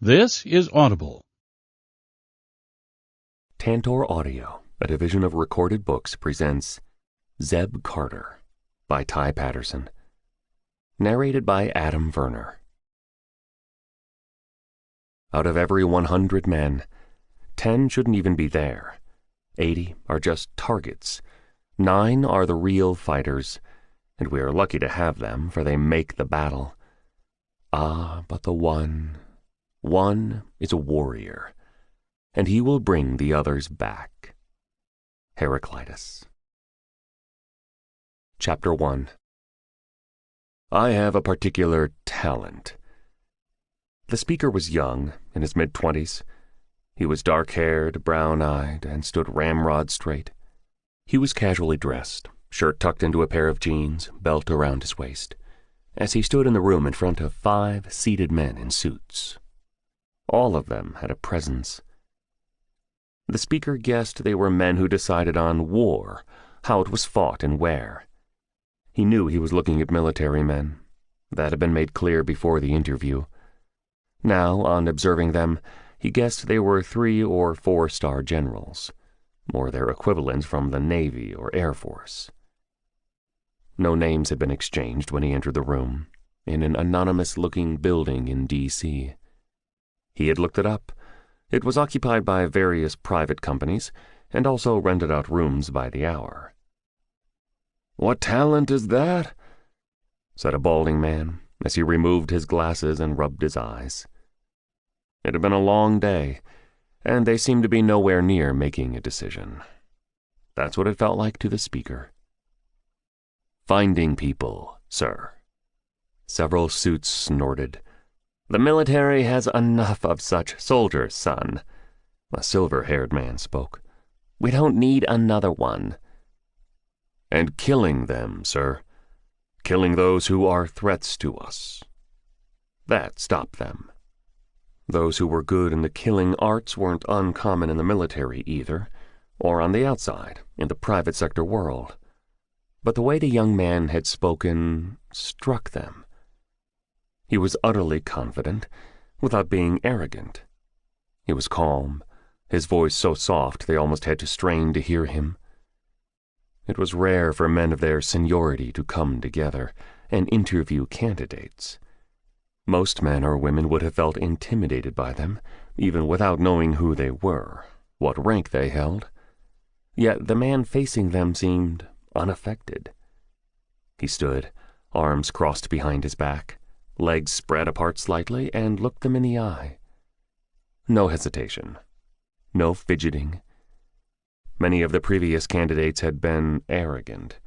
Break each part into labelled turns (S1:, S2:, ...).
S1: This is Audible.
S2: Tantor Audio, a division of Recorded Books, presents Zeb Carter by Ty Patterson. Narrated by Adam Verner. Out of every 100 men, 10 shouldn't even be there. 80 are just targets. 9 are the real fighters, and we are lucky to have them, for they make the battle. Ah, but the one is a warrior, and he will bring the others back. Heraclitus. Chapter 1. I have a particular talent. The speaker was young, in his mid-20s. He was dark-haired, brown-eyed, and stood ramrod straight. He was casually dressed, shirt tucked into a pair of jeans, belt around his waist, as he stood in the room in front of 5 seated men in suits. All of them had a presence. The speaker guessed they were men who decided on war, how it was fought and where. He knew he was looking at military men. That had been made clear before the interview. Now, on observing them, he guessed they were 3- or 4-star generals, or their equivalents from the Navy or Air Force. No names had been exchanged when he entered the room, in an anonymous-looking building in D.C. He had looked it up. It was occupied by various private companies, and also rented out rooms by the hour. "What talent is that?" said a balding man, as he removed his glasses and rubbed his eyes. It had been a long day, and they seemed to be nowhere near making a decision. That's what it felt like to the speaker. "Finding people, sir." Several suits snorted. "The military has enough of such soldiers, son." A silver-haired man spoke. "We don't need another one." "And killing them, sir. Killing those who are threats to us. That stopped them." Those who were good in the killing arts weren't uncommon in the military either, or on the outside, in the private sector world. But the way the young man had spoken struck them. He was utterly confident, without being arrogant. He was calm, his voice so soft they almost had to strain to hear him. It was rare for men of their seniority to come together and interview candidates. Most men or women would have felt intimidated by them, even without knowing who they were, what rank they held. Yet the man facing them seemed unaffected. He stood, arms crossed behind his back, legs spread apart slightly, and looked them in the eye. No hesitation. No fidgeting. Many of the previous candidates had been arrogant.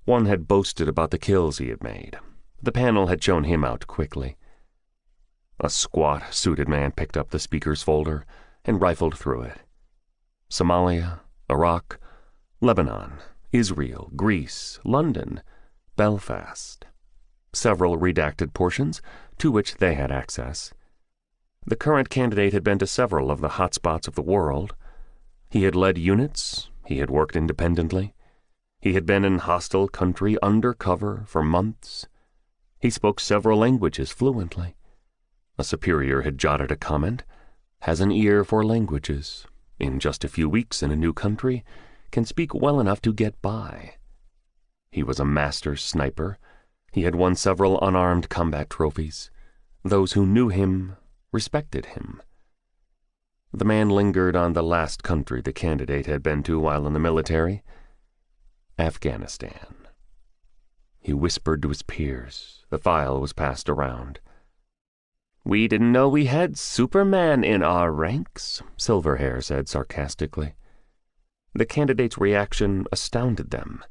S2: One had boasted about the kills he had made. The panel had shown him out quickly. A squat, suited man picked up the speaker's folder and rifled through it. Somalia, Iraq, Lebanon, Israel, Greece, London, Belfast. Several redacted portions, to which they had access. The current candidate had been to several of the hotspots of the world. He had led units, he had worked independently, he had been in hostile country undercover for months. He spoke several languages fluently. A superior had jotted a comment, "Has an ear for languages. In just a few weeks in a new country, can speak well enough to get by." He was a master sniper. He had won several unarmed combat trophies. Those who knew him respected him. The man lingered on the last country the candidate had been to while in the military, Afghanistan. He whispered to his peers. The file was passed around. "We didn't know we had Superman in our ranks," Silverhair said sarcastically. The candidate's reaction astounded them.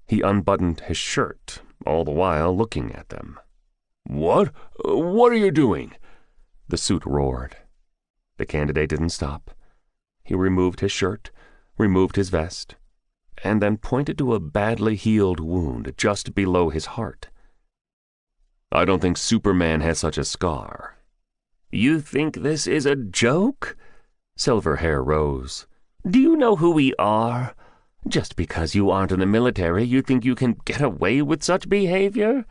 S2: He unbuttoned his shirt, all the while looking at them. "What? What are you doing?" the suit roared. The candidate didn't stop. He removed his shirt, removed his vest, and then pointed to a badly healed wound just below his heart. "I don't think Superman has such a scar." "You think this is a joke?" Silverhair rose. "Do you know who we are? Just because you aren't in the military, you think you can get away with such behavior?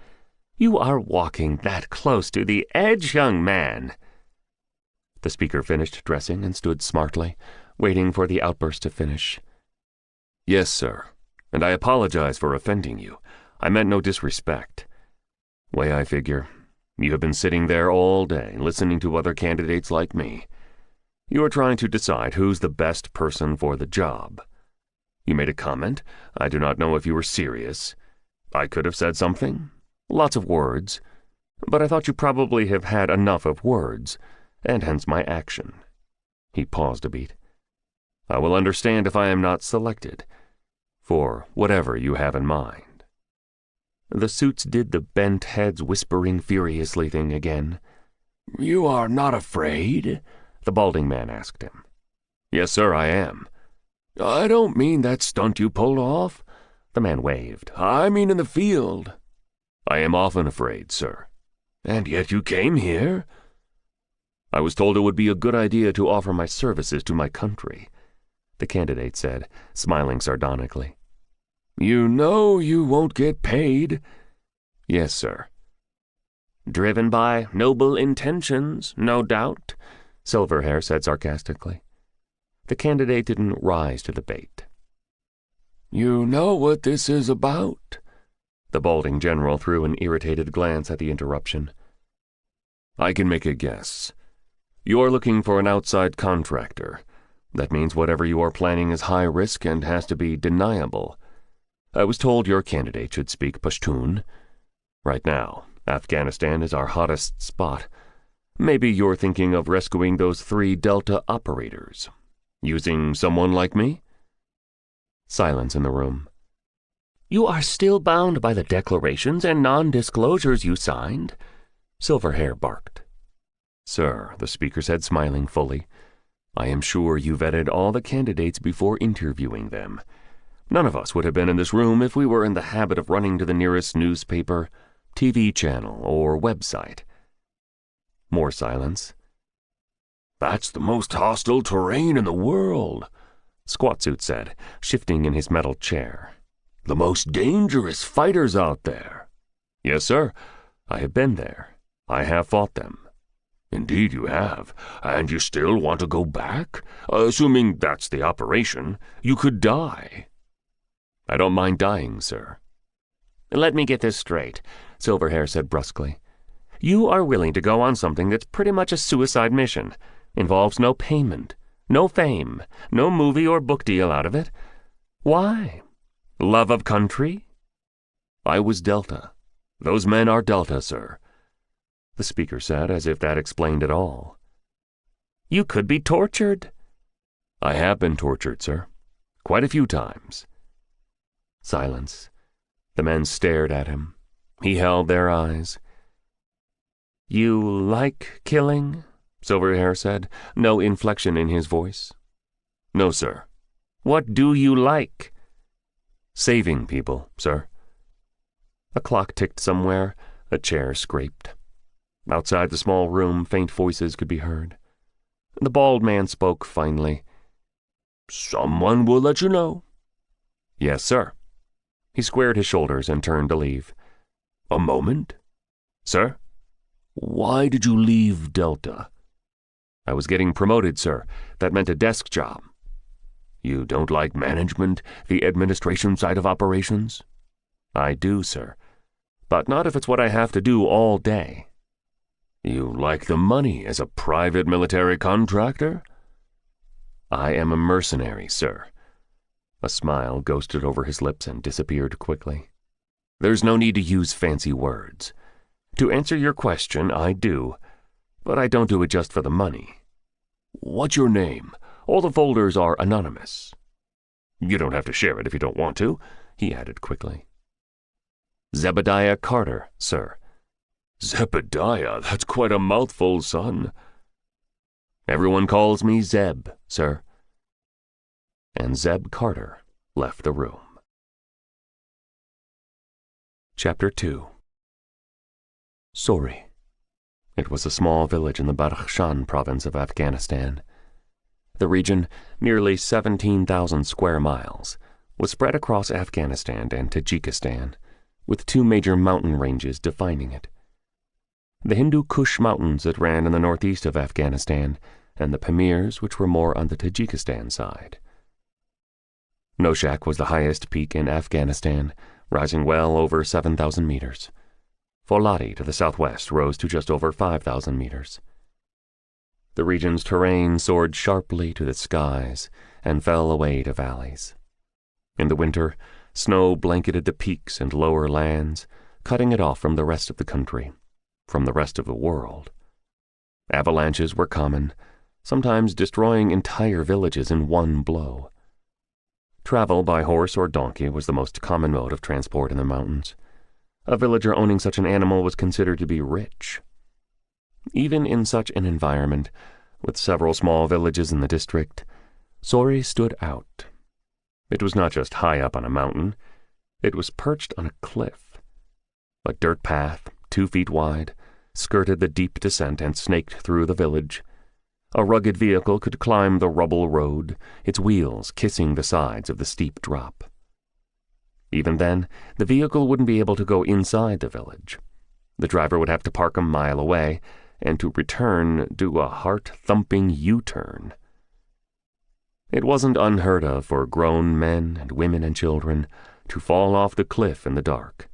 S2: You are walking that close to the edge, young man." The speaker finished dressing and stood smartly, waiting for the outburst to finish. "Yes, sir, and I apologize for offending you. I meant no disrespect. Way I figure, you have been sitting there all day listening to other candidates like me. You are trying to decide who's the best person for the job. You made a comment. I do not know if you were serious. I could have said something. Lots of words. But I thought you probably have had enough of words, and hence my action." He paused a beat. "I will understand if I am not selected, for whatever you have in mind." The suits did the bent heads whispering furiously thing again. "You are not afraid?" the balding man asked him. "Yes, sir, I am." "I don't mean that stunt you pulled off," the man waved. "I mean in the field." "I am often afraid, sir." "And yet you came here?" "I was told it would be a good idea to offer my services to my country," the candidate said, smiling sardonically. "You know you won't get paid." "Yes, sir." "Driven by noble intentions, no doubt," Silverhair said sarcastically. The candidate didn't rise to the bait. "You know what this is about?" The balding general threw an irritated glance at the interruption. "I can make a guess. You are looking for an outside contractor. That means whatever you are planning is high risk and has to be deniable. I was told your candidate should speak Pashtun. Right now, Afghanistan is our hottest spot. Maybe you're thinking of rescuing those 3 Delta operators. Using someone like me?" Silence in the room. "You are still bound by the declarations and non-disclosures you signed," Silverhair barked. "Sir," the speaker said, smiling fully, "I am sure you vetted all the candidates before interviewing them. None of us would have been in this room if we were in the habit of running to the nearest newspaper, TV channel, or website." More silence. "That's the most hostile terrain in the world," Squatsuit said, shifting in his metal chair. "The most dangerous fighters out there." "Yes, sir. I have been there. I have fought them." "Indeed you have. And you still want to go back? Assuming that's the operation, you could die." "I don't mind dying, sir." "Let me get this straight," Silverhair said brusquely. "You are willing to go on something that's pretty much a suicide mission. Involves no payment, no fame, no movie or book deal out of it. Why? Love of country?" "I was Delta. Those men are Delta, sir," the speaker said, as if that explained it all. "You could be tortured." "I have been tortured, sir. Quite a few times." Silence. The men stared at him. He held their eyes. "You like killing?" Silverhair said, no inflection in his voice. "No, sir." "What do you like?" "Saving people, sir." A clock ticked somewhere. A chair scraped. Outside the small room, faint voices could be heard. The bald man spoke finally. "Someone will let you know." "Yes, sir." He squared his shoulders and turned to leave. "A moment." "Sir?" "Why did you leave Delta?" "I was getting promoted, sir. That meant a desk job." "You don't like management, the administration side of operations?" "I do, sir. But not if it's what I have to do all day." "You like the money as a private military contractor?" "I am a mercenary, sir." A smile ghosted over his lips and disappeared quickly. "There's no need to use fancy words. To answer your question, I do, but I don't do it just for the money." "What's your name? All the folders are anonymous." "You don't have to share it if you don't want to," he added quickly. "Zebediah Carter, sir." "Zebediah, that's quite a mouthful, son." "Everyone calls me Zeb, sir." And Zeb Carter left the room. Chapter 2. Sori. It was a small village in the Badakhshan province of Afghanistan. The region, nearly 17,000 square miles, was spread across Afghanistan and Tajikistan, with 2 major mountain ranges defining it. The Hindu Kush Mountains that ran in the northeast of Afghanistan and the Pamirs, which were more on the Tajikistan side. Noshak was the highest peak in Afghanistan, rising well over 7,000 meters. Foladi to the southwest rose to just over 5,000 meters. The region's terrain soared sharply to the skies and fell away to valleys. In the winter, snow blanketed the peaks and lower lands, cutting it off from the rest of the country, from the rest of the world. Avalanches were common, sometimes destroying entire villages in one blow. Travel by horse or donkey was the most common mode of transport in the mountains. A villager owning such an animal was considered to be rich. Even in such an environment, with several small villages in the district, Sori stood out. It was not just high up on a mountain, it was perched on a cliff. A dirt path, 2 feet wide, skirted the deep descent and snaked through the village. A rugged vehicle could climb the rubble road, its wheels kissing the sides of the steep drop. Even then, the vehicle wouldn't be able to go inside the village. The driver would have to park a mile away, and to return, do a heart-thumping U-turn. It wasn't unheard of for grown men and women and children to fall off the cliff in the dark,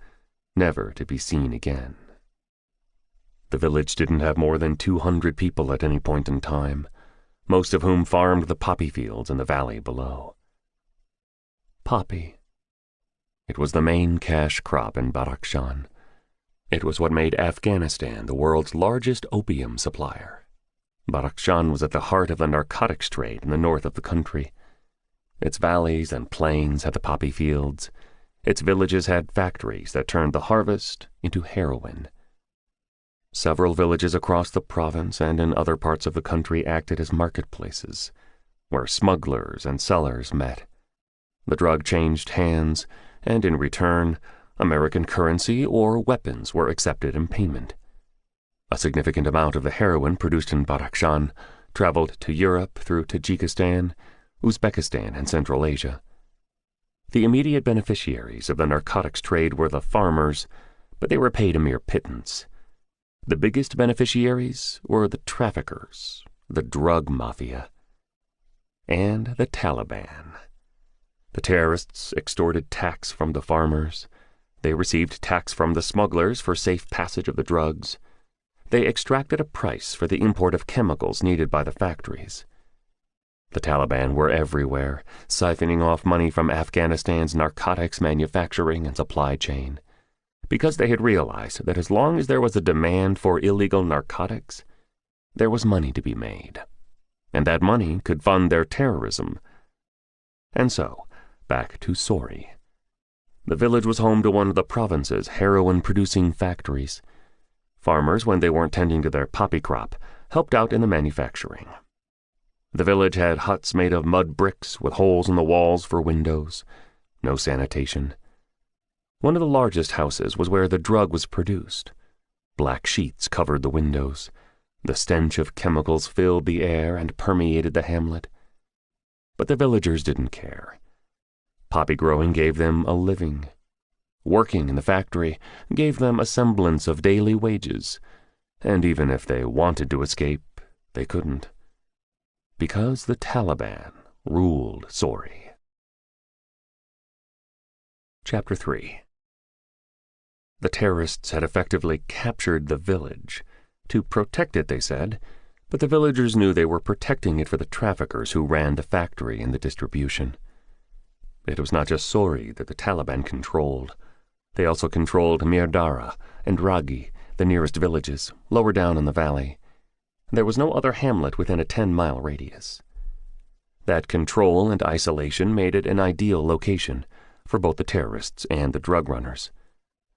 S2: never to be seen again. The village didn't have more than 200 people at any point in time, most of whom farmed the poppy fields in the valley below. Poppy. It was the main cash crop in Badakhshan. It was what made Afghanistan the world's largest opium supplier. Badakhshan was at the heart of the narcotics trade in the north of the country. Its valleys and plains had the poppy fields. Its villages had factories that turned the harvest into heroin. Several villages across the province and in other parts of the country acted as marketplaces, where smugglers and sellers met. The drug changed hands, and in return, American currency or weapons were accepted in payment. A significant amount of the heroin produced in Badakhshan traveled to Europe through Tajikistan, Uzbekistan, and Central Asia. The immediate beneficiaries of the narcotics trade were the farmers, but they were paid a mere pittance. The biggest beneficiaries were the traffickers, the drug mafia, and the Taliban. The terrorists extorted tax from the farmers. They received tax from the smugglers for safe passage of the drugs. They extracted a price for the import of chemicals needed by the factories. The Taliban were everywhere, siphoning off money from Afghanistan's narcotics manufacturing and supply chain, because they had realized that as long as there was a demand for illegal narcotics, there was money to be made, and that money could fund their terrorism. And so, back to Sori. The village was home to one of the province's heroin-producing factories. Farmers, when they weren't tending to their poppy crop, helped out in the manufacturing. The village had huts made of mud bricks with holes in the walls for windows, no sanitation. One of the largest houses was where the drug was produced. Black sheets covered the windows. The stench of chemicals filled the air and permeated the hamlet. But the villagers didn't care. Poppy growing gave them a living. Working in the factory gave them a semblance of daily wages, and even if they wanted to escape, they couldn't. Because the Taliban ruled Sori. Chapter 3. The terrorists had effectively captured the village. To protect it, they said, but the villagers knew they were protecting it for the traffickers who ran the factory and the distribution. It was not just Sori that the Taliban controlled. They also controlled Mirdara and Ragi, the nearest villages, lower down in the valley. There was no other hamlet within a 10-mile radius. That control and isolation made it an ideal location for both the terrorists and the drug runners.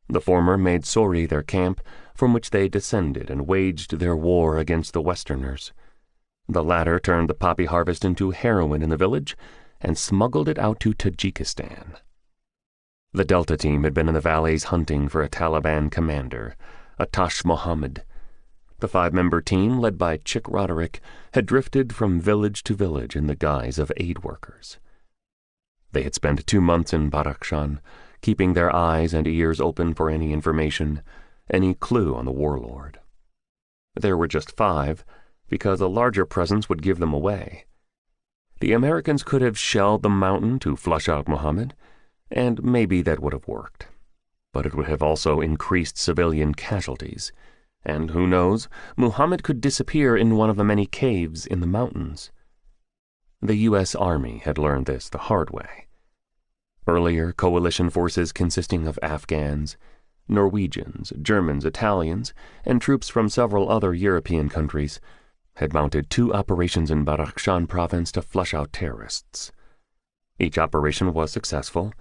S2: The former made Sori their camp, from which they descended and waged their war against the Westerners. The latter turned the poppy harvest into heroin in the village and smuggled it out to Tajikistan. The Delta team had been in the valleys hunting for a Taliban commander, Atash Mohammed. The 5-member team, led by Chick Roderick, had drifted from village to village in the guise of aid workers. They had spent 2 months in Badakhshan, keeping their eyes and ears open for any information, any clue on the warlord. There were just 5, because a larger presence would give them away. The Americans could have shelled the mountain to flush out Muhammad, and maybe that would have worked. But it would have also increased civilian casualties, and who knows, Muhammad could disappear in one of the many caves in the mountains. The U.S. Army had learned this the hard way. Earlier, coalition forces consisting of Afghans, Norwegians, Germans, Italians, and troops from several other European countries had mounted 2 operations in Badakhshan province to flush out terrorists. Each operation was successful,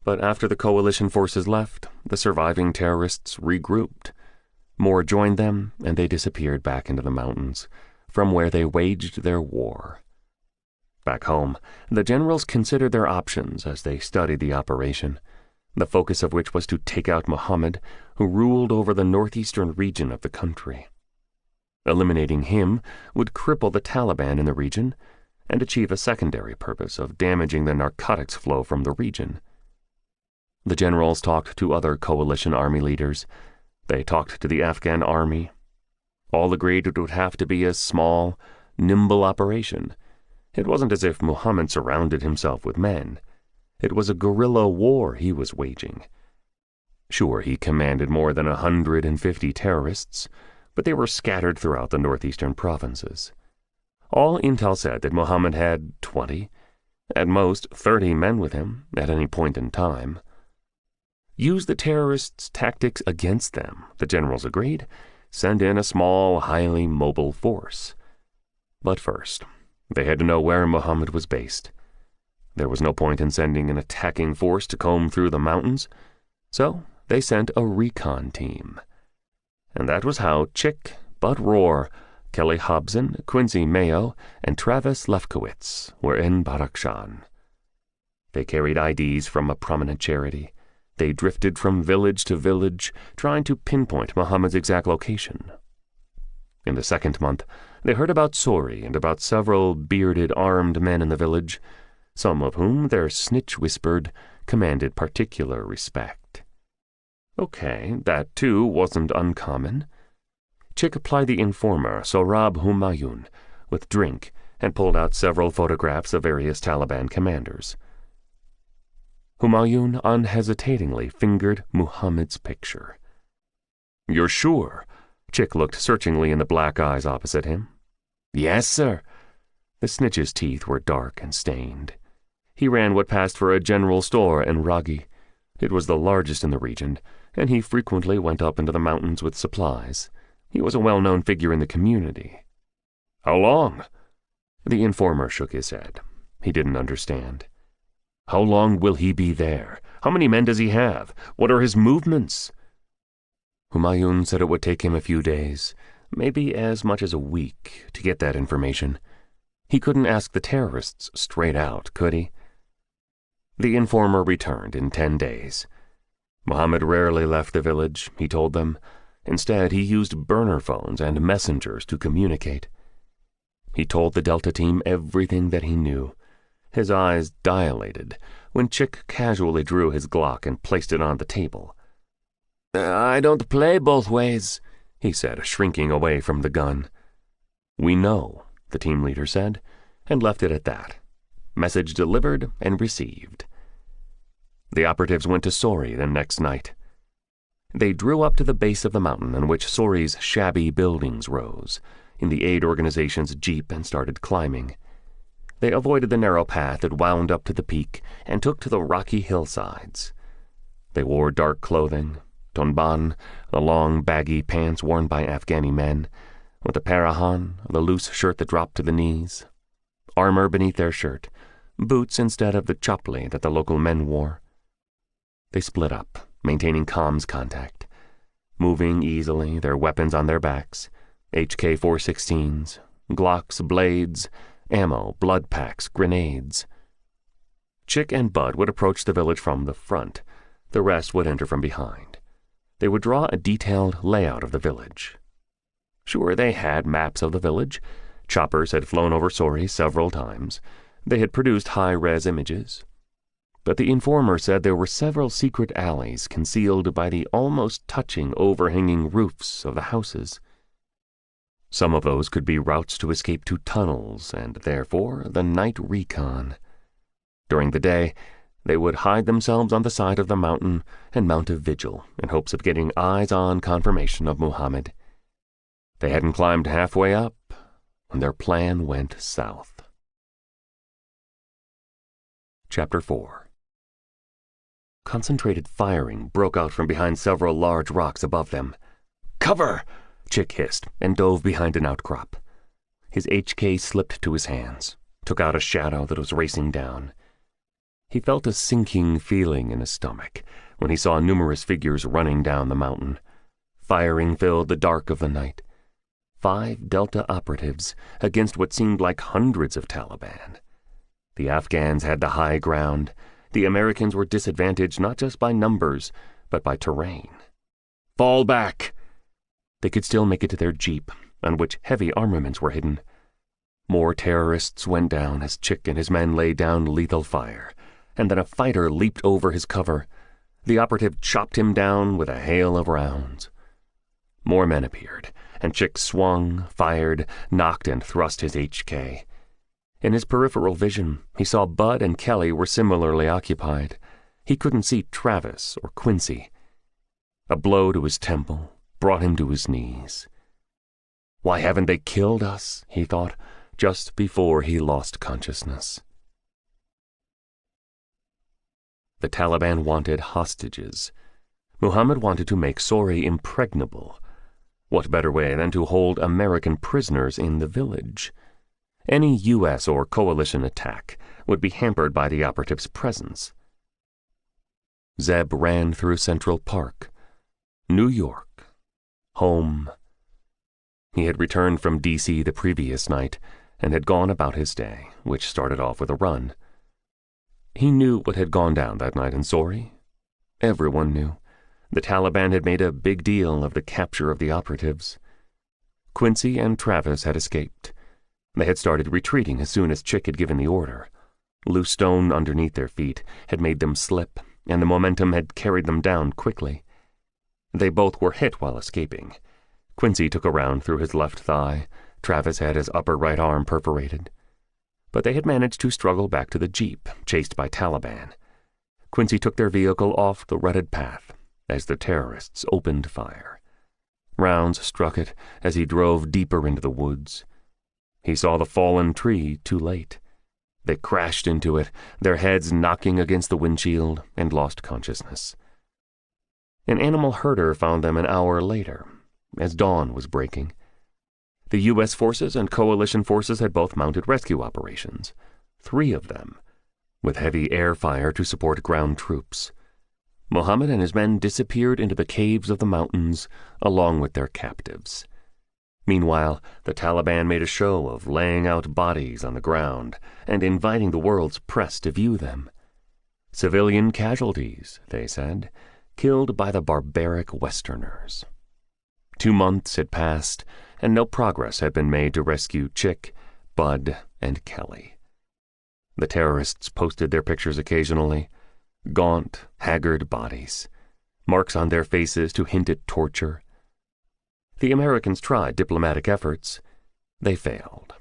S2: but after the coalition forces left, the surviving terrorists regrouped. More joined them, and they disappeared back into the mountains, from where they waged their war. Back home, the generals considered their options as they studied the operation, the focus of which was to take out Muhammad, who ruled over the northeastern region of the country. Eliminating him would cripple the Taliban in the region and achieve a secondary purpose of damaging the narcotics flow from the region. The generals talked to other coalition army leaders. They talked to the Afghan army. All agreed it would have to be a small, nimble operation. It wasn't as if Muhammad surrounded himself with men. It was a guerrilla war he was waging. Sure, he commanded more than 150 terrorists, but they were scattered throughout the northeastern provinces. All intel said that Muhammad had 20, at most 30 men with him at any point in time. Use the terrorists' tactics against them, the generals agreed. Send in a small, highly mobile force. But first, they had to know where Muhammad was based. There was no point in sending an attacking force to comb through the mountains, so they sent a recon team. And that was how Chick, Bud Rohr, Kelly Hobson, Quincy Mayo, and Travis Lefkowitz were in Badakhshan. They carried IDs from a prominent charity. They drifted from village to village, trying to pinpoint Muhammad's exact location. In the second month, they heard about Sori and about several bearded armed men in the village, some of whom, their snitch whispered, commanded particular respect. Okay, that too wasn't uncommon. Chick applied the informer, Sohrab Humayun, with drink and pulled out several photographs of various Taliban commanders. Humayun unhesitatingly fingered Muhammad's picture. "You're sure?" Chick looked searchingly in the black eyes opposite him. "Yes, sir." The snitch's teeth were dark and stained. He ran what passed for a general store in Ragi. It was the largest in the region, and he frequently went up into the mountains with supplies. He was a well-known figure in the community. "How long?" The informer shook his head. He didn't understand. "How long will he be there? How many men does he have? What are his movements?" Humayun said it would take him a few days, maybe as much as a week, to get that information. He couldn't ask the terrorists straight out, could he? The informer returned in 10 days. Muhammad rarely left the village, he told them. Instead, he used burner phones and messengers to communicate. He told the Delta team everything that he knew. His eyes dilated when Chick casually drew his Glock and placed it on the table. "I don't play both ways," he said, shrinking away from the gun. "We know," the team leader said, and left it at that. Message delivered and received. The operatives went to Sori the next night. They drew up to the base of the mountain on which Sori's shabby buildings rose, in the aid organization's jeep, and started climbing. They avoided the narrow path that wound up to the peak and took to the rocky hillsides. They wore dark clothing, tonban, the long baggy pants worn by Afghani men, with a parahan, the loose shirt that dropped to the knees, armor beneath their shirt, boots instead of the chapli that the local men wore. They split up, maintaining comms contact, moving easily, their weapons on their backs, HK-416s, Glocks, blades, ammo, blood packs, grenades. Chick and Bud would approach the village from the front. The rest would enter from behind. They would draw a detailed layout of the village. Sure, they had maps of the village. Choppers had flown over Sori several times. They had produced high-res images. But the informer said there were several secret alleys concealed by the almost touching overhanging roofs of the houses. Some of those could be routes to escape to tunnels and, therefore, the night recon. During the day, they would hide themselves on the side of the mountain and mount a vigil in hopes of getting eyes-on confirmation of Muhammad. They hadn't climbed halfway up when their plan went south. Chapter 4. Concentrated firing broke out from behind several large rocks above them. "Cover!" Chick hissed and dove behind an outcrop. His HK slipped to his hands, took out a shadow that was racing down. He felt a sinking feeling in his stomach when he saw numerous figures running down the mountain. Firing filled the dark of the night. 5 Delta operatives against what seemed like hundreds of Taliban. The Afghans had the high ground. The Americans were disadvantaged not just by numbers, but by terrain. "Fall back!" They could still make it to their jeep, on which heavy armaments were hidden. More terrorists went down as Chick and his men laid down lethal fire, and then a fighter leaped over his cover. The operative chopped him down with a hail of rounds. More men appeared, and Chick swung, fired, knocked, and thrust his HK. In his peripheral vision, he saw Bud and Kelly were similarly occupied. He couldn't see Travis or Quincy. A blow to his temple brought him to his knees. Why haven't they killed us? He thought, just before he lost consciousness. The Taliban wanted hostages. Muhammad wanted to make Sori impregnable. What better way than to hold American prisoners in the village? Any U.S. or coalition attack would be hampered by the operative's presence. Zeb ran through Central Park. New York. Home. He had returned from D.C. the previous night and had gone about his day, which started off with a run. He knew what had gone down that night in Sori. Everyone knew. The Taliban had made a big deal of the capture of the operatives. Quincy and Travis had escaped. They had started retreating as soon as Chick had given the order. Loose stone underneath their feet had made them slip, and the momentum had carried them down quickly. They both were hit while escaping. Quincy took a round through his left thigh. Travis had his upper right arm perforated. But they had managed to struggle back to the jeep, chased by Taliban. Quincy took their vehicle off the rutted path as the terrorists opened fire. Rounds struck it as he drove deeper into the woods. He saw the fallen tree too late. They crashed into it, their heads knocking against the windshield, and lost consciousness. An animal herder found them an hour later, as dawn was breaking. The U.S. forces and coalition forces had both mounted rescue operations, 3 of them, with heavy air fire to support ground troops. Muhammad and his men disappeared into the caves of the mountains along with their captives. Meanwhile, the Taliban made a show of laying out bodies on the ground and inviting the world's press to view them. Civilian casualties, they said, killed by the barbaric Westerners. 2 months had passed, and no progress had been made to rescue Chick, Bud, and Kelly. The terrorists posted their pictures occasionally, gaunt, haggard bodies, marks on their faces to hint at torture. The Americans tried diplomatic efforts. They failed.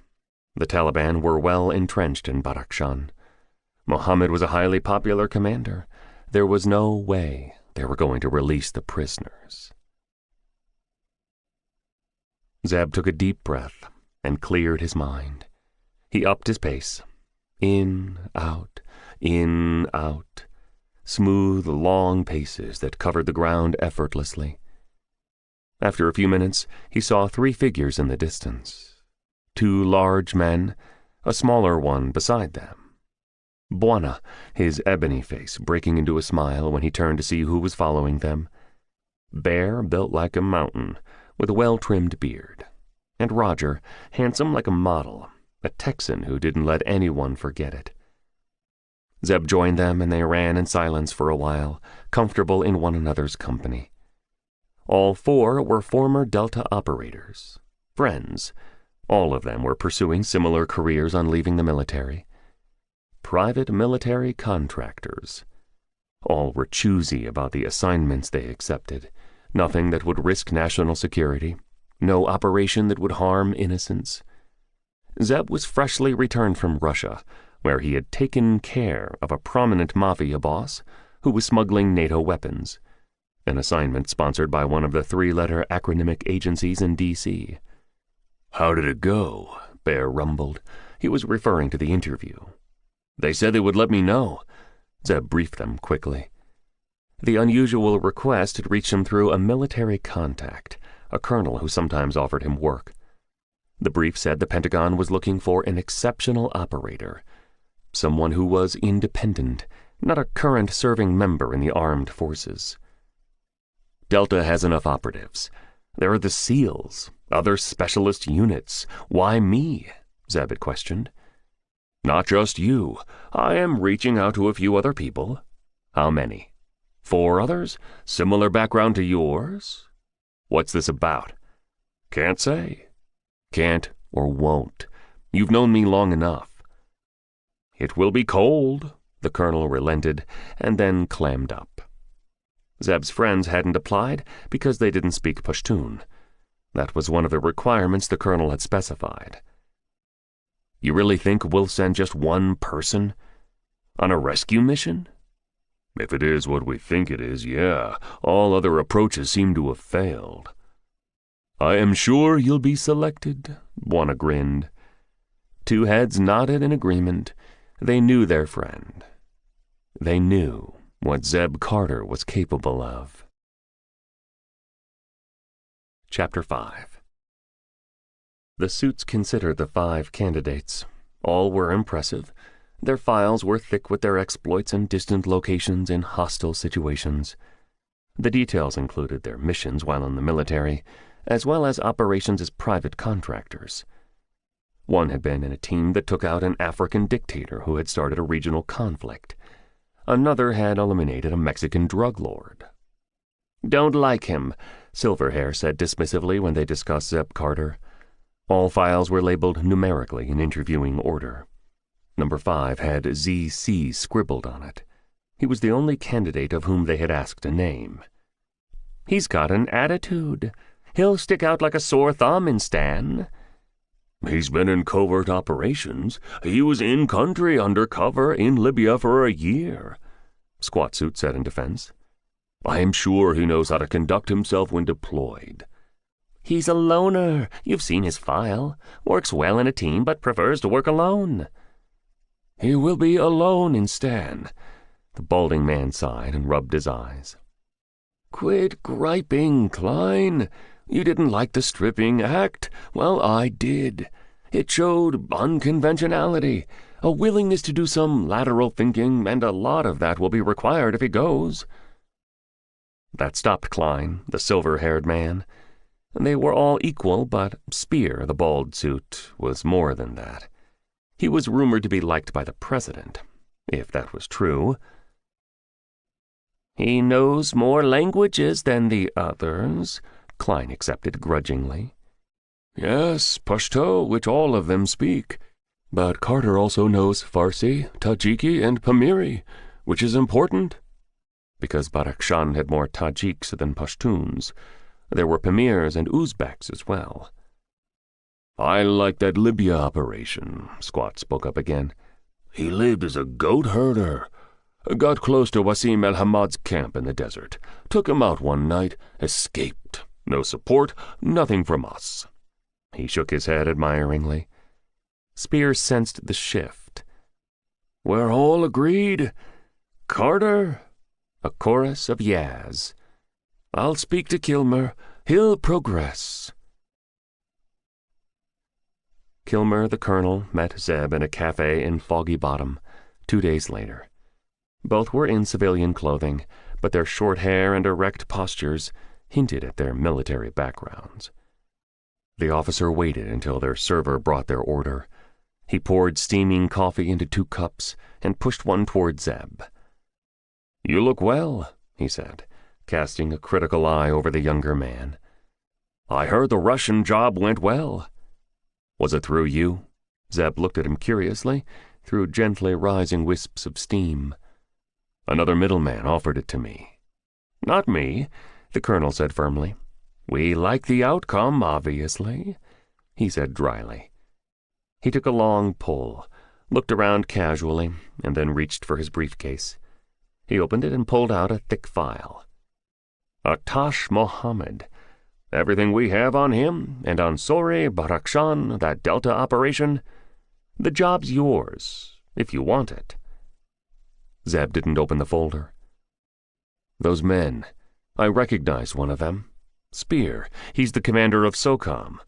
S2: The Taliban were well entrenched in Badakhshan. Muhammad was a highly popular commander. There was no way they were going to release the prisoners. Zeb took a deep breath and cleared his mind. He upped his pace. In, out, smooth, long paces that covered the ground effortlessly. After a few minutes, he saw 3 figures in the distance. 2 large men, a smaller one beside them. Bwana, his ebony face breaking into a smile when he turned to see who was following them. Bear, built like a mountain, with a well-trimmed beard. And Roger, handsome like a model, a Texan who didn't let anyone forget it. Zeb joined them, and they ran in silence for a while, comfortable in one another's company. All 4 were former Delta operators, friends. All of them were pursuing similar careers on leaving the military. Private military contractors. All were choosy about the assignments they accepted, nothing that would risk national security, no operation that would harm innocents. Zeb was freshly returned from Russia, where he had taken care of a prominent mafia boss who was smuggling NATO weapons, an assignment sponsored by one of the three-letter acronymic agencies in D.C. "How did it go?" Bear rumbled. He was referring to the interview. "They said they would let me know." Zeb briefed them quickly. The unusual request had reached him through a military contact, a colonel who sometimes offered him work. The brief said the Pentagon was looking for an exceptional operator, someone who was independent, not a current serving member in the armed forces. "Delta has enough operatives. There are the SEALs, other specialist units. Why me?" Zeb had questioned. "Not just you. I am reaching out to a few other people." "How many?" "4 others? Similar background to yours?" "What's this about?" "Can't say." "Can't or won't. You've known me long enough." "It will be cold," the colonel relented, and then clammed up. Zeb's friends hadn't applied because they didn't speak Pashtun. That was one of the requirements the colonel had specified. "You really think we'll send just one person? On a rescue mission?" "If it is what we think it is, yeah. All other approaches seem to have failed." "I am sure you'll be selected," Bwana grinned. Two heads nodded in agreement. They knew their friend. They knew what Zeb Carter was capable of. Chapter 5. The suits considered the 5 candidates. All were impressive. Their files were thick with their exploits in distant locations in hostile situations. The details included their missions while in the military, as well as operations as private contractors. One had been in a team that took out an African dictator who had started a regional conflict. Another had eliminated a Mexican drug lord. "Don't like him," Silverhair said dismissively when they discussed Zeb Carter. All files were labeled numerically in interviewing order. Number 5 had ZC scribbled on it. He was the only candidate of whom they had asked a name. "He's got an attitude. He'll stick out like a sore thumb in Stan." "He's been in covert operations. He was in country undercover in Libya for a year," Squat Suit said in defense. "I am sure he knows how to conduct himself when deployed." "He's a loner. You've seen his file. Works well in a team but prefers to work alone." "He will be alone in Stan." The balding man sighed and rubbed his eyes. "Quit griping, Klein. You didn't like the stripping act? Well, I did. It showed unconventionality, a willingness to do some lateral thinking, and a lot of that will be required if he goes." That stopped Klein, the silver-haired man. They were all equal, but Spear, the bald suit, was more than that. He was rumored to be liked by the president, if that was true. "He knows more languages than the others," Klein accepted grudgingly. "Yes, Pashto, which all of them speak. But Carter also knows Farsi, Tajiki, and Pamiri, which is important." Because Badakhshan had more Tajiks than Pashtuns, there were Pamirs and Uzbeks as well. "I like that Libya operation," Squat spoke up again. "He lived as a goat herder. Got close to Wasim el-Hamad's camp in the desert. Took him out one night, escaped. No support, nothing from us." He shook his head admiringly. Spear sensed the shift. "We're all agreed? Carter?" A chorus of yas. "I'll speak to Kilmer. He'll progress." Kilmer, the colonel, met Zeb in a cafe in Foggy Bottom 2 days later. Both were in civilian clothing, but their short hair and erect postures hinted at their military backgrounds. The officer waited until their server brought their order. He poured steaming coffee into 2 cups and pushed one toward Zeb. "You look well," he said, casting a critical eye over the younger man. "I heard the Russian job went well." "Was it through you?" Zeb looked at him curiously, through gently rising wisps of steam. "Another middleman offered it to me." "Not me," the colonel said firmly. "We like the outcome, obviously," he said dryly. He took a long pull, looked around casually, and then reached for his briefcase. He opened it and pulled out a thick file. "Atash Mohammed. Everything we have on him, and on Sori, Badakhshan, that Delta operation. The job's yours, if you want it." Zeb didn't open the folder. "Those men. I recognize one of them. Spear. He's the commander of SOCOM.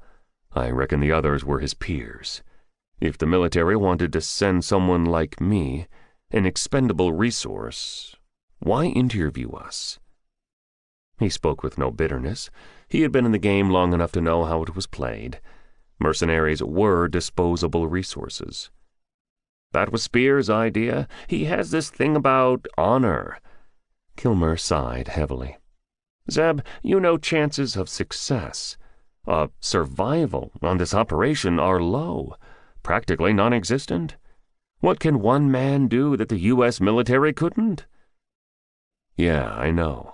S2: I reckon the others were his peers. If the military wanted to send someone like me, an expendable resource, why interview us?" He spoke with no bitterness. He had been in the game long enough to know how it was played. Mercenaries were disposable resources. "That was Spear's idea. He has this thing about honor." Kilmer sighed heavily. "Zeb, you know chances of success, of survival on this operation are low, practically non-existent. What can one man do that the U.S. military couldn't?" "Yeah, I know."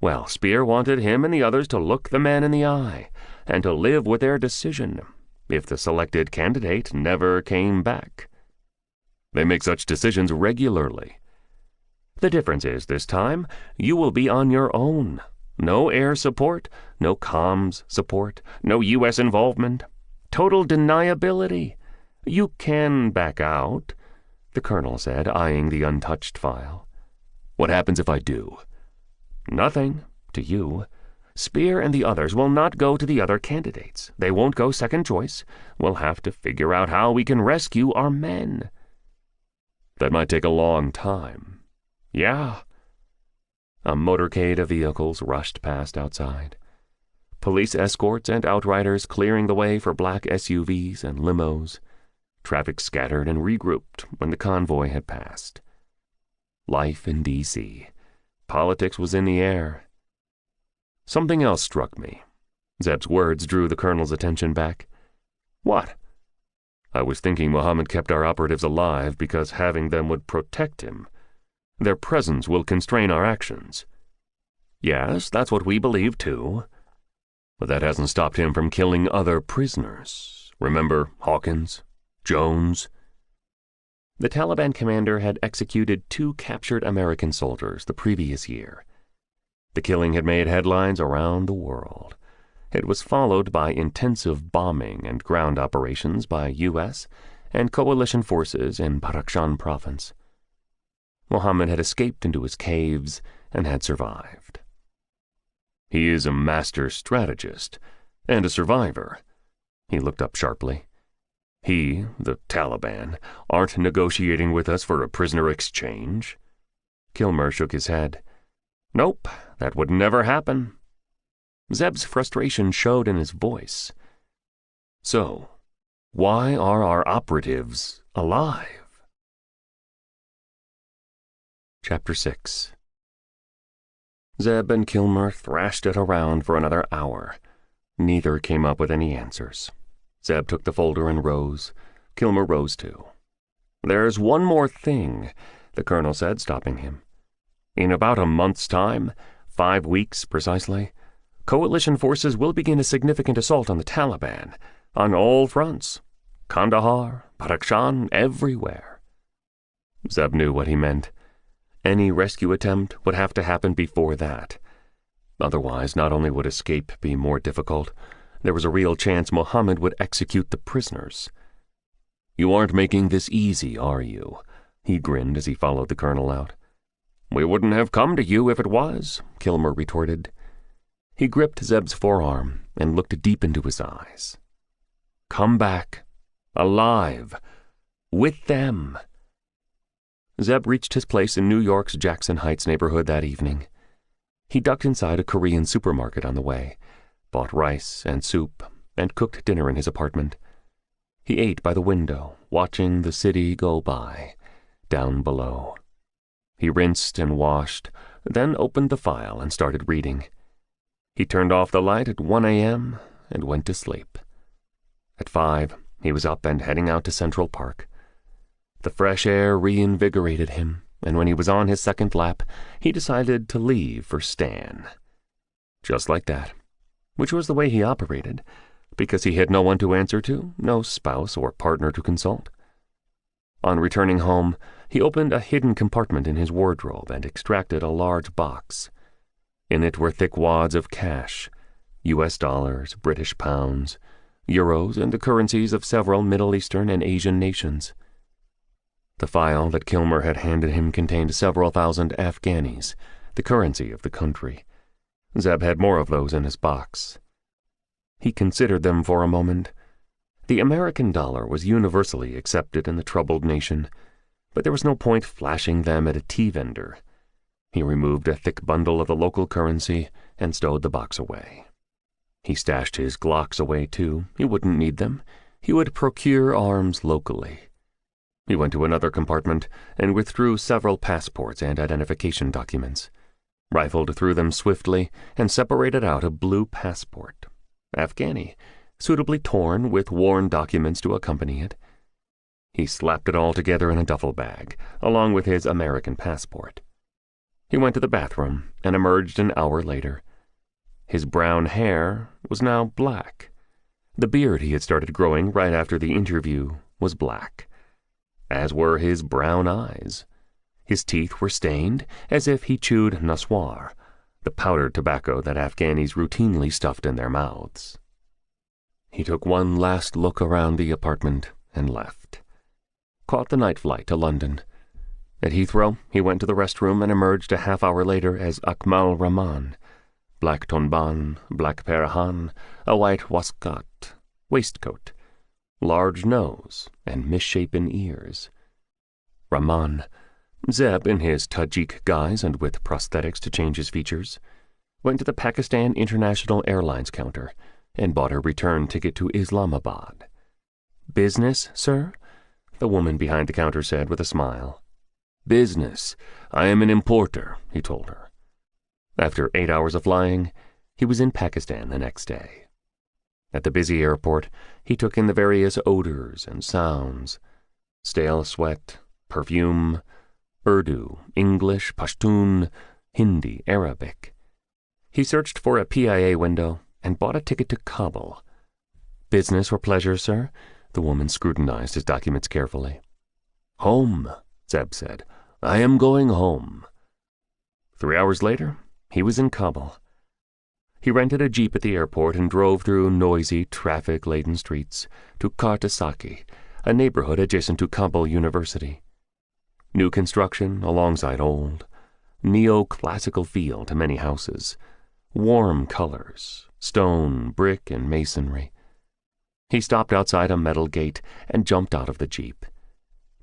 S2: "Well, Spear wanted him and the others to look the men in the eye, and to live with their decision, if the selected candidate never came back." "They make such decisions regularly." "The difference is, this time, you will be on your own. No air support, no comms support, no U.S. involvement. Total deniability. You can back out," the colonel said, eyeing the untouched file. "What happens if I do?" "Nothing, to you. Spear and the others will not go to the other candidates. They won't go second choice. We'll have to figure out how we can rescue our men." "That might take a long time." "Yeah." A motorcade of vehicles rushed past outside. Police escorts and outriders clearing the way for black SUVs and limos. Traffic scattered and regrouped when the convoy had passed. Life in D.C. Politics was in the air. Something else struck me. Zeb's words drew the colonel's attention back. "What?" "I was thinking Mohammed kept our operatives alive because having them would protect him. Their presence will constrain our actions." "Yes, that's what we believe too." "But that hasn't stopped him from killing other prisoners. Remember Hawkins? Jones?" The Taliban commander had executed 2 captured American soldiers the previous year. The killing had made headlines around the world. It was followed by intensive bombing and ground operations by U.S. and coalition forces in Badakhshan province. Mohammed had escaped into his caves and had survived. "He is a master strategist and a survivor." He looked up sharply. "He, the Taliban, aren't negotiating with us for a prisoner exchange?" Kilmer shook his head. "Nope, that would never happen." Zeb's frustration showed in his voice. "So, why are our operatives alive?" Chapter 6. Zeb and Kilmer thrashed it around for another hour. Neither came up with any answers. Zeb took the folder and rose. Kilmer rose too. "There's one more thing," the colonel said, stopping him. "In about a month's time, 5 weeks precisely, coalition forces will begin a significant assault on the Taliban, on all fronts. Kandahar, Badakhshan, everywhere." Zeb knew what he meant. Any rescue attempt would have to happen before that. Otherwise, not only would escape be more difficult, there was a real chance Mohammed would execute the prisoners. "You aren't making this easy, are you?" he grinned as he followed the colonel out. "We wouldn't have come to you if it was," Kilmer retorted. He gripped Zeb's forearm and looked deep into his eyes. "Come back. Alive. With them." Zeb reached his place in New York's Jackson Heights neighborhood that evening. He ducked inside a Korean supermarket on the way, bought rice and soup, and cooked dinner in his apartment. He ate by the window, watching the city go by, down below. He rinsed and washed, then opened the file and started reading. He turned off the light at 1 a.m. and went to sleep. At 5, he was up and heading out to Central Park. The fresh air reinvigorated him, and when he was on his second lap, he decided to leave for Stan. Just like that, which was the way he operated, because he had no one to answer to, no spouse or partner to consult. On returning home, he opened a hidden compartment in his wardrobe and extracted a large box. In it were thick wads of cash, U.S. dollars, British pounds, euros, and the currencies of several Middle Eastern and Asian nations. The file that Kilmer had handed him contained several thousand Afghanis, the currency of the country. Zeb had more of those in his box. He considered them for a moment. The American dollar was universally accepted in the troubled nation, but there was no point flashing them at a tea vendor. He removed a thick bundle of the local currency and stowed the box away. He stashed his Glocks away, too. He wouldn't need them. He would procure arms locally. He went to another compartment and withdrew several passports and identification documents, rifled through them swiftly, and separated out a blue passport, Afghani, suitably torn with worn documents to accompany it. He slapped it all together in a duffel bag, along with his American passport. He went to the bathroom and emerged an hour later. His brown hair was now black. The beard he had started growing right after the interview was black, as were his brown eyes. His teeth were stained, as if he chewed Naswar, the powdered tobacco that Afghanis routinely stuffed in their mouths. He took one last look around the apartment and left. Caught the night flight to London. At Heathrow, he went to the restroom and emerged a half-hour later as Akmal Rahman, black tonban, black perahan, a white waistcoat, large nose, and misshapen ears. Rahman, Zeb, in his Tajik guise and with prosthetics to change his features, went to the Pakistan International Airlines counter and bought a return ticket to Islamabad. "Business, sir?" the woman behind the counter said with a smile. "Business. I am an importer," he told her. After 8 hours of flying, he was in Pakistan the next day. At the busy airport, he took in the various odors and sounds: stale sweat, perfume, Urdu, English, Pashtun, Hindi, Arabic. He searched for a PIA window and bought a ticket to Kabul. "Business or pleasure, sir?" The woman scrutinized his documents carefully. "Home," Zeb said. "I am going home." 3 hours later, he was in Kabul. He rented a jeep at the airport and drove through noisy, traffic-laden streets to Kartasaki, a neighborhood adjacent to Kabul University. New construction alongside old, neoclassical feel to many houses, warm colors, stone, brick, and masonry. He stopped outside a metal gate and jumped out of the jeep.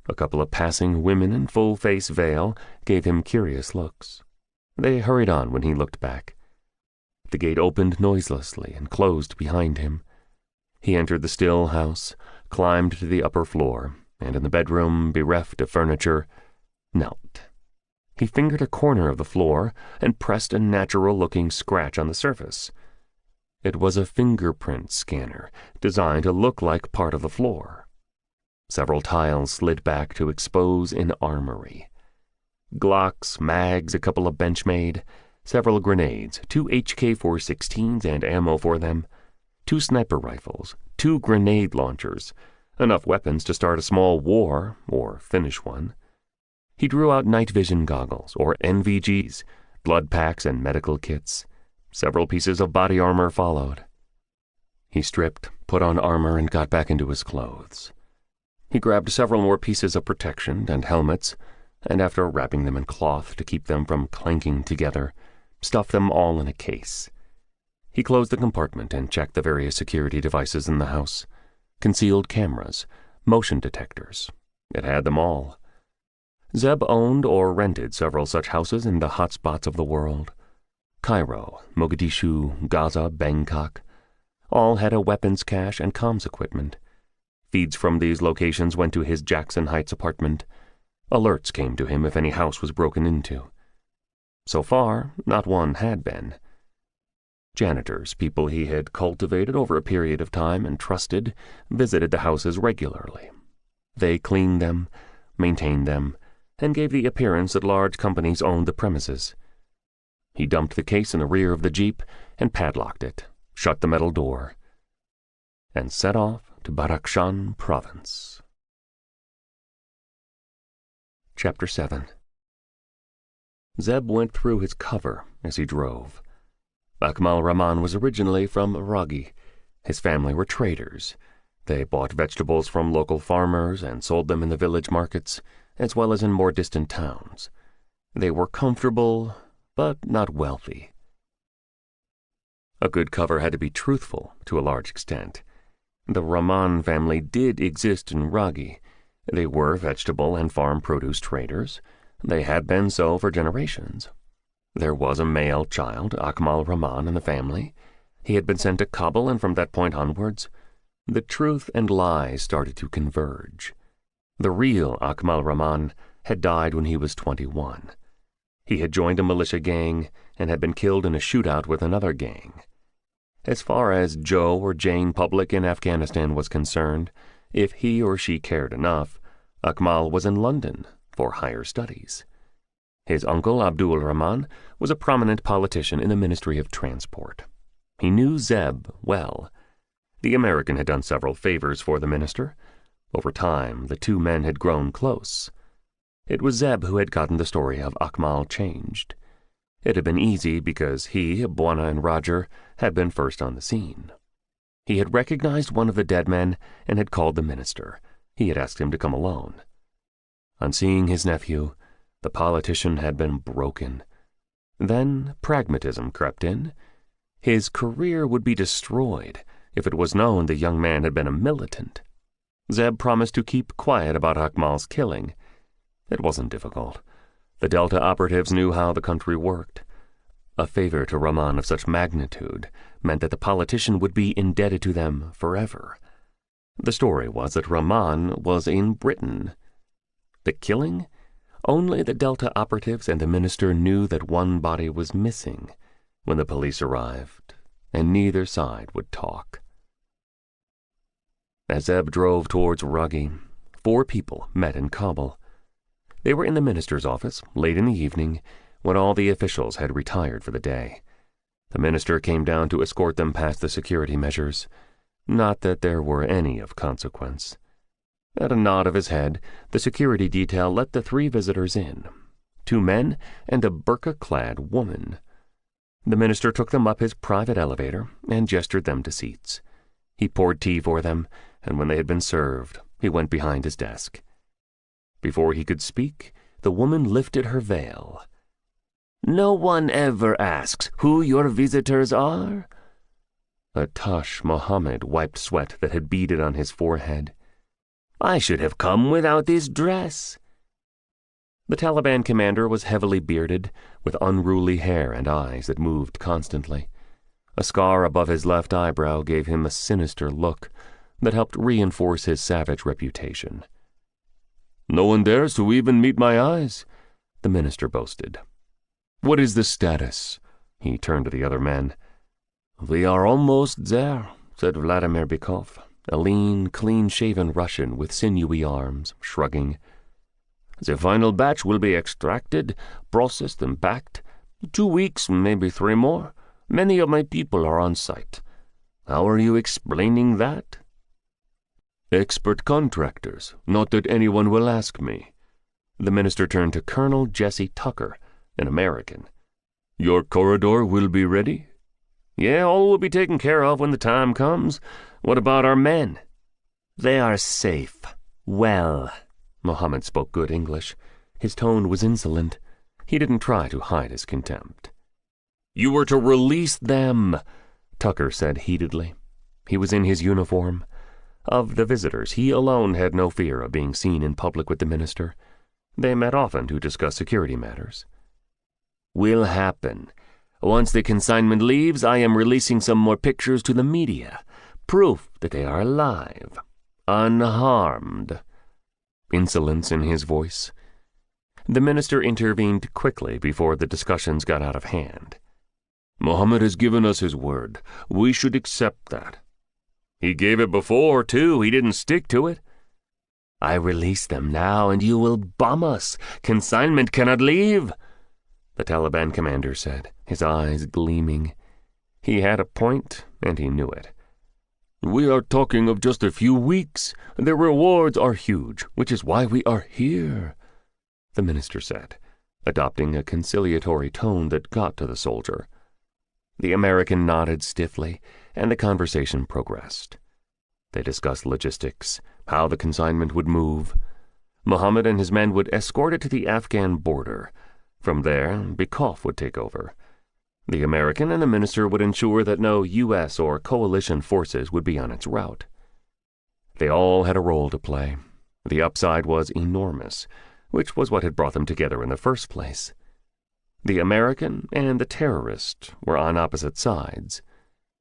S2: A couple of passing women in full-face veil gave him curious looks. They hurried on when he looked back. The gate opened noiselessly and closed behind him. He entered the still house, climbed to the upper floor, and in the bedroom, bereft of furniture, knelt. He fingered a corner of the floor and pressed a natural-looking scratch on the surface. It was a fingerprint scanner, designed to look like part of the floor. Several tiles slid back to expose an armory. Glocks, mags, a couple of Benchmade, several grenades, 2 HK-416s and ammo for them, 2 sniper rifles, 2 grenade launchers, enough weapons to start a small war, or finish one. He drew out night vision goggles, or NVGs, blood packs and medical kits. Several pieces of body armor followed. He stripped, put on armor, and got back into his clothes. He grabbed several more pieces of protection and helmets, and after wrapping them in cloth to keep them from clanking together, stuffed them all in a case. He closed the compartment and checked the various security devices in the house. Concealed cameras, motion detectors. It had them all. Zeb owned or rented several such houses in the hot spots of the world. Cairo, Mogadishu, Gaza, Bangkok. All had a weapons cache and comms equipment. Feeds from these locations went to his Jackson Heights apartment. Alerts came to him if any house was broken into. So far, not one had been. Janitors, people he had cultivated over a period of time and trusted, visited the houses regularly. They cleaned them, maintained them, and gave the appearance that large companies owned the premises. He dumped the case in the rear of the jeep and padlocked it, shut the metal door, and set off to Badakhshan province. Chapter 7. Zeb went through his cover as he drove. Akmal Rahman was originally from Ragi. His family were traders. They bought vegetables from local farmers and sold them in the village markets, as well as in more distant towns. They were comfortable, but not wealthy. A good cover had to be truthful to a large extent. The Rahman family did exist in Ragi. They were vegetable and farm produce traders. They had been so for generations. There was a male child, Akmal Rahman, in the family. He had been sent to Kabul, and from that point onwards, the truth and lies started to converge. The real Akmal Rahman had died when he was 21. He had joined a militia gang and had been killed in a shootout with another gang. As far as Joe or Jane Public in Afghanistan was concerned, if he or she cared enough, Akmal was in London for higher studies. His uncle, Abdul Rahman, was a prominent politician in the Ministry of Transport. He knew Zeb well. The American had done several favors for the minister. Over time, the two men had grown close. It was Zeb who had gotten the story of Akmal changed. It had been easy because he, Bwana, and Roger had been first on the scene. He had recognized one of the dead men and had called the minister. He had asked him to come alone. On seeing his nephew, the politician had been broken. Then pragmatism crept in. His career would be destroyed if it was known the young man had been a militant. Zeb promised to keep quiet about Akmal's killing. It wasn't difficult. The Delta operatives knew how the country worked. A favor to Rahman of such magnitude meant that the politician would be indebted to them forever. The story was that Rahman was in Britain. The killing? Only the Delta operatives and the minister knew that one body was missing when the police arrived, and neither side would talk. As Zeb drove towards Ragi, 4 people met in Kabul. They were in the minister's office late in the evening when all the officials had retired for the day. The minister came down to escort them past the security measures. Not that there were any of consequence. At a nod of his head, the security detail let the 3 visitors in, 2 men and a burqa-clad woman. The minister took them up his private elevator and gestured them to seats. He poured tea for them, and when they had been served, he went behind his desk. Before he could speak, the woman lifted her veil. "No one ever asks who your visitors are?" Atash Mohammed wiped sweat that had beaded on his forehead. "I should have come without this dress." The Taliban commander was heavily bearded, with unruly hair and eyes that moved constantly. A scar above his left eyebrow gave him a sinister look that helped reinforce his savage reputation. "No one dares to even meet my eyes," the minister boasted. "What is the status?" He turned to the other men. "We are almost there," said Vladimir Bykov, a lean, clean-shaven Russian with sinewy arms, shrugging. "The final batch will be extracted, processed, and packed. 2 weeks, maybe 3 more. Many of my people are on site. How are you explaining that?" "Expert contractors, not that anyone will ask me." The minister turned to Colonel Jesse Tucker, an American. "Your corridor will be ready?" "Yeah, all will be taken care of when the time comes. What about our men?" "They are safe. Well." Mohammed spoke good English. His tone was insolent. He didn't try to hide his contempt. "You were to release them," Tucker said heatedly. He was in his uniform. Of the visitors, he alone had no fear of being seen in public with the minister. They met often to discuss security matters. "Will happen. Once the consignment leaves, I am releasing some more pictures to the media. Proof that they are alive, unharmed." Insolence in his voice. The minister intervened quickly before the discussions got out of hand. "Mohammed has given us his word. We should accept that." "He gave it before, too. He didn't stick to it." "I release them now, and you will bomb us. Consignment cannot leave," the Taliban commander said, his eyes gleaming. He had a point, and he knew it.
S1: "We are talking of just a few weeks. The rewards are huge, which is why we are here,"
S2: the minister said, adopting a conciliatory tone that got to the soldier. The American nodded stiffly, and the conversation progressed. They discussed logistics, how the consignment would move. Muhammad and his men would escort it to the Afghan border. From there, Bikov would take over. The American and the minister would ensure that no U.S. or coalition forces would be on its route. They all had a role to play. The upside was enormous, which was what had brought them together in the first place. The American and the terrorist were on opposite sides.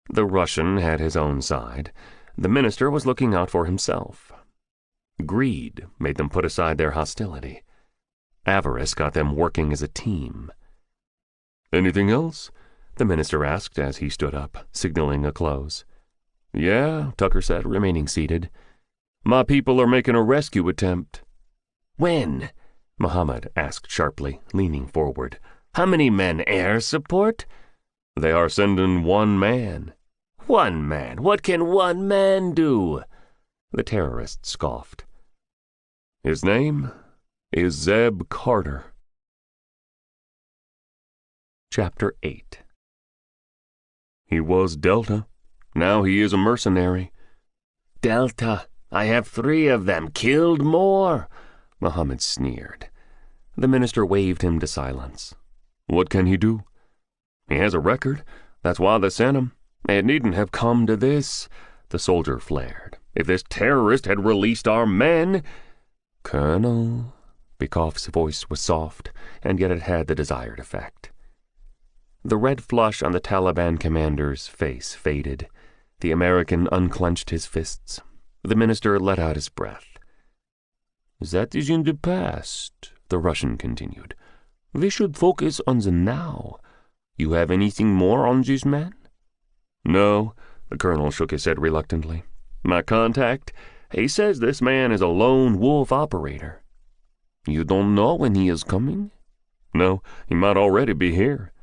S2: The Russian had his own side. The minister was looking out for himself. Greed made them put aside their hostility. Avarice got them working as a team.
S1: "Anything else?"
S2: the minister asked as he stood up, signaling a close. "Yeah," Tucker said, remaining seated. "My people are making a rescue attempt."
S3: "When?" Muhammad asked sharply, leaning forward. "How many men? Air support?"
S2: "They are sending one man."
S3: "One man? What can one man do?"
S2: The terrorist scoffed. "His name is Zeb Carter." Chapter 8.
S1: "He was Delta. Now he is a mercenary."
S3: "Delta? I have 3 of them. Killed more,"
S2: Muhammad sneered. The minister waved him to silence.
S1: "What can he do?"
S2: "He has a record. That's why they sent him. It needn't have come to this," the soldier flared. "If this terrorist had released our men—" "Colonel," Bikov's voice was soft, and yet it had the desired effect. The red flush on the Taliban commander's face faded. The American unclenched his fists. The minister let out his breath. "That is in the past," the Russian continued. "We should focus on the now. You have anything more on this man?"
S1: "No,"
S2: the colonel shook his head reluctantly. "My contact, he says this man is a lone wolf operator." "You don't know when he is coming?"
S1: "No, he might already be here."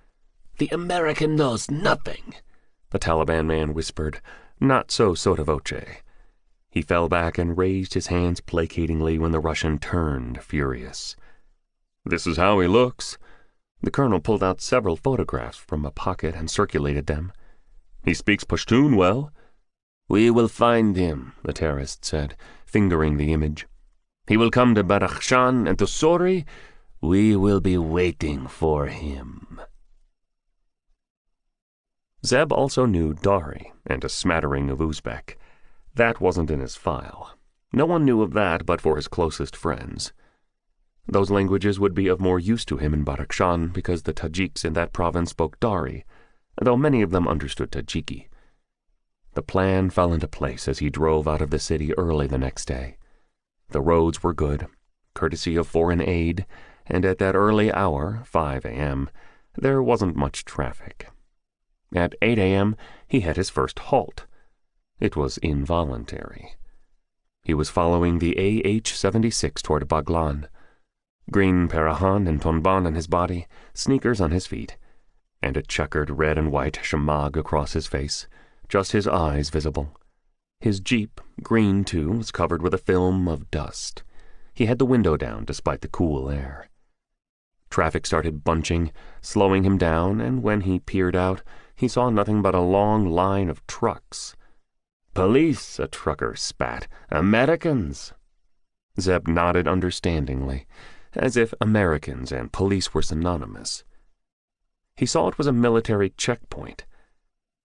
S3: "The American knows nothing,"
S2: the Taliban man whispered, not so sotto voce. He fell back and raised his hands placatingly when the Russian turned, furious.
S1: "This is how he looks."
S2: The colonel pulled out several photographs from a pocket and circulated them.
S1: "He speaks Pashtun well."
S3: "We will find him," the terrorist said, fingering the image. "He will come to Badakhshan and to Sori. We will be waiting for him."
S2: Zeb also knew Dari and a smattering of Uzbek. That wasn't in his file. No one knew of that but for his closest friends. Those languages would be of more use to him in Badakhshan because the Tajiks in that province spoke Dari, though many of them understood Tajiki. The plan fell into place as he drove out of the city early the next day. The roads were good, courtesy of foreign aid, and at that early hour, 5 a.m., there wasn't much traffic. At 8 a.m., he had his first halt. It was involuntary. He was following the AH-76 toward Baglan. Green Parahan and Tonban on his body, sneakers on his feet, and a checkered red and white shamag across his face, just his eyes visible. His jeep, green too, was covered with a film of dust. He had the window down despite the cool air. Traffic started bunching, slowing him down, and when he peered out, he saw nothing but a long line of trucks.
S3: "Police," a trucker spat. "Americans."
S2: Zeb nodded understandingly, as if Americans and police were synonymous. He saw it was a military checkpoint.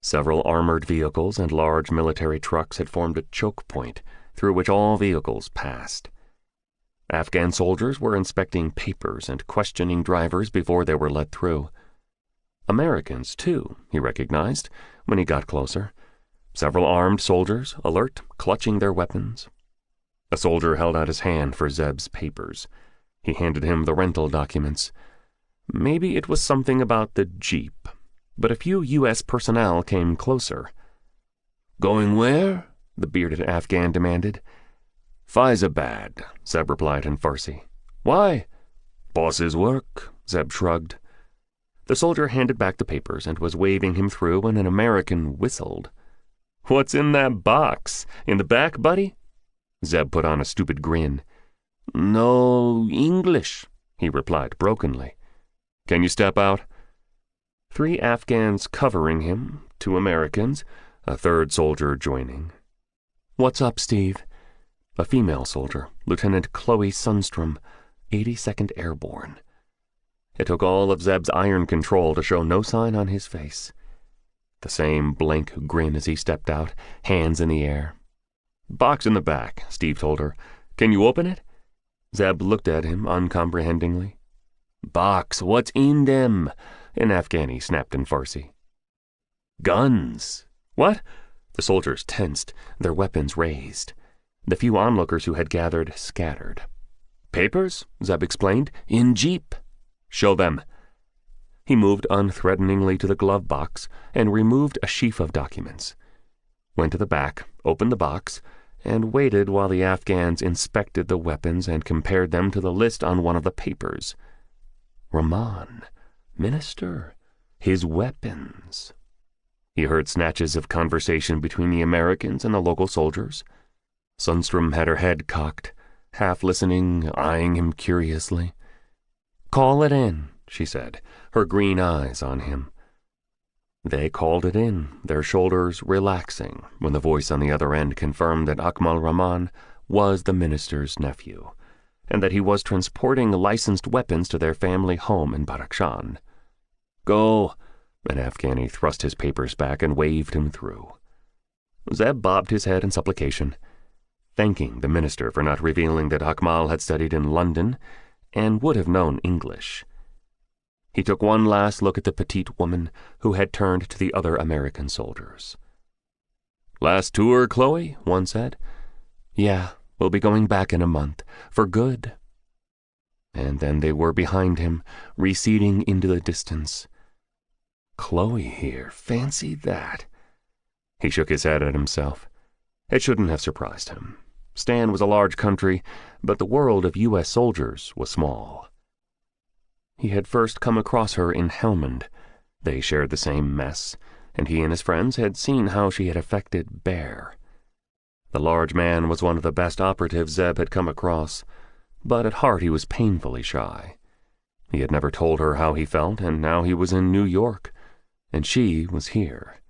S2: Several armored vehicles and large military trucks had formed a choke point through which all vehicles passed. Afghan soldiers were inspecting papers and questioning drivers before they were let through. Americans, too, he recognized when he got closer. Several armed soldiers, alert, clutching their weapons. A soldier held out his hand for Zeb's papers. He handed him the rental documents. Maybe it was something about the Jeep, but a few U.S. personnel came closer.
S3: "Going where?"
S2: the bearded Afghan demanded.
S3: "Faizabad,"
S2: Zeb replied in Farsi.
S3: "Why?"
S2: "Boss's work," Zeb shrugged. The soldier handed back the papers and was waving him through when an American whistled. "What's in that box? In the back, buddy?" Zeb put on a stupid grin. "No English," he replied brokenly. "Can you step out?" 3 Afghans covering him, 2 Americans, a 3rd soldier joining. "What's up, Steve?" A female soldier, Lieutenant Chloe Sundstrom, 82nd Airborne. It took all of Zeb's iron control to show no sign on his face. The same blank grin as he stepped out, hands in the air. "Box in the back," Steve told her. "Can you open it?" Zeb looked at him uncomprehendingly. "Box, what's in them?" an Afghani snapped in Farsi. "Guns." "What?" The soldiers tensed, their weapons raised. The few onlookers who had gathered scattered. "Papers," Zeb explained. "In jeep." "Show them." He moved unthreateningly to the glove box and removed a sheaf of documents. Went to the back, opened the box, and waited while the Afghans inspected the weapons and compared them to the list on one of the papers. Rahman, minister, his weapons. He heard snatches of conversation between the Americans and the local soldiers. Sundstrom had her head cocked, half listening, eyeing him curiously. "Call it in," she said, her green eyes on him. They called it in, their shoulders relaxing, when the voice on the other end confirmed that Akmal Rahman was the minister's nephew, and that he was transporting licensed weapons to their family home in Badakhshan. "Go," an Afghani thrust his papers back and waved him through. Zeb bobbed his head in supplication, thanking the minister for not revealing that Akmal had studied in London and would have known English. He took one last look at the petite woman who had turned to the other American soldiers. "Last tour, Chloe?" one said. "Yeah, we'll be going back in a month, for good." And then they were behind him, receding into the distance. Chloe here, fancy that. He shook his head at himself. It shouldn't have surprised him. Stan was a large country, but the world of U.S. soldiers was small. He had first come across her in Helmand. They shared the same mess, and he and his friends had seen how she had affected Bear. The large man was one of the best operatives Zeb had come across, but at heart he was painfully shy. He had never told her how he felt, and now he was in New York, and she was here.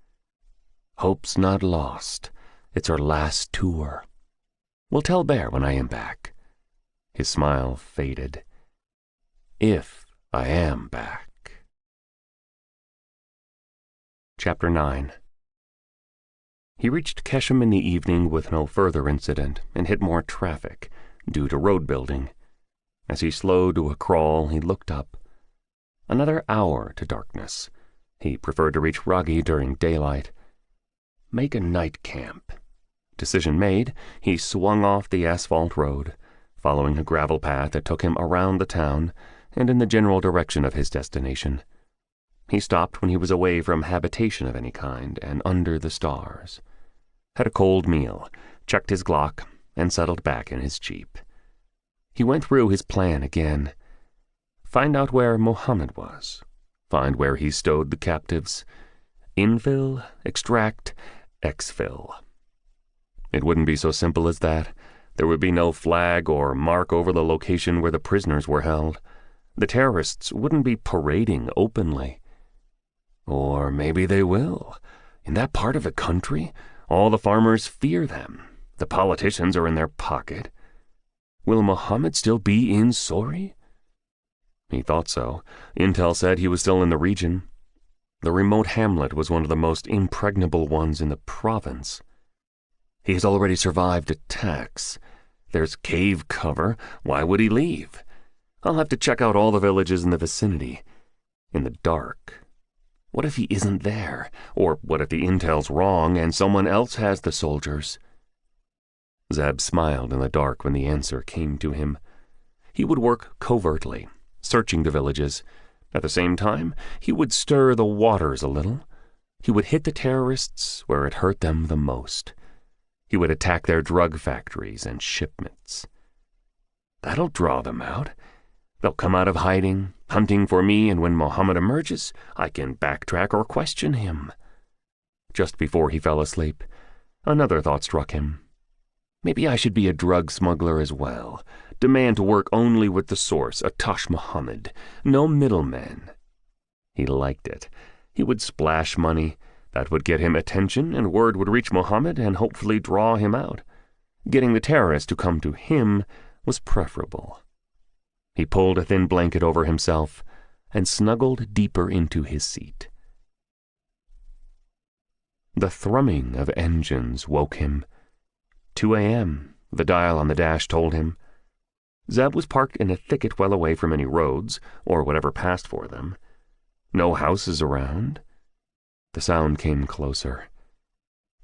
S2: Hope's not lost. It's her last tour. We'll tell Bear when I am back. His smile faded. If I am back. Chapter 9. He reached Keshem in the evening with no further incident and hit more traffic, due to road building. As he slowed to a crawl, he looked up. Another hour to darkness. He preferred to reach Ragi during daylight. Make a night camp. Decision made, he swung off the asphalt road, following a gravel path that took him around the town and in the general direction of his destination. He stopped when he was away from habitation of any kind and under the stars. Had a cold meal, checked his Glock, and settled back in his jeep. He went through his plan again. Find out where Mohammed was. Find where he stowed the captives. Infill, extract, exfil. It wouldn't be so simple as that. There would be no flag or mark over the location where the prisoners were held. The terrorists wouldn't be parading openly. Or maybe they will. In that part of the country, all the farmers fear them. The politicians are in their pocket. Will Mohammed still be in Sori? He thought so. Intel said he was still in the region. The remote hamlet was one of the most impregnable ones in the province. He has already survived attacks. There's cave cover. Why would he leave? I'll have to check out all the villages in the vicinity. In the dark. What if he isn't there? Or what if the intel's wrong and someone else has the soldiers? Zeb smiled in the dark when the answer came to him. He would work covertly, searching the villages. At the same time, he would stir the waters a little. He would hit the terrorists where it hurt them the most. He would attack their drug factories and shipments. That'll draw them out. They'll come out of hiding, hunting for me, and when Mohammed emerges, I can backtrack or question him. Just before he fell asleep, another thought struck him. Maybe I should be a drug smuggler as well. Demand to work only with the source, Atash Muhammad. No middlemen. He liked it. He would splash money. That would get him attention, and word would reach Muhammad and hopefully draw him out. Getting the terrorists to come to him was preferable. He pulled a thin blanket over himself and snuggled deeper into his seat. The thrumming of engines woke him. 2 a.m., the dial on the dash told him. Zeb was parked in a thicket well away from any roads, or whatever passed for them. No houses around. The sound came closer.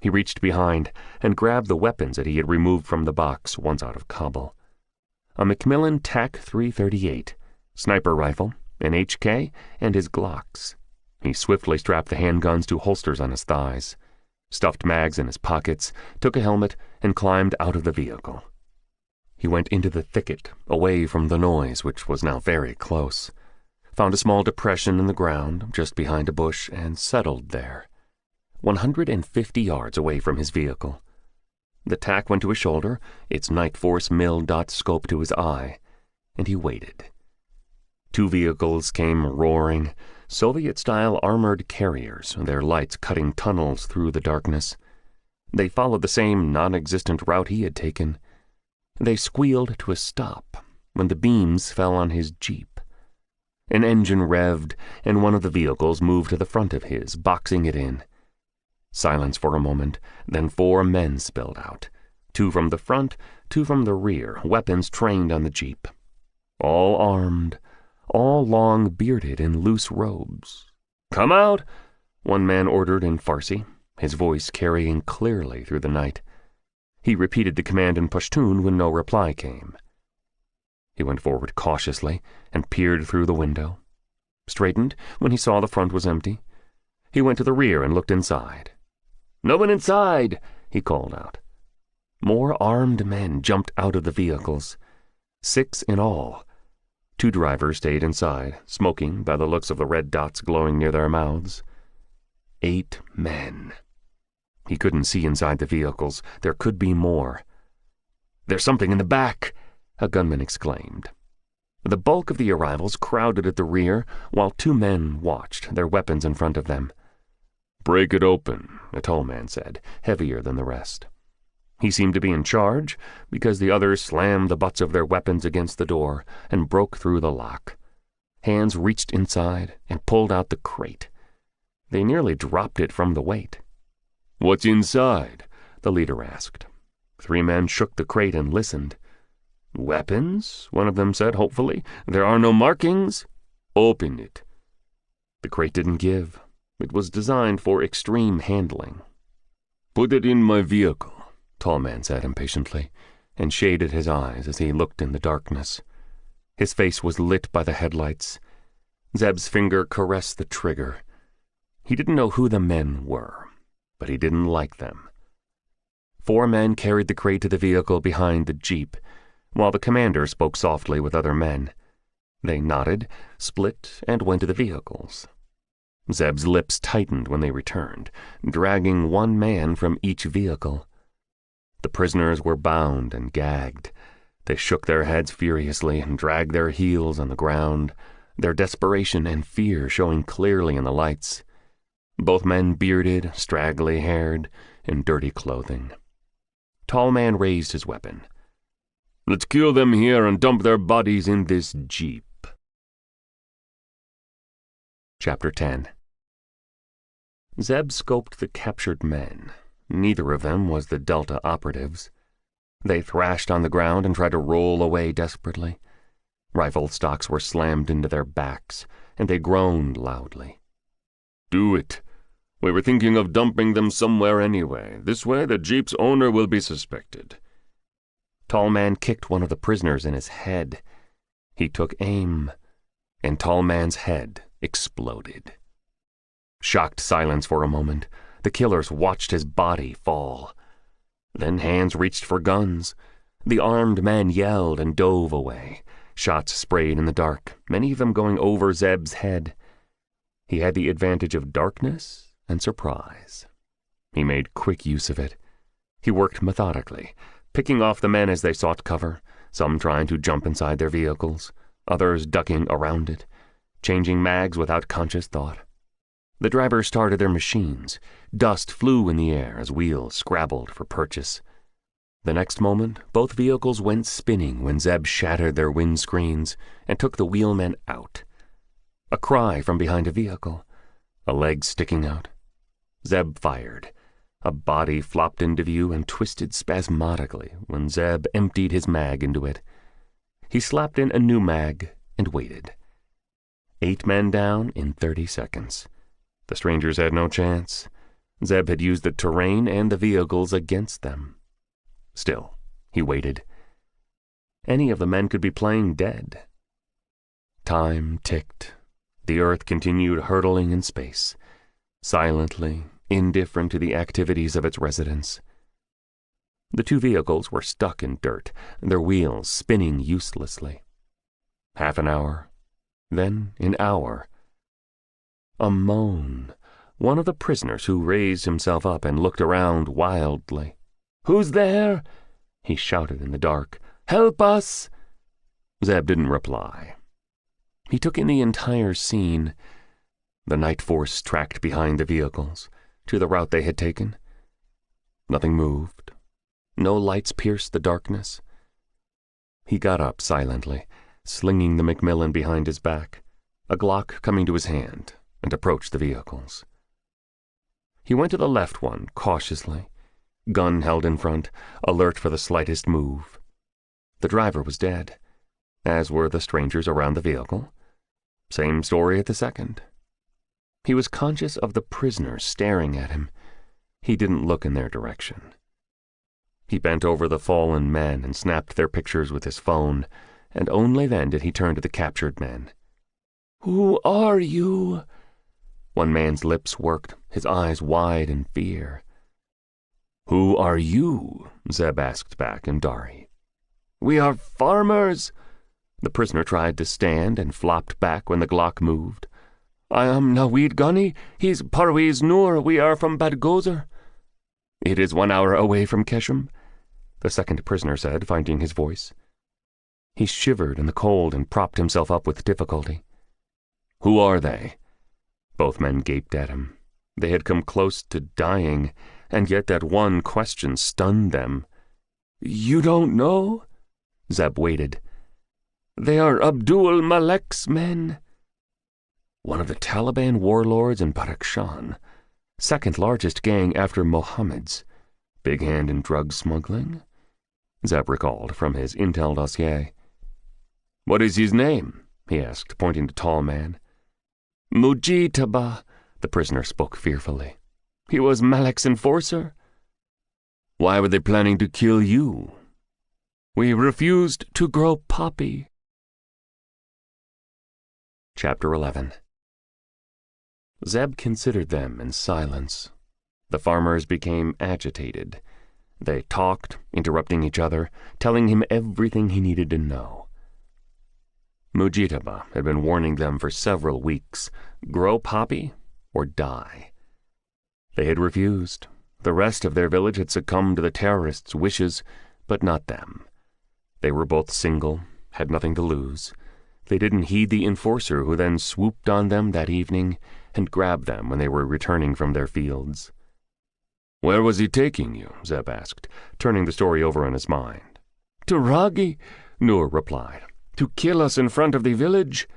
S2: He reached behind and grabbed the weapons that he had removed from the box once out of Kabul. A Macmillan TAC-338, sniper rifle, an HK, and his Glocks. He swiftly strapped the handguns to holsters on his thighs, stuffed mags in his pockets, took a helmet, and climbed out of the vehicle. He went into the thicket, away from the noise, which was now very close, found a small depression in the ground just behind a bush, and settled there, 150 yards away from his vehicle. The TAC went to his shoulder, its Night Force mil-dot scope to his eye, and he waited. 2 vehicles came roaring, Soviet-style armored carriers, their lights cutting tunnels through the darkness. They followed the same non-existent route he had taken. They squealed to a stop when the beams fell on his Jeep. An engine revved, and one of the vehicles moved to the front of his, boxing it in. Silence for a moment, then 4 men spilled out. 2 from the front, 2 from the rear, weapons trained on the Jeep. All armed, all long-bearded in loose robes. "Come out," one man ordered in Farsi, his voice carrying clearly through the night. He repeated the command in Pashtun when no reply came. He went forward cautiously and peered through the window. Straightened when he saw the front was empty. He went to the rear and looked inside. "No one inside," he called out. More armed men jumped out of the vehicles. 6 in all. 2 drivers stayed inside, smoking by the looks of the red dots glowing near their mouths. 8 men. He couldn't see inside the vehicles. There could be more. "There's something in the back," a gunman exclaimed. The bulk of the arrivals crowded at the rear, while 2 men watched, their weapons in front of them. "Break it open," a tall man said, heavier than the rest. He seemed to be in charge, because the others slammed the butts of their weapons against the door and broke through the lock. Hands reached inside and pulled out the crate. They nearly dropped it from the weight. "What's inside?" the leader asked. 3 men shook the crate and listened. "Weapons?" one of them said hopefully. "There are no markings." "Open it." The crate didn't give. It was designed for extreme handling. "Put it in my vehicle," tall man said impatiently, and shaded his eyes as he looked in the darkness. His face was lit by the headlights. Zeb's finger caressed the trigger. He didn't know who the men were, but he didn't like them. 4 men carried the crate to the vehicle behind the Jeep, while the commander spoke softly with other men. They nodded, split, and went to the vehicles. Zeb's lips tightened when they returned, dragging 1 man from each vehicle. The prisoners were bound and gagged. They shook their heads furiously and dragged their heels on the ground, their desperation and fear showing clearly in the lights. Both men bearded, straggly-haired, in dirty clothing. Tall man raised his weapon. "Let's kill them here and dump their bodies in this Jeep." Chapter 10. Zeb scoped the captured men. Neither of them was the Delta operatives. They thrashed on the ground and tried to roll away desperately. Rifle stocks were slammed into their backs, and they groaned loudly. "Do it. We were thinking of dumping them somewhere anyway. This way the Jeep's owner will be suspected." Tall man kicked one of the prisoners in his head. He took aim, and Tall man's head exploded. Shocked silence for a moment. The killers watched his body fall. Then hands reached for guns. The armed men yelled and dove away. Shots sprayed in the dark, many of them going over Zeb's head. He had the advantage of darkness and surprise. He made quick use of it. He worked methodically, picking off the men as they sought cover, some trying to jump inside their vehicles, others ducking around it, changing mags without conscious thought. The drivers started their machines. Dust flew in the air as wheels scrabbled for purchase. The next moment, both vehicles went spinning when Zeb shattered their windscreens and took the wheelmen out. A cry from behind a vehicle, a leg sticking out. Zeb fired. A body flopped into view and twisted spasmodically when Zeb emptied his mag into it. He slapped in a new mag and waited. 8 men down in 30 seconds. The strangers had no chance. Zeb had used the terrain and the vehicles against them. Still, he waited. Any of the men could be playing dead. Time ticked. The earth continued hurtling in space, silently, indifferent to the activities of its residents. The 2 vehicles were stuck in dirt, their wheels spinning uselessly. Half an hour, then an hour. A moan. One of the prisoners who raised himself up and looked around wildly. "Who's there?" he shouted in the dark. "Help us!" Zeb didn't reply. He took in the entire scene. The night force tracked behind the vehicles, to the route they had taken. Nothing moved. No lights pierced the darkness. He got up silently, slinging the Macmillan behind his back, a Glock coming to his hand, and approached the vehicles. He went to the left one cautiously, gun held in front, alert for the slightest move. The driver was dead, as were the strangers around the vehicle. Same story at the second. He was conscious of the prisoners staring at him. He didn't look in their direction. He bent over the fallen men and snapped their pictures with his phone, and only then did he turn to the captured men. "Who are you?" One man's lips worked, his eyes wide in fear. "Who are you?" Zeb asked back in Dari. "We are farmers." The prisoner tried to stand and flopped back when the Glock moved. "I am Naweed Ghani. He's Parwez Noor. We are from Badgozer." "It is 1 hour away from Keshem," the second prisoner said, finding his voice. He shivered in the cold and propped himself up with difficulty. "Who are they?" Both men gaped at him. They had come close to dying, and yet that one question stunned them. "You don't know?" Zeb waited. "They are Abdul Malek's men." One of the Taliban warlords in Badakhshan, second largest gang after Mohammed's. Big hand in drug smuggling? Zeb recalled from his intel dossier. "What is his name?" he asked, pointing to tall man. "Mujitaba," the prisoner spoke fearfully. "He was Malek's enforcer." "Why were they planning to kill you?" "We refused to grow poppy." Chapter 11. Zeb considered them in silence. The farmers became agitated. They talked, interrupting each other, telling him everything he needed to know. Mujitaba had been warning them for several weeks, grow poppy or die. They had refused. The rest of their village had succumbed to the terrorists' wishes, but not them. They were both single, had nothing to lose. They didn't heed the enforcer who then swooped on them that evening and grabbed them when they were returning from their fields. "Where was he taking you?" Zeb asked, turning the story over in his mind. "To Ragi," Noor replied. "To kill us in front of the village."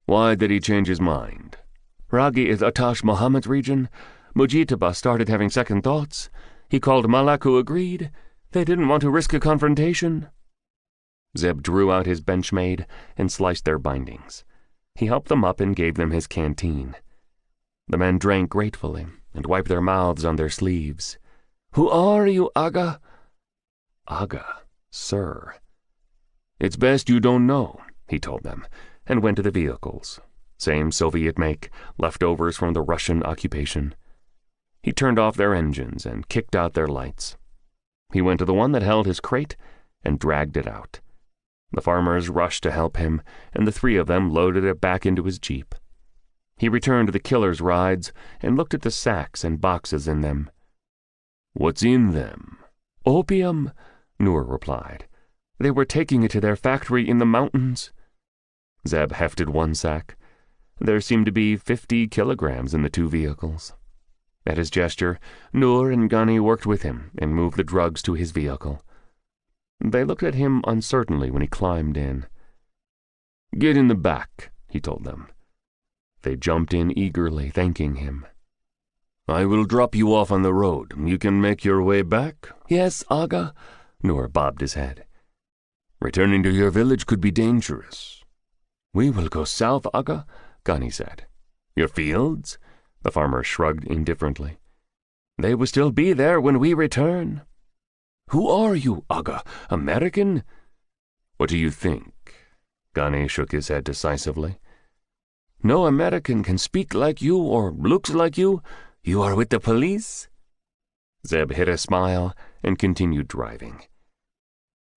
S2: "Why did he change his mind?" "Ragi is Atash Muhammad's region. Mujitaba started having second thoughts. He called Malak, who agreed. They didn't want to risk a confrontation." Zeb drew out his Benchmade and sliced their bindings. He helped them up and gave them his canteen. The men drank gratefully and wiped their mouths on their sleeves. "Who are you, Aga?" "Aga, sir." "It's best you don't know," he told them, and went to the vehicles. Same Soviet make, leftovers from the Russian occupation. He turned off their engines and kicked out their lights. He went to the one that held his crate and dragged it out. The farmers rushed to help him, and the three of them loaded it back into his jeep. He returned to the killer's rides and looked at the sacks and boxes in them.
S1: "What's in them?"
S2: "Opium," Noor replied. "They were taking it to their factory in the mountains." Zeb hefted one sack. There seemed to be 50 kilograms in the two vehicles. At his gesture, Noor and Gunny worked with him and moved the drugs to his vehicle. They looked at him uncertainly when he climbed in.
S1: "Get in the back," he told them.
S2: They jumped in eagerly, thanking him.
S1: "I will drop you off on the road. You can make your way back?"
S2: "Yes, Aga." Noor bobbed his head.
S1: "Returning to your village could be dangerous."
S2: "We will go south, Aga," Gunny said.
S1: "Your fields?"
S2: The farmer shrugged indifferently. "They will still be there when we return."
S1: "Who are you, Aga? American?"
S2: "What do you think?" Gunny shook his head decisively. "No American can speak like you or looks like you. You are with the police?" Zeb hid a smile and continued driving.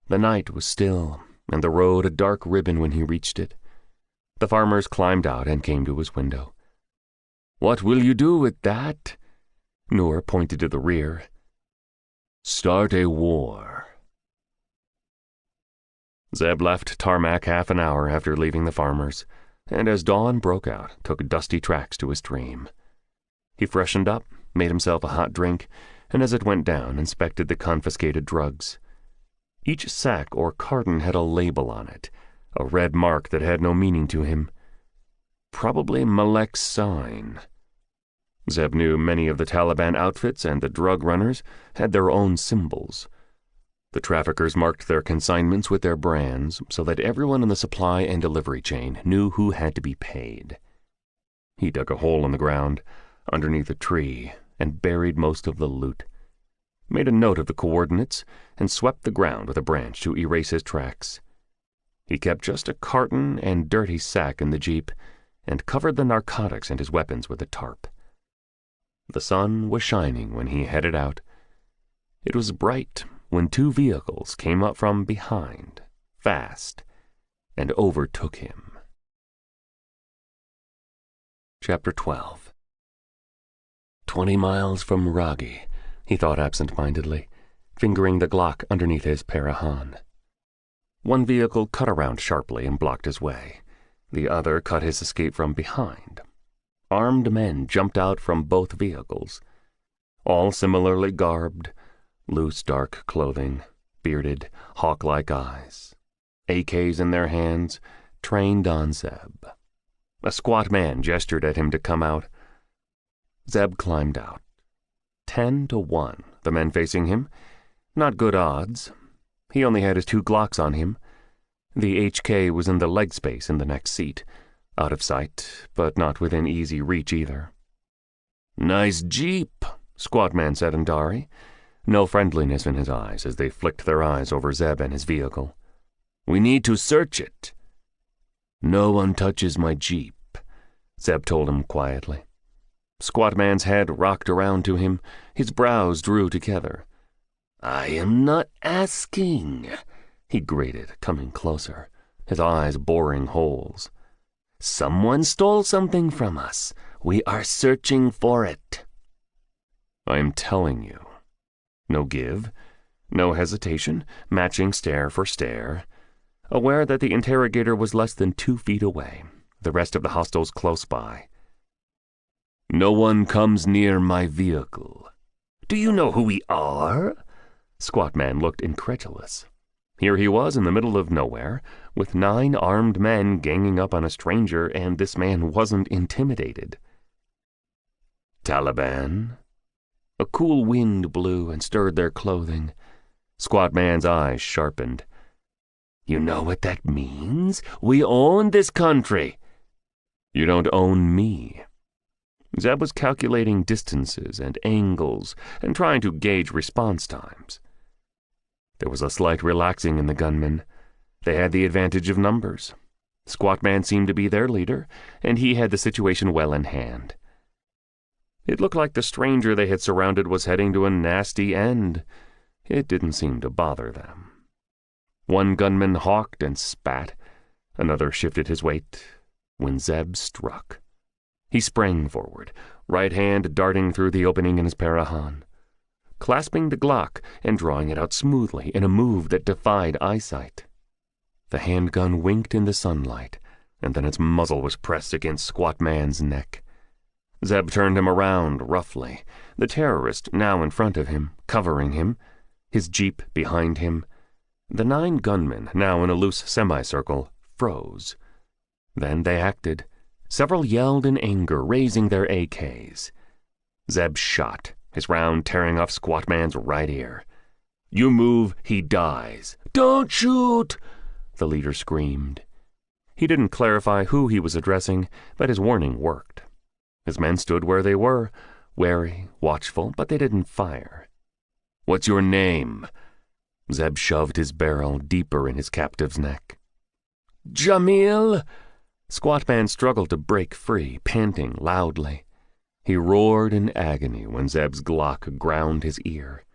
S2: The night was still, and the road a dark ribbon when he reached it. The farmers climbed out and came to his window. "What will you do with that?" Noor pointed to the rear.
S1: "Start a war."
S2: Zeb left Tarmac half an hour after leaving the farmers, and as dawn broke out, took dusty tracks to his stream. He freshened up, made himself a hot drink, and as it went down, inspected the confiscated drugs. Each sack or carton had a label on it, a red mark that had no meaning to him. Probably Malek's sign. Zeb knew many of the Taliban outfits and the drug runners had their own symbols. The traffickers marked their consignments with their brands so that everyone in the supply and delivery chain knew who had to be paid. He dug a hole in the ground, underneath a tree, and buried most of the loot. Made a note of the coordinates and swept the ground with a branch to erase his tracks. He kept just a carton and dirty sack in the jeep and covered the narcotics and his weapons with a tarp. The sun was shining when he headed out. It was bright when two vehicles came up from behind, fast, and overtook him. Chapter 12. 20 miles from Ragi, he thought absent-mindedly, fingering the Glock underneath his Parahan. One vehicle cut around sharply and blocked his way. The other cut his escape from behind. Armed men jumped out from both vehicles, all similarly garbed, loose dark clothing, bearded, hawk-like eyes, AKs in their hands, trained on Zeb. A squat man gestured at him to come out. Zeb climbed out. 10 to 1, the men facing him. Not good odds. He only had his 2 Glocks on him. The HK was in the leg space in the next seat, out of sight, but not within easy reach either. "Nice Jeep," squat man said in Dari, no friendliness in his eyes as they flicked their eyes over Zeb and his vehicle. "We need to search it." "No one touches my Jeep," Zeb told him quietly. Squat man's head rocked around to him, his brows drew together. "I am not asking," he grated, coming closer, his eyes boring holes. "Someone stole something from us. We are searching for it." "I am telling you." No give, no hesitation, matching stare for stare. Aware that the interrogator was less than 2 feet away, the rest of the hostiles close by. "No one comes near my vehicle." "Do you know who we are?" Squat man looked incredulous. Here he was in the middle of nowhere, with 9 armed men ganging up on a stranger, and this man wasn't intimidated. "Taliban?" A cool wind blew and stirred their clothing. Squat man's eyes sharpened. "You know what that means? We own this country." "You don't own me." Zeb was calculating distances and angles and trying to gauge response times. There was a slight relaxing in the gunmen. They had the advantage of numbers. Squat man seemed to be their leader, and he had the situation well in hand. It looked like the stranger they had surrounded was heading to a nasty end. It didn't seem to bother them. One gunman hawked and spat. Another shifted his weight when Zeb struck. He sprang forward, right hand darting through the opening in his Parahan, clasping the Glock and drawing it out smoothly in a move that defied eyesight. The handgun winked in the sunlight, and then its muzzle was pressed against Squat Man's neck. Zeb turned him around roughly, the terrorist now in front of him, covering him, his jeep behind him. The 9 gunmen, now in a loose semicircle, froze. Then they acted. Several yelled in anger, raising their AKs. Zeb shot, his round tearing off Squat Man's right ear. "You move, he dies." "Don't shoot!" the leader screamed. He didn't clarify who he was addressing, but his warning worked. His men stood where they were, wary, watchful, but they didn't fire. "What's your name?" Zeb shoved his barrel deeper in his captive's neck. "Jamil!" Squat Man struggled to break free, panting loudly. He roared in agony when Zeb's Glock ground his ear.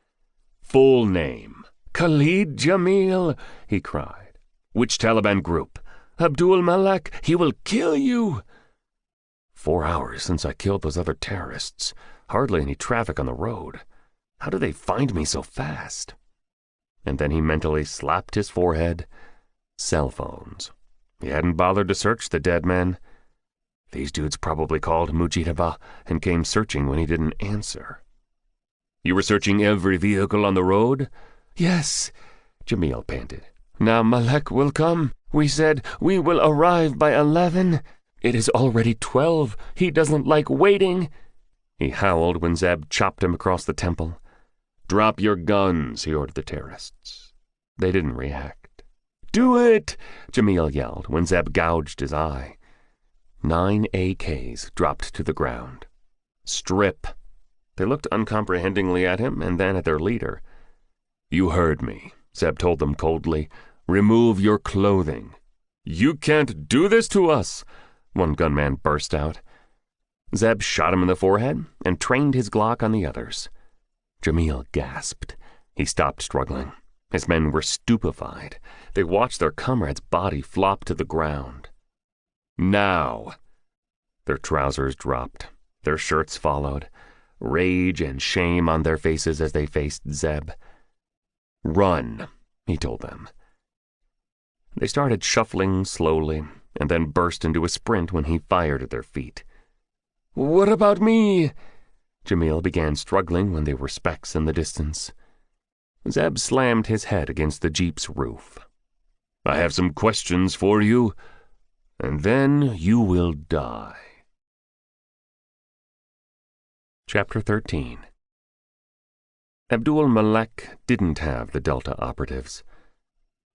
S2: "Full name." "Khalid Jamil," he cried. "Which Taliban group?" "Abdul Malak. He will kill you." 4 hours since I killed those other terrorists. Hardly any traffic on the road. How do they find me so fast? And then he mentally slapped his forehead. Cell phones. He hadn't bothered to search the dead men. These dudes probably called Mujitaba and came searching when he didn't answer. "You were searching every vehicle on the road?" "Yes," Jamil panted. "Now Malek will come. We said we will arrive by 11. It is already 12. He doesn't like waiting." He howled when Zeb chopped him across the temple. "Drop your guns," he ordered the terrorists. They didn't react. "Do it!" Jamil yelled when Zeb gouged his eye. 9 AKs dropped to the ground. "Strip." They looked uncomprehendingly at him and then at their leader. "You heard me," Zeb told them coldly. "Remove your clothing." "You can't do this to us," one gunman burst out. Zeb shot him in the forehead and trained his Glock on the others. Jamil gasped. He stopped struggling. His men were stupefied. They watched their comrade's body flop to the ground. "Now!" Their trousers dropped. Their shirts followed. Rage and shame on their faces as they faced Zeb. "Run," he told them. They started shuffling slowly, and then burst into a sprint when he fired at their feet. "What about me?" Jamil began struggling when they were specks in the distance. Zeb slammed his head against the jeep's roof. "I have some questions for you, and then you will die." Chapter 13. Abdul Malek didn't have the Delta operatives.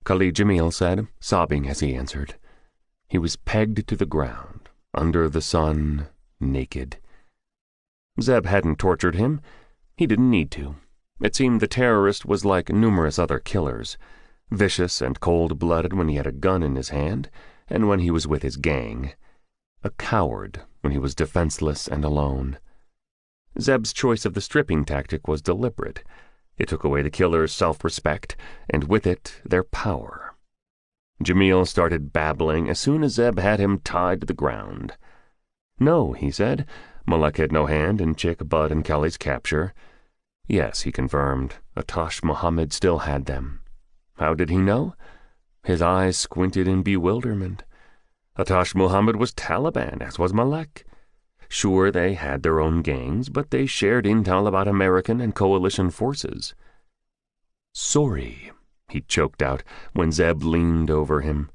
S2: Khalid Jamil said, sobbing as he answered. He was pegged to the ground, under the sun, naked. Zeb hadn't tortured him. He didn't need to. It seemed the terrorist was like numerous other killers, vicious and cold-blooded when he had a gun in his hand and when he was with his gang, a coward when he was defenseless and alone. Zeb's choice of the stripping tactic was deliberate. It took away the killer's self-respect, and with it, their power. Jamil started babbling as soon as Zeb had him tied to the ground. "No," he said. Malek had no hand in Chick, Bud, and Kelly's capture. Yes, he confirmed. Atash Muhammad still had them. How did he know? His eyes squinted in bewilderment. Atash Muhammad was Taliban, as was Malek. Sure, they had their own gangs, but they shared intel about American and coalition forces. "Sorry," he choked out when Zeb leaned over him.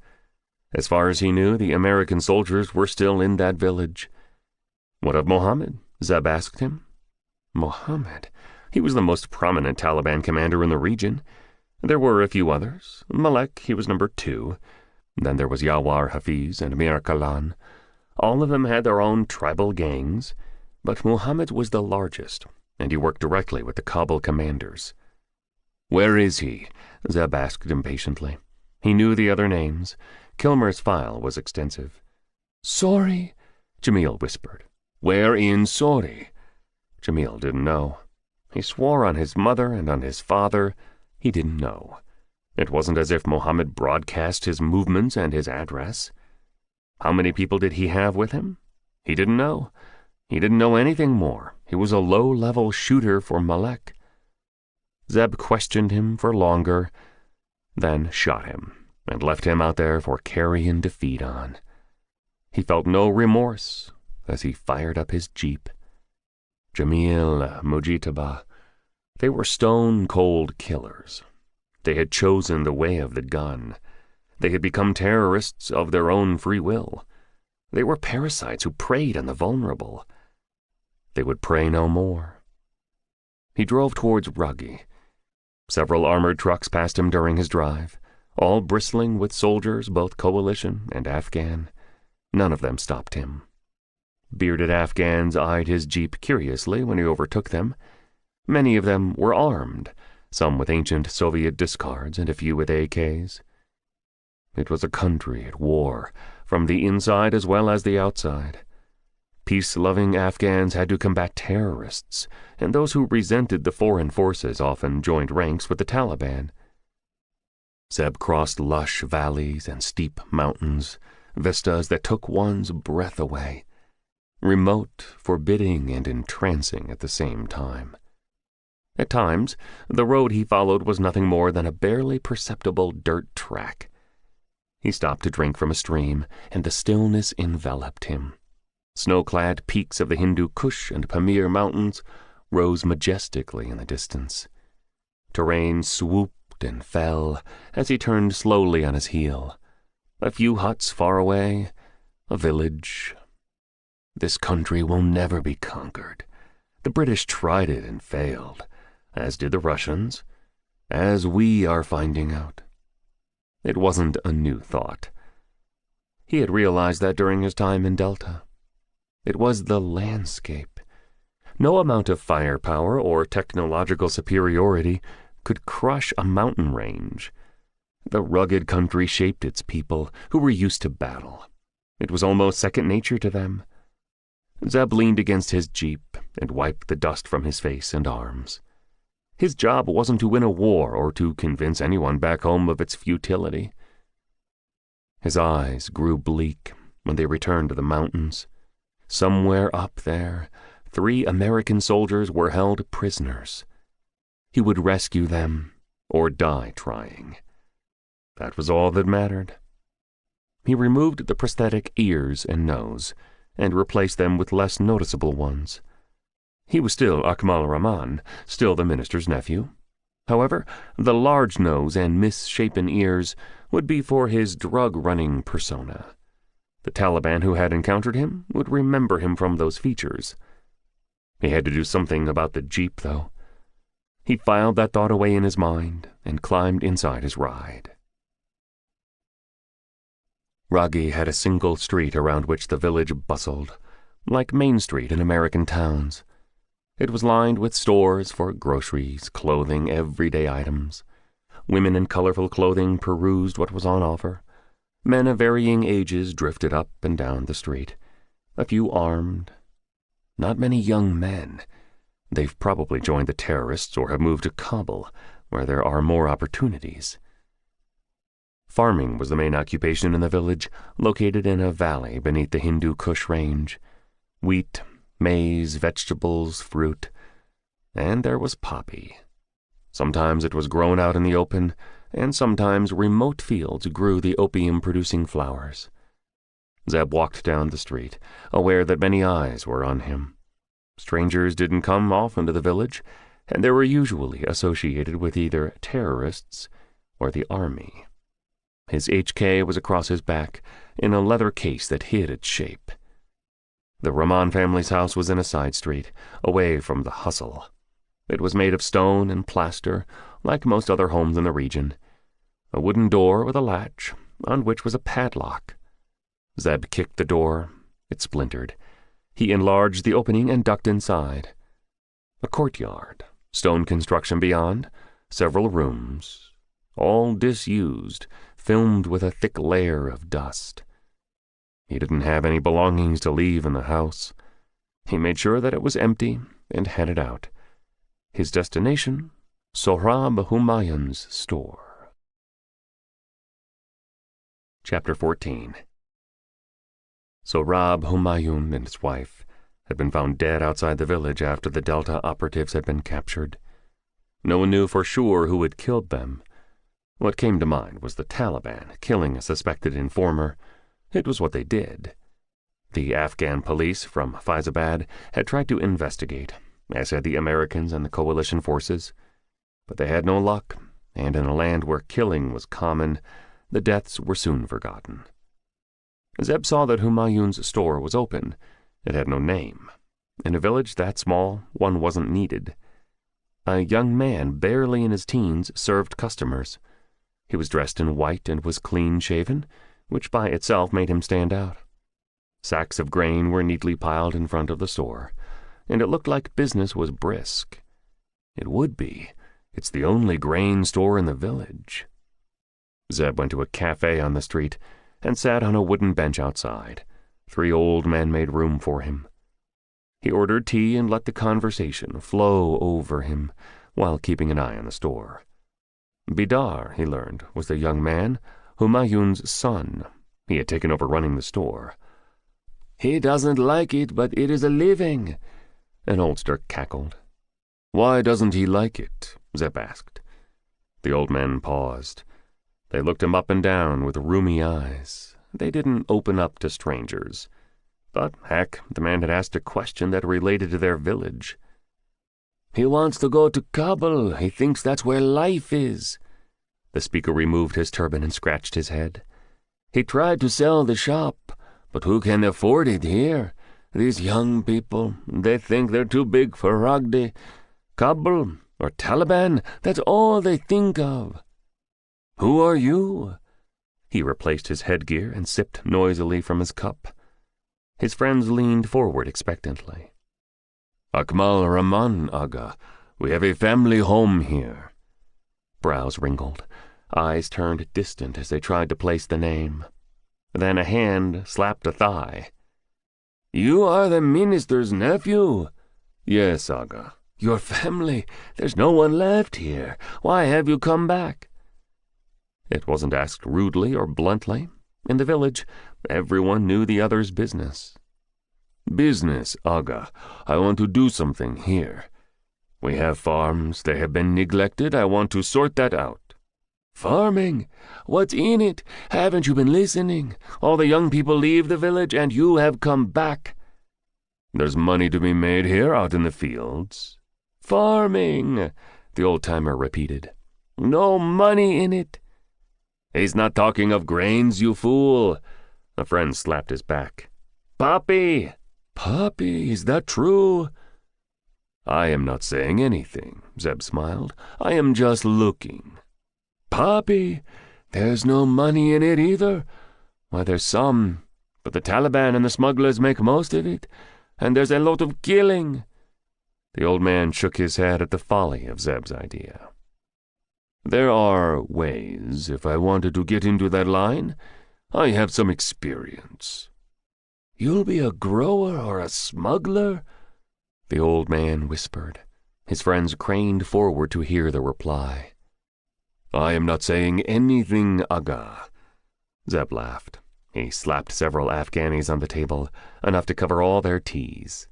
S2: As far as he knew, the American soldiers were still in that village. "What of Mohammed?" Zeb asked him. Mohammed? He was the most prominent Taliban commander in the region. There were a few others. Malek, he was number 2. Then there was Yawar Hafiz and Mir Kalan. All of them had their own tribal gangs, but Muhammad's was the largest, and he worked directly with the Kabul commanders. "Where is he?" Zeb asked impatiently. He knew the other names. Kilmer's file was extensive. "Sorry," Jamil whispered. "Where in Sorry?" Jamil didn't know. He swore on his mother and on his father. He didn't know. It wasn't as if Mohammed broadcast his movements and his address. How many people did he have with him? He didn't know. He didn't know anything more. He was a low-level shooter for Malek. Zeb questioned him for longer, then shot him, and left him out there for carrion to feed on. He felt no remorse as he fired up his jeep. Jamil, Mujitaba, they were stone-cold killers. They had chosen the way of the gun. They had become terrorists of their own free will. They were parasites who preyed on the vulnerable. They would prey no more. He drove towards Ruggi. Several armored trucks passed him during his drive, all bristling with soldiers, both coalition and Afghan. None of them stopped him. Bearded Afghans eyed his jeep curiously when he overtook them. Many of them were armed, some with ancient Soviet discards and a few with AKs. It was a country at war, from the inside as well as the outside. Peace-loving Afghans had to combat terrorists, and those who resented the foreign forces often joined ranks with the Taliban. Zeb crossed lush valleys and steep mountains, vistas that took one's breath away, remote, forbidding, and entrancing at the same time. At times, the road he followed was nothing more than a barely perceptible dirt track. He stopped to drink from a stream, and the stillness enveloped him. Snow-clad peaks of the Hindu Kush and Pamir mountains rose majestically in the distance. Terrain swooped and fell as he turned slowly on his heel. A few huts far away, a village. This country will never be conquered. The British tried it and failed, as did the Russians, as we are finding out. It wasn't a new thought. He had realized that during his time in Delta. It was the landscape. No amount of firepower or technological superiority could crush a mountain range. The rugged country shaped its people, who were used to battle. It was almost second nature to them. Zeb leaned against his jeep and wiped the dust from his face and arms. His job wasn't to win a war or to convince anyone back home of its futility. His eyes grew bleak when they returned to the mountains. Somewhere up there, 3 American soldiers were held prisoners. He would rescue them or die trying. That was all that mattered. He removed the prosthetic ears and nose and replaced them with less noticeable ones. He was still Akmal Rahman, still the minister's nephew. However, the large nose and misshapen ears would be for his drug-running persona. The Taliban who had encountered him would remember him from those features. He had to do something about the jeep, though. He filed that thought away in his mind and climbed inside his ride. Ruggi had a single street around which the village bustled, like Main Street in American towns. It was lined with stores for groceries, clothing, everyday items. Women in colorful clothing perused what was on offer. Men of varying ages drifted up and down the street, a few armed. Not many young men. They've probably joined the terrorists or have moved to Kabul, where there are more opportunities. Farming was the main occupation in the village, located in a valley beneath the Hindu Kush range. Wheat, maize, vegetables, fruit, and there was poppy. Sometimes it was grown out in the open, and sometimes remote fields grew the opium-producing flowers. Zeb walked down the street, aware that many eyes were on him. Strangers didn't come often to the village, and they were usually associated with either terrorists or the army. His HK was across his back, in a leather case that hid its shape. The Rahman family's house was in a side street, away from the hustle. It was made of stone and plaster, like most other homes in the region. A wooden door with a latch, on which was a padlock. Zeb kicked the door. It splintered. He enlarged the opening and ducked inside. A courtyard, stone construction beyond, several rooms, all disused, filmed with a thick layer of dust. He didn't have any belongings to leave in the house. He made sure that it was empty and headed out. His destination, Sohrab Humayun's store. Chapter 14. Sohrab Humayun and his wife had been found dead outside the village after the Delta operatives had been captured. No one knew for sure who had killed them. What came to mind was the Taliban killing a suspected informer. It was what they did. The Afghan police from Faizabad had tried to investigate, as had the Americans and the coalition forces. But they had no luck, and in a land where killing was common, the deaths were soon forgotten. Zeb saw that Humayun's store was open. It had no name. In a village that small, one wasn't needed. A young man, barely in his teens, served customers. He was dressed in white and was clean-shaven, which by itself made him stand out. Sacks of grain were neatly piled in front of the store, and it looked like business was brisk. It would be. It's the only grain store in the village. Zeb went to a cafe on the street and sat on a wooden bench outside. 3 old men made room for him. He ordered tea and let the conversation flow over him while keeping an eye on the store. Bidar, he learned, was the young man, Humayun's son. He had taken over running the store. "He doesn't like it, but it is a living," an oldster cackled. "Why doesn't he like it?" Zeb asked. The old men paused. They looked him up and down with rheumy eyes. They didn't open up to strangers. But, heck, the man had asked a question that related to their village. "He wants to go to Kabul. He thinks that's where life is." The speaker removed his turban and scratched his head. "He tried to sell the shop, but who can afford it here? These young people, they think they're too big for Ragdi. Kabul or Taliban, that's all they think of." "Who are you?" He replaced his headgear and sipped noisily from his cup. His friends leaned forward expectantly. "Akmal Rahman, Aga. We have a family home here." Brows wrinkled. Eyes turned distant as they tried to place the name. Then a hand slapped a thigh. "You are the minister's nephew?" "Yes, Aga." "Your family? There's no one left here. Why have you come back?" It wasn't asked rudely or bluntly. In the village, everyone knew the other's business. "Business, Aga. I want to do something here. We have farms. They have been neglected. I want to sort that out." "Farming? What's in it? Haven't you been listening? All the young people leave the village, and you have come back." "There's money to be made here out in the fields." "Farming," the old-timer repeated. "No money in it." "He's not talking of grains, you fool." A friend slapped his back. "Poppy!" "Poppy, is that true?" "I am not saying anything," Zeb smiled. "I am just looking." "Poppy? There's no money in it either?" "Why, there's some, but the Taliban and the smugglers make most of it, and there's a lot of killing." The old man shook his head at the folly of Zeb's idea. "There are ways, if I wanted to get into that line. I have some experience." "You'll be a grower or a smuggler?" the old man whispered. His friends craned forward to hear the reply. "I am not saying anything, Aga." Zeb laughed. He slapped several Afghanis on the table, enough to cover all their teas.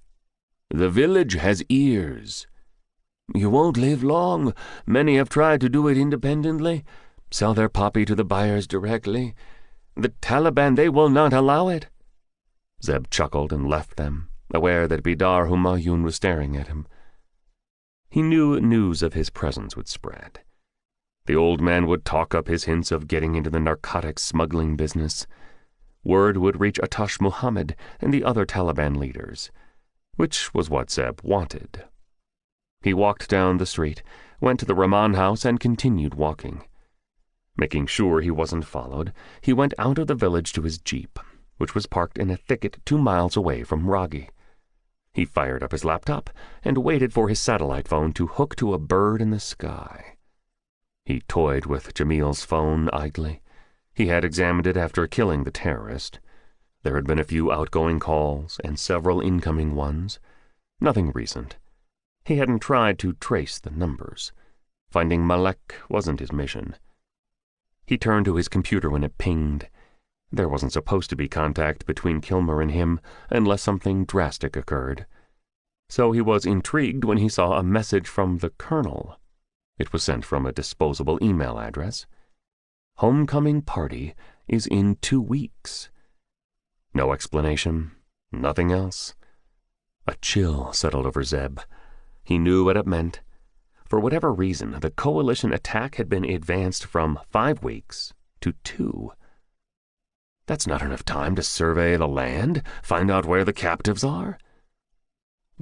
S2: "The village has ears." "You won't live long. Many have tried to do it independently, sell their poppy to the buyers directly. The Taliban, they will not allow it." Zeb chuckled and left them, aware that Bidar Humayun was staring at him. He knew news of his presence would spread. The old man would talk up his hints of getting into the narcotics smuggling business. Word would reach Atash Muhammad and the other Taliban leaders, which was what Zeb wanted. He walked down the street, went to the Rahman house, and continued walking. Making sure he wasn't followed, he went out of the village to his jeep, which was parked in a thicket 2 miles away from Raggi. He fired up his laptop and waited for his satellite phone to hook to a bird in the sky. He toyed with Jamil's phone idly. He had examined it after killing the terrorist. There had been a few outgoing calls and several incoming ones. Nothing recent. He hadn't tried to trace the numbers. Finding Malek wasn't his mission. He turned to his computer when it pinged. There wasn't supposed to be contact between Kilmer and him unless something drastic occurred. So he was intrigued when he saw a message from the Colonel. It was sent from a disposable email address. Homecoming party is in 2 weeks. No explanation, nothing else. A chill settled over Zeb. He knew what it meant. For whatever reason, the coalition attack had been advanced from 5 weeks to 2. That's not enough time to survey the land, find out where the captives are.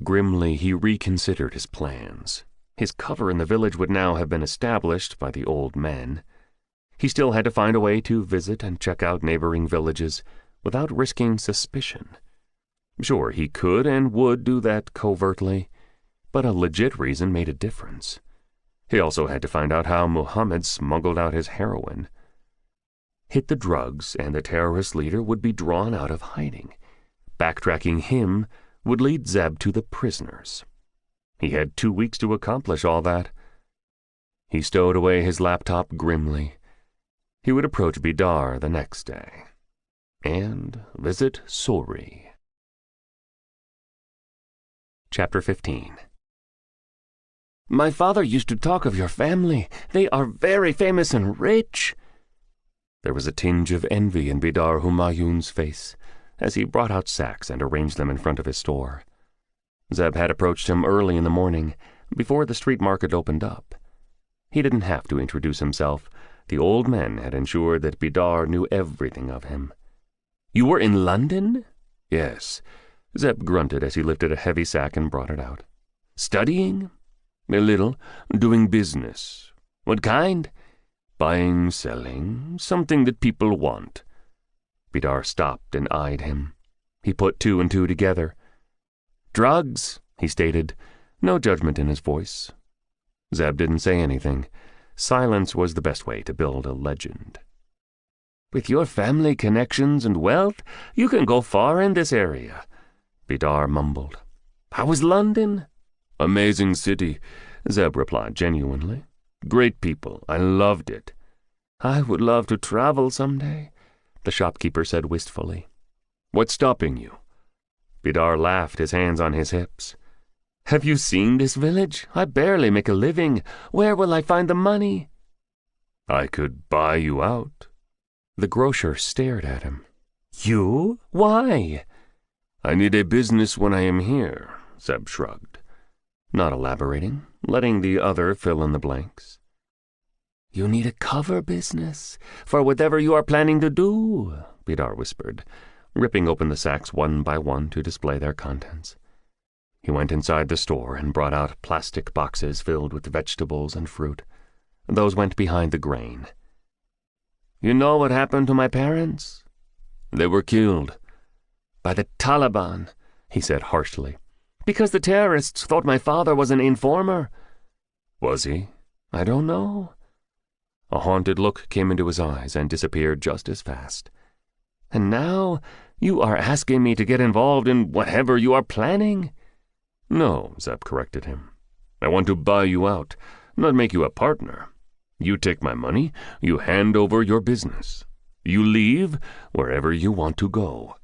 S2: Grimly, he reconsidered his plans. His cover in the village would now have been established by the old men. He still had to find a way to visit and check out neighboring villages without risking suspicion. Sure, he could and would do that covertly, but a legit reason made a difference. He also had to find out how Muhammad smuggled out his heroin. Hit the drugs, and the terrorist leader would be drawn out of hiding. Backtracking him would lead Zeb to the prisoners. He had 2 weeks to accomplish all that. He stowed away his laptop grimly. He would approach Bidar the next day and visit Sori. Chapter 15. My father used to talk of your family. They are very famous and rich. There was a tinge of envy in Bidar Humayun's face as he brought out sacks and arranged them in front of his store. Zeb had approached him early in the morning, before the street market opened up. He didn't have to introduce himself. The old men had ensured that Bidar knew everything of him. You were in London? Yes. Zeb grunted as he lifted a heavy sack and brought it out. Studying? A little. Doing business. What kind? Buying, selling, something that people want. Bidar stopped and eyed him. He put 2 and 2 together. Drugs, he stated, no judgment in his voice. Zeb didn't say anything. Silence was the best way to build a legend. With your family connections and wealth, you can go far in this area, Bidar mumbled. How was London? Amazing city, Zeb replied genuinely. Great people. I loved it. I would love to travel someday, the shopkeeper said wistfully. What's stopping you? Bidar laughed, his hands on his hips. Have you seen this village? I barely make a living. Where will I find the money? I could buy you out. The grocer stared at him. You? Why? I need a business when I am here, Zeb shrugged, not elaborating, letting the other fill in the blanks. You need a cover business for whatever you are planning to do, Bidar whispered, ripping open the sacks one by one to display their contents. He went inside the store and brought out plastic boxes filled with vegetables and fruit. Those went behind the grain. You know what happened to my parents? They were killed. By the Taliban, he said harshly. Because the terrorists thought my father was an informer. Was he? I don't know. A haunted look came into his eyes and disappeared just as fast. And now you are asking me to get involved in whatever you are planning? No, Zeb corrected him. I want to buy you out, not make you a partner. You take my money, you hand over your business. You leave wherever you want to go.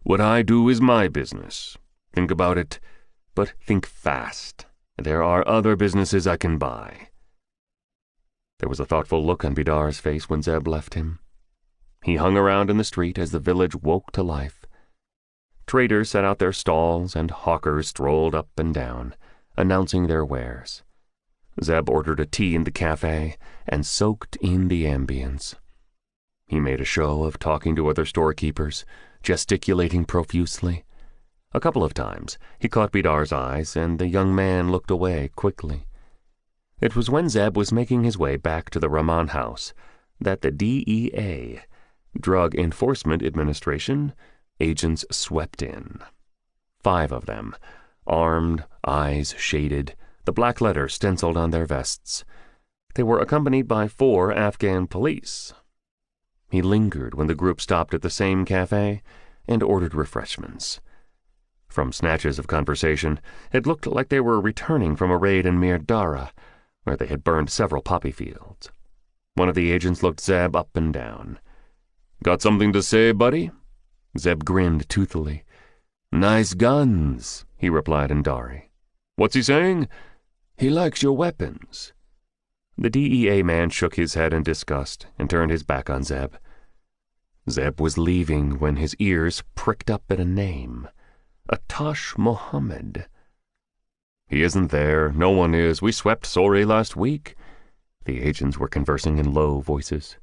S2: What I do is my business. Think about it, but think fast. There are other businesses I can buy. There was a thoughtful look on Bidar's face when Zeb left him. He hung around in the street as the village woke to life. Traders set out their stalls and hawkers strolled up and down, announcing their wares. Zeb ordered a tea in the cafe and soaked in the ambience. He made a show of talking to other storekeepers, gesticulating profusely. A couple of times he caught Bidar's eyes, and the young man looked away quickly. It was when Zeb was making his way back to the Rahman house that the DEA, Drug Enforcement Administration, agents swept in. 5 of them, armed, eyes shaded, the black letter stenciled on their vests. They were accompanied by 4 Afghan police. He lingered when the group stopped at the same cafe and ordered refreshments. From snatches of conversation, it looked like they were returning from a raid in Mir Dara, where they had burned several poppy fields. One of the agents looked Zeb up and down.
S1: Got something to say, buddy? Zeb grinned toothily. Nice guns, he replied in Dari. What's he saying? He likes your weapons. The DEA man shook his head in disgust and turned his back on Zeb. Zeb was leaving when his ears pricked up at a name. Atash Mohammed. He isn't there. No one is. We swept Sori last week. The agents were conversing in low voices.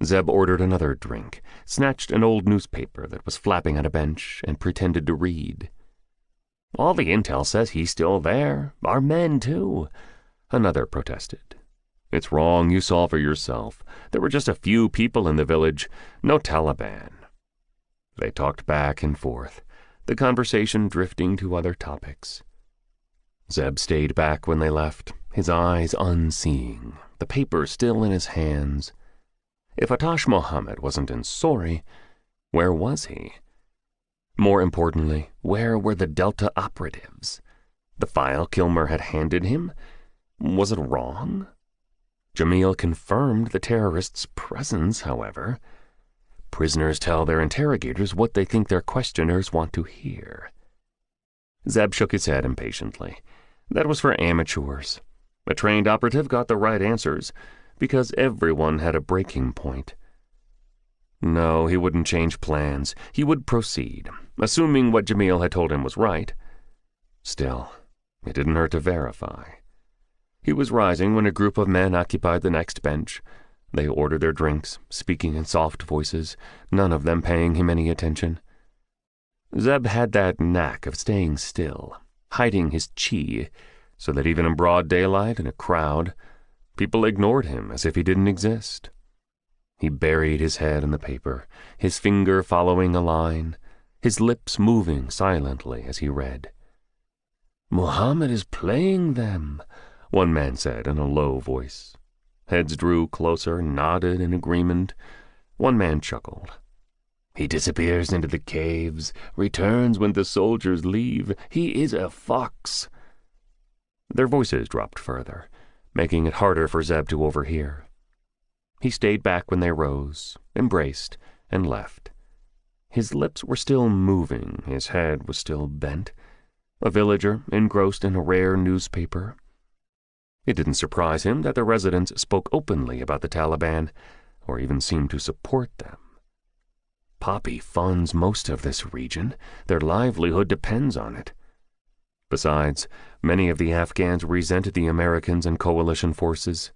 S1: Zeb ordered another drink, snatched an old newspaper that was flapping on a bench, and pretended to read. All the intel says he's still there. Our men, too. Another protested. It's wrong. You saw for yourself. There were just a few people in the village. No Taliban. They talked back and forth, the conversation drifting to other topics. Zeb stayed back when they left, his eyes unseeing, the paper still in his hands. If Atash Mohammed wasn't in Sori, where was he? More importantly, where were the Delta operatives? The file Kilmer had handed him? Was it wrong? Jamil confirmed the terrorists' presence, however. Prisoners tell their interrogators what they think their questioners want to hear. Zeb shook his head impatiently. That was for amateurs. A trained operative got the right answers, because everyone had a breaking point. No, he wouldn't change plans. He would proceed, assuming what Jamil had told him was right. Still, it didn't hurt to verify. He was rising when a group of men occupied the next bench. They ordered their drinks, speaking in soft voices, none of them paying him any attention. Zeb had that knack of staying still, hiding his chi, so that even in broad daylight in a crowd, people ignored him as if he didn't exist. He buried his head in the paper, his finger following a line, his lips moving silently as he read. "Muhammad is playing them," one man said in a low voice. Heads drew closer, nodded in agreement. One man chuckled. "He disappears into the caves, returns when the soldiers leave. He is a fox." Their voices dropped further, making it harder for Zeb to overhear. He stayed back when they rose, embraced, and left. His lips were still moving, his head was still bent. A villager engrossed in a rare newspaper. It didn't surprise him that the residents spoke openly about the Taliban, or even seemed to support them. Poppy funds most of this region. Their livelihood depends on it. Besides, many of the Afghans resented the Americans and coalition forces.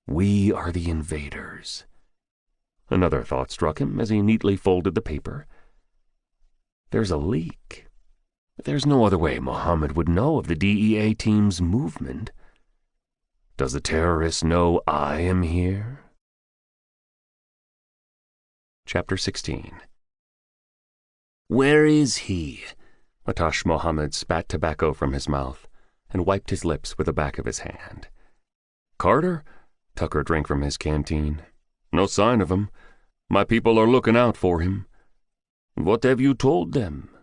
S1: We are the invaders. Another thought struck him as he neatly folded the paper. There's a leak. There's no other way Mohammed would know of the DEA team's movement. Does the terrorist know I am here? Chapter 16. Where is he? Atash Mohammed spat tobacco from his mouth and wiped his lips with the back of his hand. Carter? Tucker drank from his canteen. No sign of him. My people are looking out for him. What have you told them?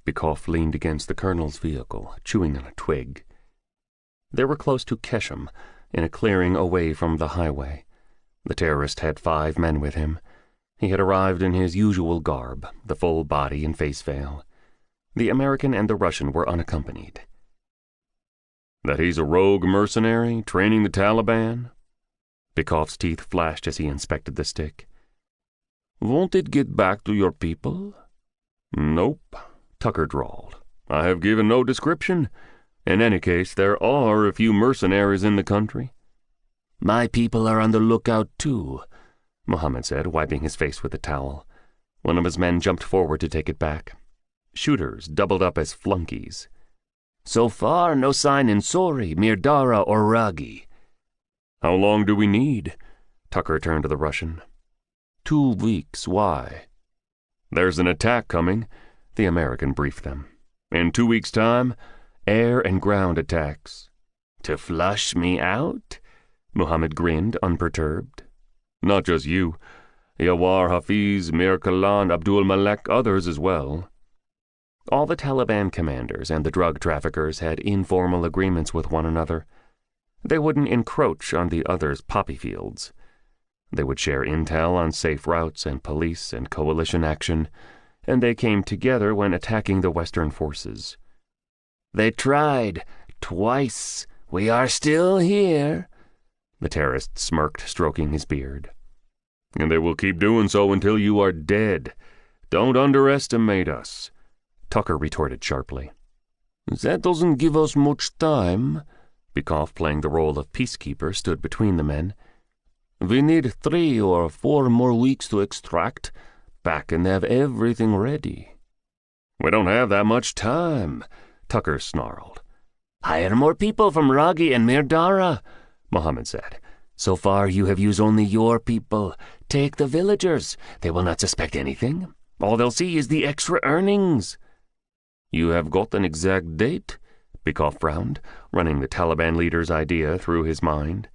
S1: Bikoff leaned against the colonel's vehicle, chewing on a twig. They were close to Keshem, in a clearing away from the highway. The terrorist had 5 men with him. He had arrived in his usual garb, the full body and face veil. The American and the Russian were unaccompanied. That he's a rogue mercenary, training the Taliban? Bikoff's teeth flashed as he inspected the stick. Won't it get back to your people? Nope, Tucker drawled. I have given no description. In any case, there are a few mercenaries in the country. My people are on the lookout, too, Mohammed said, wiping his face with a towel. One of his men jumped forward to take it back. Shooters doubled up as flunkies. So far, no sign in Sori, Mirdara, or Ragi. How long do we need? Tucker turned to the Russian. 2 weeks, why? There's an attack coming, the American briefed them. In 2 weeks' time, air and ground attacks. To flush me out? Mohammed grinned, unperturbed. Not just you. Yawar Hafiz, Mir Kalan, Abdul Malek, others as well. All the Taliban commanders and the drug traffickers had informal agreements with one another. They wouldn't encroach on the others' poppy fields.
S2: They would share intel on safe routes and police and coalition action, and they came together when attacking the Western forces.
S3: They tried. Twice. We are still here.
S2: The terrorist smirked, stroking his beard. And they will keep doing so until you are dead. Don't underestimate us, Tucker retorted sharply.
S3: That doesn't give us much time.
S2: Bykov, playing the role of peacekeeper, stood between the men.
S3: We need 3 or 4 more weeks to extract back and have everything ready.
S2: We don't have that much time, Tucker snarled.
S3: Hire more people from Ragi and Mirdara, Mohammed said. So far you have used only your people. Take the villagers. They will not suspect anything. All they'll see is the extra earnings.
S2: You have got an exact date? Bykov frowned, running the Taliban leader's idea through his mind.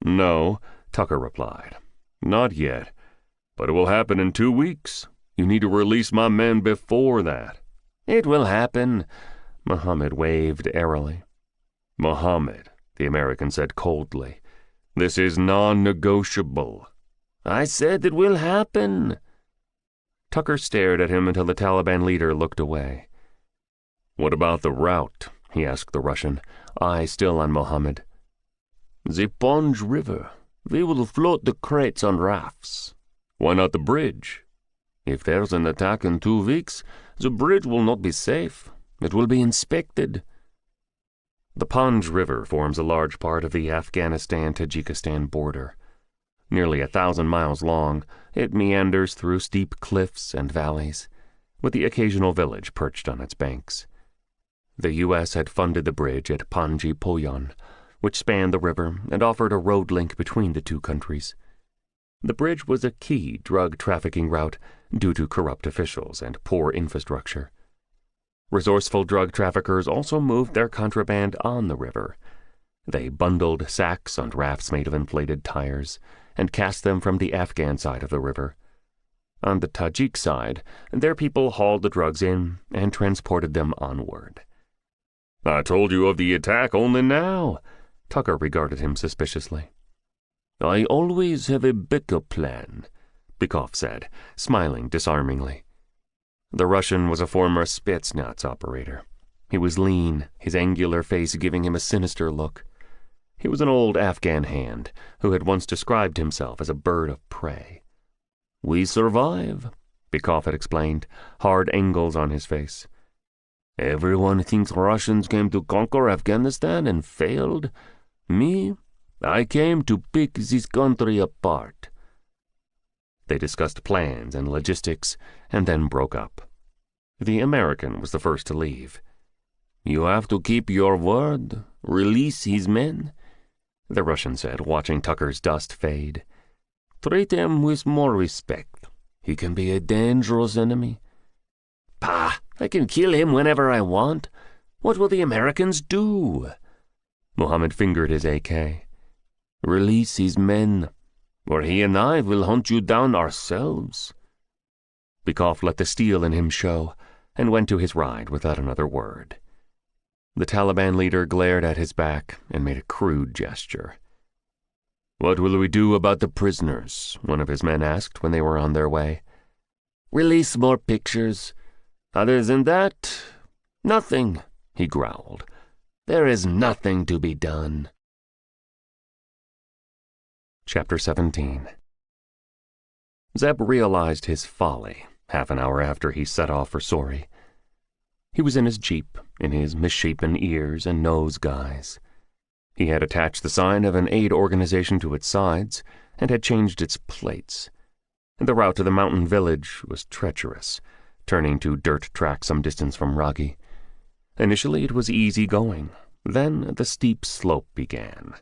S2: No, Tucker replied. Not yet. But it will happen in 2 weeks. You need to release my men before that.
S3: It will happen,
S2: Mohammed waved airily. Mohammed, the American said coldly, this is non-negotiable.
S3: I said it will happen.
S2: Tucker stared at him until the Taliban leader looked away. What about the route? He asked the Russian, eye still on Mohammed.
S3: The Panj River. We will float the crates on rafts.
S2: Why not the bridge?
S3: If there's an attack in 2 weeks, the bridge will not be safe. It will be inspected.
S2: The Panj River forms a large part of the Afghanistan-Tajikistan border. Nearly 1,000 miles long, it meanders through steep cliffs and valleys, with the occasional village perched on its banks. The U.S. had funded the bridge at Panji Poyon, which spanned the river and offered a road link between the 2 countries. The bridge was a key drug trafficking route due to corrupt officials and poor infrastructure. Resourceful drug traffickers also moved their contraband on the river. They bundled sacks on rafts made of inflated tires and cast them from the Afghan side of the river. On the Tajik side, their people hauled the drugs in and transported them onward. I told you of the attack only now. Tucker regarded him suspiciously.
S3: I always have a backup plan,
S2: Bykov said, smiling disarmingly. The Russian was a former Spetsnaz operator. He was lean, his angular face giving him a sinister look. He was an old Afghan hand who had once described himself as a bird of prey.
S3: We survive,
S2: Bykov had explained, hard angles on his face.
S3: Everyone thinks Russians came to conquer Afghanistan and failed. Me? I came to pick this country apart.
S2: They discussed plans and logistics, and then broke up. The American was the first to leave.
S3: You have to keep your word. Release his men,
S2: the Russian said, watching Tucker's dust fade.
S3: Treat him with more respect. He can be a dangerous enemy.
S2: Pah, I can kill him whenever I want. What will the Americans do? Mohammed fingered his AK.
S3: Release his men,
S2: or he and I will hunt you down ourselves. Bykov let the steel in him show and went to his ride without another word. The Taliban leader glared at his back and made a crude gesture. What will we do about the prisoners? One of his men asked when they were on their way.
S3: Release more pictures. Other than that, nothing, he growled. There is nothing to be done.
S2: Chapter 17. Zeb realized his folly half an hour after he set off for Sori. He was in his jeep, in his misshapen ears and nose guise. He had attached the sign of an aid organization to its sides and had changed its plates. The route to the mountain village was treacherous, turning to dirt track some distance from Ragi. Initially it was easy going. Then the steep slope began.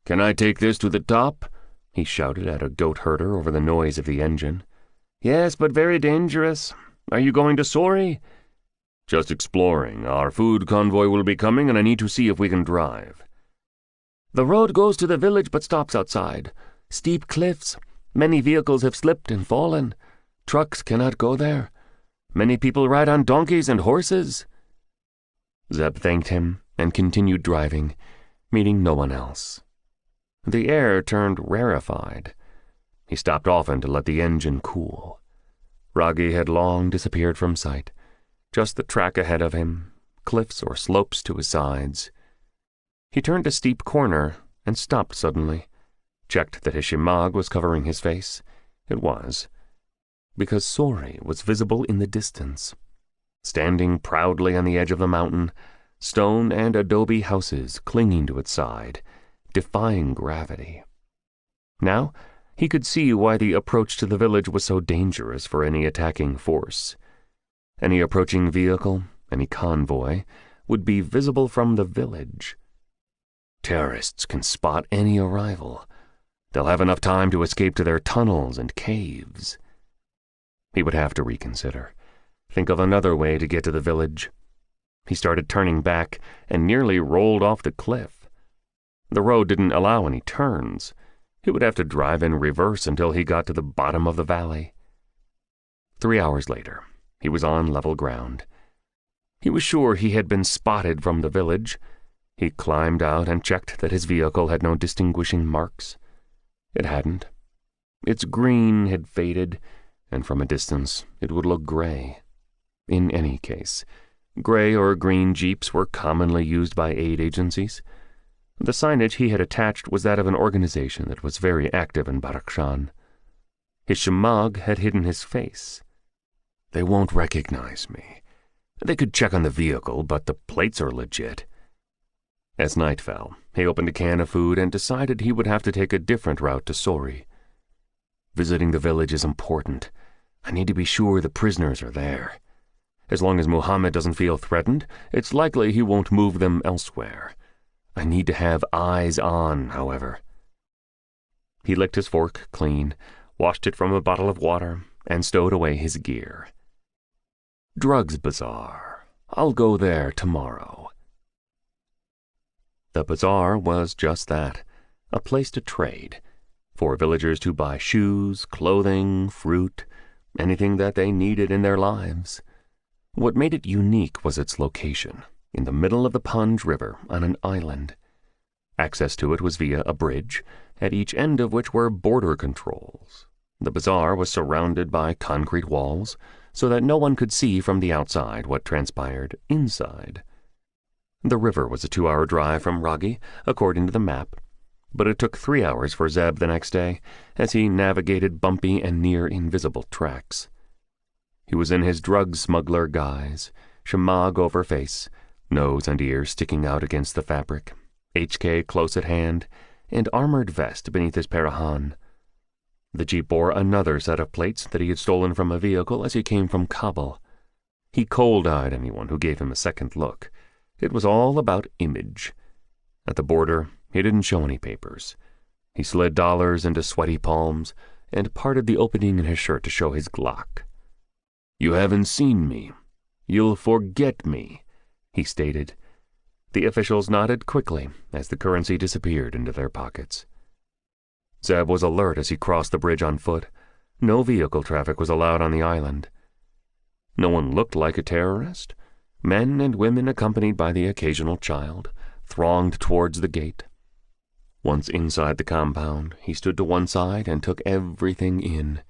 S3: Can I take this to the top?
S2: He shouted at a goat herder over the noise of the engine.
S3: Yes, but very dangerous. Are you going to Sori?
S2: Just exploring. Our food convoy will be coming, and I need to see if we can drive.
S3: The road goes to the village but stops outside. Steep cliffs. Many vehicles have slipped and fallen. Trucks cannot go there. Many people ride on donkeys and horses.
S2: Zeb thanked him and continued driving, meeting no one else. The air turned rarefied. He stopped often to let the engine cool. Ragi had long disappeared from sight. Just the track ahead of him, cliffs or slopes to his sides. He turned a steep corner and stopped suddenly, checked that his shemagh was covering his face. It was, because Sori was visible in the distance, standing proudly on the edge of the mountain, stone and adobe houses clinging to its side, defying gravity. Now he could see why the approach to the village was so dangerous for any attacking force. Any approaching vehicle, any convoy, would be visible from the village. Terrorists can spot any arrival. They'll have enough time to escape to their tunnels and caves. He would have to reconsider. Think of another way to get to the village. He started turning back and nearly rolled off the cliff. The road didn't allow any turns. He would have to drive in reverse until he got to the bottom of the valley. 3 hours later, he was on level ground. He was sure he had been spotted from the village. He climbed out and checked that his vehicle had no distinguishing marks. It hadn't. Its green had faded, and from a distance it would look gray. In any case, gray or green jeeps were commonly used by aid agencies. The signage he had attached was that of an organization that was very active in Badakhshan. His shemagh had hidden his face. They won't recognize me. They could check on the vehicle, but the plates are legit. As night fell, he opened a can of food and decided he would have to take a different route to Sori. Visiting the village is important. I need to be sure the prisoners are there. As long as Muhammad doesn't feel threatened, it's likely he won't move them elsewhere. I need to have eyes on, however. He licked his fork clean, washed it from a bottle of water, and stowed away his gear. Drugs Bazaar. I'll go there tomorrow. The bazaar was just that, a place to trade, for villagers to buy shoes, clothing, fruit, anything that they needed in their lives. What made it unique was its location, in the middle of the Panj River on an island. Access to it was via a bridge, at each end of which were border controls. The bazaar was surrounded by concrete walls, so that no one could see from the outside what transpired inside. The river was a 2-hour drive from Ragi, according to the map, but it took 3 hours for Zeb the next day, as he navigated bumpy and near-invisible tracks. He was in his drug smuggler guise, shemagh over face, nose and ears sticking out against the fabric, HK close at hand, and armored vest beneath his parahan. The jeep bore another set of plates that he had stolen from a vehicle as he came from Kabul. He cold-eyed anyone who gave him a second look. It was all about image. At the border, he didn't show any papers. He slid dollars into sweaty palms and parted the opening in his shirt to show his Glock. "You haven't seen me. You'll forget me," he stated. The officials nodded quickly as the currency disappeared into their pockets. Zeb was alert as he crossed the bridge on foot. No vehicle traffic was allowed on the island. No one looked like a terrorist. Men and women accompanied by the occasional child thronged towards the gate. Once inside the compound, he stood to one side and took everything in.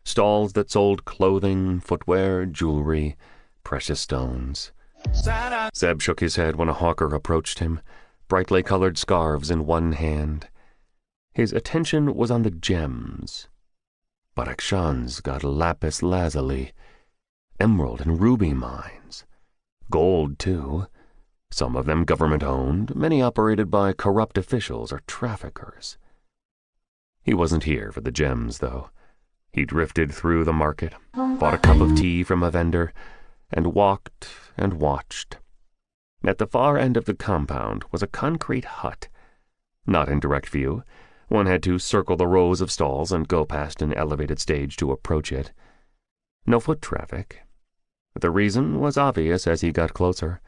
S2: Stalls that sold clothing, footwear, jewelry, precious stones. Zeb shook his head when a hawker approached him, brightly colored scarves in one hand. His attention was on the gems. Badakhshan's got lapis lazuli, emerald and ruby mines. Gold, too. Some of them government-owned, many operated by corrupt officials or traffickers. He wasn't here for the gems, though. He drifted through the market, bought a cup of tea from a vendor, and walked and watched. At the far end of the compound was a concrete hut. Not in direct view. One had to circle the rows of stalls and go past an elevated stage to approach it. No foot traffic. The reason was obvious as he got closer.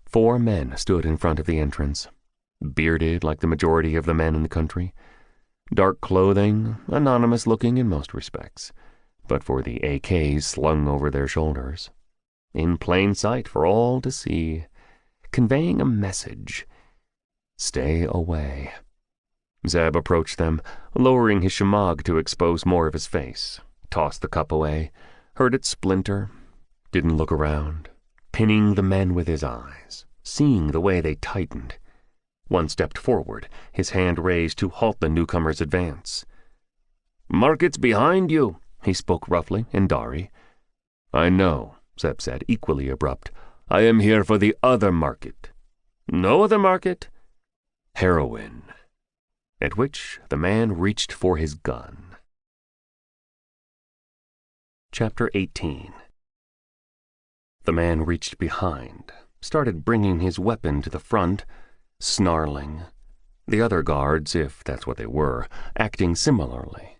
S2: 4 men stood in front of the entrance, bearded like the majority of the men in the country. Dark clothing, anonymous-looking in most respects, but for the AKs slung over their shoulders. In plain sight for all to see, conveying a message. Stay away. Zeb approached them, lowering his shemagh to expose more of his face, tossed the cup away, heard it splinter, didn't look around, pinning the men with his eyes, seeing the way they tightened. One stepped forward, his hand raised to halt the newcomer's advance.
S3: "Market's behind you," he spoke roughly in Dari.
S2: "I know," Zeb said, equally abrupt. "I am here for the other market."
S3: "No other market?"
S2: "Heroin." At which the man reached for his gun. Chapter 18. The man reached behind, started bringing his weapon to the front, snarling. The other guards, if that's what they were, acting similarly.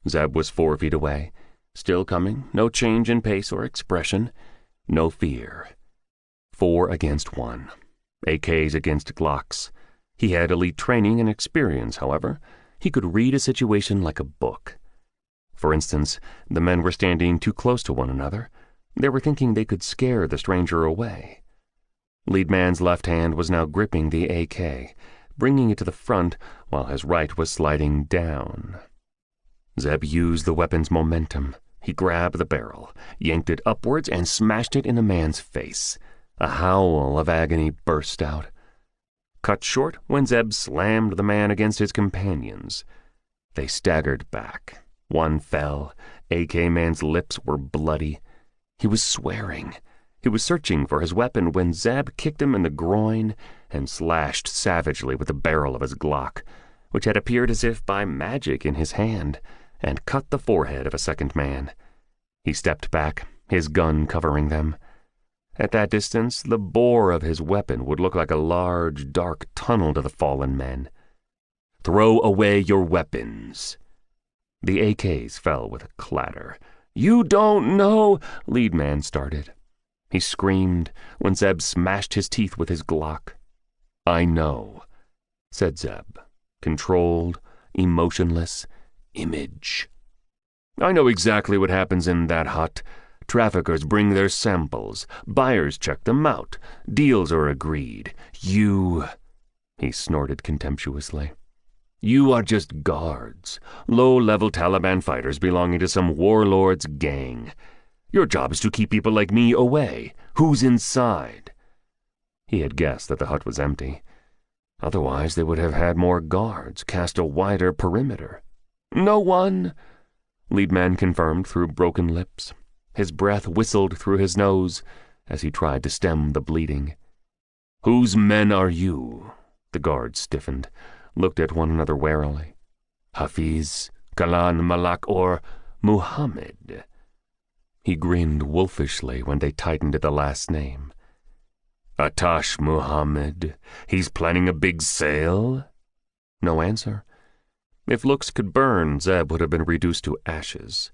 S2: Zeb was 4 feet away, still coming, no change in pace or expression, no fear. 4 against 1, AKs against Glocks. He had elite training and experience, however. He could read a situation like a book. For instance, the men were standing too close to one another. They were thinking they could scare the stranger away. Lead man's left hand was now gripping the AK, bringing it to the front while his right was sliding down. Zeb used the weapon's momentum. He grabbed the barrel, yanked it upwards, and smashed it in the man's face. A howl of agony burst out. Cut short when Zeb slammed the man against his companions. They staggered back. One fell. AK man's lips were bloody. He was swearing. He was searching for his weapon when Zeb kicked him in the groin and slashed savagely with the barrel of his Glock, which had appeared as if by magic in his hand, and cut the forehead of a second man. He stepped back, his gun covering them. At that distance, the bore of his weapon would look like a large, dark tunnel to the fallen men. "Throw away your weapons." The AKs fell with a clatter. "You don't know," lead man started. He screamed when Zeb smashed his teeth with his Glock. "I know," said Zeb, controlled, emotionless, image. "I know exactly what happens in that hut. Traffickers bring their samples. Buyers check them out. Deals are agreed. You," he snorted contemptuously, "you are just guards, low-level Taliban fighters belonging to some warlord's gang. Your job is to keep people like me away. Who's inside?" He had guessed that the hut was empty. Otherwise, they would have had more guards, cast a wider perimeter. "No one," lead man confirmed through broken lips. His breath whistled through his nose as he tried to stem the bleeding. "Whose men are you?" The guards stiffened, looked at one another warily. "Hafiz, Kalan, Malak, or Muhammad?" He grinned wolfishly when they tightened at the last name. "Atash Muhammad. He's planning a big sale?" No answer. If looks could burn, Zeb would have been reduced to ashes.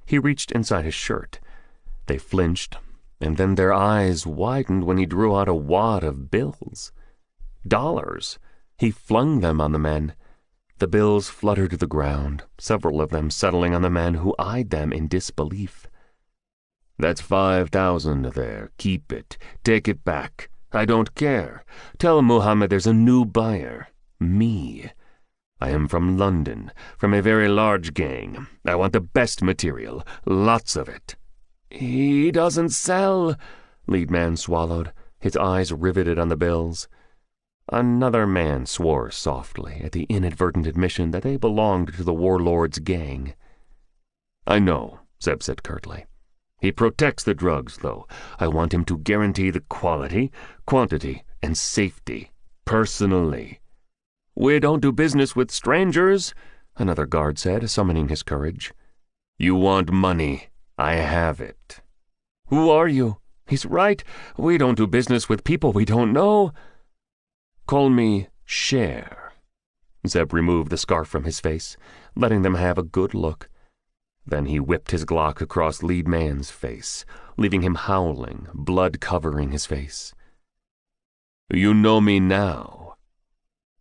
S2: He reached inside his shirt. They flinched, and then their eyes widened when he drew out a wad of bills. Dollars. He flung them on the men. The bills fluttered to the ground, several of them settling on the men who eyed them in disbelief. "That's 5,000 there. Keep it. Take it back. I don't care. Tell Muhammad there's a new buyer. Me. I am from London, from a very large gang. I want the best material, lots of it." "He doesn't sell," lead man swallowed, his eyes riveted on the bills. Another man swore softly at the inadvertent admission that they belonged to the warlord's gang. "I know," Zeb said curtly. "He protects the drugs, though. I want him to guarantee the quality, quantity, and safety, personally." "We don't do business with strangers," another guard said, summoning his courage. "You want money. I have it." "Who are you?" "He's right. We don't do business with people we don't know." "Call me Cher." Zeb removed the scarf from his face, letting them have a good look. Then he whipped his Glock across lead man's face, leaving him howling, blood covering his face. "You know me now."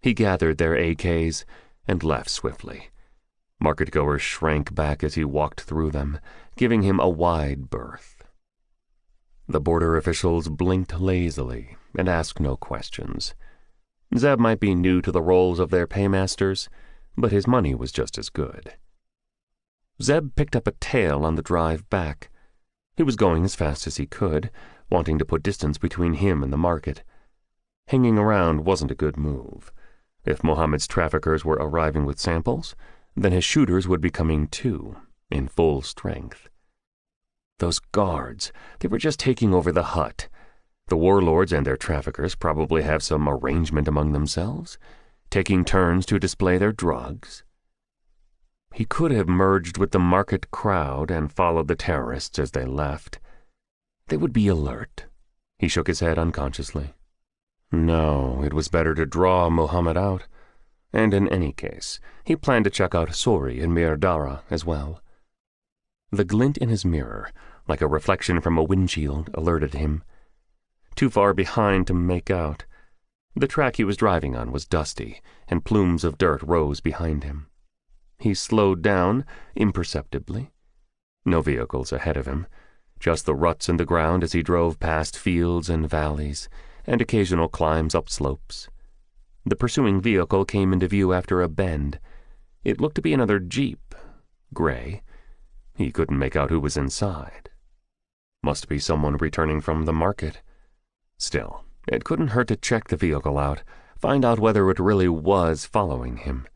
S2: He gathered their AKs and left swiftly. Market-goers shrank back as he walked through them, giving him a wide berth. The border officials blinked lazily and asked no questions. Zeb might be new to the roles of their paymasters, but his money was just as good. Zeb picked up a tail on the drive back. He was going as fast as he could, wanting to put distance between him and the market. Hanging around wasn't a good move. If Mohammed's traffickers were arriving with samples, then his shooters would be coming too, in full strength. Those guards, they were just taking over the hut. The warlords and their traffickers probably have some arrangement among themselves, taking turns to display their drugs. He could have merged with the market crowd and followed the terrorists as they left. They would be alert. He shook his head unconsciously. No, it was better to draw Mohammed out. And in any case, he planned to check out Sori and Mirdara as well. The glint in his mirror, like a reflection from a windshield, alerted him. Too far behind to make out. The track he was driving on was dusty, and plumes of dirt rose behind him. He slowed down imperceptibly. No vehicles ahead of him, just the ruts in the ground as he drove past fields and valleys, and occasional climbs up slopes. The pursuing vehicle came into view after a bend. It looked to be another jeep, gray. He couldn't make out who was inside. Must be someone returning from the market. Still, it couldn't hurt to check the vehicle out, find out whether it really was following him.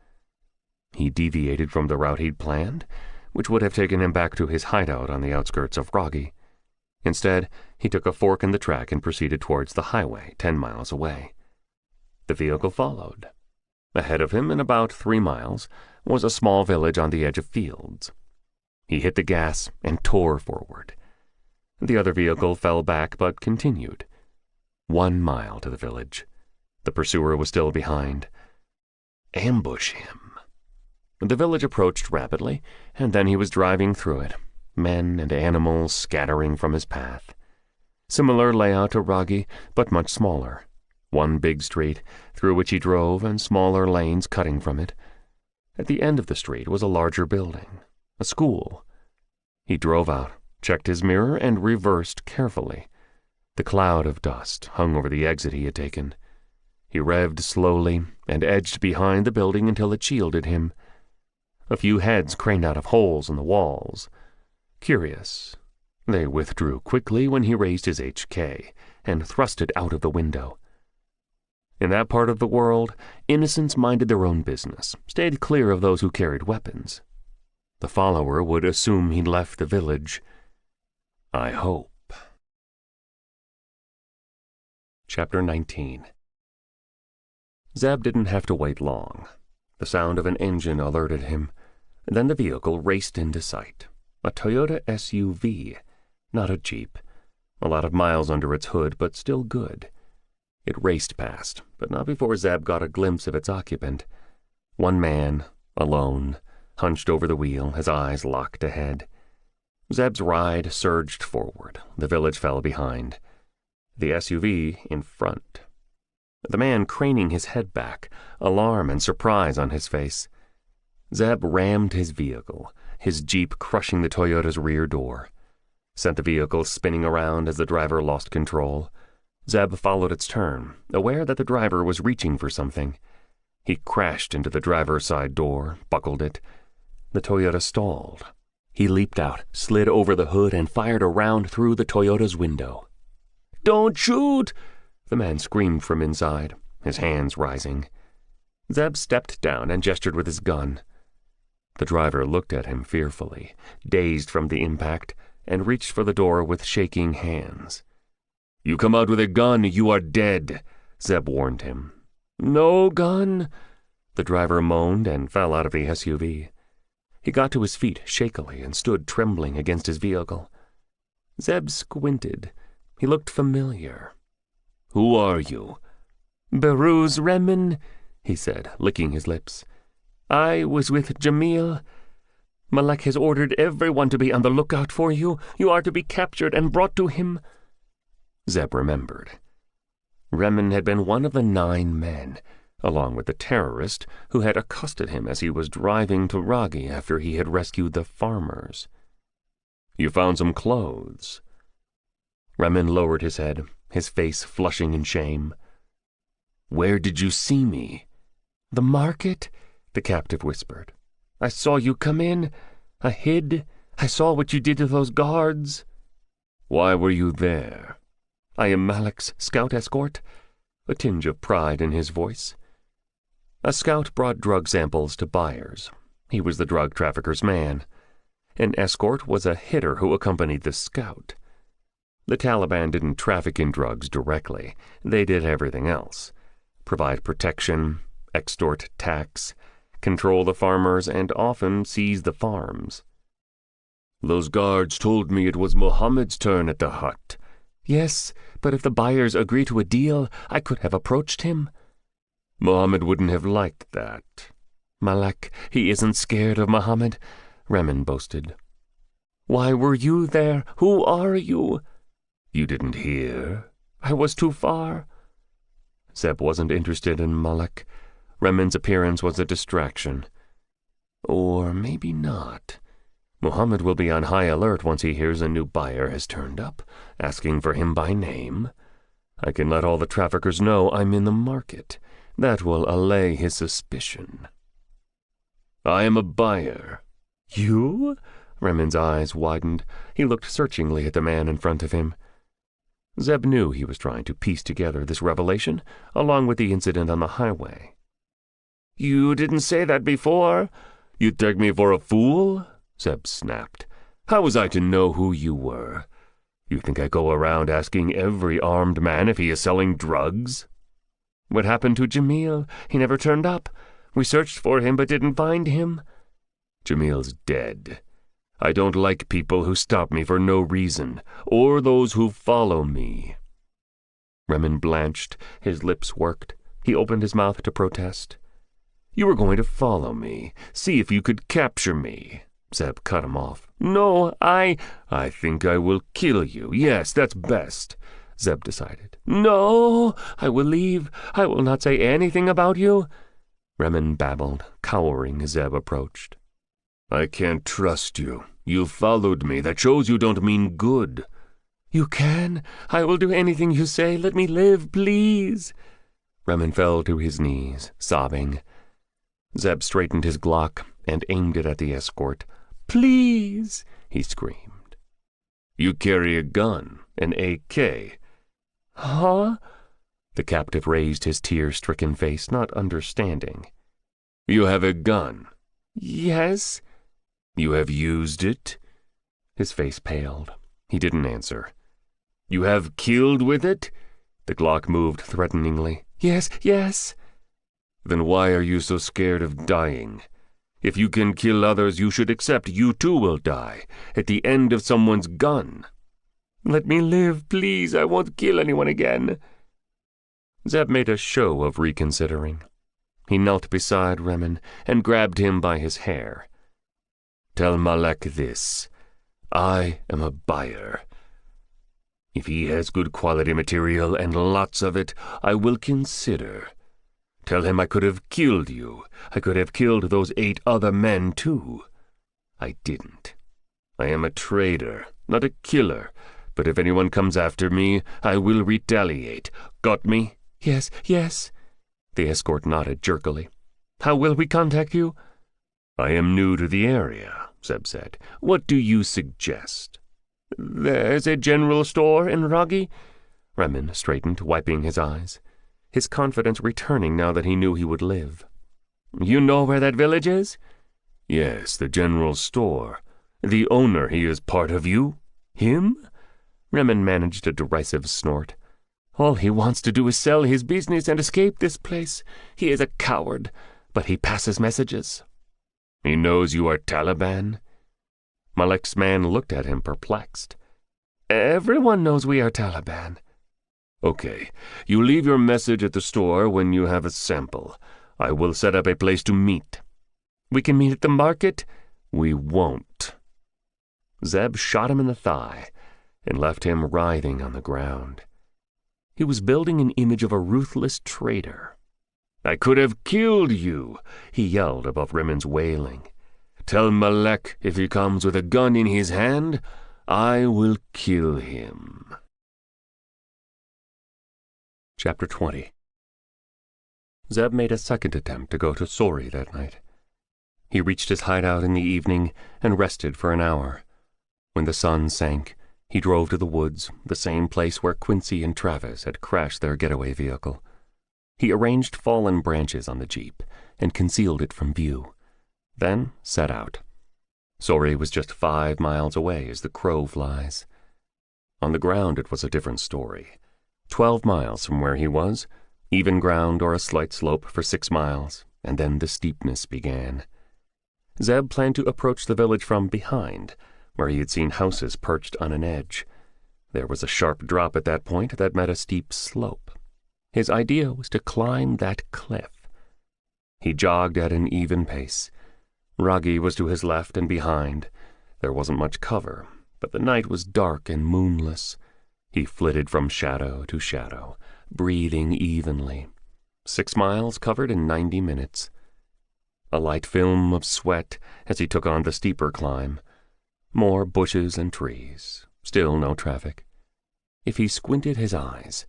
S2: He deviated from the route he'd planned, which would have taken him back to his hideout on the outskirts of Roggi. Instead, he took a fork in the track and proceeded towards the highway 10 miles away. The vehicle followed. Ahead of him, in about 3 miles, was a small village on the edge of fields. He hit the gas and tore forward. The other vehicle fell back but continued. 1 mile to the village. The pursuer was still behind. Ambush him. The village approached rapidly, and then he was driving through it, men and animals scattering from his path. Similar layout to Roggi, but much smaller. One big street, through which he drove, and smaller lanes cutting from it. At the end of the street was a larger building, a school. He drove out, checked his mirror, and reversed carefully. The cloud of dust hung over the exit he had taken. He revved slowly and edged behind the building until it shielded him. A few heads craned out of holes in the walls. Curious. They withdrew quickly when he raised his HK and thrust it out of the window. In that part of the world, innocents minded their own business, stayed clear of those who carried weapons. The follower would assume he'd left the village. I hope. Chapter 19. Zeb didn't have to wait long. The sound of an engine alerted him. Then the vehicle raced into sight. A Toyota SUV, not a Jeep. A lot of miles under its hood, but still good. It raced past, but not before Zeb got a glimpse of its occupant. One man, alone, hunched over the wheel, his eyes locked ahead. Zeb's ride surged forward. The village fell behind. The SUV in front. The man craning his head back, alarm and surprise on his face. Zeb rammed his vehicle, his Jeep crushing the Toyota's rear door. Sent the vehicle spinning around as the driver lost control. Zeb followed its turn, aware that the driver was reaching for something. He crashed into the driver's side door, buckled it. The Toyota stalled. He leaped out, slid over the hood, and fired a round through the Toyota's window. "Don't shoot!" the man screamed from inside, his hands rising. Zeb stepped down and gestured with his gun. The driver looked at him fearfully, dazed from the impact, and reached for the door with shaking hands. "You come out with a gun, you are dead," Zeb warned him. "No gun," the driver moaned and fell out of the SUV. He got to his feet shakily and stood trembling against his vehicle. Zeb squinted. He looked familiar. "Who are you?" "Behrouz Remen," he said, licking his lips. "I was with Jamil. Malek has ordered everyone to be on the lookout for you. You are to be captured and brought to him." Zeb remembered. Remen had been one of the 9 men, along with the terrorist who had accosted him as he was driving to Roggi after he had rescued the farmers. "You found some clothes." Remen lowered his head, his face flushing in shame.
S1: Where did you see me?"
S2: "The market," the captive whispered. "I saw you come in. I hid. I saw what you did to those guards."
S1: "Why were you there?"
S2: "I am Malak's scout escort," a tinge of pride in his voice. A scout brought drug samples to buyers. He was the drug trafficker's man. An escort was a hitter who accompanied the scout. The Taliban didn't traffic in drugs directly. They did everything else: provide protection, extort tax, control the farmers, and often seize the farms.
S1: "Those guards told me it was Mohammed's turn at the hut."
S2: "Yes, but if the buyers agree to a deal, I could have approached him."
S1: "Mohammed wouldn't have liked that."
S2: "Malak, he isn't scared of Mohammed," Remen boasted. "Why were you there? Who are you?"
S1: "You didn't hear?"
S2: "I was too far." Zeb wasn't interested in Malak. Remen's appearance was a distraction. Or maybe not. Mohammed will be on high alert once he hears a new buyer has turned up, asking for him by name. I can let all the traffickers know I'm in the market. That will allay his suspicion.
S1: "I am a buyer."
S2: "You?" Remen's eyes widened. He looked searchingly at the man in front of him. Zeb knew he was trying to piece together this revelation, along with the incident on the highway.
S1: "You didn't say that before. You take me for a fool?" Zeb snapped. "How was I to know who you were? You think I go around asking every armed man if he is selling drugs?"
S2: "What happened to Jamil? He never turned up. We searched for him but didn't find him."
S1: "Jamil's dead. I don't like people who stop me for no reason, or those who follow me."
S2: Remen blanched. His lips worked. He opened his mouth to protest.
S1: "You were going to follow me, see if you could capture me." Zeb cut him off.
S2: "No,
S1: I think I will kill you. Yes, that's best," Zeb decided.
S2: "No, I will leave. I will not say anything about you," Remen babbled, cowering as Zeb approached.
S1: "I can't trust you. You followed me. That shows you don't mean good."
S2: "You can. I will do anything you say. Let me live, please." Remen fell to his knees, sobbing. Zeb straightened his Glock and aimed it at the escort. "Please," he screamed.
S1: "You carry a gun, an AK."
S2: "Huh?"
S3: The captive raised his tear-stricken face, not understanding.
S1: "You have a gun?"
S2: "Yes."
S1: "You have used it?"
S3: His face paled. He didn't answer.
S1: "You have killed with it?"
S3: The Glock moved threateningly.
S2: "Yes, yes."
S1: "Then why are you so scared of dying? If you can kill others, you should accept you too will die, at the end of someone's gun."
S2: "Let me live, please. I won't kill anyone again."
S3: Zeb made a show of reconsidering. He knelt beside Remen and grabbed him by his hair.
S1: "Tell Malak this. I am a buyer. If he has good quality material and lots of it, I will consider. Tell him I could have killed you. I could have killed those 8 other men too. I didn't. I am a trader, not a killer, but if anyone comes after me, I will retaliate. Got me?"
S2: "Yes, yes."
S3: The escort nodded jerkily.
S2: "How will we contact you?"
S1: "I am new to the area," Zeb said. "What do you suggest?"
S2: "There's a general store in Ragi."
S3: Remen straightened, wiping his eyes, his confidence returning now that he knew he would live.
S2: "You know where that village is?"
S1: "Yes, the general store. The owner, he is part of you?"
S2: "Him?"
S3: Remen managed a derisive snort.
S2: "All he wants to do is sell his business and escape this place. He is a coward, but he passes messages."
S1: "He knows you are Taliban?"
S3: Malak's man looked at him perplexed.
S2: "Everyone knows we are Taliban."
S1: "Okay, you leave your message at the store when you have a sample. I will set up a place to meet."
S2: "We can meet at the market?"
S1: "We won't."
S3: Zeb shot him in the thigh and left him writhing on the ground. He was building an image of a ruthless traitor.
S1: "I could have killed you," he yelled above Remen's wailing. "Tell Malak if he comes with a gun in his hand, I will kill him."
S3: Chapter 20.
S2: Zeb made a second attempt to go to Sori that night. He reached his hideout in the evening and rested for an hour. When the sun sank, he drove to the woods, the same place where Quincy and Travis had crashed their getaway vehicle. He arranged fallen branches on the Jeep and concealed it from view, then set out. Sori was just 5 miles away as the crow flies. On the ground it was a different story. 12 miles from where he was, even ground or a slight slope for 6 miles, and then the steepness began. Zeb planned to approach the village from behind, where he had seen houses perched on an edge. There was a sharp drop at that point that met a steep slope. His idea was to climb that cliff. He jogged at an even pace. Raggi was to his left and behind. There wasn't much cover, but the night was dark and moonless. He flitted from shadow to shadow, breathing evenly. 6 miles covered in 90 minutes. A light film of sweat as he took on the steeper climb. More bushes and trees. Still no traffic. If he squinted his eyes,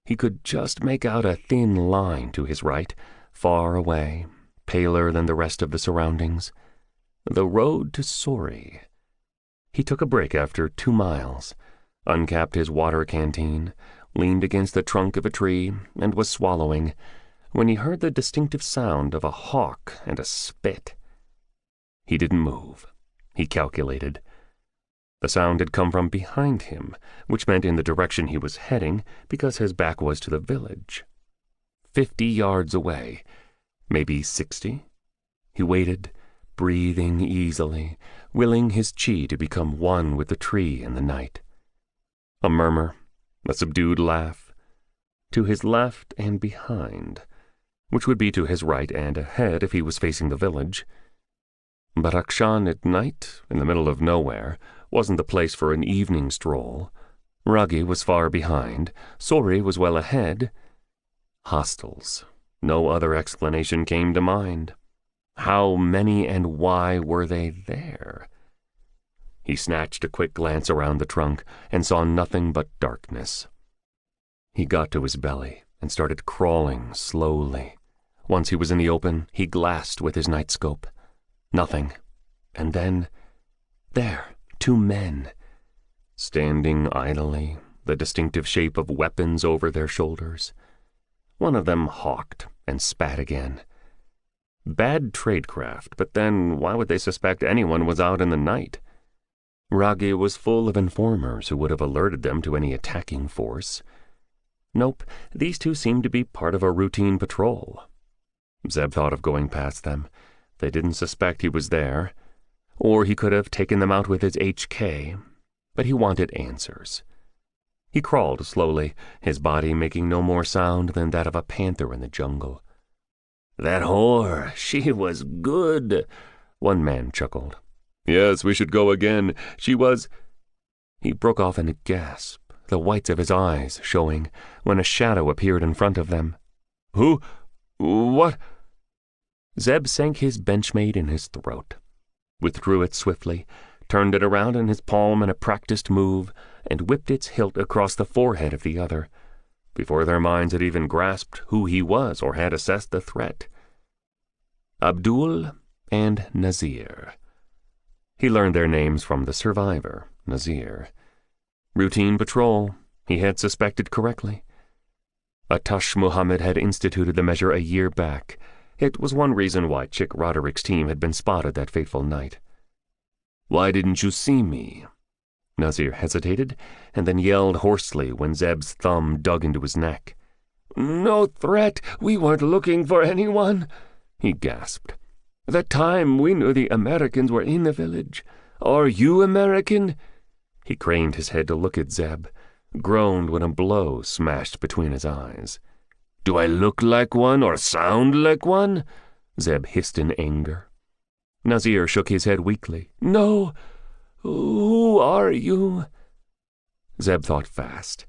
S2: he could just make out a thin line to his right, far away, paler than the rest of the surroundings. The road to Sori. He took a break after 2 miles, uncapped his water canteen, leaned against the trunk of a tree, and was swallowing, when he heard the distinctive sound of a hawk and a spit. He didn't move. He calculated. The sound had come from behind him, which meant in the direction he was heading, because his back was to the village. 50 yards away, maybe 60. He waited, breathing easily, willing his chi to become one with the tree and the night. A murmur, a subdued laugh. To his left and behind, which would be to his right and ahead if he was facing the village. But Akshan at night, in the middle of nowhere, wasn't the place for an evening stroll. Raggi was far behind. Sori was well ahead. Hostels. No other explanation came to mind. How many and why were they there? He snatched a quick glance around the trunk and saw nothing but darkness. He got to his belly and started crawling slowly. Once he was in the open, he glassed with his night scope. Nothing. And then, there, 2 men, standing idly, the distinctive shape of weapons over their shoulders. One of them hawked and spat again. Bad tradecraft, but then why would they suspect anyone was out in the night? Raggi was full of informers who would have alerted them to any attacking force. Nope, these 2 seemed to be part of a routine patrol. Zeb thought of going past them. They didn't suspect he was there. Or he could have taken them out with his HK, but he wanted answers. He crawled slowly, his body making no more sound than that of a panther in the jungle. "That whore, she was good," one man chuckled. "Yes, we should go again. She was—" He broke off in a gasp, the whites of his eyes showing, when a shadow appeared in front of them. "Who? What?" Zeb sank his benchmate in his throat, withdrew it swiftly, turned it around in his palm in a practiced move, and whipped its hilt across the forehead of the other, before their minds had even grasped who he was or had assessed the threat. Abdul and Nazir. He learned their names from the survivor, Nazir. Routine patrol, he had suspected correctly. Atash Muhammad had instituted the measure a year back. It was one reason why Chick Roderick's team had been spotted that fateful night. "Why didn't you see me?" Nazir hesitated, and then yelled hoarsely when Zeb's thumb dug into his neck. "No threat. We weren't looking for anyone," he gasped. "That time we knew the Americans were in the village. Are you American?" He craned his head to look at Zeb, groaned when a blow smashed between his eyes. "Do I look like one or sound like one?" Zeb hissed in anger. Nazir shook his head weakly. "No. Who are you?" Zeb thought fast.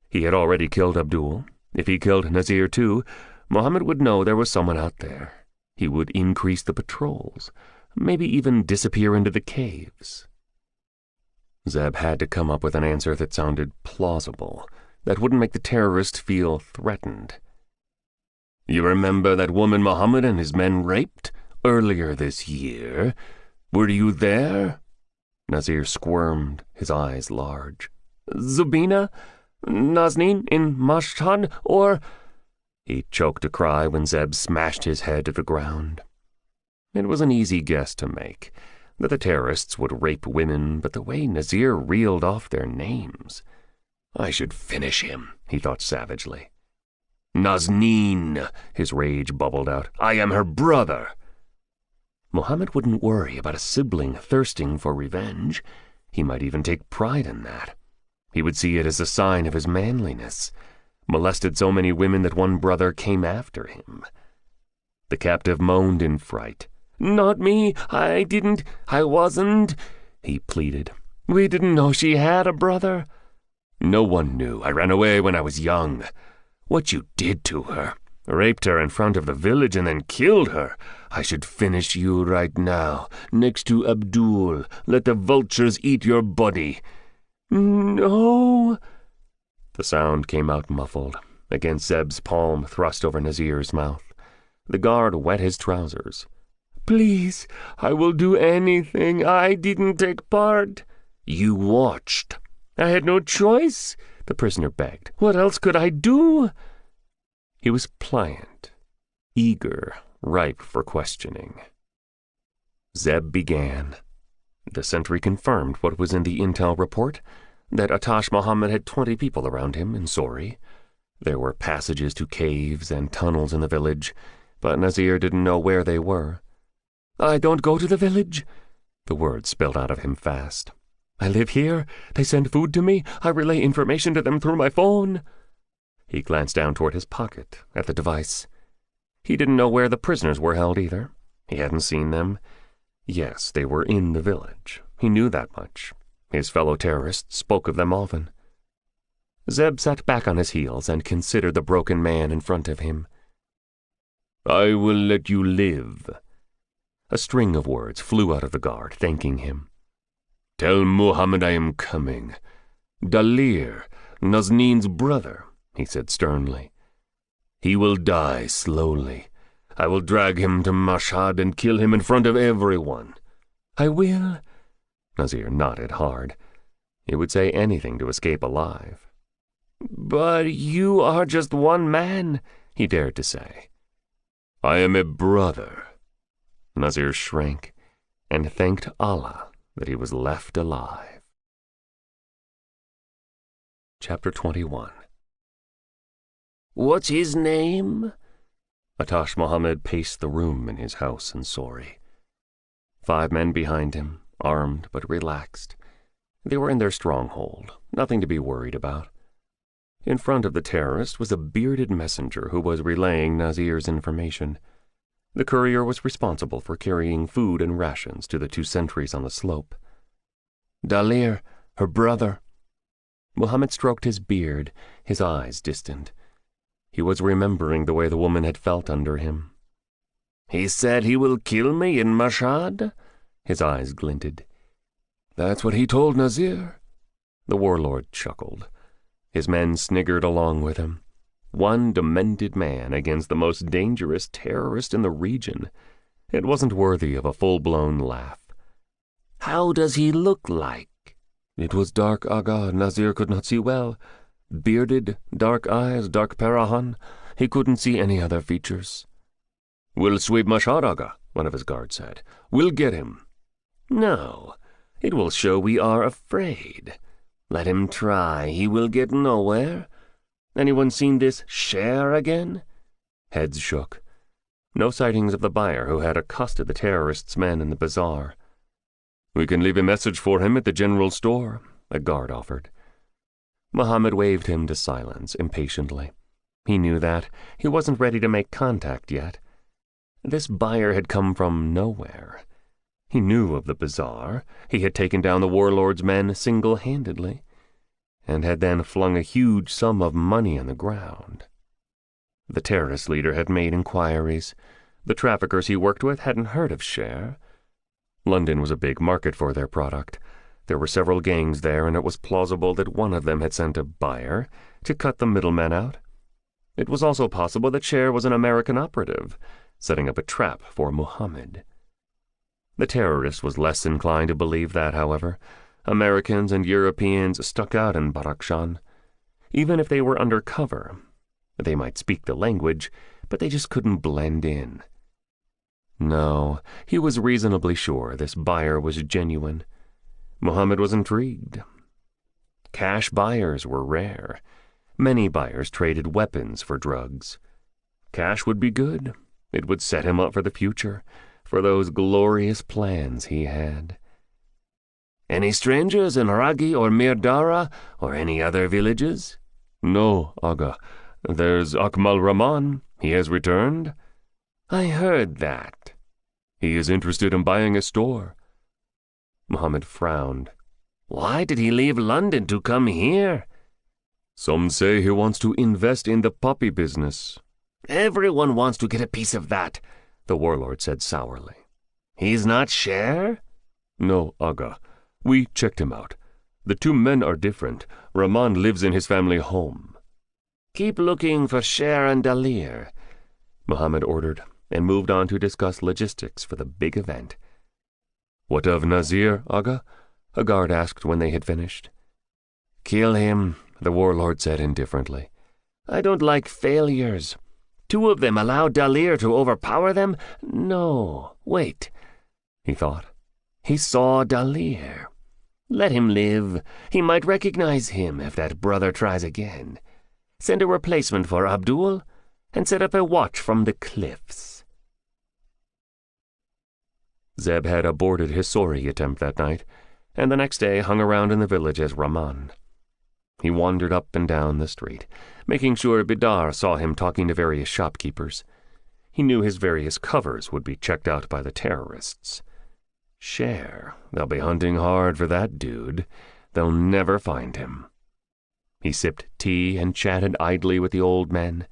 S2: He had already killed Abdul. If he killed Nazir too, Muhammad would know there was someone out there. He would increase the patrols, maybe even disappear into the caves. Zeb had to come up with an answer that sounded plausible, that wouldn't make the terrorist feel threatened.
S3: You remember that woman Muhammad and his men raped earlier this year? Were you there?"
S2: Nazir squirmed, his eyes large.
S3: "Zubina? Nazneen in Mashhad? Or—"
S2: He choked a cry when Zeb smashed his head to the ground. It was an easy guess to make, that the terrorists would rape women, but the way Nazir reeled off their names— "I should finish him," he thought savagely.
S3: "Nazneen," his rage bubbled out. "I am her brother."
S2: Muhammad wouldn't worry about a sibling thirsting for revenge. He might even take pride in that. He would see it as a sign of his manliness. Molested so many women that one brother came after him. The captive moaned in fright.
S3: "Not me. I wasn't," he pleaded. "We didn't know she had a brother."
S2: "No one knew. I ran away when I was young."
S3: "What you did to her?
S2: Raped her in front of the village and then killed her.
S3: I should finish you right now, next to Abdul. Let the vultures eat your body." "No."
S2: The sound came out muffled, against Zeb's palm thrust over Nazir's mouth. The guard wet his trousers.
S3: "Please, I will do anything. I didn't take part."
S2: "You watched."
S3: "I had no choice," the prisoner begged. "What else could I do?"
S2: He was pliant, eager, ripe for questioning. Zeb began. The sentry confirmed what was in the intel report, that Atash Muhammad had 20 people around him in Sori. There were passages to caves and tunnels in the village, but Nazir didn't know where they were.
S3: "I don't go to the village,"
S2: the words spilled out of him fast.
S3: "I live here. They send food to me. I relay information to them through my phone."
S2: He glanced down toward his pocket, at the device. He didn't know where the prisoners were held either. He hadn't seen them. Yes, they were in the village. He knew that much. His fellow terrorists spoke of them often. Zeb sat back on his heels and considered the broken man in front of him.
S3: "I will let you live."
S2: A string of words flew out of the guard, thanking him.
S3: "Tell Muhammad I am coming. Dalir, Nazneen's brother," he said sternly. "He will die slowly. I will drag him to Mashhad and kill him in front of everyone."
S2: "I will." Nazir nodded hard. He would say anything to escape alive.
S3: "But you are just one man," he dared to say.
S2: "I am a brother." Nazir shrank and thanked Allah that he was left alive. Chapter 21.
S3: "What's his name?"
S2: Atash Muhammad paced the room in his house in Sori. 5 men behind him, armed but relaxed. They were in their stronghold, nothing to be worried about. In front of the terrorist was a bearded messenger who was relaying Nazir's information. The courier was responsible for carrying food and rations to the 2 sentries on the slope.
S3: "Dalir, her brother."
S2: Muhammad stroked his beard, his eyes distant. He was remembering the way the woman had felt under him.
S3: "He said he will kill me in Mashhad?"
S2: His eyes glinted.
S3: "That's what he told Nazir."
S2: The warlord chuckled. His men sniggered along with him. One demented man against the most dangerous terrorist in the region. It wasn't worthy of a full-blown laugh.
S3: "How does he look like?"
S2: "It was dark, Aga. Nazir could not see well. Bearded, dark eyes, dark parahan. He couldn't see any other features."
S3: "We'll sweep Mashhad, Aga," one of his guards said. "We'll get him."
S2: "No, it will show we are afraid. Let him try. He will get nowhere. Anyone seen this Sher again?" Heads shook. No sightings of the buyer who had accosted the terrorists' men in the bazaar.
S3: "We can leave a message for him at the general store,"
S2: a guard offered. Muhammad waved him to silence impatiently. He knew that. He wasn't ready to make contact yet. This buyer had come from nowhere. He knew of the bazaar. He had taken down the warlord's men single-handedly, and had then flung a huge sum of money on the ground. The terrorist leader had made inquiries. The traffickers he worked with hadn't heard of Sher. London was a big market for their product. There were several gangs there, and it was plausible that one of them had sent a buyer to cut the middlemen out. It was also possible that Sher was an American operative, setting up a trap for Muhammad. The terrorist was less inclined to believe that, however. Americans and Europeans stuck out in Badakhshan. Even if they were undercover, they might speak the language, but they just couldn't blend in. No, he was reasonably sure this buyer was genuine. Muhammad was intrigued. Cash buyers were rare. Many buyers traded weapons for drugs. Cash would be good. It would set him up for the future, for those glorious plans he had.
S3: Any strangers in Ragi or Mirdara or any other villages?
S2: No, Aga. There's Akmal Rahman. He has returned.
S3: I heard that.
S2: He is interested in buying a store. Muhammad frowned.
S3: Why did he leave London to come here?
S2: Some say he wants to invest in the poppy business.
S3: Everyone wants to get a piece of that, the warlord said sourly. He's not Sher?
S2: No, Aga. We checked him out. The two men are different. Rahman lives in his family home.
S3: Keep looking for Sher and Dalir,
S2: Muhammad ordered, and moved on to discuss logistics for the big event. What of Nazir, Aga? A guard asked when they had finished.
S3: Kill him, the warlord said indifferently. I don't like failures. 2 of them allow Dalir to overpower them? No, wait, he thought. He saw Dalir. Let him live. He might recognize him if that brother tries again. Send a replacement for Abdul, and set up a watch from the cliffs.
S2: Zeb had aborted his sorry attempt that night, and the next day hung around in the village as Rahman. He wandered up and down the street, making sure Bidar saw him talking to various shopkeepers. He knew his various covers would be checked out by the terrorists. Sher, they'll be hunting hard for that dude. They'll never find him. He sipped tea and chatted idly with the old men.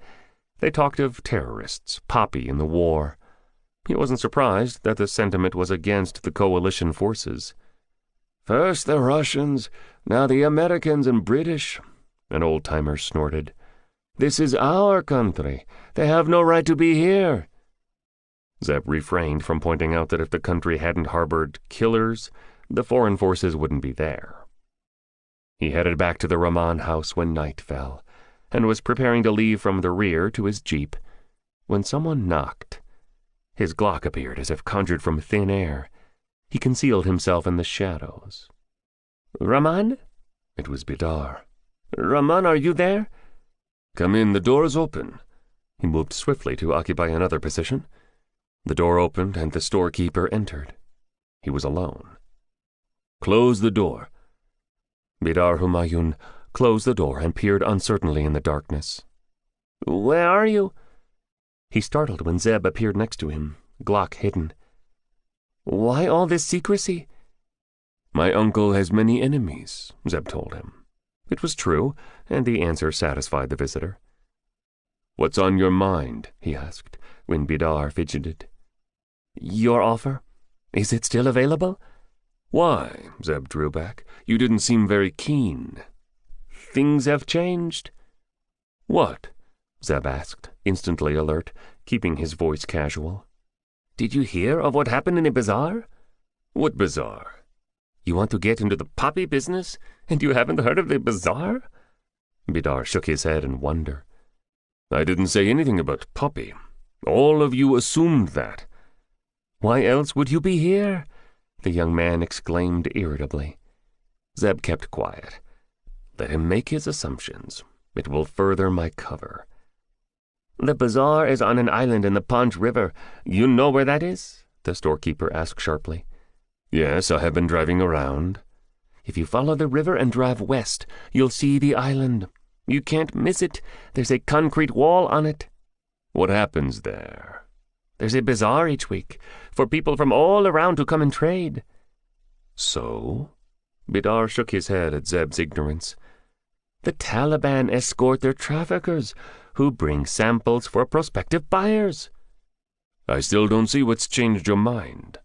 S2: They talked of terrorists, Poppy, and the war. He wasn't surprised that the sentiment was against the coalition forces. First the Russians, now the Americans and British, an old-timer snorted. This is our country. They have no right to be here. Zeb refrained from pointing out that if the country hadn't harbored killers, the foreign forces wouldn't be there. He headed back to the Rahman house when night fell, and was preparing to leave from the rear to his jeep, when someone knocked. His Glock appeared as if conjured from thin air. He concealed himself in the shadows.
S3: Rahman?
S2: It was Bidar.
S3: Rahman, are you there?
S2: Come in, the door is open. He moved swiftly to occupy another position. The door opened and the storekeeper entered. He was alone. Close the door. Bidar Humayun closed the door and peered uncertainly in the darkness.
S3: Where are you?
S2: He startled when Zeb appeared next to him, Glock hidden.
S3: Why all this secrecy?
S2: My uncle has many enemies, Zeb told him. It was true, and the answer satisfied the visitor. What's on your mind? He asked, when Bidar fidgeted.
S3: Your offer? Is it still available?
S2: Why? Zeb drew back. You didn't seem very keen.
S3: Things have changed.
S2: What? Zeb asked, instantly alert, keeping his voice casual.
S3: Did you hear of what happened in the bazaar?
S2: What bazaar?
S3: You want to get into the poppy business, and you haven't heard of the bazaar?
S2: Bidar shook his head in wonder. I didn't say anything about poppy. All of you assumed that.
S3: Why else would you be here?
S2: The young man exclaimed irritably. Zeb kept quiet. Let him make his assumptions. It will further my cover.
S3: The bazaar is on an island in the Panj River. You know where that is?
S2: The storekeeper asked sharply. Yes, I have been driving around.
S3: If you follow the river and drive west, you'll see the island. You can't miss it. There's a concrete wall on it.
S2: What happens there?
S3: There's a bazaar each week, for people from all around to come and trade.
S2: So? Bidar shook his head at Zeb's ignorance.
S3: The Taliban escort their traffickers, who bring samples for prospective buyers.
S2: I still don't see what's changed your mind.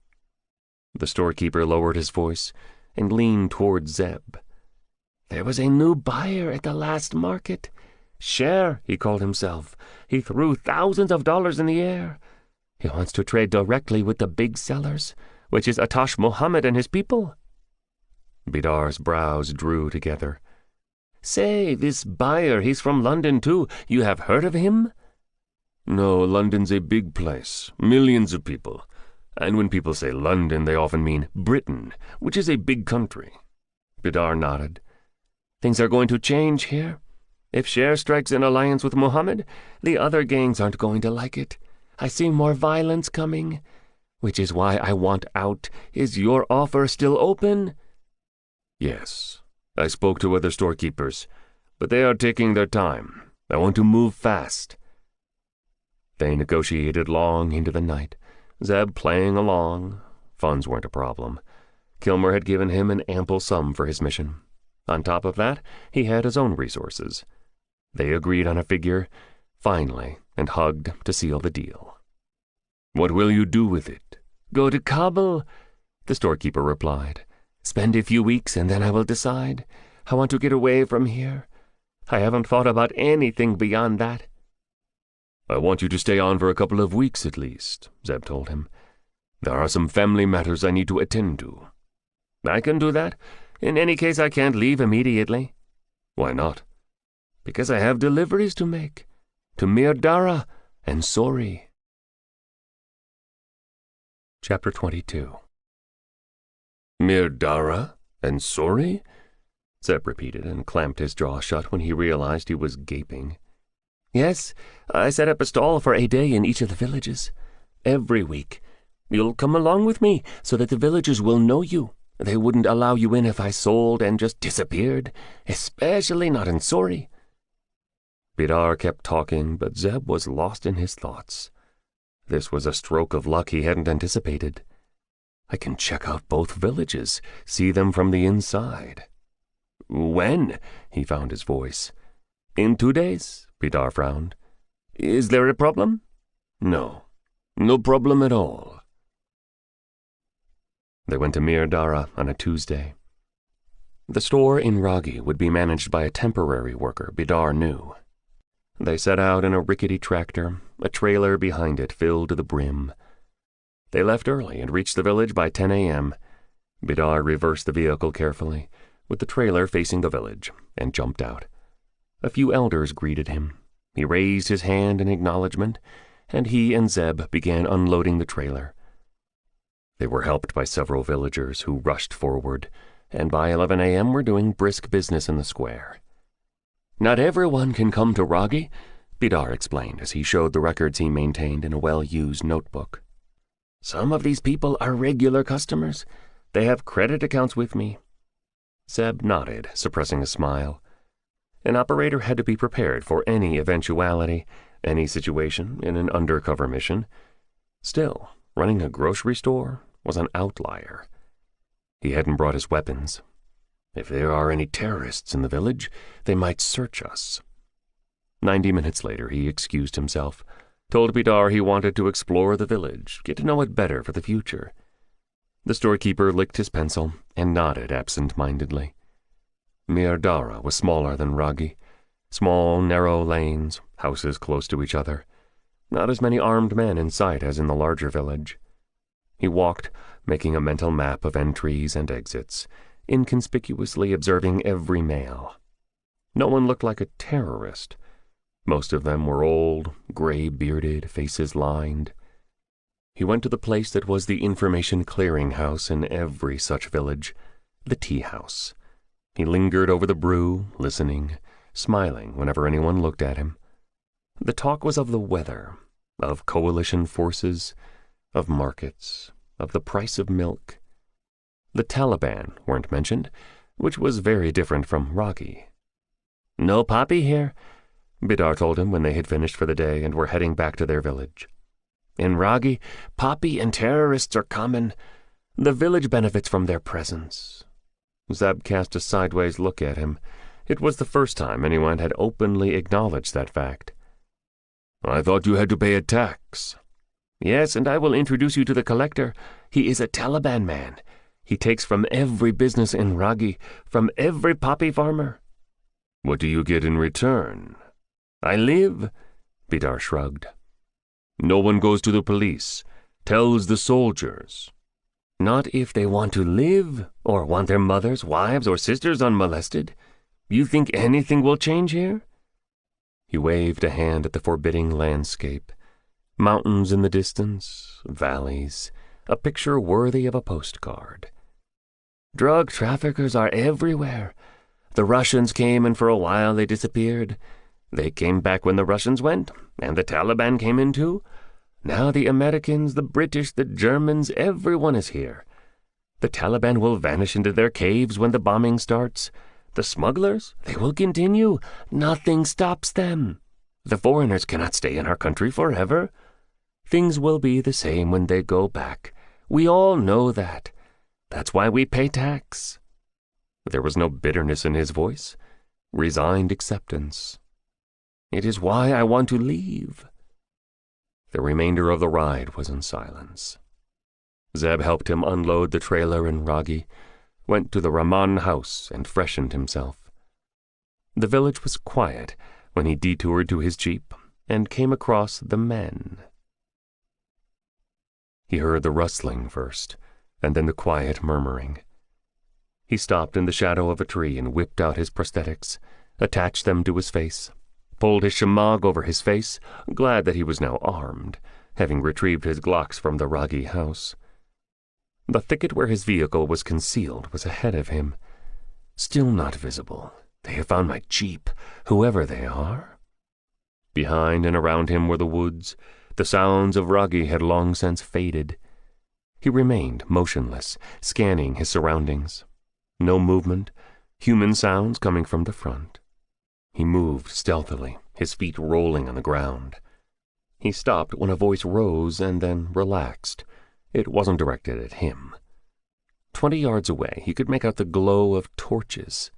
S2: The storekeeper lowered his voice and leaned toward Zeb.
S3: There was a new buyer at the last market. Sher, he called himself. He threw thousands of dollars in the air. He wants to trade directly with the big sellers, which is Atash Mohammed and his people.
S2: Bidar's brows drew together.
S3: Say, this buyer, he's from London too. You have heard of him?
S1: No, London's a big place. Millions of people. And when people say London, they often mean Britain, which is a big country.
S2: Bidar nodded.
S3: Things are going to change here. If Sher strikes an alliance with Mohammed, the other gangs aren't going to like it. I see more violence coming, which is why I want out. Is your offer still open?
S1: Yes. I spoke to other storekeepers, but they are taking their time. I want to move fast.
S2: They negotiated long into the night, Zeb playing along. Funds weren't a problem. Kilmer had given him an ample sum for his mission. On top of that, he had his own resources. They agreed on a figure, finally, and hugged to seal the deal.
S1: What will you do with it?
S3: Go to Kabul, the storekeeper replied. Spend a few weeks and then I will decide. I want to get away from here. I haven't thought about anything beyond that.
S1: I want you to stay on for a couple of weeks at least, Zeb told him. There are some family matters I need to attend to.
S3: I can do that. In any case, I can't leave immediately.
S1: Why not?
S3: Because I have deliveries to make. To Mirdara and Sori.
S2: Chapter 22.
S1: Mirdara and Sori?
S2: Zeb repeated and clamped his jaw shut when he realized he was gaping.
S3: Yes, I set up a stall for a day in each of the villages. Every week. You'll come along with me so that the villagers will know you. They wouldn't allow you in if I sold and just disappeared, especially not in Sori.
S2: Bidar kept talking, but Zeb was lost in his thoughts. This was a stroke of luck he hadn't anticipated. I can check out both villages, see them from the inside.
S3: When? He found his voice. In 2 days, Bidar frowned. Is there a problem?
S1: No. No problem at all.
S2: They went to Mirdara on a Tuesday. The store in Ragi would be managed by a temporary worker Bidar knew. They set out in a rickety tractor, a trailer behind it filled to the brim. They left early and reached the village by 10 a.m. Bidar reversed the vehicle carefully, with the trailer facing the village, and jumped out. A few elders greeted him. He raised his hand in acknowledgement, and he and Zeb began unloading the trailer. They were helped by several villagers who rushed forward, and by 11 a.m. were doing brisk business in the square.
S3: Not everyone can come to Ragi, Bidar explained as he showed the records he maintained in a well-used notebook. Some of these people are regular customers. They have credit accounts with me.
S2: Zeb nodded, suppressing a smile. An operator had to be prepared for any eventuality, any situation in an undercover mission. Still, running a grocery store was an outlier. He hadn't brought his weapons. If there are any terrorists in the village, they might search us. 90 minutes later, he excused himself, told Bidar he wanted to explore the village, get to know it better for the future. The storekeeper licked his pencil and nodded absent-mindedly. Mirdara was smaller than Ragi. Small, narrow lanes, houses close to each other. Not as many armed men in sight as in the larger village. He walked, making a mental map of entries and exits, inconspicuously observing every male. No one looked like a terrorist. Most of them were old, gray-bearded, faces lined. He went to the place that was the information clearinghouse in every such village, the tea house. He lingered over the brew, listening, smiling whenever anyone looked at him. The talk was of the weather, of coalition forces, of markets, of the price of milk. The Taliban weren't mentioned, which was very different from Ragi.
S3: No poppy here,
S2: Bidar told him when they had finished for the day and were heading back to their village.
S3: In Ragi, poppy and terrorists are common. The village benefits from their presence.
S2: Zeb cast a sideways look at him. It was the first time anyone had openly acknowledged that fact.
S1: I thought you had to pay a tax.
S3: Yes, and I will introduce you to the collector. He is a Taliban man. He takes from every business in Ragi, from every poppy farmer.
S1: What do you get in return?
S3: I live, Vidar shrugged.
S1: No one goes to the police, tells the soldiers.
S3: Not if they want to live, or want their mothers, wives, or sisters unmolested. You think anything will change here?
S2: He waved a hand at the forbidding landscape. Mountains in the distance, valleys, a picture worthy of a postcard.
S3: Drug traffickers are everywhere. The Russians came and for a while they disappeared. They came back when the Russians went, and the Taliban came in too. Now the Americans, the British, the Germans, everyone is here. The Taliban will vanish into their caves when the bombing starts. The smugglers, they will continue. Nothing stops them. The foreigners cannot stay in our country forever. Things will be the same when they go back. We all know that. That's why we pay tax.
S2: There was no bitterness in his voice, resigned acceptance.
S3: It is why I want to leave.
S2: The remainder of the ride was in silence. Zeb helped him unload the trailer in Ragi, went to the Rahman house and freshened himself. The village was quiet when he detoured to his jeep and came across the men. He heard the rustling first, and then the quiet murmuring. He stopped in the shadow of a tree and whipped out his prosthetics, attached them to his face, pulled his shemagh over his face, glad that he was now armed, having retrieved his Glocks from the Ragi house. The thicket where his vehicle was concealed was ahead of him. Still not visible. They have found my jeep, whoever they are. Behind and around him were the woods. The sounds of Ragi had long since faded. He remained motionless, scanning his surroundings. No movement, human sounds coming from the front. He moved stealthily, his feet rolling on the ground. He stopped when a voice rose and then relaxed. It wasn't directed at him. 20 yards away, he could make out the glow of torches.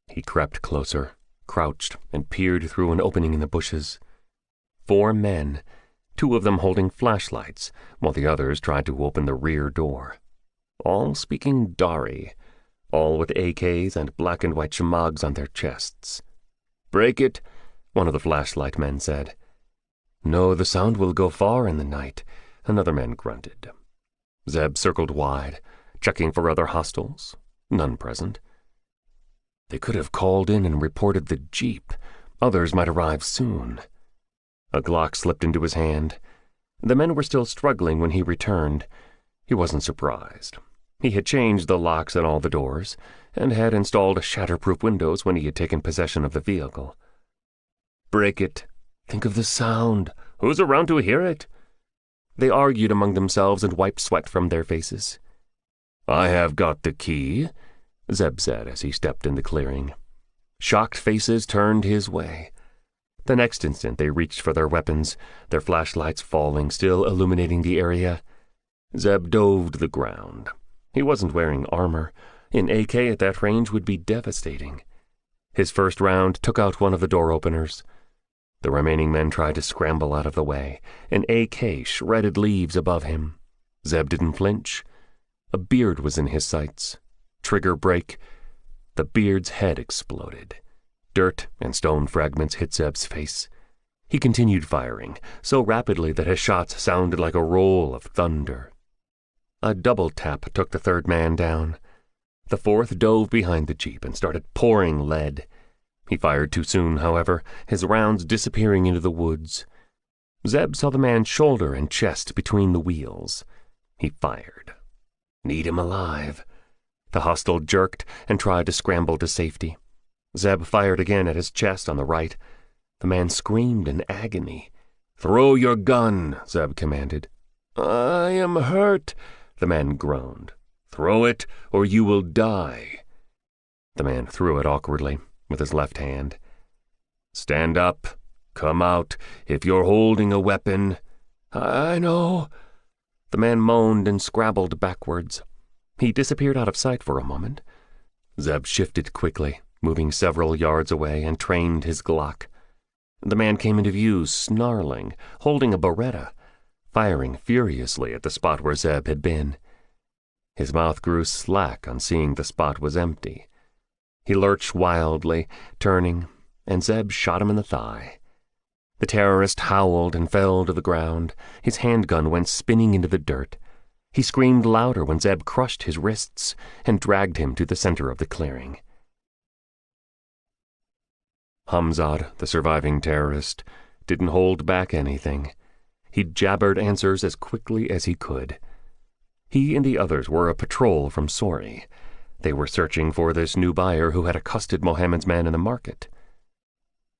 S2: He crept closer, crouched, and peered through an opening in the bushes. 4 men, 2 of them holding flashlights, while the others tried to open the rear door. All speaking Dari, all with AKs and black and white shemaghs on their chests. "Break it," one of the flashlight men said. "No, the sound will go far in the night," another man grunted. Zeb circled wide, checking for other hostiles. None present. They could have called in and reported the jeep. Others might arrive soon. A Glock slipped into his hand. The men were still struggling when he returned. He wasn't surprised. He had changed the locks on all the doors, and had installed shatterproof windows when he had taken possession of the vehicle. "Break it. Think of the sound. Who's around to hear it?" They argued among themselves and wiped sweat from their faces. "I have got the key," Zeb said as he stepped in the clearing. Shocked faces turned his way. The next instant they reached for their weapons, their flashlights falling, still illuminating the area. Zeb dove to the ground. He wasn't wearing armor. An AK at that range would be devastating. His first round took out one of the door openers. The remaining men tried to scramble out of the way. An AK shredded leaves above him. Zeb didn't flinch. A beard was in his sights. Trigger break. The beard's head exploded. Dirt and stone fragments hit Zeb's face. He continued firing, so rapidly that his shots sounded like a roll of thunder. A double tap took the third man down. The fourth dove behind the jeep and started pouring lead. He fired too soon, however, his rounds disappearing into the woods. Zeb saw the man's shoulder and chest between the wheels. He fired. Need him alive. The hostile jerked and tried to scramble to safety. Zeb fired again at his chest on the right. The man screamed in agony. "Throw your gun," Zeb commanded. "I am hurt," the man groaned. "Throw it, or you will die." The man threw it awkwardly, with his left hand. "Stand up. Come out, if you're holding a weapon." "I know." The man moaned and scrabbled backwards. He disappeared out of sight for a moment. Zeb shifted quickly, moving several yards away, and trained his Glock. The man came into view, snarling, holding a Beretta, firing furiously at the spot where Zeb had been. His mouth grew slack on seeing the spot was empty. He lurched wildly, turning, and Zeb shot him in the thigh. The terrorist howled and fell to the ground. His handgun went spinning into the dirt. He screamed louder when Zeb crushed his wrists and dragged him to the center of the clearing. Hamzad, the surviving terrorist, didn't hold back anything. He jabbered answers as quickly as he could. He and the others were a patrol from Sori. They were searching for this new buyer who had accosted Mohammed's man in the market.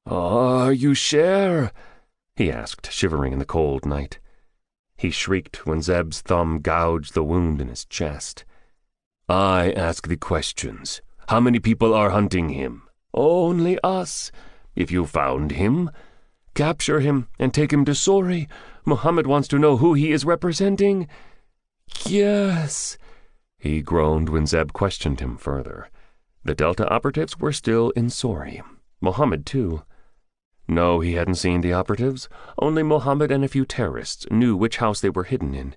S2: "Are you Sher?" he asked, shivering in the cold night. He shrieked when Zeb's thumb gouged the wound in his chest. "I ask the questions. How many people are hunting him?" "Only us. If you found him, capture him and take him to Sori. Mohammed wants to know who he is representing." "Yes," he groaned when Zeb questioned him further. The Delta operatives were still in Sori. Mohammed, too. No, he hadn't seen the operatives. Only Mohammed and a few terrorists knew which house they were hidden in.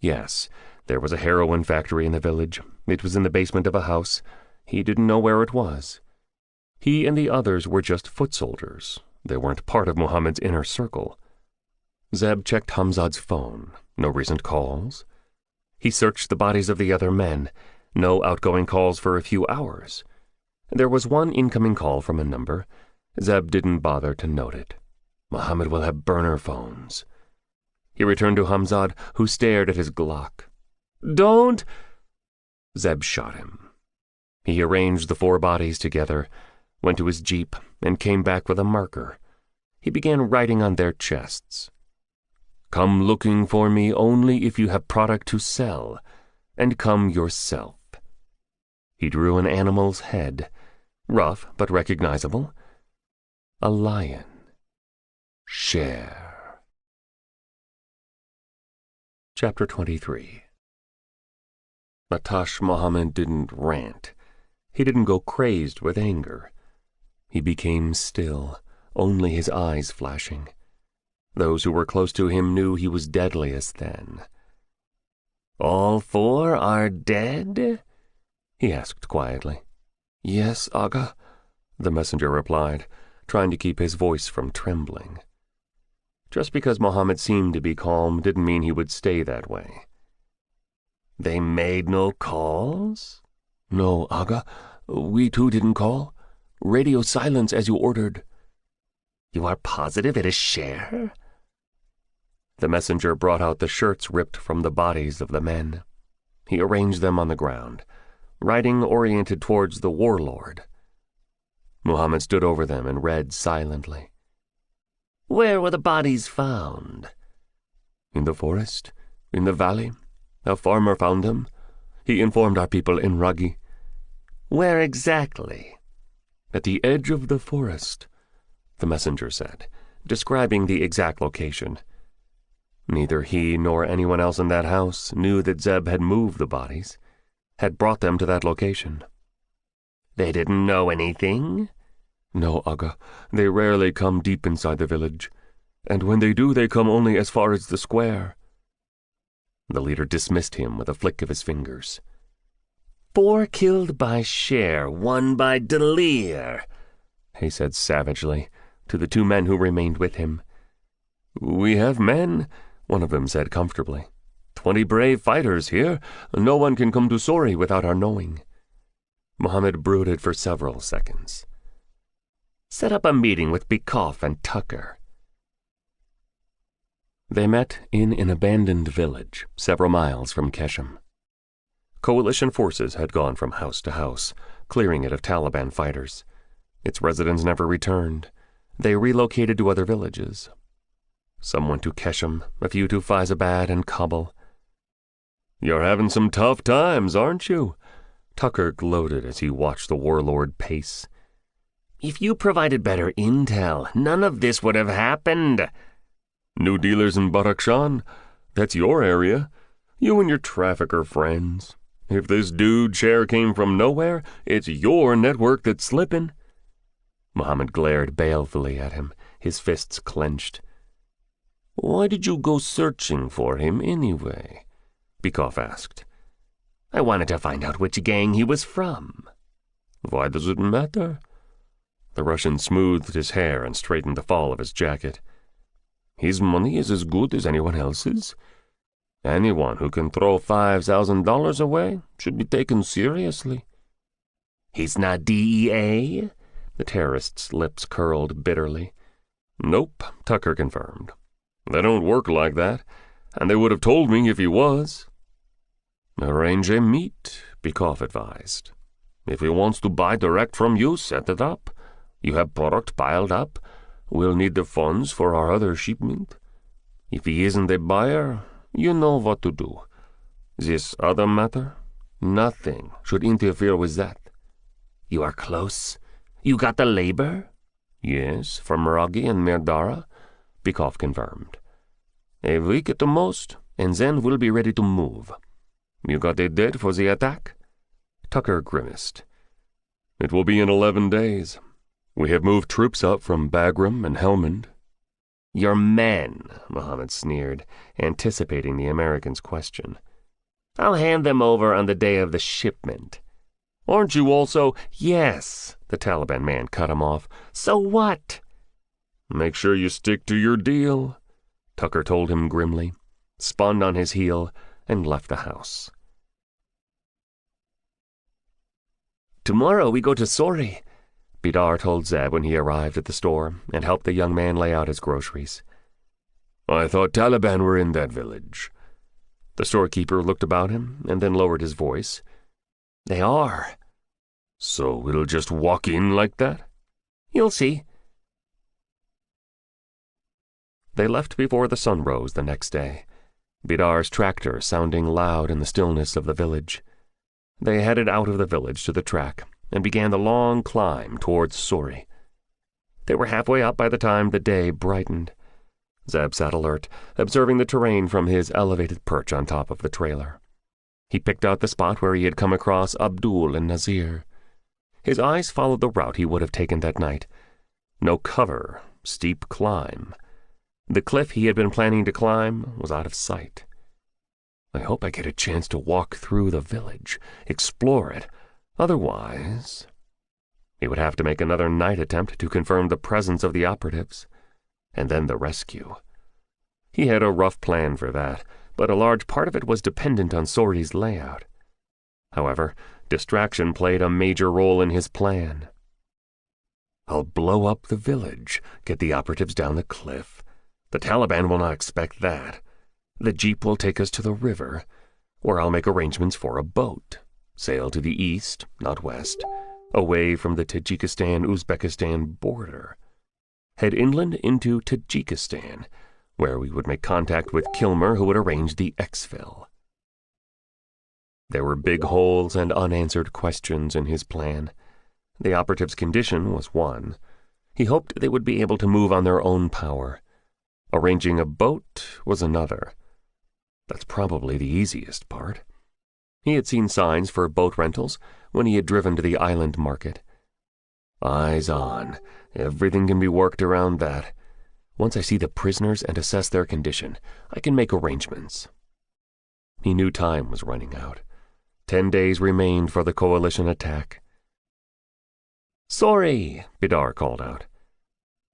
S2: Yes, there was a heroin factory in the village. It was in the basement of a house. He didn't know where it was. He and the others were just foot soldiers. They weren't part of Mohammed's inner circle. Zeb checked Hamzad's phone. No recent calls. He searched the bodies of the other men. No outgoing calls for a few hours. There was one incoming call from a number. Zeb didn't bother to note it. Mohammed will have burner phones. He returned to Hamzad, who stared at his Glock. "Don't!" Zeb shot him. He arranged the 4 bodies together, went to his jeep, and came back with a marker. He began writing on their chests. "Come looking for me only if you have product to sell, and come yourself." He drew an animal's head, rough but recognizable. A lion. Sher. Chapter 23. Atash Mohammed didn't rant. He didn't go crazed with anger. He became still, only his eyes flashing. Those who were close to him knew he was deadliest then. "All 4 are dead?" he asked quietly. "Yes, Aga," the messenger replied, trying to keep his voice from trembling. Just because Mohammed seemed to be calm didn't mean he would stay that way. "They made no calls?" "No, Aga. We too didn't call. Radio silence as you ordered." "You are positive it is Sher?" The messenger brought out the shirts ripped from the bodies of the men. He arranged them on the ground, writing oriented towards the warlord. Mohammed stood over them and read silently. "Where were the bodies found?" "In the forest, in the valley. A farmer found them. He informed our people in Ragi." "Where exactly?" "At the edge of the forest," the messenger said, describing the exact location. Neither he nor anyone else in that house knew that Zeb had moved the bodies, had brought them to that location. "They didn't know anything?" "No, Aga. They rarely come deep inside the village. And when they do, they come only as far as the square." The leader dismissed him with a flick of his fingers. 4 killed by Sher, 1 by Delir, he said savagely to the 2 men who remained with him. "We have men," one of them said comfortably. 20 brave fighters here. No one can come to Sori without our knowing." Mohammed brooded for several seconds. "Set up a meeting with Bikoff and Tucker." They met in an abandoned village, several miles from Keshem. Coalition forces had gone from house to house, clearing it of Taliban fighters. Its residents never returned. They relocated to other villages. Some went to Keshem, a few to Faizabad and Kabul. "You're having some tough times, aren't you?" Tucker gloated as he watched the warlord pace. "If you provided better intel, none of this would have happened." "New dealers in Badakhshan? That's your area. You and your trafficker friends. If this dude Sher came from nowhere, it's your network that's slipping." Mohammed glared balefully at him, his fists clenched. "Why did you go searching for him anyway?" Bikoff asked. "I wanted to find out which gang he was from." "Why does it matter?" The Russian smoothed his hair and straightened the fall of his jacket. His money is as good as anyone else's. Anyone who can throw $5,000 away should be taken seriously.
S3: He's not DEA?
S2: The terrorist's lips curled bitterly. Nope, Tucker confirmed. They don't work like that, and they would have told me if he was. Arrange a meet, Bykov advised. If he wants to buy direct from you, set it up. You have product piled up. We'll need the funds for our other shipment. If he isn't a buyer, you know what to do. This other matter, nothing should interfere with that.
S3: You are close? You got the labor?
S2: Yes, from Ragi and Myrdara, Bykov confirmed. A week at the most, and then we'll be ready to move. You got a date for the attack? Tucker grimaced. It will be in 11 days. We have moved troops up from Bagram and Helmand.
S3: Your men, Mohammed sneered, anticipating the American's question. I'll hand them over on the day of the shipment.
S2: Aren't you also—
S3: Yes, the Taliban man cut him off. So what?
S2: Make sure you stick to your deal, Tucker told him grimly, spun on his heel, and left the house.
S3: Tomorrow we go to Sori,
S2: Bidar told Zeb when he arrived at the store and helped the young man lay out his groceries. I thought Taliban were in that village. The storekeeper looked about him and then lowered his voice.
S3: They are.
S2: So we'll just walk in like that?
S3: You'll see.
S2: They left before the sun rose the next day, Bidar's tractor sounding loud in the stillness of the village. They headed out of the village to the track and began the long climb towards Sori. They were halfway up by the time the day brightened. Zeb sat alert, observing the terrain from his elevated perch on top of the trailer. He picked out the spot where he had come across Abdul and Nazir. His eyes followed the route he would have taken that night. No cover, steep climb. The cliff he had been planning to climb was out of sight. I hope I get a chance to walk through the village, explore it. Otherwise, he would have to make another night attempt to confirm the presence of the operatives, and then the rescue. He had a rough plan for that, but a large part of it was dependent on Sori's layout. However, distraction played a major role in his plan. I'll blow up the village, get the operatives down the cliff. The Taliban will not expect that. The jeep will take us to the river, where I'll make arrangements for a boat. Sail to the east, not west, away from the Tajikistan-Uzbekistan border. Head inland into Tajikistan, where we would make contact with Kilmer, who would arrange the exfil. There were big holes and unanswered questions in his plan. The operatives' condition was one. He hoped they would be able to move on their own power. Arranging a boat was another. That's probably the easiest part. He had seen signs for boat rentals when he had driven to the island market. Eyes on. Everything can be worked around that. Once I see the prisoners and assess their condition, I can make arrangements. He knew time was running out. 10 days remained for the coalition attack.
S3: Sorry,
S2: Bidar called out.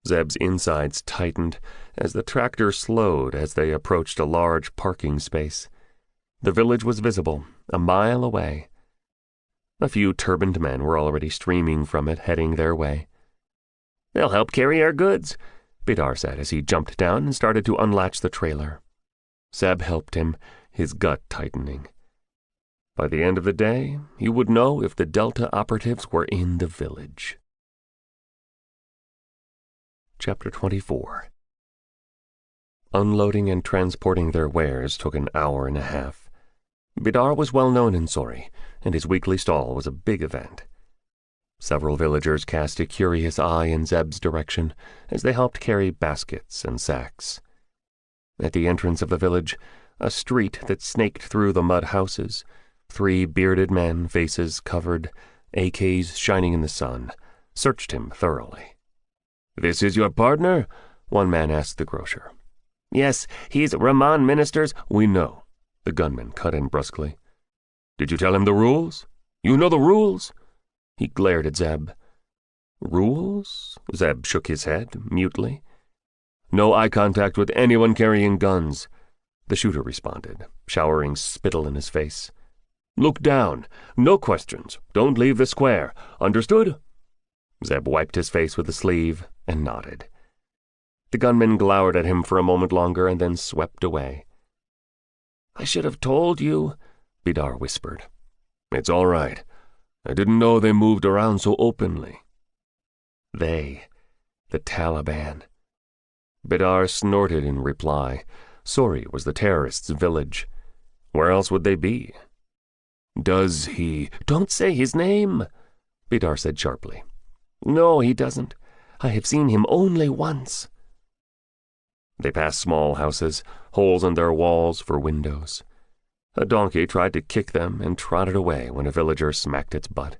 S2: Zeb's insides tightened as the tractor slowed as they approached a large parking space. The village was visible, a mile away. A few turbaned men were already streaming from it, heading their way.
S3: They'll help carry our goods,
S2: Bidar said as he jumped down and started to unlatch the trailer. Zeb helped him, his gut tightening. By the end of the day, he would know if the Delta operatives were in the village. Chapter 24. Unloading and transporting their wares took an hour and a half. Bidar was well known in Sori, and his weekly stall was a big event. Several villagers cast a curious eye in Zeb's direction as they helped carry baskets and sacks. At the entrance of the village, a street that snaked through the mud houses, 3 bearded men, faces covered, AKs shining in the sun, searched him thoroughly.
S3: "This is your partner?" one man asked the grocer. "Yes, he's Rahman Ministers."
S2: "We know," the gunman cut in brusquely. "Did you tell him the rules? You know the rules?" He glared at Zeb. Rules? Zeb shook his head, mutely. No eye contact with anyone carrying guns, the shooter responded, showering spittle in his face. Look down. No questions. Don't leave the square. Understood? Zeb wiped his face with a sleeve and nodded. The gunman glowered at him for a moment longer and then swept away. I should have told you, Bidar whispered. It's all right. I didn't know they moved around so openly. They, the Taliban. Bidar snorted in reply. Sori was the terrorists' village. Where else would they be? Does he— Don't say his name, Bidar said sharply. No, he doesn't. I have seen him only once. They passed small houses, holes in their walls for windows. A donkey tried to kick them and trotted away when a villager smacked its butt.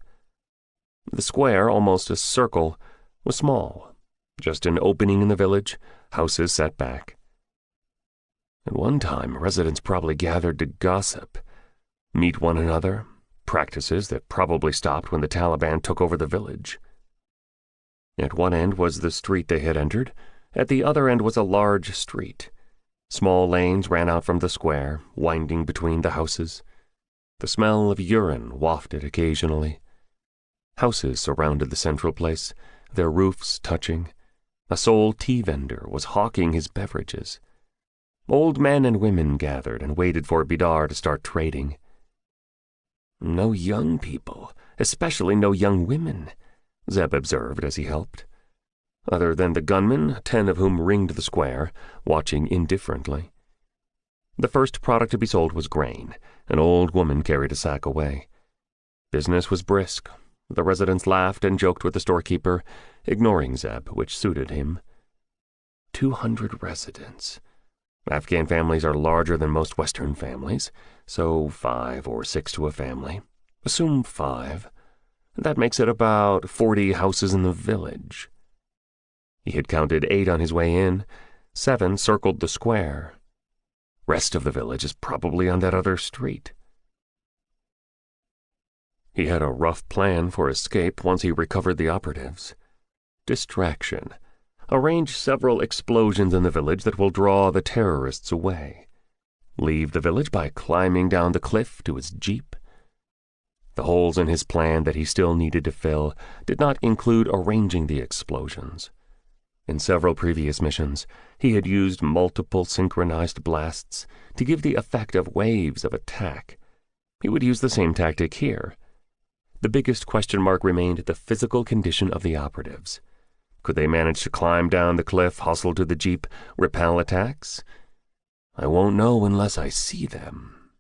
S2: The square, almost a circle, was small, just an opening in the village, houses set back. At one time, residents probably gathered to gossip, meet one another, practices that probably stopped when the Taliban took over the village. At one end was the street they had entered. At the other end was a large street. Small lanes ran out from the square, winding between the houses. The smell of urine wafted occasionally. Houses surrounded the central place, their roofs touching. A sole tea vendor was hawking his beverages. Old men and women gathered and waited for Bidar to start trading. No young people, especially no young women, Zeb observed as he helped. Other than the gunmen, 10 of whom ringed the square, watching indifferently. The first product to be sold was grain. An old woman carried a sack away. Business was brisk. The residents laughed and joked with the storekeeper, ignoring Zeb, which suited him. 200 residents. Afghan families are larger than most Western families, so 5 or 6 to a family. Assume 5. That makes it about 40 houses in the village. He had counted 8 on his way in. 7 circled the square. Rest of the village is probably on that other street. He had a rough plan for escape once he recovered the operatives. Distraction. Arrange several explosions in the village that will draw the terrorists away. Leave the village by climbing down the cliff to his jeep. The holes in his plan that he still needed to fill did not include arranging the explosions. In several previous missions, he had used multiple synchronized blasts to give the effect of waves of attack. He would use the same tactic here. The biggest question mark remained the physical condition of the operatives. Could they manage to climb down the cliff, hustle to the jeep, repel attacks? I won't know unless I see them.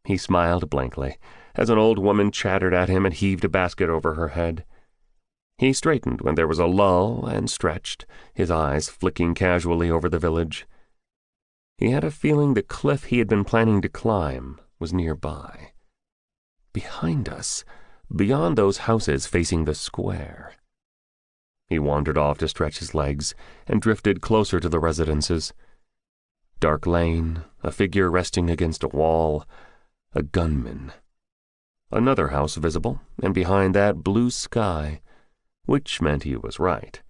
S2: He smiled blankly as an old woman chattered at him and heaved a basket over her head. He straightened when there was a lull and stretched, his eyes flicking casually over the village. He had a feeling the cliff he had been planning to climb was nearby. Behind us, beyond those houses facing the square. He wandered off to stretch his legs and drifted closer to the residences. Dark lane, a figure resting against a wall, a gunman. Another house visible, and behind that blue sky, which meant he was right.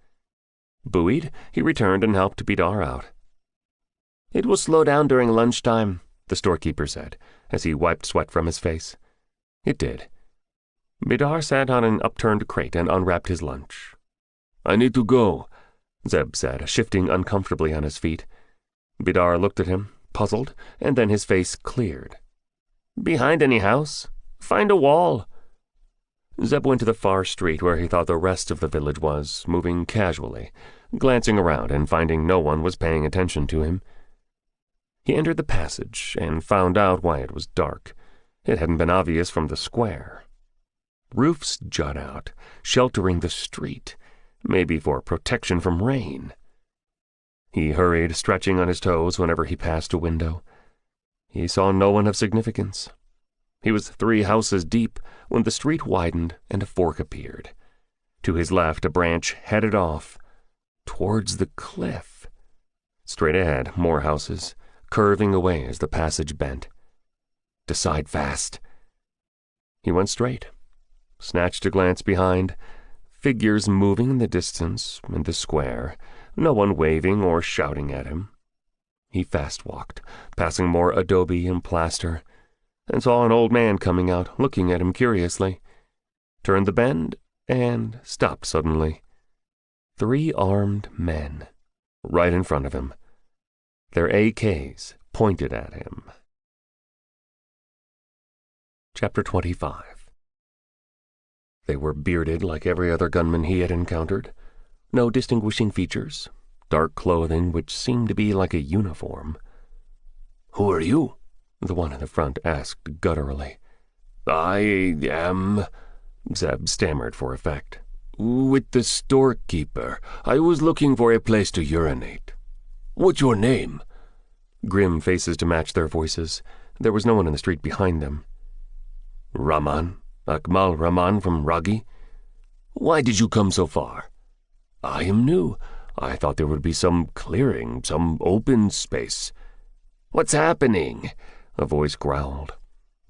S2: Buoyed, he returned and helped Bidar out. It will slow down during lunchtime, the storekeeper said, as he wiped sweat from his face. It did. Bidar sat on an upturned crate and unwrapped his lunch. I need to go, Zeb said, shifting uncomfortably on his feet. Bidar looked at him, puzzled, and then his face cleared. Behind any house? Find a wall. Zeb went to the far street where he thought the rest of the village was, moving casually, glancing around and finding no one was paying attention to him. He entered the passage and found out why it was dark. It hadn't been obvious from the square. Roofs jut out, sheltering the street, maybe for protection from rain. He hurried, stretching on his toes whenever he passed a window. He saw no one of significance. He was 3 houses deep when the street widened and a fork appeared. To his left, a branch headed off, towards the cliff. Straight ahead, more houses, curving away as the passage bent. Decide fast. He went straight, snatched a glance behind, Figures moving in the distance, in the square, no one waving or shouting at him. He fast-walked, passing more adobe and plaster, and saw an old man coming out, looking at him curiously. Turned the bend, and stopped suddenly. 3 armed men, right in front of him. Their AKs pointed at him. Chapter 25. They were bearded like every other gunman he had encountered. No distinguishing features. Dark clothing which seemed to be like a uniform. "Who are you?" the one in the front asked gutturally. "I am," Zeb stammered for effect, "with the storekeeper. I was looking for a place to urinate. What's your name?" Grim faces to match their voices. There was no one in the street behind them. "Rahman. Akmal Rahman from Ragi." "Why did you come so far?" "I am new. I thought there would be some clearing, some open space." "What's happening?" a voice growled.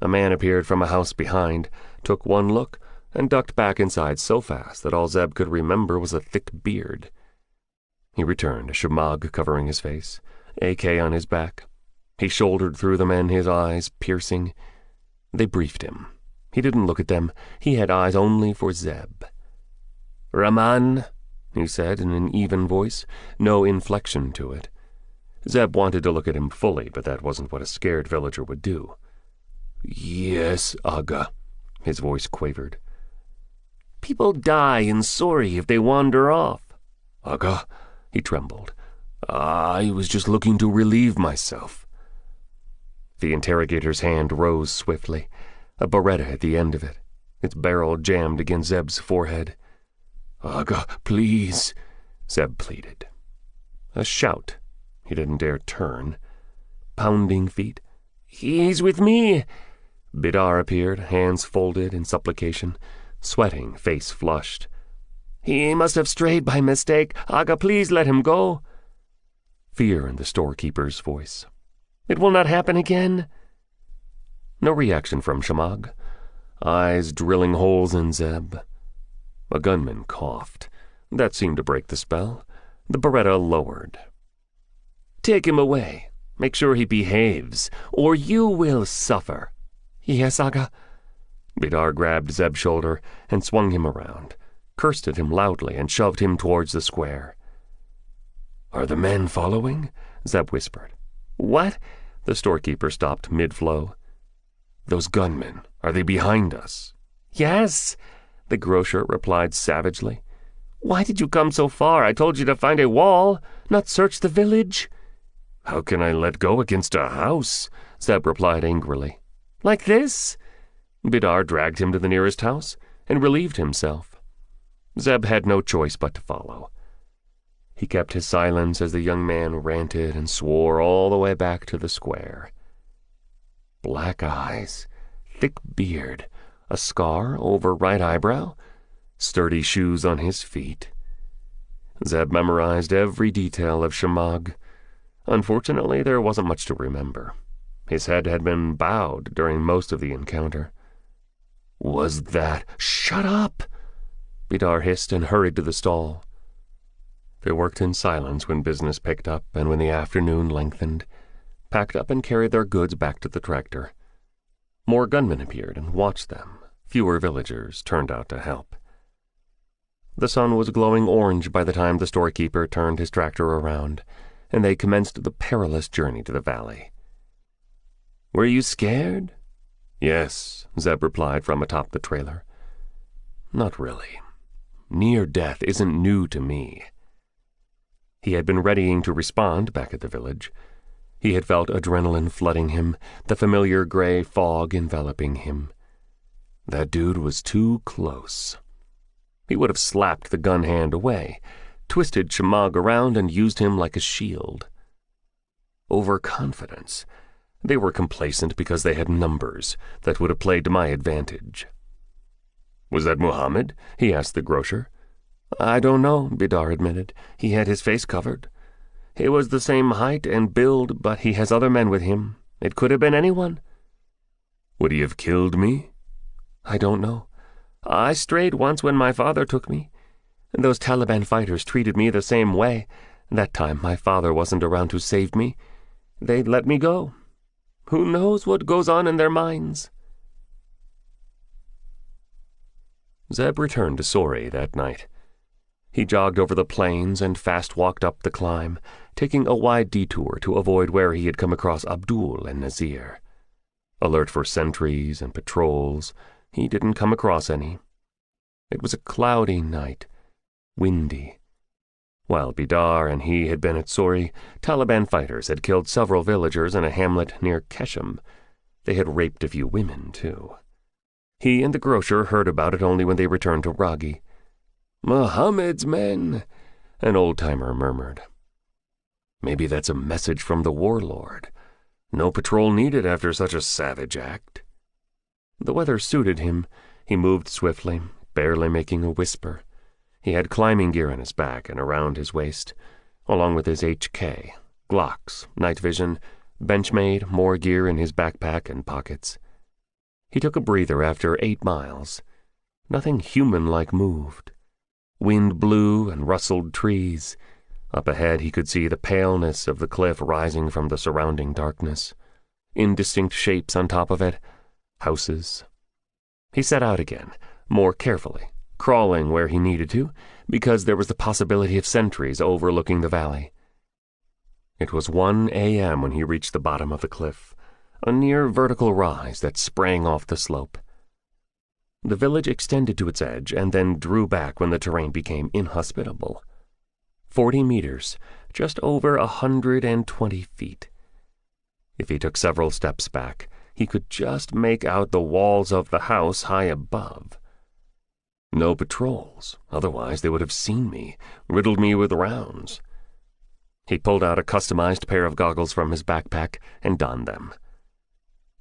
S2: A man appeared from a house behind, took one look, and ducked back inside so fast that all Zeb could remember was a thick beard. He returned, a shemagh covering his face, AK on his back. He shouldered through the men, his eyes piercing. They briefed him. He didn't look at them. He had eyes only for Zeb. "Rahman," he said in an even voice, no inflection to it. Zeb wanted to look at him fully, but that wasn't what a scared villager would do. "Yes, Aga," his voice quavered. "People die in Sori if they wander off." "Aga," he trembled, "I was just looking to relieve myself." The interrogator's hand rose swiftly, a Beretta at the end of it, its barrel jammed against Zeb's forehead. "Aga, please," Zeb pleaded. A shout. He didn't dare turn. Pounding feet. "He's with me!" Bidar appeared, hands folded in supplication, sweating, face flushed. "He must have strayed by mistake. Aga, please let him go." Fear in the storekeeper's voice. "It will not happen again." No reaction from shemagh. Eyes drilling holes in Zeb. A gunman coughed. That seemed to break the spell. The Beretta lowered. "Take him away. Make sure he behaves, or you will suffer." "Yes, Aga." Bidar grabbed Zeb's shoulder and swung him around, cursed at him loudly, and shoved him towards the square. "Are the men following?" Zeb whispered. "What?" The storekeeper stopped mid-flow. "Those gunmen, are they behind us?" "Yes," the grocer replied savagely. "Why did you come so far? I told you to find a wall, not search the village." "How can I let go against a house?" Zeb replied angrily. "Like this?" Bidar dragged him to the nearest house and relieved himself. Zeb had no choice but to follow. He kept his silence as the young man ranted and swore all the way back to the square. Black eyes, thick beard, a scar over right eyebrow, sturdy shoes on his feet. Zeb memorized every detail of shemagh. Unfortunately, there wasn't much to remember. His head had been bowed during most of the encounter. "Was that—" "Shut up!" Bidar hissed and hurried to the stall. They worked in silence when business picked up and when the afternoon lengthened, packed up and carried their goods back to the tractor. More gunmen appeared and watched them. Fewer villagers turned out to help. The sun was glowing orange by the time the storekeeper turned his tractor around, and they commenced the perilous journey to the valley. "Were you scared?" "Yes," Zeb replied from atop the trailer. "Not really. Near death isn't new to me." He had been readying to respond back at the village. He had felt adrenaline flooding him, the familiar gray fog enveloping him. That dude was too close. He would have slapped the gun hand away, twisted shemagh around and used him like a shield. Overconfidence. They were complacent because they had numbers that would have played to my advantage. "Was that Muhammad?" he asked the grocer. "I don't know," Bidar admitted. "He had his face covered. He was the same height and build, but he has other men with him. It could have been anyone." "Would he have killed me?" "I don't know. I strayed once when my father took me. Those Taliban fighters treated me the same way. That time my father wasn't around to save me. They let me go. Who knows what goes on in their minds?"
S1: Zeb returned to Sori that night. He jogged over the plains and fast-walked up the climb, taking a wide detour to avoid where he had come across Abdul and Nazir. Alert for sentries and patrols, he didn't come across any. It was a cloudy night, windy. While Bidar and he had been at Sori, Taliban fighters had killed several villagers in a hamlet near Keshem. They had raped a few women, too. He and the grocer heard about it only when they returned to Ragi. "Muhammad's men," an old-timer murmured. "Maybe that's a message from the warlord. No patrol needed after such a savage act." The weather suited him. He moved swiftly, barely making a whisper. He had climbing gear on his back and around his waist, along with his HK, Glocks, night vision, Benchmade, more gear in his backpack and pockets. He took a breather after 8 miles. Nothing human-like moved. Wind blew and rustled trees. Up ahead he could see the paleness of the cliff rising from the surrounding darkness. Indistinct shapes on top of it. Houses. He set out again, more carefully, crawling where he needed to, because there was the possibility of sentries overlooking the valley. It was 1 a.m. when he reached the bottom of the cliff, a near vertical rise that sprang off the slope. The village extended to its edge and then drew back when the terrain became inhospitable. 40 meters, just over 120 feet. If he took several steps back, he could just make out the walls of the house high above. No patrols, otherwise they would have seen me, riddled me with rounds. He pulled out a customized pair of goggles from his backpack and donned them.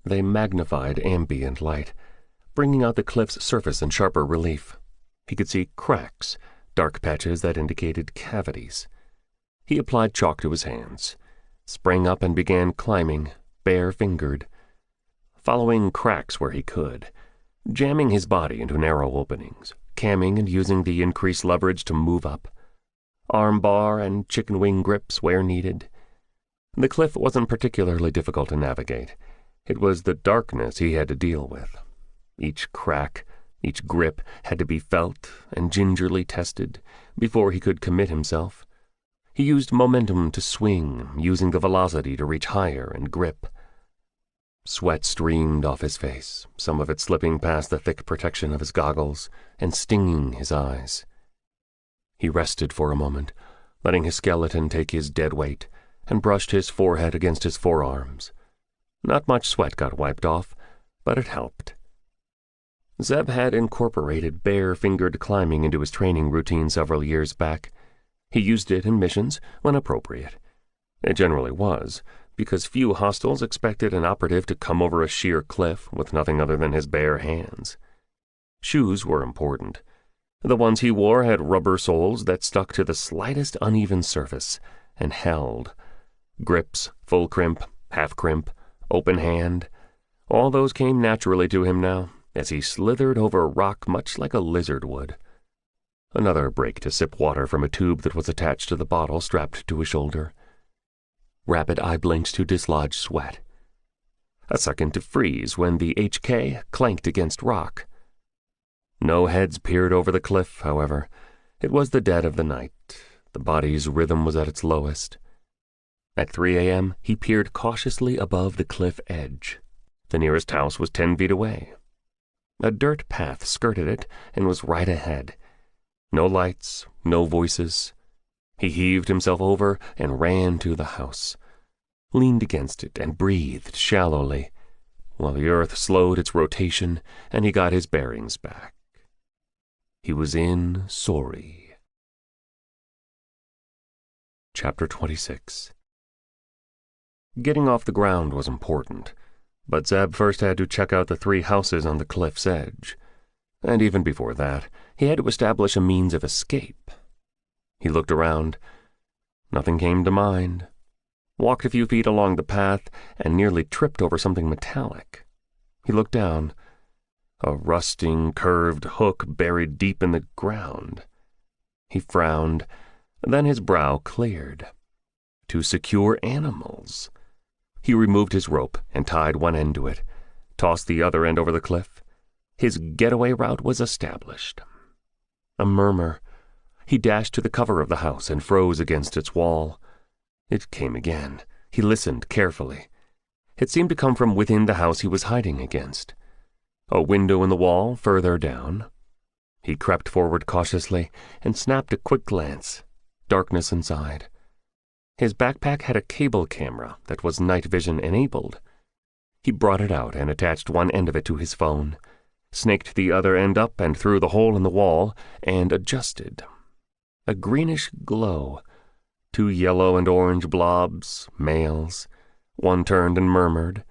S1: They magnified ambient light, bringing out the cliff's surface in sharper relief. He could see cracks, dark patches that indicated cavities. He applied chalk to his hands, sprang up and began climbing, bare-fingered, following cracks where he could, jamming his body into narrow openings, camming and using the increased leverage to move up, arm bar and chicken wing grips where needed. The cliff wasn't particularly difficult to navigate. It was the darkness he had to deal with. Each crack, each grip had to be felt and gingerly tested before he could commit himself. He used momentum to swing, using the velocity to reach higher and grip. Sweat streamed off his face, some of it slipping past the thick protection of his goggles and stinging his eyes. He rested for a moment, letting his skeleton take his dead weight, and brushed his forehead against his forearms. Not much sweat got wiped off, but it helped. Zeb had incorporated bare-fingered climbing into his training routine several years back. He used it in missions when appropriate. It generally was, because few hostiles expected an operative to come over a sheer cliff with nothing other than his bare hands. Shoes were important. The ones he wore had rubber soles that stuck to the slightest uneven surface and held. Grips, full crimp, half crimp, open hand, all those came naturally to him now, as he slithered over rock much like a lizard would. Another break to sip water from a tube that was attached to the bottle strapped to his shoulder. Rapid eye blinks to dislodge sweat. A second to freeze when the HK clanked against rock. No heads peered over the cliff, however. It was the dead of the night. The body's rhythm was at its lowest. At 3 a.m., he peered cautiously above the cliff edge. The nearest house was 10 feet away. A dirt path skirted it and was right ahead. No lights, no voices. He heaved himself over and ran to the house, leaned against it and breathed shallowly, while the earth slowed its rotation and he got his bearings back. He was in Sori. Chapter 26. Getting off the ground was important, but Zeb first had to check out the 3 houses on the cliff's edge. And even before that, he had to establish a means of escape. He looked around. Nothing came to mind. Walked a few feet along the path and nearly tripped over something metallic. He looked down. A rusting, curved hook buried deep in the ground.
S2: He frowned, then his brow cleared. To secure animals. He removed his rope and tied one end to it, tossed the other end over the cliff. His getaway route was established. A murmur. He dashed to the cover of the house and froze against its wall. It came again. He listened carefully. It seemed to come from within the house he was hiding against. A window in the wall further down. He crept forward cautiously and snapped a quick glance. Darkness inside. His backpack had a cable camera that was night vision enabled. He brought it out and attached one end of it to his phone, snaked the other end up and through the hole in the wall, and adjusted. A greenish glow. 2 yellow and orange blobs, males. One turned and murmured.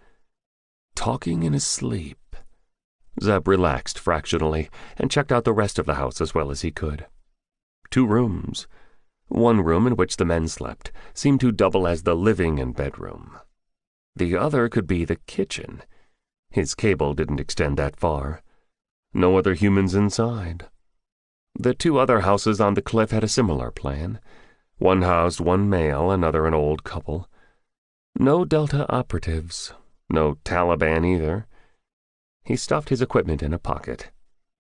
S2: Talking in his sleep. Zeb relaxed fractionally and checked out the rest of the house as well as he could. 2 rooms. One room in which the men slept seemed to double as the living and bedroom. The other could be the kitchen. His cable didn't extend that far. No other humans inside. The 2 other houses on the cliff had a similar plan. One housed one male, another an old couple. No Delta operatives. No Taliban either. He stuffed his equipment in a pocket,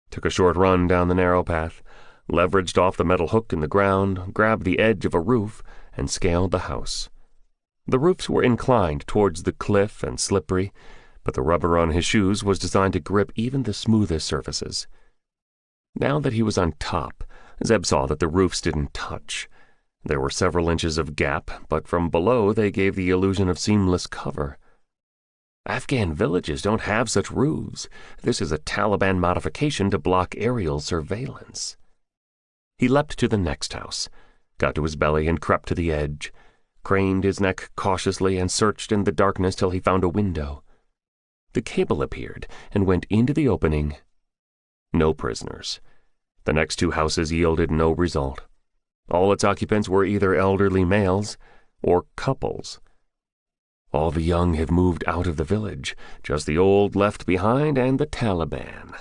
S2: took a short run down the narrow path, leveraged off the metal hook in the ground, grabbed the edge of a roof, and scaled the house. The roofs were inclined towards the cliff and slippery, but the rubber on his shoes was designed to grip even the smoothest surfaces. Now that he was on top, Zeb saw that the roofs didn't touch. There were several inches of gap, but from below they gave the illusion of seamless cover. Afghan villages don't have such roofs. This is a Taliban modification to block aerial surveillance. He leapt to the next house, got to his belly and crept to the edge, craned his neck cautiously and searched in the darkness till he found a window. The cable appeared and went into the opening. No prisoners. The next 2 houses yielded no result. All its occupants were either elderly males or couples. All the young have moved out of the village, just the old left behind and the Taliban.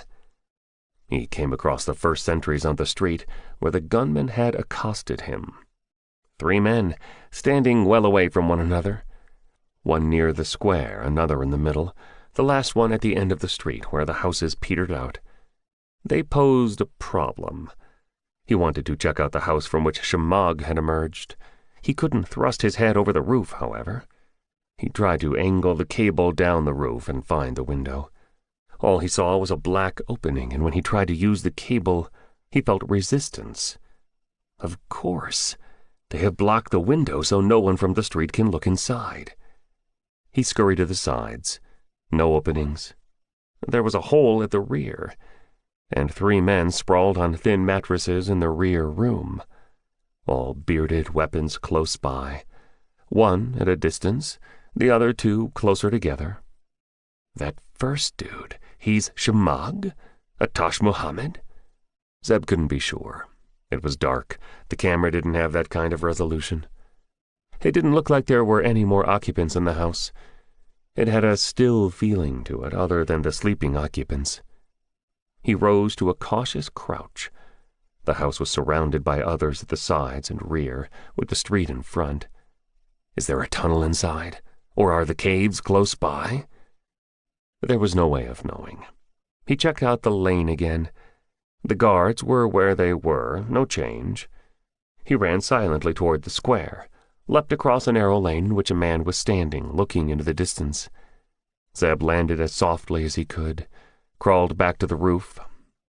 S2: He came across the first sentries on the street where the gunman had accosted him. 3 men, standing well away from one another. One near the square, another in the middle, the last one at the end of the street where the houses petered out. They posed a problem. He wanted to check out the house from which Shemagh had emerged. He couldn't thrust his head over the roof, however. He tried to angle the cable down the roof and find the window. All he saw was a black opening, and when he tried to use the cable, he felt resistance. Of course, they have blocked the window so no one from the street can look inside. He scurried to the sides. No openings. There was a hole at the rear, and 3 men sprawled on thin mattresses in the rear room, all bearded, weapons close by. One at a distance, the other 2 closer together. That first dude, he's Shemagh? Atash Muhammad? Zeb couldn't be sure. It was dark. The camera didn't have that kind of resolution. It didn't look like there were any more occupants in the house. It had a still feeling to it other than the sleeping occupants. He rose to a cautious crouch. The house was surrounded by others at the sides and rear, with the street in front. Is there a tunnel inside? Or are the caves close by? There was no way of knowing. He checked out the lane again. The guards were where they were, no change. He ran silently toward the square, leapt across a narrow lane in which a man was standing, looking into the distance. Zeb landed as softly as he could, crawled back to the roof.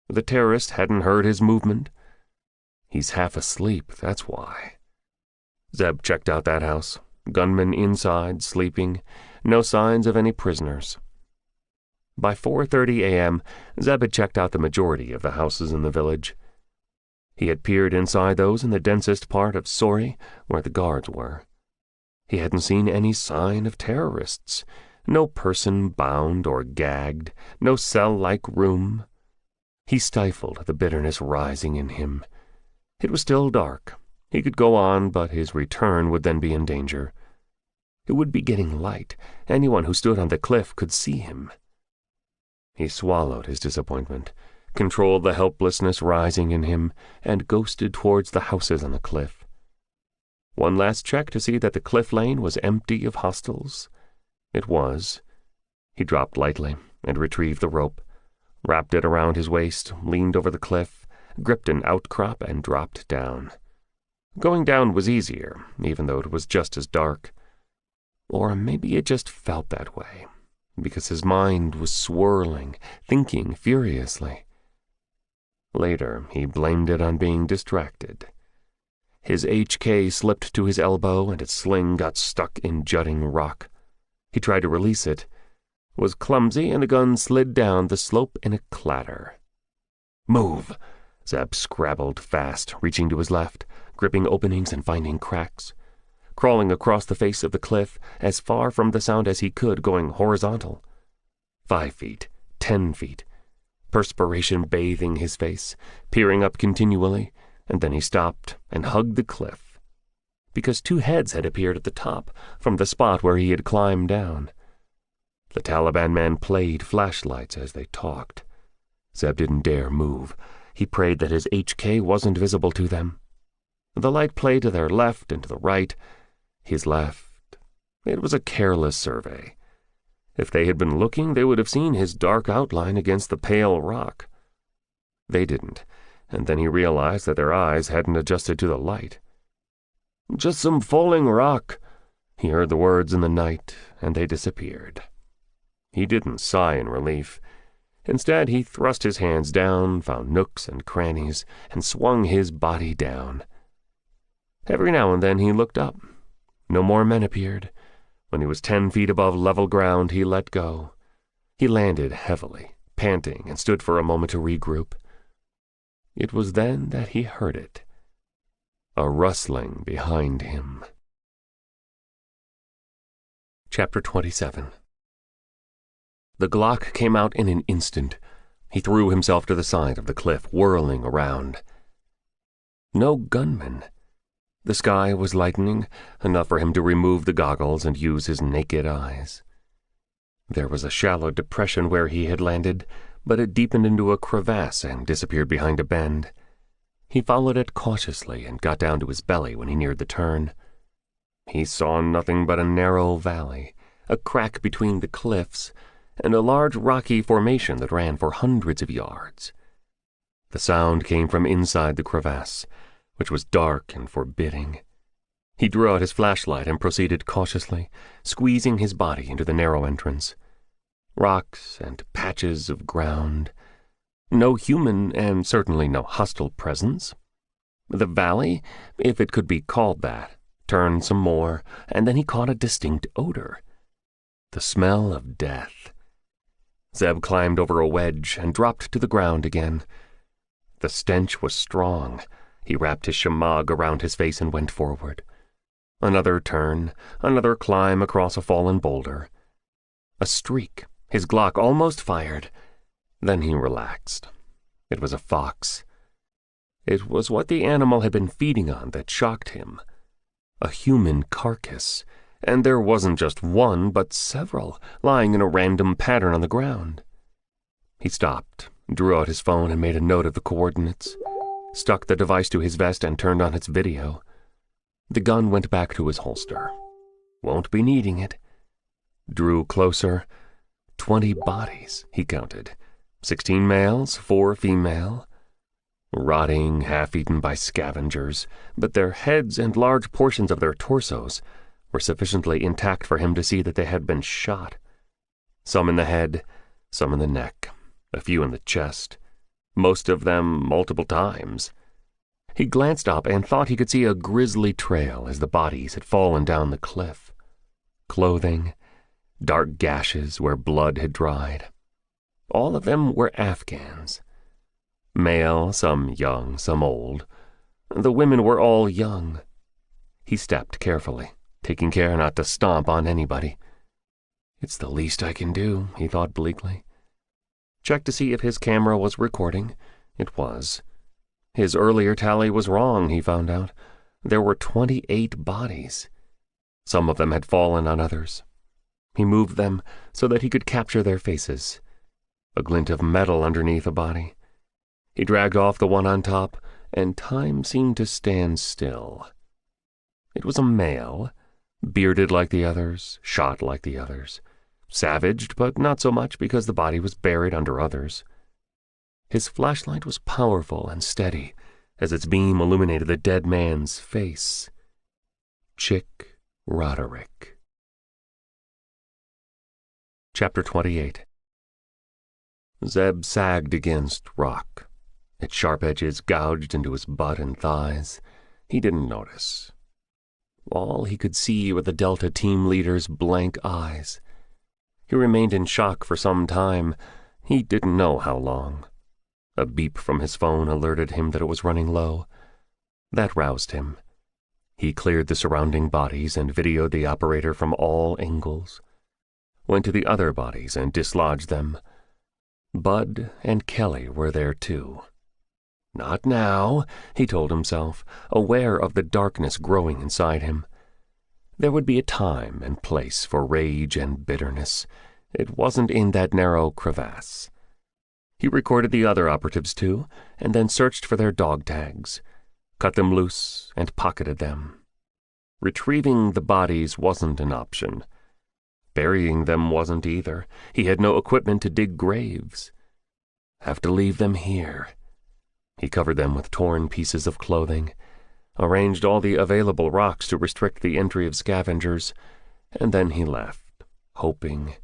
S2: The terrorist hadn't heard his movement. He's half asleep, that's why. Zeb checked out that house. Gunmen inside, sleeping. No signs of any prisoners. By 4:30 a.m., Zeb had checked out the majority of the houses in the village. He had peered inside those in the densest part of Sori, where the guards were. He hadn't seen any sign of terrorists. No person bound or gagged, no cell-like room. He stifled the bitterness rising in him. It was still dark. He could go on, but his return would then be in danger. It would be getting light. Anyone who stood on the cliff could see him. He swallowed his disappointment, controlled the helplessness rising in him, and ghosted towards the houses on the cliff. One last check to see that the cliff lane was empty of hostiles. It was. He dropped lightly and retrieved the rope, wrapped it around his waist, leaned over the cliff, gripped an outcrop, and dropped down. Going down was easier, even though it was just as dark. Or maybe it just felt that way, because his mind was swirling, thinking furiously. Later, he blamed it on being distracted. His HK slipped to his elbow, and its sling got stuck in jutting rock. He tried to release it, was clumsy, and the gun slid down the slope in a clatter. "Move!" Zeb scrabbled fast, reaching to his left, gripping openings and finding cracks, crawling across the face of the cliff, as far from the sound as he could, going horizontal. 5 feet, 10 feet, perspiration bathing his face, peering up continually, and then he stopped and hugged the cliff, because 2 heads had appeared at the top, from the spot where he had climbed down. The Taliban men played flashlights as they talked. Zeb didn't dare move. He prayed that his HK wasn't visible to them. The light played to their left and to the right. His left. It was a careless survey. If they had been looking, they would have seen his dark outline against the pale rock. They didn't, and then he realized that their eyes hadn't adjusted to the light. "Just some falling rock." He heard the words in the night, and they disappeared. He didn't sigh in relief. Instead, he thrust his hands down, found nooks and crannies, and swung his body down. Every now and then he looked up. No more men appeared. When he was 10 feet above level ground, he let go. He landed heavily, panting, and stood for a moment to regroup. It was then that he heard it. A rustling behind him. Chapter 27. The Glock came out in an instant. He threw himself to the side of the cliff, whirling around. No gunman. The sky was lightening, enough for him to remove the goggles and use his naked eyes. There was a shallow depression where he had landed, but it deepened into a crevasse and disappeared behind a bend. He followed it cautiously and got down to his belly when he neared the turn. He saw nothing but a narrow valley, a crack between the cliffs, and a large rocky formation that ran for hundreds of yards. The sound came from inside the crevasse, which was dark and forbidding. He drew out his flashlight and proceeded cautiously, squeezing his body into the narrow entrance. Rocks and patches of ground. No human and certainly no hostile presence. The valley, if it could be called that, turned some more, and then he caught a distinct odor. The smell of death. Zeb climbed over a wedge and dropped to the ground again. The stench was strong. He wrapped his shemagh around his face and went forward. Another turn, another climb across a fallen boulder. A streak, his Glock almost fired. Then he relaxed. It was a fox. It was what the animal had been feeding on that shocked him. A human carcass. And there wasn't just one, but several, lying in a random pattern on the ground. He stopped, drew out his phone and made a note of the coordinates, stuck the device to his vest and turned on its video. The gun went back to his holster. Won't be needing it. Drew closer. 20 bodies, he counted. 16 males, 4 female. Rotting, half-eaten by scavengers, but their heads and large portions of their torsos were sufficiently intact for him to see that they had been shot. Some in the head, some in the neck, a few in the chest, most of them multiple times. He glanced up and thought he could see a grisly trail as the bodies had fallen down the cliff. Clothing, dark gashes where blood had dried. All of them were Afghans. Male, some young, some old. The women were all young. He stepped carefully, taking care not to stomp on anybody. It's the least I can do, he thought bleakly. Checked to see if his camera was recording. It was. His earlier tally was wrong, he found out. There were 28 bodies. Some of them had fallen on others. He moved them so that he could capture their faces. A glint of metal underneath a body. He dragged off the one on top, and time seemed to stand still. It was a male, bearded like the others, shot like the others, savaged, but not so much because the body was buried under others. His flashlight was powerful and steady as its beam illuminated the dead man's face. Chick Roderick. Chapter 28. Zeb sagged against rock. Its sharp edges gouged into his butt and thighs. He didn't notice. All he could see were the Delta team leader's blank eyes. He remained in shock for some time. He didn't know how long. A beep from his phone alerted him that it was running low. That roused him. He cleared the surrounding bodies and videoed the operator from all angles. Went to the other bodies and dislodged them. Bud and Kelly were there too. Not now, he told himself, aware of the darkness growing inside him. There would be a time and place for rage and bitterness. It wasn't in that narrow crevasse. He recorded the other operatives too, and then searched for their dog tags, cut them loose, and pocketed them. Retrieving the bodies wasn't an option. Burying them wasn't either. He had no equipment to dig graves. Have to leave them here. He covered them with torn pieces of clothing, arranged all the available rocks to restrict the entry of scavengers, and then he left, hoping,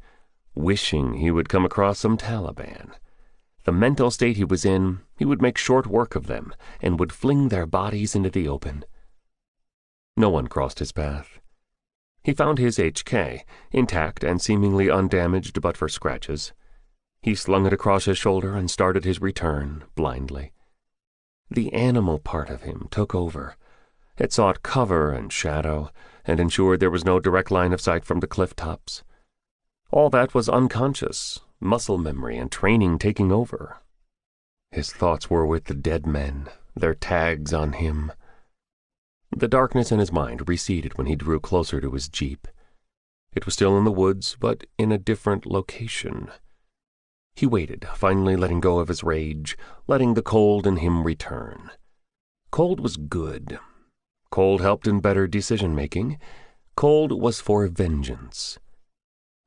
S2: wishing he would come across some Taliban. The mental state he was in, he would make short work of them and would fling their bodies into the open. No one crossed his path. He found his HK, intact and seemingly undamaged but for scratches. He slung it across his shoulder and started his return, blindly. The animal part of him took over. It sought cover and shadow, and ensured there was no direct line of sight from the cliff tops. All that was unconscious, muscle memory and training taking over. His thoughts were with the dead men, their tags on him. The darkness in his mind receded when he drew closer to his jeep. It was still in the woods, but in a different location. He waited, finally letting go of his rage, letting the cold in him return. Cold was good. Cold helped in better decision-making. Cold was for vengeance.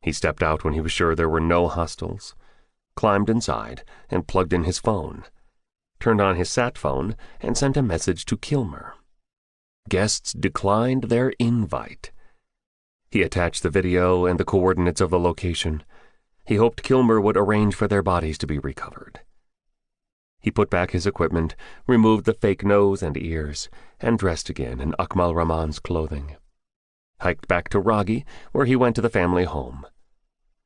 S2: He stepped out when he was sure there were no hostiles, climbed inside, and plugged in his phone, turned on his sat phone, and sent a message to Kilmer. Guests declined their invite. He attached the video and the coordinates of the location. He hoped Kilmer would arrange for their bodies to be recovered. He put back his equipment, removed the fake nose and ears, and dressed again in Akmal Rahman's clothing. Hiked back to Ragi, where he went to the family home.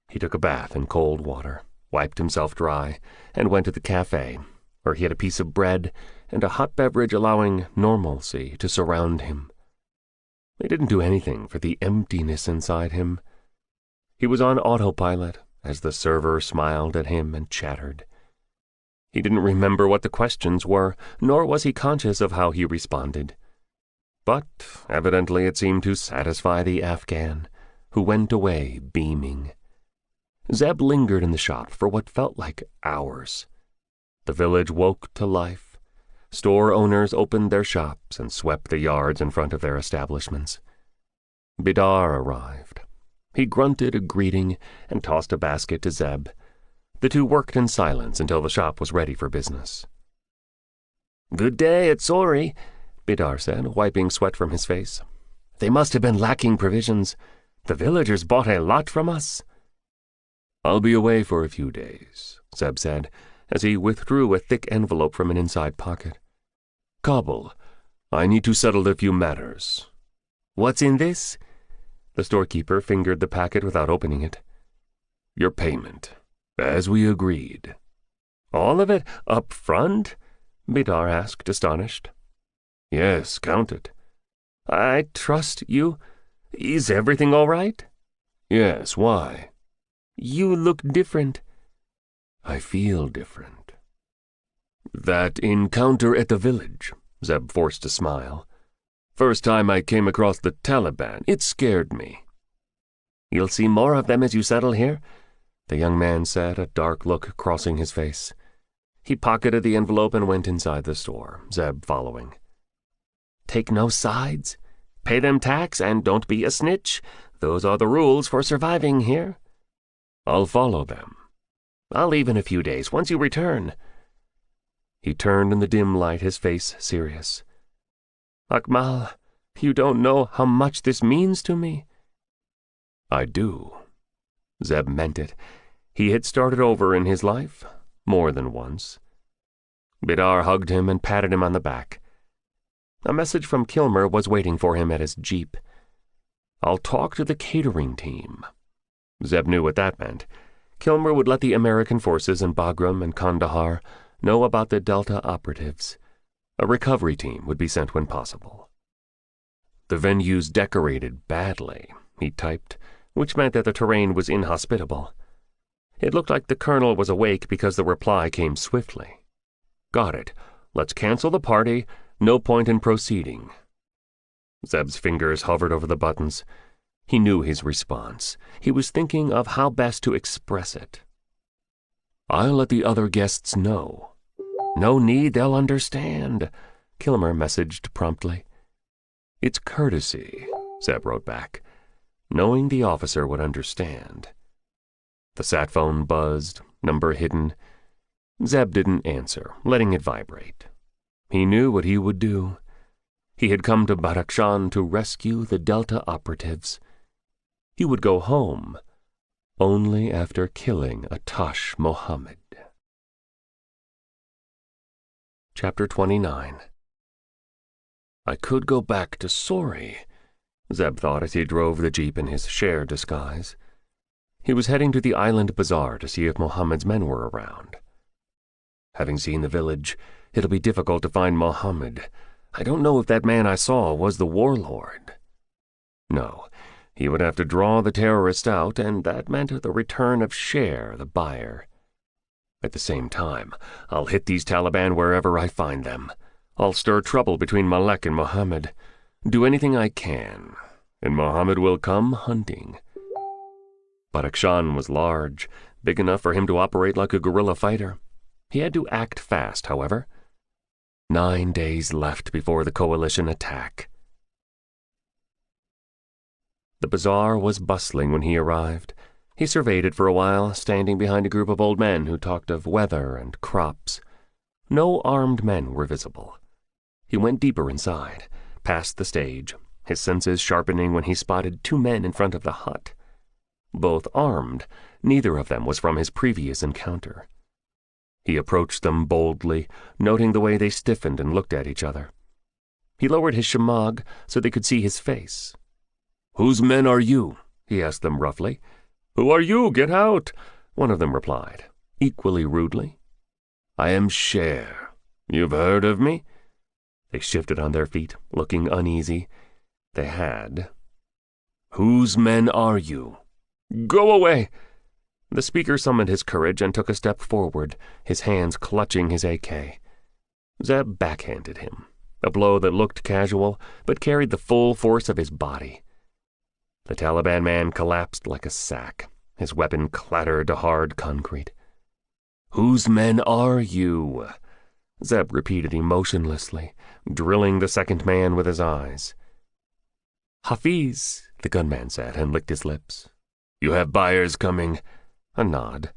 S2: He took a bath in cold water, wiped himself dry, and went to the cafe, where he had a piece of bread and a hot beverage allowing normalcy to surround him. It didn't do anything for the emptiness inside him. He was on autopilot as the server smiled at him and chattered. He didn't remember what the questions were, nor was he conscious of how he responded. But evidently it seemed to satisfy the Afghan, who went away beaming. Zeb lingered in the shop for what felt like hours. The village woke to life. Store owners opened their shops and swept the yards in front of their establishments. Bidar arrived. He grunted a greeting and tossed a basket to Zeb. The two worked in silence until the shop was ready for business. "Good day at Sori," Bidar said, wiping sweat from his face. "They must have been lacking provisions. The villagers bought a lot from us." "I'll be away for a few days," Zeb said, as he withdrew a thick envelope from an inside pocket. "Kabul, I need to settle a few matters." "What's in this?" The storekeeper fingered the packet without opening it. "Your payment, as we agreed." "All of it, up front?" Bidar asked, astonished. "Yes, count it." "I trust you. Is everything all right?" "Yes, why?" "You look different." "I feel different." "That encounter at the village," Zeb forced a smile. "First time I came across the Taliban, it scared me." "You'll see more of them as you settle here," the young man said, a dark look crossing his face. He pocketed the envelope and went inside the store, Zeb following.
S3: Take no sides. Pay them tax and don't be a snitch. Those are the rules for surviving here.
S2: I'll follow them.
S3: I'll leave in a few days, once you return.
S2: He turned in the dim light, his face serious.
S3: Akmal, you don't know how much this means to me.
S2: I do. Zeb meant it. He had started over in his life, more than once. Bidar hugged him and patted him on the back. A message from Kilmer was waiting for him at his jeep. I'll talk to the catering team. Zeb knew what that meant. Kilmer would let the American forces in Bagram and Kandahar know about the Delta operatives. A recovery team would be sent when possible. The venue's decorated badly, he typed, which meant that the terrain was inhospitable. It looked like the colonel was awake because the reply came swiftly. Got it. Let's cancel the party. No point in proceeding. Zeb's fingers hovered over the buttons. He knew his response. He was thinking of how best to express it. I'll let the other guests know.
S3: No need, they'll understand, Kilmer messaged promptly.
S2: It's courtesy, Zeb wrote back, knowing the officer would understand. The sat phone buzzed, number hidden. Zeb didn't answer, letting it vibrate. He knew what he would do. He had come to Badakhshan to rescue the Delta operatives. He would go home only after killing Atash Mohammed. Chapter 29. I could go back to Sori, Zeb thought as he drove the jeep in his share disguise. He was heading to the island bazaar to see if Mohammed's men were around. Having seen the village, it'll be difficult to find Mohammed. I don't know if that man I saw was the warlord. No, he would have to draw the terrorist out, and that meant the return of Sher, the buyer. At the same time, I'll hit these Taliban wherever I find them. I'll stir trouble between Malek and Mohammed. Do anything I can, and Mohammed will come hunting. Badakhshan was large, big enough for him to operate like a guerrilla fighter. He had to act fast, however. 9 days left before the coalition attack. The bazaar was bustling when he arrived. He surveyed it for a while, standing behind a group of old men who talked of weather and crops. No armed men were visible. He went deeper inside, past the stage, his senses sharpening when he spotted 2 men in front of the hut. Both armed, neither of them was from his previous encounter. He approached them boldly, noting the way they stiffened and looked at each other. He lowered his shemagh so they could see his face. "Whose men are you?" he asked them roughly. "Who are you? Get out!" one of them replied, equally rudely. "I am Sher. You've heard of me?" They shifted on their feet, looking uneasy. They had. "Whose men are you?" "Go away!" The speaker summoned his courage and took a step forward, his hands clutching his AK. Zeb backhanded him, a blow that looked casual, but carried the full force of his body. The Taliban man collapsed like a sack. His weapon clattered to hard concrete. "Whose men are you?" Zeb repeated emotionlessly, drilling the second man with his eyes. "Hafiz," the gunman said, and licked his lips. "You have buyers coming?" A nod.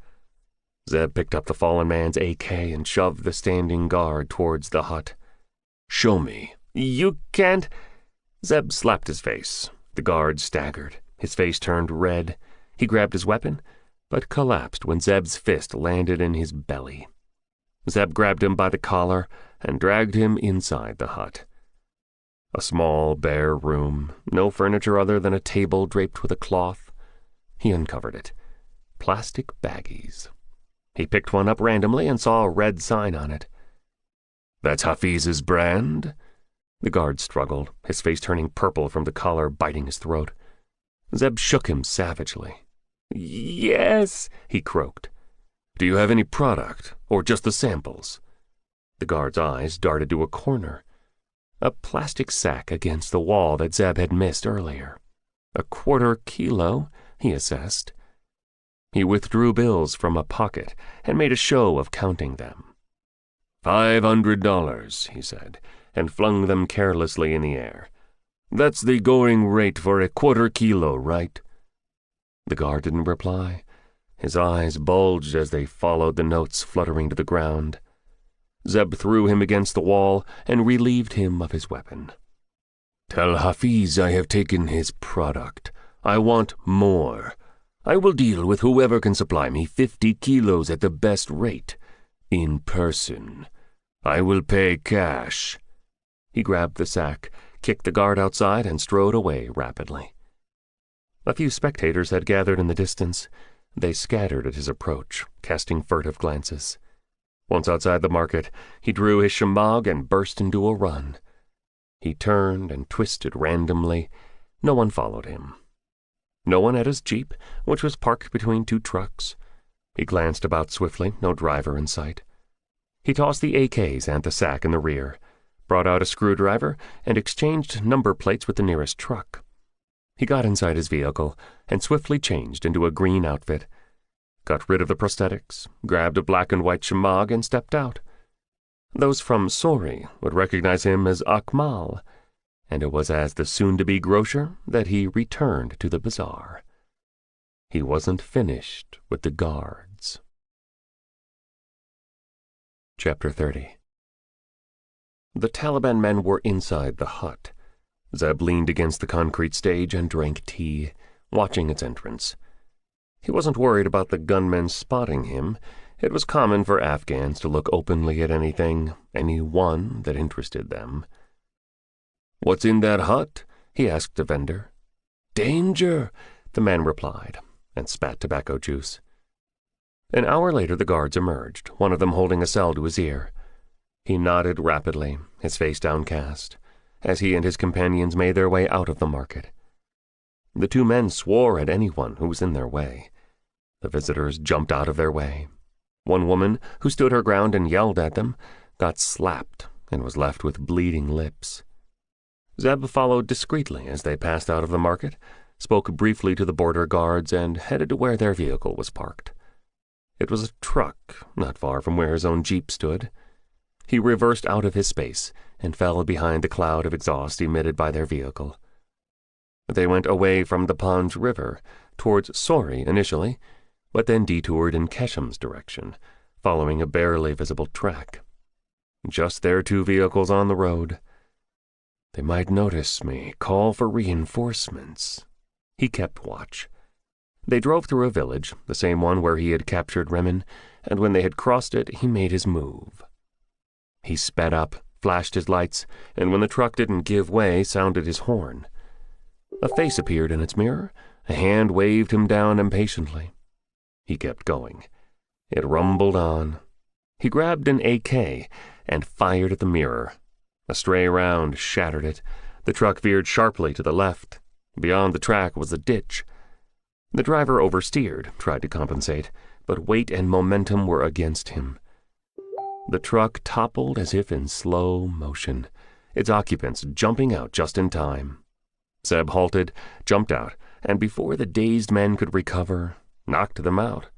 S2: Zeb picked up the fallen man's AK and shoved the standing guard towards the hut. "Show me." "You can't." Zeb slapped his face. The guard staggered. His face turned red. He grabbed his weapon, but collapsed when Zeb's fist landed in his belly. Zeb grabbed him by the collar and dragged him inside the hut. A small, bare room, no furniture other than a table draped with a cloth. He uncovered it. Plastic baggies. He picked one up randomly and saw a red sign on it. "That's Hafiz's brand?" The guard struggled, his face turning purple from the collar biting his throat. Zeb shook him savagely. "Yes," he croaked. "Do you have any product, or just the samples?" The guard's eyes darted to a corner. A plastic sack against the wall that Zeb had missed earlier. 1/4 kilo, he assessed. He withdrew bills from a pocket and made a show of counting them. $500, he said, and flung them carelessly in the air. That's the going rate for a quarter kilo, right? The guard didn't reply. His eyes bulged as they followed the notes fluttering to the ground. Zeb threw him against the wall and relieved him of his weapon. Tell Hafiz I have taken his product. I want more. I will deal with whoever can supply me 50 kilos at the best rate. In person. I will pay cash. He grabbed the sack, kicked the guard outside, and strode away rapidly. A few spectators had gathered in the distance. They scattered at his approach, casting furtive glances. Once outside the market, he drew his shemagh and burst into a run. He turned and twisted randomly. No one followed him. No one at his jeep, which was parked between two trucks. He glanced about swiftly, no driver in sight. He tossed the AKs and the sack in the rear, brought out a screwdriver, and exchanged number plates with the nearest truck. He got inside his vehicle and swiftly changed into a green outfit, got rid of the prosthetics, grabbed a black and white shemagh, and stepped out. Those from Sori would recognize him as Akmal, and it was as the soon-to-be grocer that he returned to the bazaar. He wasn't finished with the guards. Chapter 30. The Taliban men were inside the hut. Zeb leaned against the concrete stage and drank tea, watching its entrance. He wasn't worried about the gunmen spotting him. It was common for Afghans to look openly at anything, anyone that interested them. "What's in that hut?" he asked the vendor. "Danger," the man replied, and spat tobacco juice. An hour later the guards emerged, one of them holding a cell to his ear. He nodded rapidly, his face downcast, as he and his companions made their way out of the market. The two men swore at anyone who was in their way. The visitors jumped out of their way. One woman, who stood her ground and yelled at them, got slapped and was left with bleeding lips. Zeb followed discreetly as they passed out of the market, spoke briefly to the border guards, and headed to where their vehicle was parked. It was a truck, not far from where his own jeep stood. He reversed out of his space and fell behind the cloud of exhaust emitted by their vehicle. They went away from the Panj River, towards Sori initially, but then detoured in Kesham's direction, following a barely visible track. Just their two vehicles on the road. They might notice me, call for reinforcements. He kept watch. They drove through a village, the same one where he had captured Remen, and when they had crossed it, he made his move. He sped up, flashed his lights, and when the truck didn't give way, sounded his horn. A face appeared in its mirror. A hand waved him down impatiently. He kept going. It rumbled on. He grabbed an AK and fired at the mirror. A stray round shattered it. The truck veered sharply to the left. Beyond the track was a ditch. The driver oversteered, tried to compensate, but weight and momentum were against him. The truck toppled as if in slow motion, its occupants jumping out just in time. Zeb halted, jumped out, and before the dazed men could recover, knocked them out.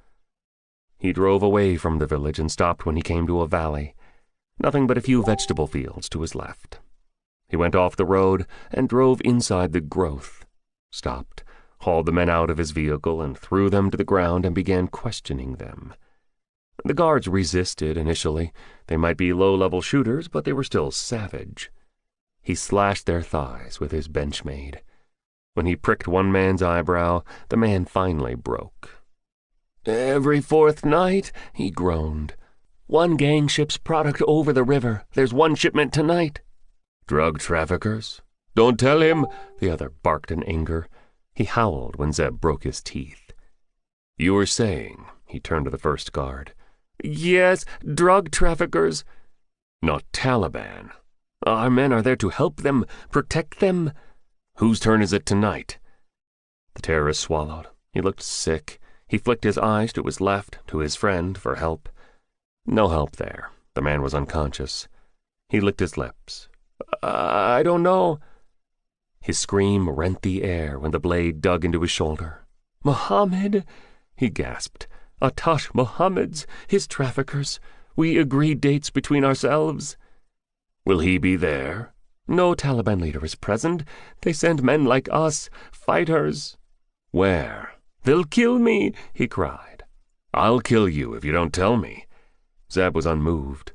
S2: He drove away from the village and stopped when he came to a valley. Nothing but a few vegetable fields to his left. He went off the road and drove inside the growth, stopped, hauled the men out of his vehicle and threw them to the ground and began questioning them. The guards resisted initially. They might be low-level shooters, but they were still savage. He slashed their thighs with his Benchmade. When he pricked one man's eyebrow, the man finally broke. "Every fourth night," he groaned. "One gang ships product over the river. There's one shipment tonight." "Drug traffickers?" "Don't tell him," the other barked in anger. He howled when Zeb broke his teeth. "You were saying," he turned to the first guard. "Yes, drug traffickers." "Not Taliban." "Our men are there to help them, protect them." "Whose turn is it tonight?" The terrorist swallowed. He looked sick. He flicked his eyes to his left, to his friend, for help. No help there. The man was unconscious. He licked his lips. "I don't know." His scream rent the air when the blade dug into his shoulder. "Mohammed," he gasped. "Atash Mohammed's, his traffickers.
S3: We agreed dates between ourselves.
S1: Will he be there?
S3: No Taliban leader is present. They send men like us, fighters.
S1: Where?
S3: They'll kill me, he cried.
S1: I'll kill you if you don't tell me.
S2: Zeb was unmoved.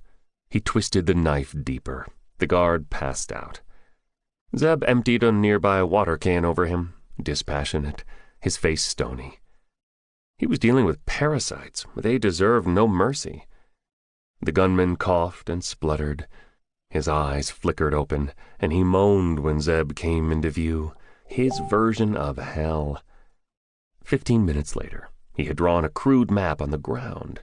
S2: He twisted the knife deeper. The guard passed out. Zeb emptied a nearby water can over him, dispassionate, his face stony. He was dealing with parasites. They deserved no mercy. The gunman coughed and spluttered. His eyes flickered open, and he moaned when Zeb came into view, his version of hell. 15 minutes later, he had drawn a crude map on the ground.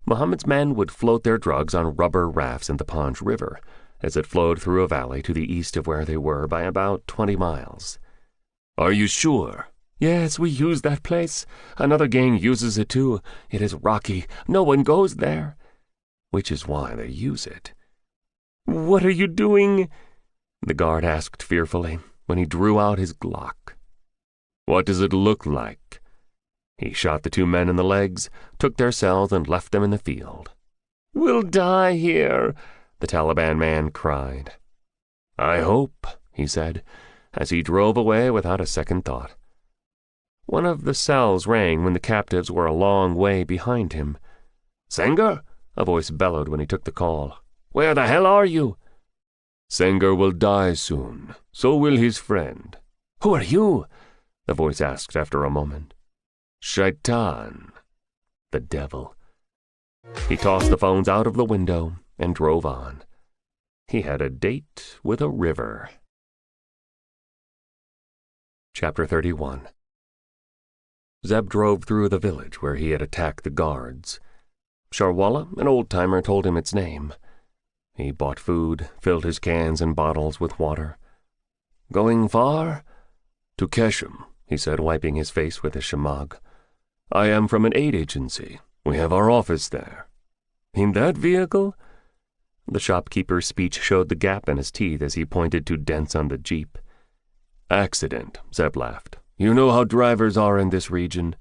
S2: Muhammad's men would float their drugs on rubber rafts in the Panj River, as it flowed through a valley to the east of where they were by about 20 miles.
S1: Are you sure?
S3: Yes, we use that place. Another gang uses it too. It is rocky. No one goes there.
S2: Which is why they use it.
S3: What are you doing?
S2: The guard asked fearfully when he drew out his Glock.
S1: What does it look like?
S2: He shot the 2 men in the legs, took their cells, and left them in the field.
S3: We'll die here,
S2: the Taliban man cried.
S1: I hope,
S2: he said, as he drove away without a second thought. One of the cells rang when the captives were a long way behind him.
S3: Sengar?
S2: A voice bellowed when he took the call.
S3: Where the hell are you?
S1: Sengar will die soon. So will his friend.
S3: Who are you?
S2: The voice asked after a moment.
S1: Shaitan.
S2: The devil. He tossed the phones out of the window and drove on. He had a date with a river. Chapter 31. Zeb drove through the village where he had attacked the guards. Sharwala, an old-timer, told him its name. He bought food, filled his cans and bottles with water.
S3: Going far?
S1: To Keshem, he said, wiping his face with his shemagh. I am from an aid agency. We have our office there.
S3: In that vehicle?
S2: The shopkeeper's speech showed the gap in his teeth as he pointed to dents on the Jeep.
S1: Accident, Zeb laughed. You know how drivers are in this region.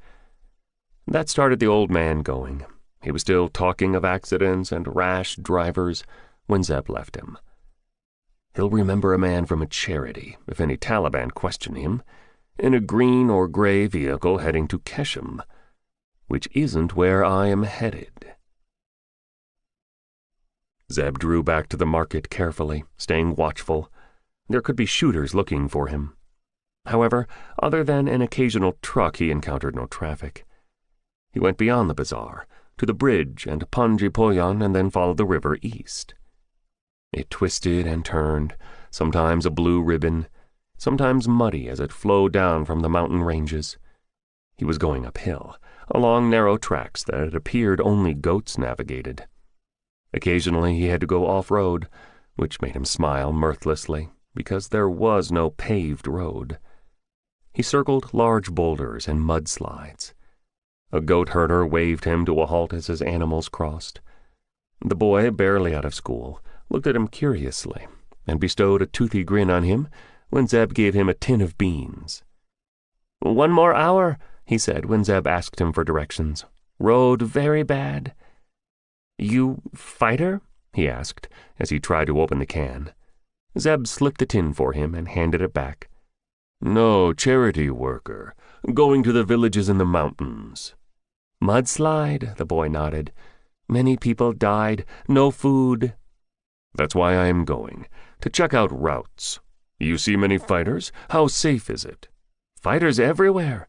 S2: That started the old man going. He was still talking of accidents and rash drivers when Zeb left him. He'll remember a man from a charity, if any Taliban question him, in a green or gray vehicle heading to Keshem, which isn't where I am headed. Zeb drew back to the market carefully, staying watchful. There could be shooters looking for him. However, other than an occasional truck, he encountered no traffic. He went beyond the bazaar, to the bridge and Panji Poyan, and then followed the river east. It twisted and turned, sometimes a blue ribbon, sometimes muddy as it flowed down from the mountain ranges. He was going uphill, along narrow tracks that it appeared only goats navigated. Occasionally he had to go off-road, which made him smile mirthlessly, because there was no paved road. He circled large boulders and mudslides. A goat herder waved him to a halt as his animals crossed. The boy, barely out of school, looked at him curiously and bestowed a toothy grin on him when Zeb gave him a tin of beans.
S3: 1 more hour, he said when Zeb asked him for directions. Road very bad. You fighter? He asked as he tried to open the can. Zeb slipped the tin for him and handed it back.
S1: No, charity worker, going to the villages in the mountains.
S3: Mudslide, the boy nodded. Many people died, no food.
S1: That's why I am going, to check out routes. You see many fighters? How safe is it?
S3: Fighters everywhere,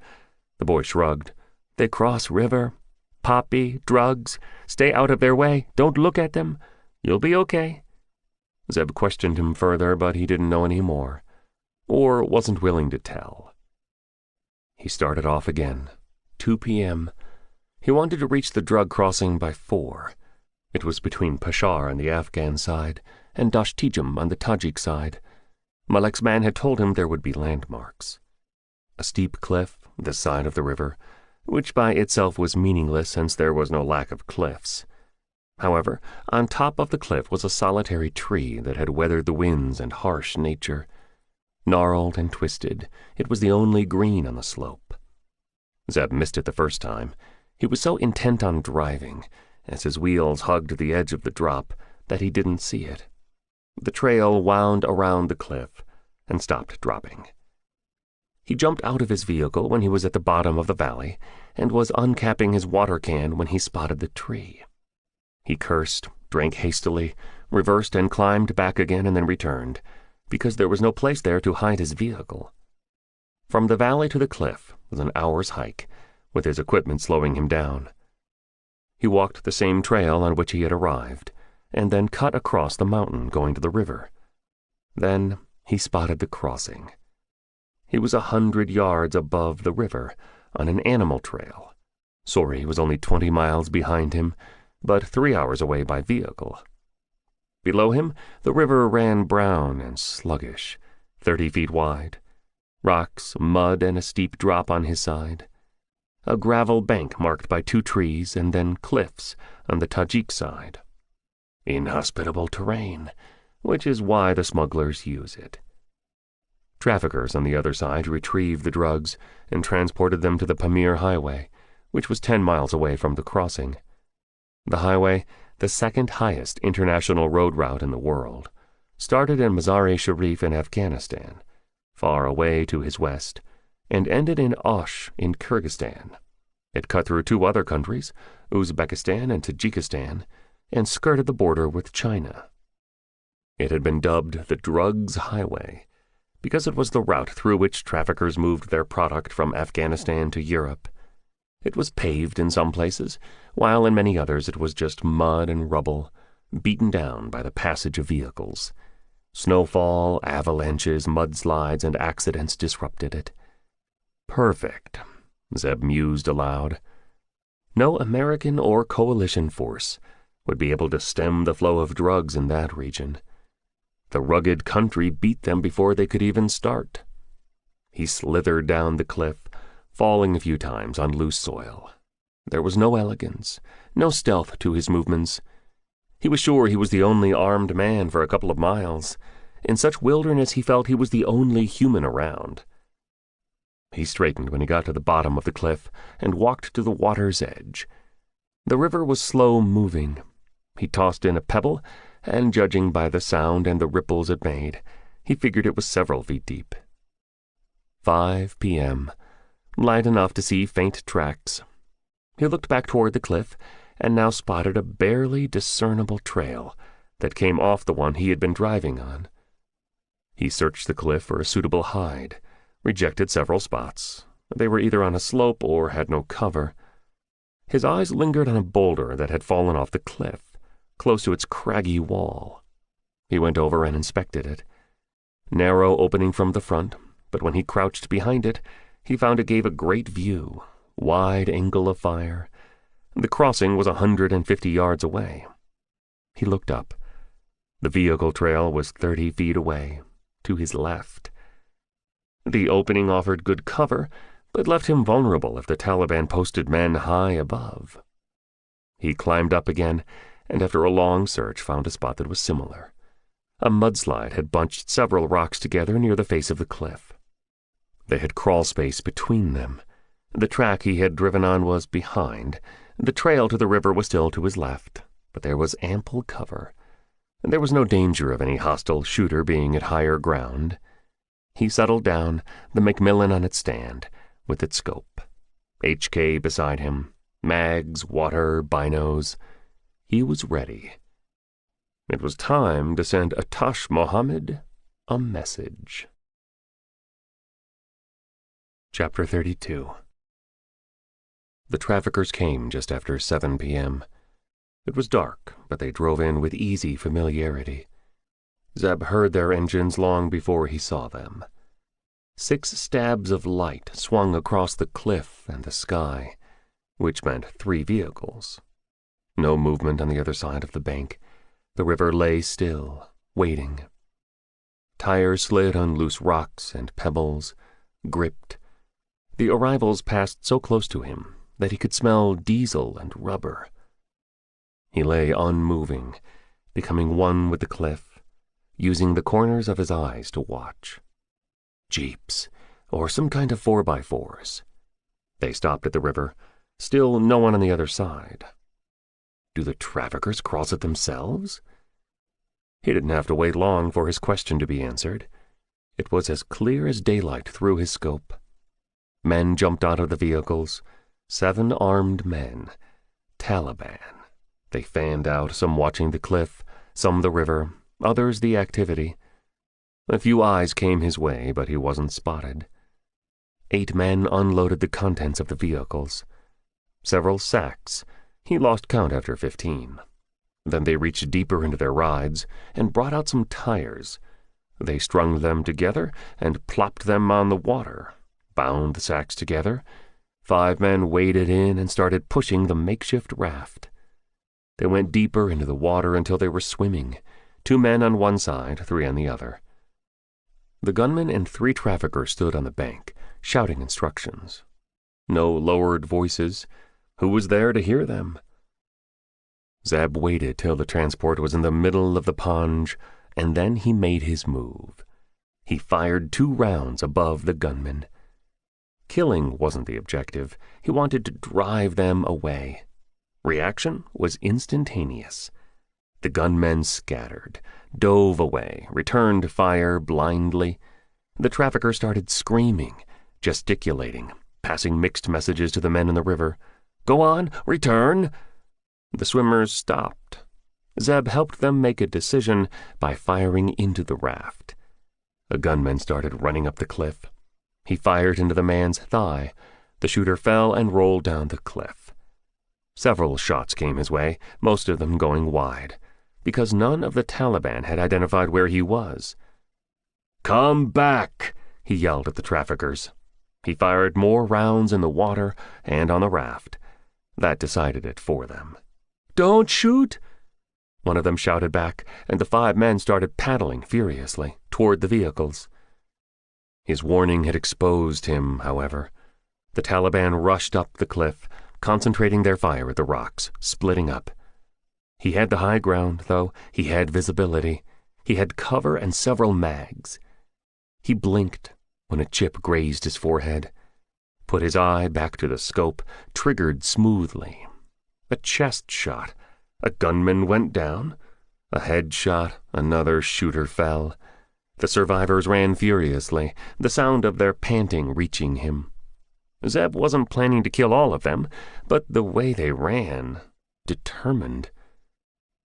S3: the boy shrugged. They cross river. Poppy, drugs. Stay out of their way. Don't look at them. You'll be okay.
S2: Zeb questioned him further, but he didn't know any more, or wasn't willing to tell. He started off again. 2 p.m. He wanted to reach the drug crossing by 4. It was between Peshawar on the Afghan side and Dashtijam on the Tajik side. Malek's man had told him there would be landmarks. A steep cliff, this side of the river, which by itself was meaningless since there was no lack of cliffs. However, on top of the cliff was a solitary tree that had weathered the winds and harsh nature. Gnarled and twisted, it was the only green on the slope. Zeb missed it the first time. He was so intent on driving, as his wheels hugged the edge of the drop, that he didn't see it. The trail wound around the cliff and stopped dropping. He jumped out of his vehicle when he was at the bottom of the valley and was uncapping his water can when he spotted the tree. He cursed, drank hastily, reversed and climbed back again and then returned, because there was no place there to hide his vehicle. From the valley to the cliff was an hour's hike, with his equipment slowing him down. He walked the same trail on which he had arrived, and then cut across the mountain going to the river. Then he spotted the crossing. He was 100 yards above the river, on an animal trail. Sori was only 20 miles behind him, but 3 hours away by vehicle. Below him, the river ran brown and sluggish, 30 feet wide. Rocks, mud, and a steep drop on his side. A gravel bank marked by 2 trees and then cliffs on the Tajik side. Inhospitable terrain, which is why the smugglers use it. Traffickers on the other side retrieved the drugs and transported them to the Pamir Highway, which was 10 miles away from the crossing. The highway, the second highest international road route in the world, started in Mazar-e-Sharif in Afghanistan, far away to his west, and ended in Osh in Kyrgyzstan. It cut through 2 other countries, Uzbekistan and Tajikistan, and skirted the border with China. It had been dubbed the Drugs Highway because it was the route through which traffickers moved their product from Afghanistan to Europe. It was paved in some places, while in many others it was just mud and rubble, beaten down by the passage of vehicles. Snowfall, avalanches, mudslides, and accidents disrupted it. Perfect, Zeb mused aloud. No American or coalition force would be able to stem the flow of drugs in that region. The rugged country beat them before they could even start. He slithered down the cliff, falling a few times on loose soil. There was no elegance, no stealth to his movements. He was sure he was the only armed man for a couple of miles. In such wilderness he felt he was the only human around. He straightened when he got to the bottom of the cliff and walked to the water's edge. The river was slow-moving. He tossed in a pebble, and judging by the sound and the ripples it made, he figured it was several feet deep. 5 p.m., light enough to see faint tracks. He looked back toward the cliff and now spotted a barely discernible trail that came off the one he had been driving on. He searched the cliff for a suitable hide, rejected several spots. They were either on a slope or had no cover. His eyes lingered on a boulder that had fallen off the cliff, close to its craggy wall. He went over and inspected it. Narrow opening from the front, but when he crouched behind it, he found it gave a great view, wide angle of fire. The crossing was 150 yards away. He looked up. The vehicle trail was 30 feet away, to his left. The opening offered good cover, but left him vulnerable if the Taliban posted men high above. He climbed up again, and after a long search found a spot that was similar. A mudslide had bunched several rocks together near the face of the cliff. They had crawl space between them. The track he had driven on was behind. The trail to the river was still to his left, but there was ample cover. There was no danger of any hostile shooter being at higher ground. He settled down, the Macmillan on its stand, with its scope. HK beside him, mags, water, binos. He was ready. It was time to send Atash Mohammed a message. Chapter 32. The traffickers came just after 7 p.m. It was dark, but they drove in with easy familiarity. Zeb heard their engines long before he saw them. 6 stabs of light swung across the cliff and the sky, which meant 3 vehicles. No movement on the other side of the bank. The river lay still, waiting. Tires slid on loose rocks and pebbles, gripped. The arrivals passed so close to him that he could smell diesel and rubber. He lay unmoving, becoming one with the cliff, using the corners of his eyes to watch. Jeeps, or some kind of 4x4s. They stopped at the river, still no one on the other side. Do the traffickers cross it themselves? He didn't have to wait long for his question to be answered. It was as clear as daylight through his scope. Men jumped out of the vehicles. 7 armed men. Taliban. They fanned out, some watching the cliff, some the river, others the activity. A few eyes came his way, but he wasn't spotted. 8 men unloaded the contents of the vehicles. Several sacks. He lost count after 15. Then they reached deeper into their rides and brought out some tires. They strung them together and plopped them on the water, bound the sacks together. 5 men waded in and started pushing the makeshift raft. They went deeper into the water until they were swimming, 2 men on one side, 3 on the other. The gunman and 3 traffickers stood on the bank, shouting instructions. No lowered voices. Who was there to hear them? Zeb waited till the transport was in the middle of the Panj, and then he made his move. He fired 2 rounds above the gunmen. Killing wasn't the objective. He wanted to drive them away. Reaction was instantaneous. The gunmen scattered, dove away, returned fire blindly. The trafficker started screaming, gesticulating, passing mixed messages to the men in the river. "Go on, return!" The swimmers stopped. Zeb helped them make a decision by firing into the raft. A gunman started running up the cliff. He fired into the man's thigh. The shooter fell and rolled down the cliff. Several shots came his way, most of them going wide, because none of the Taliban had identified where he was. "Come back!" he yelled at the traffickers. He fired more rounds in the water and on the raft. That decided it for them. "Don't shoot!" one of them shouted back, and the 5 men started paddling furiously toward the vehicles. His warning had exposed him, however. The Taliban rushed up the cliff, concentrating their fire at the rocks, splitting up. He had the high ground, though. He had visibility. He had cover and several mags. He blinked when a chip grazed his forehead, put his eye back to the scope, triggered smoothly. A chest shot. A gunman went down. A head shot. Another shooter fell. The survivors ran furiously, the sound of their panting reaching him. Zeb wasn't planning to kill all of them, but the way they ran, determined.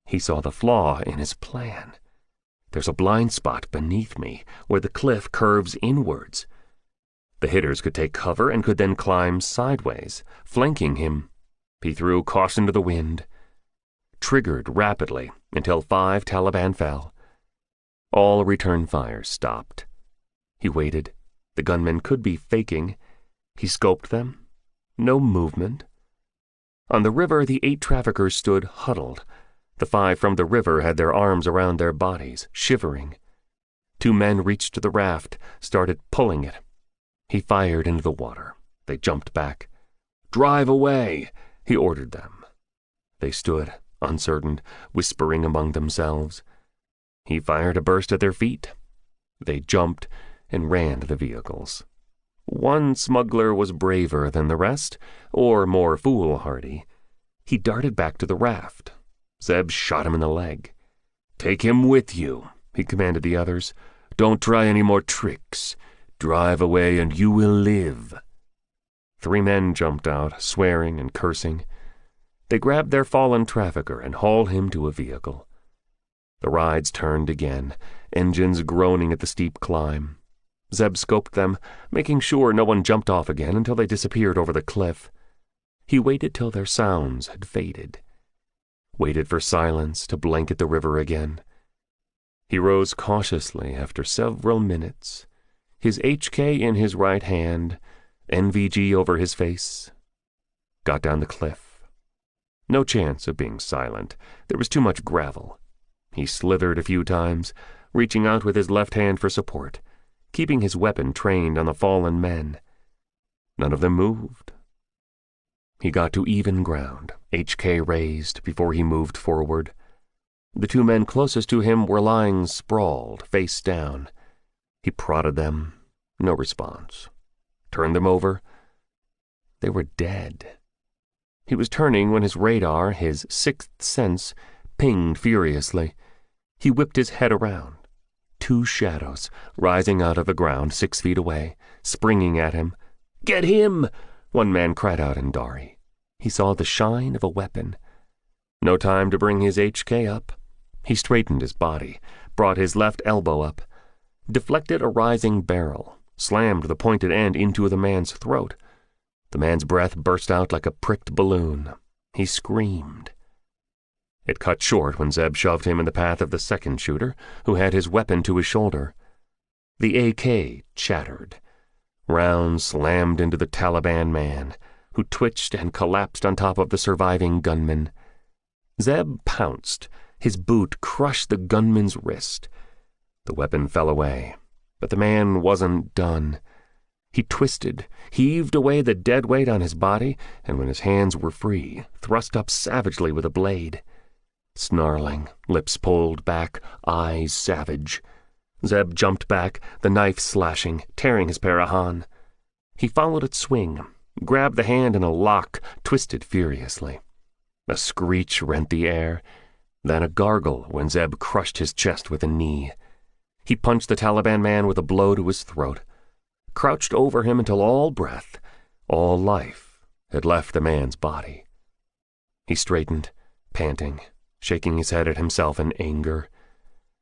S2: He saw the flaw in his plan. There's a blind spot beneath me, where the cliff curves inwards. The hitters could take cover and could then climb sideways, flanking him. He threw caution to the wind. Triggered rapidly until 5 Taliban fell. All return fire stopped. He waited. The gunmen could be faking. He scoped them. No movement. On the river, the 8 traffickers stood huddled. The 5 from the river had their arms around their bodies, shivering. 2 men reached to the raft, started pulling it. He fired into the water. They jumped back. "Drive away," he ordered them. They stood, uncertain, whispering among themselves. He fired a burst at their feet. They jumped and ran to the vehicles. One smuggler was braver than the rest, or more foolhardy. He darted back to the raft. Zeb shot him in the leg. "Take him with you," he commanded the others. "Don't try any more tricks. Drive away and you will live." 3 men jumped out, swearing and cursing. They grabbed their fallen trafficker and hauled him to a vehicle. The rides turned again, engines groaning at the steep climb. Zeb scoped them, making sure no one jumped off again until they disappeared over the cliff. He waited till their sounds had faded. Waited for silence to blanket the river again. He rose cautiously after several minutes, his HK in his right hand, NVG over his face. Got down the cliff. No chance of being silent. There was too much gravel. He slithered a few times, reaching out with his left hand for support, keeping his weapon trained on the fallen men. None of them moved. He got to even ground, HK raised, before he moved forward. The 2 men closest to him were lying sprawled, face down. He prodded them. No response. Turned them over. They were dead. He was turning when his radar, his sixth sense, pinged furiously. He whipped his head around. Two shadows, rising out of the ground 6 feet away, springing at him. "Get him!" one man cried out in Dari. He saw the shine of a weapon. No time to bring his HK up. He straightened his body, brought his left elbow up, deflected a rising barrel, slammed the pointed end into the man's throat. The man's breath burst out like a pricked balloon. He screamed. It cut short when Zeb shoved him in the path of the second shooter, who had his weapon to his shoulder. The AK chattered. Rounds slammed into the Taliban man, who twitched and collapsed on top of the surviving gunman. Zeb pounced. His boot crushed the gunman's wrist. The weapon fell away, but the man wasn't done. He twisted, heaved away the dead weight on his body, and when his hands were free, thrust up savagely with a blade. Snarling, lips pulled back, eyes savage. Zeb jumped back, the knife slashing, tearing his Parahan. He followed its swing, grabbed the hand in a lock, twisted furiously. A screech rent the air, then a gargle when Zeb crushed his chest with a knee. He punched the Taliban man with a blow to his throat, crouched over him until all breath, all life, had left the man's body. He straightened, panting, shaking his head at himself in anger.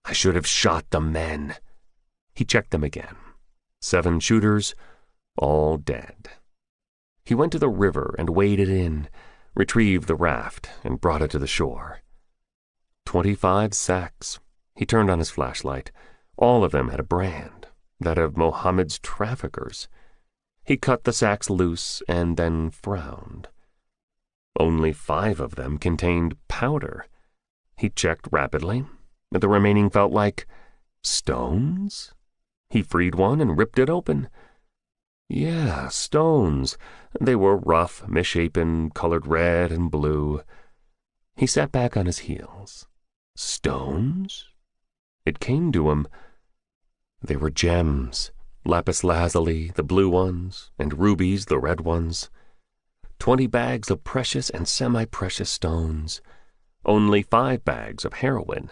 S2: I should have shot the men. He checked them again. 7 shooters, all dead. He went to the river and waded in, retrieved the raft, and brought it to the shore. 25 sacks. He turned on his flashlight. All of them had a brand, that of Mohammed's traffickers. He cut the sacks loose and then frowned. Only 5 of them contained powder. He checked rapidly. The remaining felt like stones. He freed one and ripped it open. Yeah, stones. They were rough, misshapen, colored red and blue. He sat back on his heels. Stones? It came to him. They were gems, lapis lazuli, the blue ones, and rubies, the red ones. 20 bags of precious and semi-precious stones. Only 5 bags of heroin.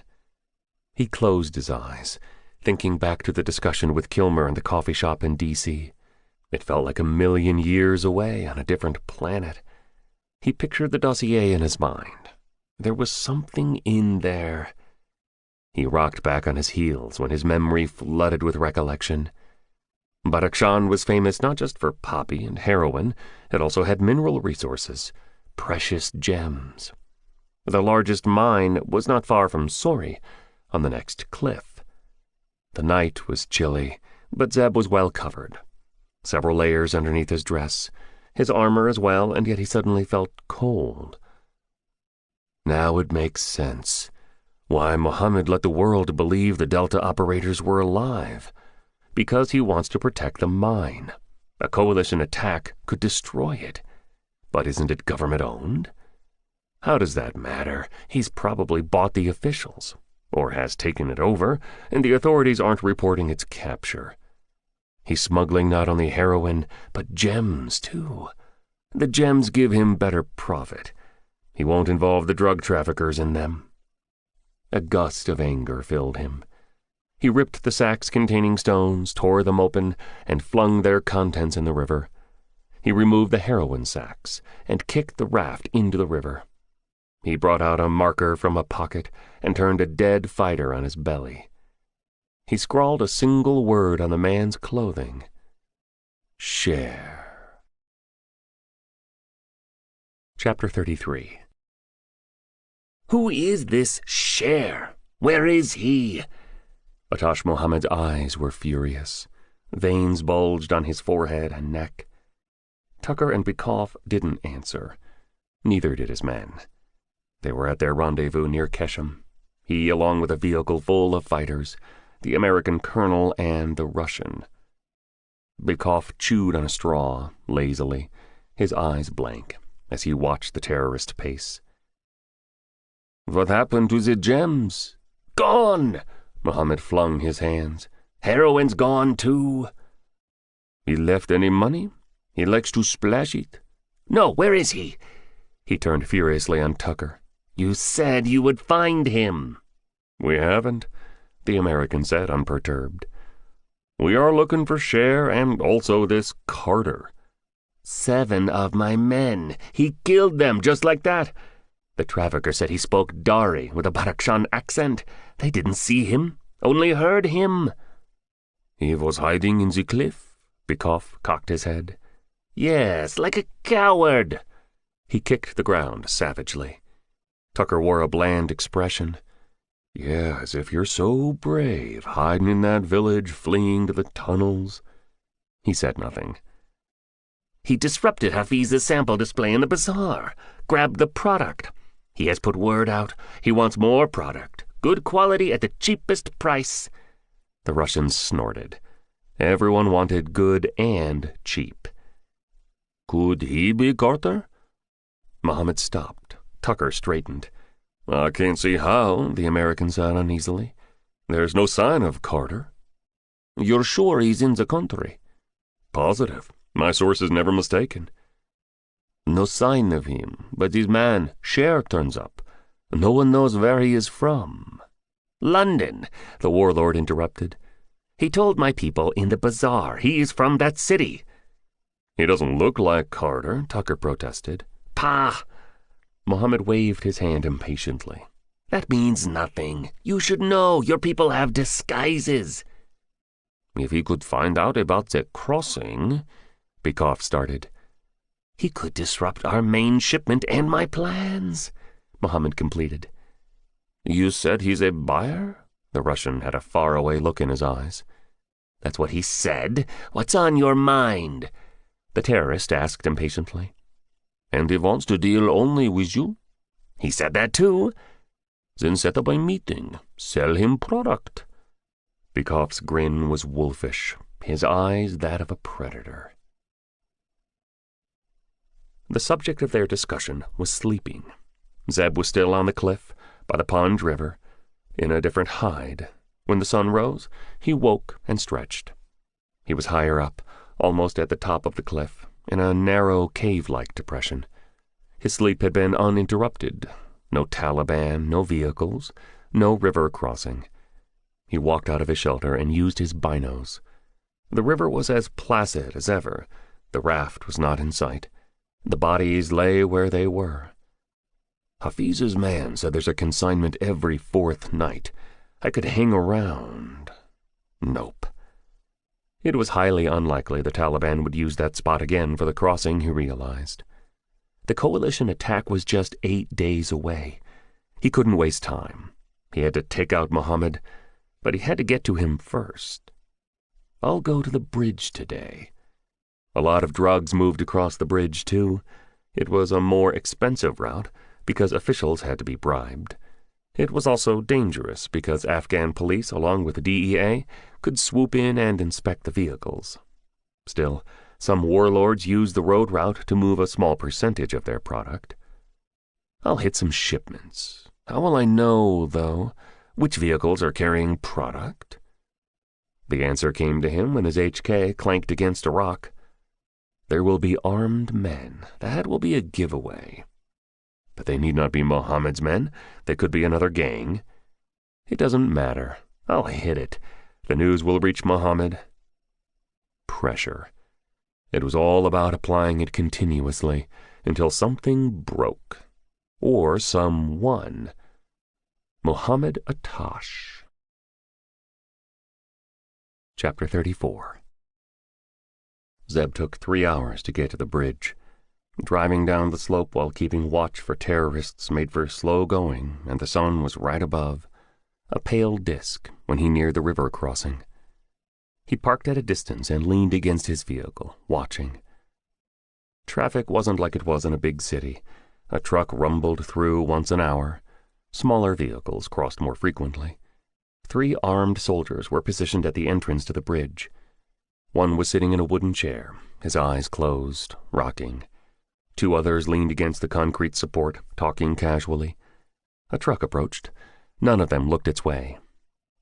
S2: He closed his eyes, thinking back to the discussion with Kilmer in the coffee shop in D.C. It felt like a million years away on a different planet. He pictured the dossier in his mind. There was something in there. He rocked back on his heels when his memory flooded with recollection. Badakhshan was famous not just for poppy and heroin, it also had mineral resources, precious gems. The largest mine was not far from Sori, on the next cliff. The night was chilly, but Zeb was well covered. Several layers underneath his dress, his armor as well, and yet he suddenly felt cold. Now it makes sense. Why Mohammed let the world believe the Delta operators were alive. Because he wants to protect the mine. A coalition attack could destroy it. But isn't it government-owned? How does that matter? He's probably bought the officials, or has taken it over, and the authorities aren't reporting its capture. He's smuggling not only heroin, but gems, too. The gems give him better profit. He won't involve the drug traffickers in them. A gust of anger filled him. He ripped the sacks containing stones, tore them open, and flung their contents in the river. He removed the heroin sacks and kicked the raft into the river. He brought out a marker from a pocket and turned a dead fighter on his belly. He scrawled a single word on the man's clothing. Share. Chapter 33. Who is this Share? Where is he? Atash Mohammed's eyes were furious. Veins bulged on his forehead and neck. Tucker and Bikoff didn't answer. Neither did his men. They were at their rendezvous near Keshem. He, along with a vehicle full of fighters, the American colonel and the Russian. Bikoff chewed on a straw, lazily, his eyes blank, as he watched the terrorist pace. What happened to the gems? Gone! Mohammed flung his hands. Heroin's gone, too. He left any money? He likes to splash it. No, where is he? He turned furiously on Tucker.
S3: You said you would find him.
S2: We haven't, the American said, unperturbed. We are looking for Cher and also this Carter.
S3: 7 of my men. He killed them just like that. The trafficker said he spoke Dari with a Badakhshan accent. They didn't see him, only heard him.
S2: He was hiding in the cliff. Bykov cocked his head.
S3: Yes, like a coward.
S2: He kicked the ground savagely. Tucker wore a bland expression. Yeah, as if you're so brave, hiding in that village, fleeing to the tunnels. He said nothing.
S3: He disrupted Hafiz's sample display in the bazaar, grabbed the product. He has put word out. He wants more product, good quality at the cheapest price.
S2: The Russians snorted. Everyone wanted good and cheap. Could he be Carter? Mohammed stopped. Tucker straightened. I can't see how, the American said uneasily. There's no sign of Carter.
S3: You're sure he's in the country?
S2: Positive. My source is never mistaken.
S3: No sign of him, but his man, Cher, turns up. No one knows where he is from. London, the warlord interrupted. He told my people in the bazaar he is from that city.
S2: He doesn't look like Carter, Tucker protested.
S3: Pah!
S2: Mohammed waved his hand impatiently.
S3: That means nothing. You should know your people have disguises.
S2: If he could find out about the crossing, Bykov started.
S3: He could disrupt our main shipment and my plans, Mohammed completed.
S2: You said he's a buyer? The Russian had a faraway look in his eyes.
S3: That's what he said. What's on your mind?
S2: The terrorist asked impatiently. And he wants to deal only with you?
S3: He said that too.
S2: Then set up a meeting. Sell him product. Bykov's grin was wolfish, his eyes that of a predator. The subject of their discussion was sleeping. Zeb was still on the cliff, by the Pond River, in a different hide. When the sun rose, he woke and stretched. He was higher up, almost at the top of the cliff, in a narrow cave-like depression. His sleep had been uninterrupted. No Taliban, no vehicles, no river crossing. He walked out of his shelter and used his binos. The river was as placid as ever. The raft was not in sight. The bodies lay where they were. Hafiz's man said there's a consignment every 4th night. I could hang around. Nope. It was highly unlikely the Taliban would use that spot again for the crossing, he realized. The coalition attack was just 8 days away. He couldn't waste time. He had to take out Mohammed, but he had to get to him first. I'll go to the bridge today. A lot of drugs moved across the bridge, too. It was a more expensive route because officials had to be bribed. It was also dangerous because Afghan police, along with the DEA, could swoop in and inspect the vehicles. Still, some warlords used the road route to move a small percentage of their product. I'll hit some shipments. How will I know, though, which vehicles are carrying product? The answer came to him when his HK clanked against a rock. There will be armed men. That will be a giveaway. But they need not be Mohammed's men. They could be another gang. It doesn't matter. I'll hit it. The news will reach Mohammed. Pressure. It was all about applying it continuously until something broke. Or someone. Mohammed Atash. Chapter 34. Zeb took 3 hours to get to the bridge. Driving down the slope while keeping watch for terrorists made for slow going, and the sun was right above, a pale disk, when he neared the river crossing. He parked at a distance and leaned against his vehicle, watching. Traffic wasn't like it was in a big city. A truck rumbled through once an hour. Smaller vehicles crossed more frequently. 3 armed soldiers were positioned at the entrance to the bridge. One was sitting in a wooden chair, his eyes closed, rocking. 2 others leaned against the concrete support, talking casually. A truck approached. None of them looked its way.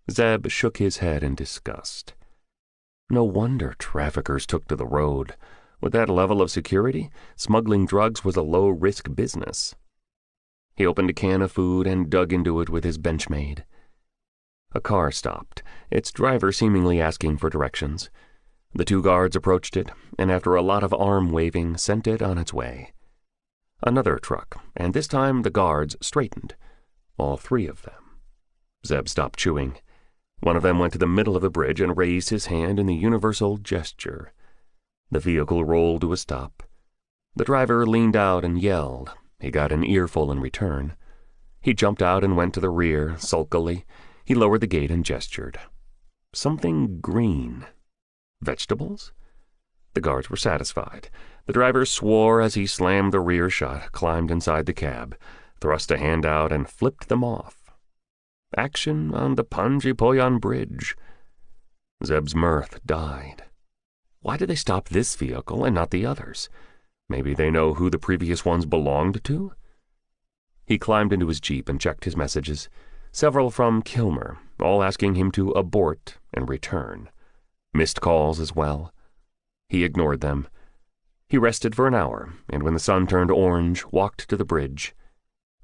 S2: Zeb shook his head in disgust. No wonder traffickers took to the road. With that level of security, smuggling drugs was a low-risk business. He opened a can of food and dug into it with his Benchmade. A car stopped, its driver seemingly asking for directions. The 2 guards approached it, and after a lot of arm-waving, sent it on its way. Another truck, and this time the guards straightened. All 3 of them. Zeb stopped chewing. One of them went to the middle of the bridge and raised his hand in the universal gesture. The vehicle rolled to a stop. The driver leaned out and yelled. He got an earful in return. He jumped out and went to the rear, sulkily. He lowered the gate and gestured. Something green. Vegetables? The guards were satisfied. The driver swore as he slammed the rear shut, climbed inside the cab, thrust a hand out, and flipped them off. Action on the Panjipoyan Bridge. Zeb's mirth died. Why did they stop this vehicle and not the others? Maybe they know who the previous ones belonged to? He climbed into his jeep and checked his messages. Several from Kilmer, all asking him to abort and return. Missed calls as well. He ignored them. He rested for an hour, and when the sun turned orange, walked to the bridge.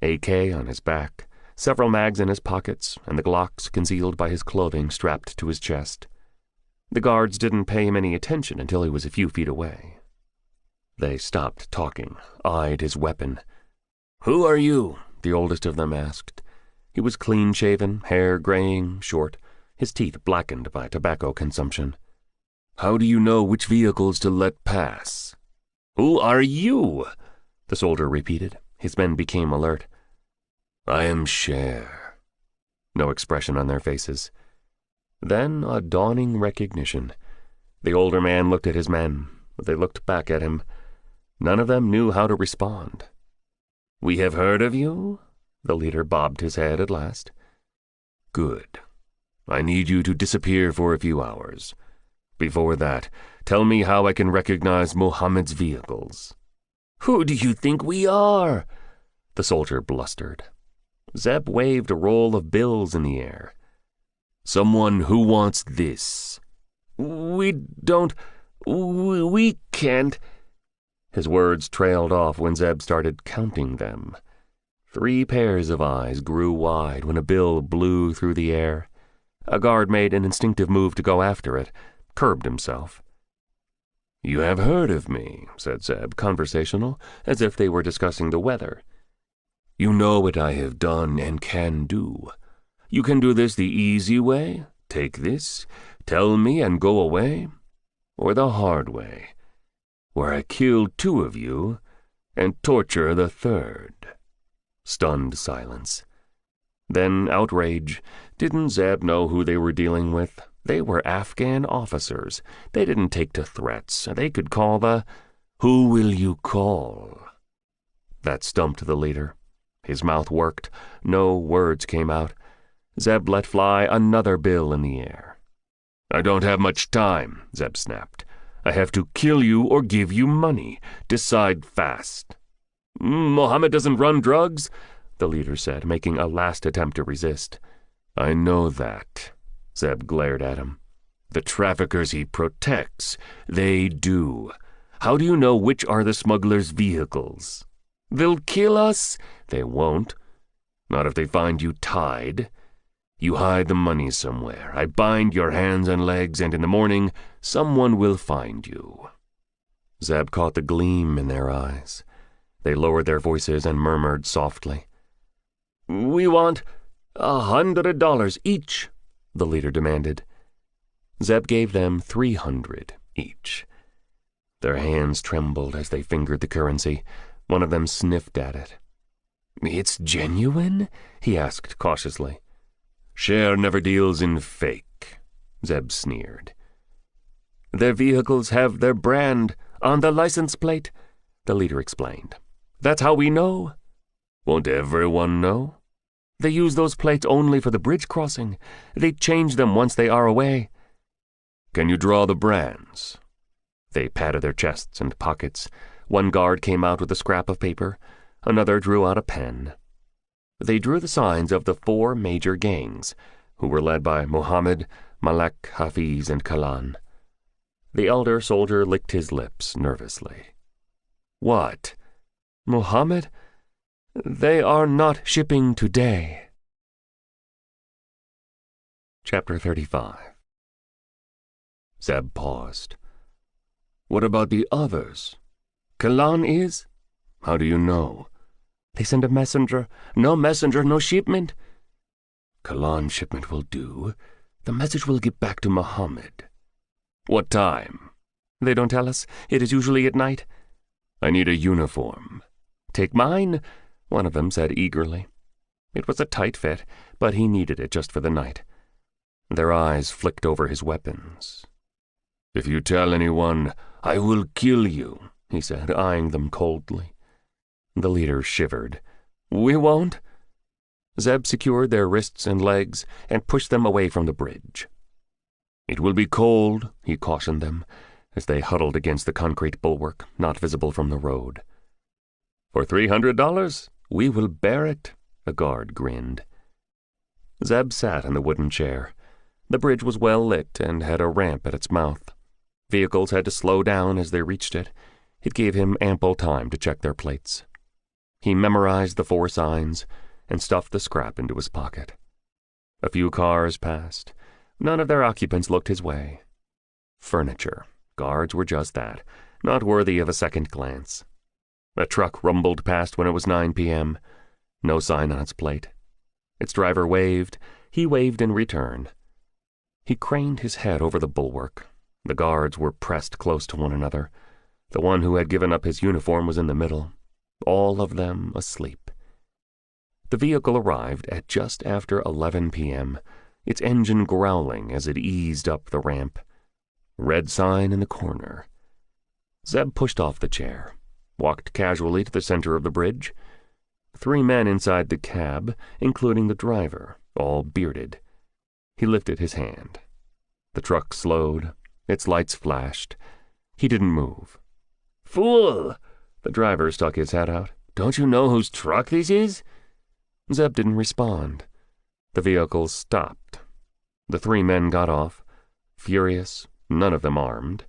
S2: AK on his back, several mags in his pockets, and the Glocks concealed by his clothing strapped to his chest. The guards didn't pay him any attention until he was a few feet away. They stopped talking, eyed his weapon. "Who are you?" the oldest of them asked. He was clean-shaven, hair graying, short, his teeth blackened by tobacco consumption. "How do you know which vehicles to let pass?" "Who are you?" the soldier repeated. His men became alert. "I am Cher." No expression on their faces. Then a dawning recognition. The older man looked at his men. They looked back at him. None of them knew how to respond. "We have heard of you?" The leader bobbed his head at last. "Good. I need you to disappear for a few hours. Before that, tell me how I can recognize Mohammed's vehicles." "Who do you think we are?" the soldier blustered. Zeb waved a roll of bills in the air. "Someone who wants this." We can't." His words trailed off when Zeb started counting them. 3 pairs of eyes grew wide when a bill blew through the air. A guard made an instinctive move to go after it, curbed himself. "You have heard of me," said Zeb, conversational, as if they were discussing the weather. "You know what I have done and can do. You can do this the easy way, take this, tell me and go away, or the hard way, where I kill 2 of you and torture the 3rd. Stunned silence. Then outrage. Didn't Zeb know who they were dealing with? They were Afghan officers. They didn't take to threats. They could call the... "Who will you call?" That stumped the leader. His mouth worked. No words came out. Zeb let fly another bill in the air. "I don't have much time," Zeb snapped. "I have to kill you or give you money. Decide fast." "Mohammed doesn't run drugs," the leader said, making a last attempt to resist. "I know that." Zeb glared at him. "The traffickers he protects, they do. How do you know which are the smugglers' vehicles?" "They'll kill us." "They won't. Not if they find you tied. You hide the money somewhere. I bind your hands and legs, and in the morning, someone will find you." Zeb caught the gleam in their eyes. They lowered their voices and murmured softly. "We want $100 each," the leader demanded. Zeb gave them 300 each. Their hands trembled as they fingered the currency. One of them sniffed at it. "It's genuine?" he asked cautiously. "Cher never deals in fake," Zeb sneered. "Their vehicles have their brand on the license plate," the leader explained. "That's how we know." "Won't everyone know?" "They use those plates only for the bridge crossing. They change them once they are away." "Can you draw the brands?" They patted their chests and pockets. One guard came out with a scrap of paper. Another drew out a pen. They drew the signs of the 4 major gangs, who were led by Mohammed, Malek, Hafiz, and Kalan. The elder soldier licked his lips nervously. What? Mohammed? They are not shipping today. Chapter 35. Zeb paused. What about the others? Kalan is? How do you know? They send a messenger. No messenger, no shipment. Kalan shipment will do. The message will get back to Muhammad. What time? They don't tell us. It is usually at night. I need a uniform. Take mine, one of them said eagerly. It was a tight fit, but he needed it just for the night. Their eyes flicked over his weapons. If you tell anyone, I will kill you, he said, eyeing them coldly. The leader shivered. We won't. Zeb secured their wrists and legs and pushed them away from the bridge. It will be cold, he cautioned them, as they huddled against the concrete bulwark, not visible from the road. For $300, we will bear it, a guard grinned. Zeb sat in the wooden chair. The bridge was well lit and had a ramp at its mouth. Vehicles had to slow down as they reached it. It gave him ample time to check their plates. He memorized the 4 signs and stuffed the scrap into his pocket. A few cars passed. None of their occupants looked his way. Furniture. Guards were just that, not worthy of a second glance. A truck rumbled past when it was 9 p.m. No sign on its plate. Its driver waved. He waved in return. He craned his head over the bulwark. The guards were pressed close to one another. The one who had given up his uniform was in the middle. All of them asleep. The vehicle arrived at just after 11 p.m., its engine growling as it eased up the ramp. Red sign in the corner. Zeb pushed off the chair, walked casually to the center of the bridge. 3 men inside the cab, including the driver, all bearded. He lifted his hand. The truck slowed. Its lights flashed. He didn't move. Fool! The driver stuck his head out. Don't you know whose truck this is? Zeb didn't respond. The vehicle stopped. The 3 men got off, furious, none of them armed.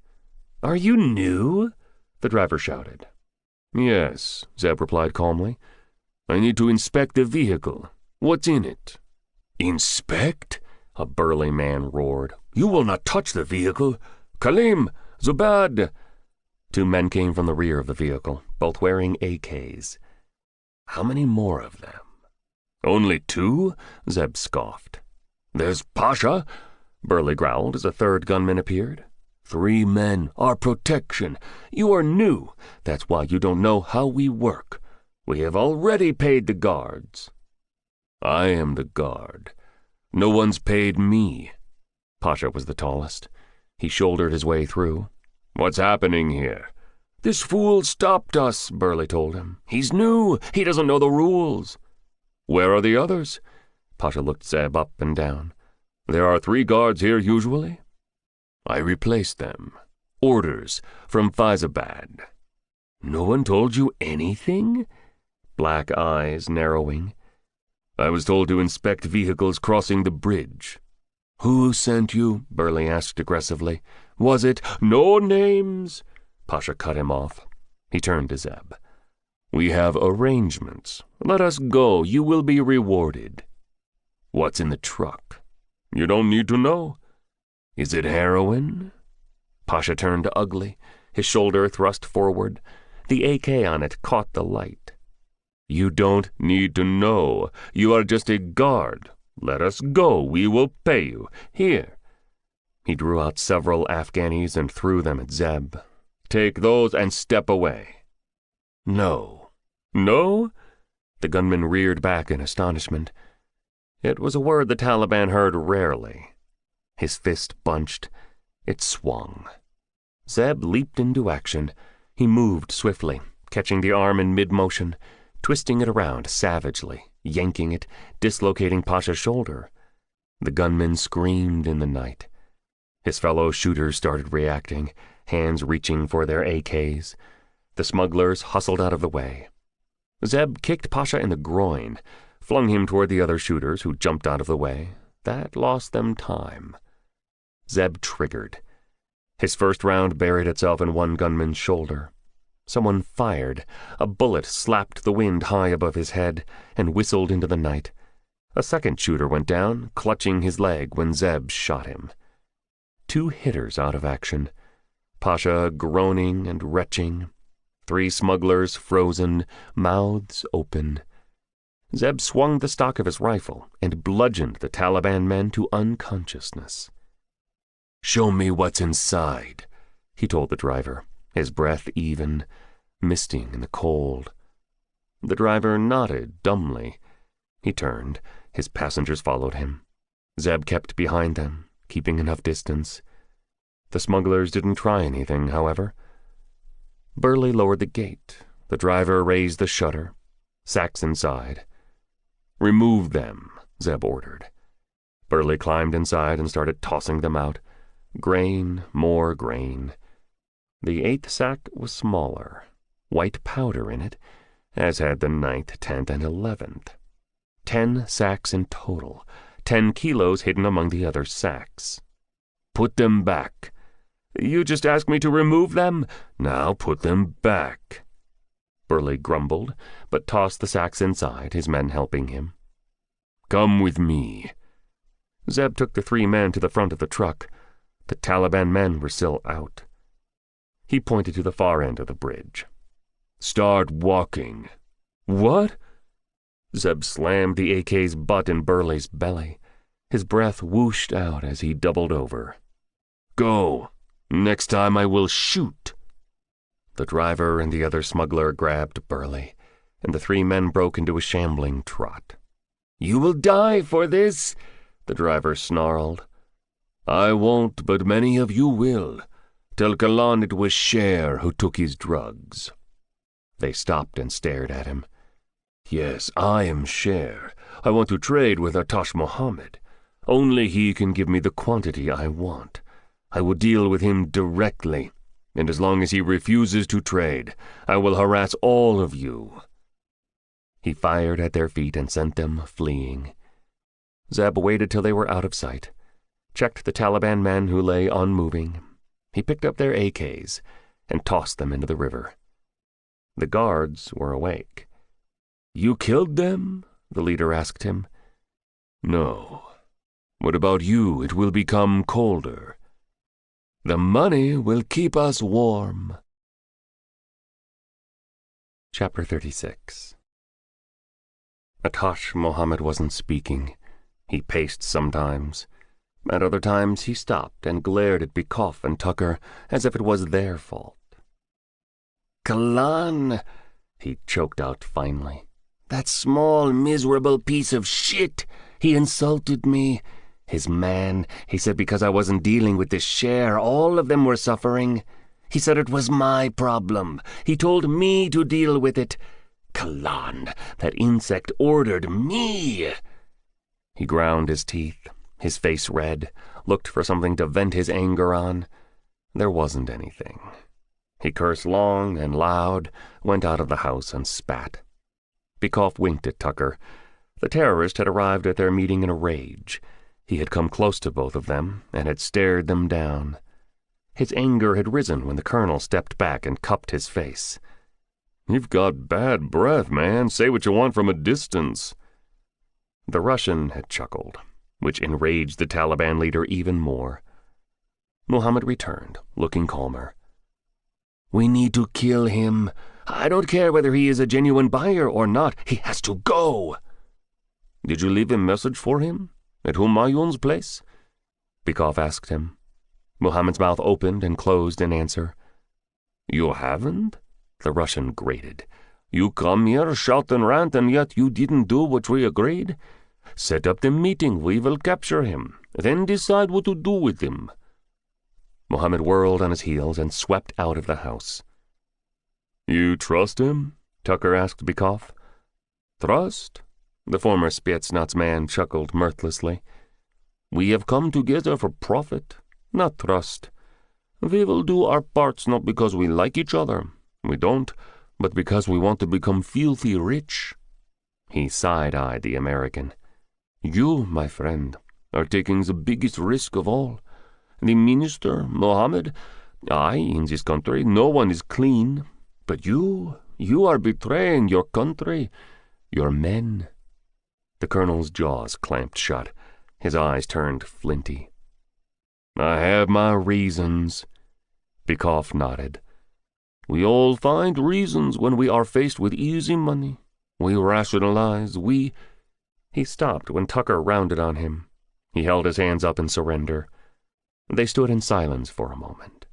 S2: Are you new? The driver shouted. Yes, Zeb replied calmly. I need to inspect the vehicle. What's in it? Inspect? A burly man roared. You will not touch the vehicle. Kalim! Zubad! 2 men came from the rear of the vehicle, both wearing AKs. How many more of them? Only 2? Zeb scoffed. There's Pasha, Burley growled as a 3rd gunman appeared. 3 men, our protection. You are new. That's why you don't know how we work. We have already paid the guards. I am the guard. No one's paid me. Pasha was the tallest. He shouldered his way through. What's happening here? This fool stopped us, Burley told him. He's new. He doesn't know the rules. Where are the others? Pasha looked Zeb up and down. There are 3 guards here usually. I replaced them. Orders from Faizabad. No one told you anything? Black eyes narrowing. I was told to inspect vehicles crossing the bridge. Who sent you? Burley asked aggressively. Was it? No names. Pasha cut him off. He turned to Zeb. We have arrangements. Let us go. You will be rewarded. What's in the truck? You don't need to know. Is it heroin? Pasha turned ugly, his shoulder thrust forward. The AK on it caught the light. You don't need to know. You are just a guard. Let us go. We will pay you. Here. He drew out several Afghanis and threw them at Zeb. Take those and step away. No. No? The gunman reared back in astonishment. It was a word the Taliban heard rarely. His fist bunched. It swung. Zeb leaped into action. He moved swiftly, catching the arm in mid-motion, twisting it around savagely, yanking it, dislocating Pasha's shoulder. The gunman screamed in the night. His fellow shooters started reacting, hands reaching for their AKs. The smugglers hustled out of the way. Zeb kicked Pasha in the groin, flung him toward the other shooters who jumped out of the way. That lost them time. Zeb triggered. His first round buried itself in one gunman's shoulder. Someone fired. A bullet slapped the wind high above his head and whistled into the night. A second shooter went down, clutching his leg when Zeb shot him. 2 hitters out of action. Pasha groaning and retching. 3 smugglers frozen, mouths open. Zeb swung the stock of his rifle and bludgeoned the Taliban men to unconsciousness. "Show me what's inside," he told the driver, his breath even, misting in the cold. The driver nodded dumbly. He turned. His passengers followed him. Zeb kept behind them, keeping enough distance. The smugglers didn't try anything, however. Burley lowered the gate. The driver raised the shutter. Sacks inside. "Remove them," Zeb ordered. Burley climbed inside and started tossing them out. Grain, more grain. The 8th sack was smaller. White powder in it, as had the 9th, 10th, and 11th. 10 sacks in total. 10 kilos hidden among the other sacks. "Put them back." "You just asked me to remove them." "Now put them back." Burley grumbled, but tossed the sacks inside, his men helping him. "Come with me." Zeb took the 3 men to the front of the truck. The Taliban men were still out. He pointed to the far end of the bridge. "Start walking." "What?" Zeb slammed the AK's butt in Burley's belly. His breath whooshed out as he doubled over. "Go. Next time I will shoot." The driver and the other smuggler grabbed Burley, and the 3 men broke into a shambling trot. "You will die for this," the driver snarled. "I won't, but many of you will. Tell Kalan it was Sher who took his drugs." They stopped and stared at him. "Yes, I am Sher. I want to trade with Atash Mohammed. Only he can give me the quantity I want. I will deal with him directly, and as long as he refuses to trade, I will harass all of you." He fired at their feet and sent them fleeing. Zeb waited till they were out of sight, checked the Taliban men who lay unmoving. He picked up their AKs and tossed them into the river. The guards were awake. "You killed them?" the leader asked him. "No. What about you? It will become colder. The money will keep us warm." Chapter 36. Atash Mohammed wasn't speaking. He paced sometimes. At other times he stopped and glared at Bikoff and Tucker as if it was their fault. "Kalan," he choked out finally. "That small, miserable piece of shit. He insulted me. His man, he said because I wasn't dealing with the Sher, all of them were suffering. He said it was my problem. He told me to deal with it. Kalan, that insect ordered me." He ground his teeth, his face red, looked for something to vent his anger on. There wasn't anything. He cursed long and loud, went out of the house and spat. Bikoff winked at Tucker. The terrorist had arrived at their meeting in a rage. He had come close to both of them and had stared them down. His anger had risen when the colonel stepped back and cupped his face. "You've got bad breath, man. Say what you want from a distance." The Russian had chuckled, which enraged the Taliban leader even more. Mohammed returned, looking calmer. "We need to kill him. I don't care whether he is a genuine buyer or not. He has to go." "Did you leave a message for him? At Humayun's place?" Bikoff asked him. Mohammed's mouth opened and closed in answer. "You haven't?" The Russian grated. "You come here, shout and rant, and yet you didn't do what we agreed? Set up the meeting, we will capture him, then decide what to do with him." Mohammed whirled on his heels and swept out of the house. "You trust him?" Tucker asked Bikoff. "Trust?" The former Spetsnaz man chuckled mirthlessly. "We have come together for profit, not trust. We will do our parts not because we like each other. We don't, but because we want to become filthy rich." He side-eyed the American. "You, my friend, are taking the biggest risk of all.
S3: the minister, Mohammed. Aye, in this country no one is clean. But you are betraying your country, your men."
S2: The colonel's jaws clamped shut. His eyes turned flinty. "I have my reasons." Bykov nodded.
S3: "We all find reasons when we are faced with easy money. We rationalize, we—"
S2: He stopped when Tucker rounded on him. He held his hands up in surrender. They stood in silence for a moment.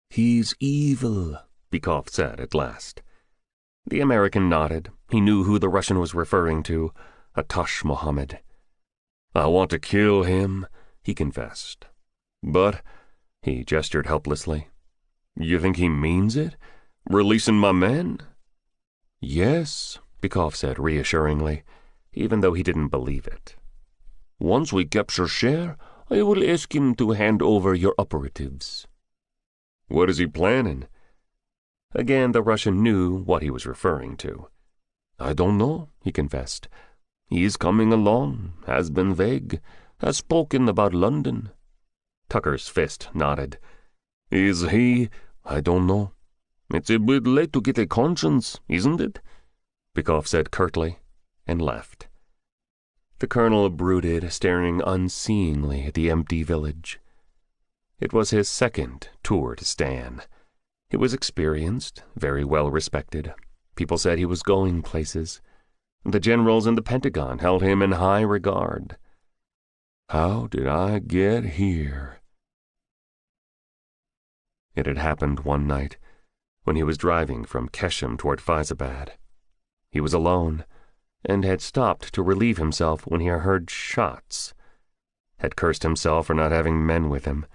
S3: "He's evil,"
S2: Bykov said at last. The American nodded. He knew who the Russian was referring to, Atash Mohammed.
S3: "I want to kill him," he confessed.
S2: "But," he gestured helplessly, "you think he means it? Releasing my men?"
S3: "Yes," Bykov said reassuringly, even though he didn't believe it. "Once we capture Sher, I will ask him to hand over your operatives."
S2: "What is he planning?" Again, the Russian knew what he was referring to.
S3: "I don't know," he confessed. "He is coming along, has been vague, has spoken about London."
S2: Tucker's fist nodded.
S3: "Is he? I don't know. It's a bit late to get a conscience, isn't it?"
S2: Bykov said curtly, and left. The colonel brooded, staring unseeingly at the empty village. It was his second tour to Stan. He was experienced, very well respected. People said he was going places. The generals in the Pentagon held him in high regard.
S3: How did I get here?
S2: It had happened one night, when he was driving from Keshem toward Faizabad. He was alone, and had stopped to relieve himself when he heard shots, had cursed himself for not having men with him,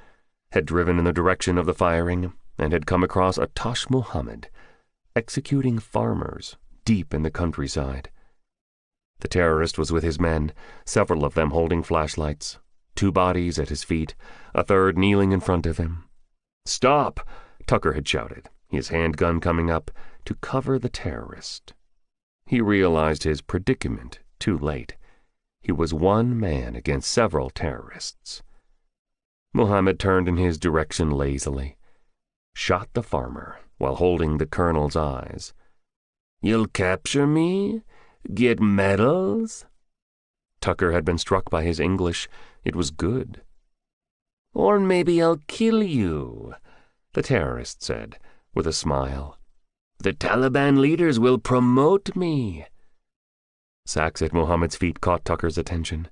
S2: had driven in the direction of the firing, and had come across Atash Mohammed, executing farmers deep in the countryside. The terrorist was with his men, several of them holding flashlights, 2 bodies at his feet, a third kneeling in front of him. "Stop!" Tucker had shouted, his handgun coming up to cover the terrorist. He realized his predicament too late. He was one man against several terrorists. Mohammed turned in his direction lazily, shot the farmer while holding the colonel's eyes. "You'll capture me? Get medals?" Tucker had been struck by his English. It was good. "Or maybe I'll kill you," the terrorist said, with a smile. "The Taliban leaders will promote me." Sacks at Mohammed's feet caught Tucker's attention.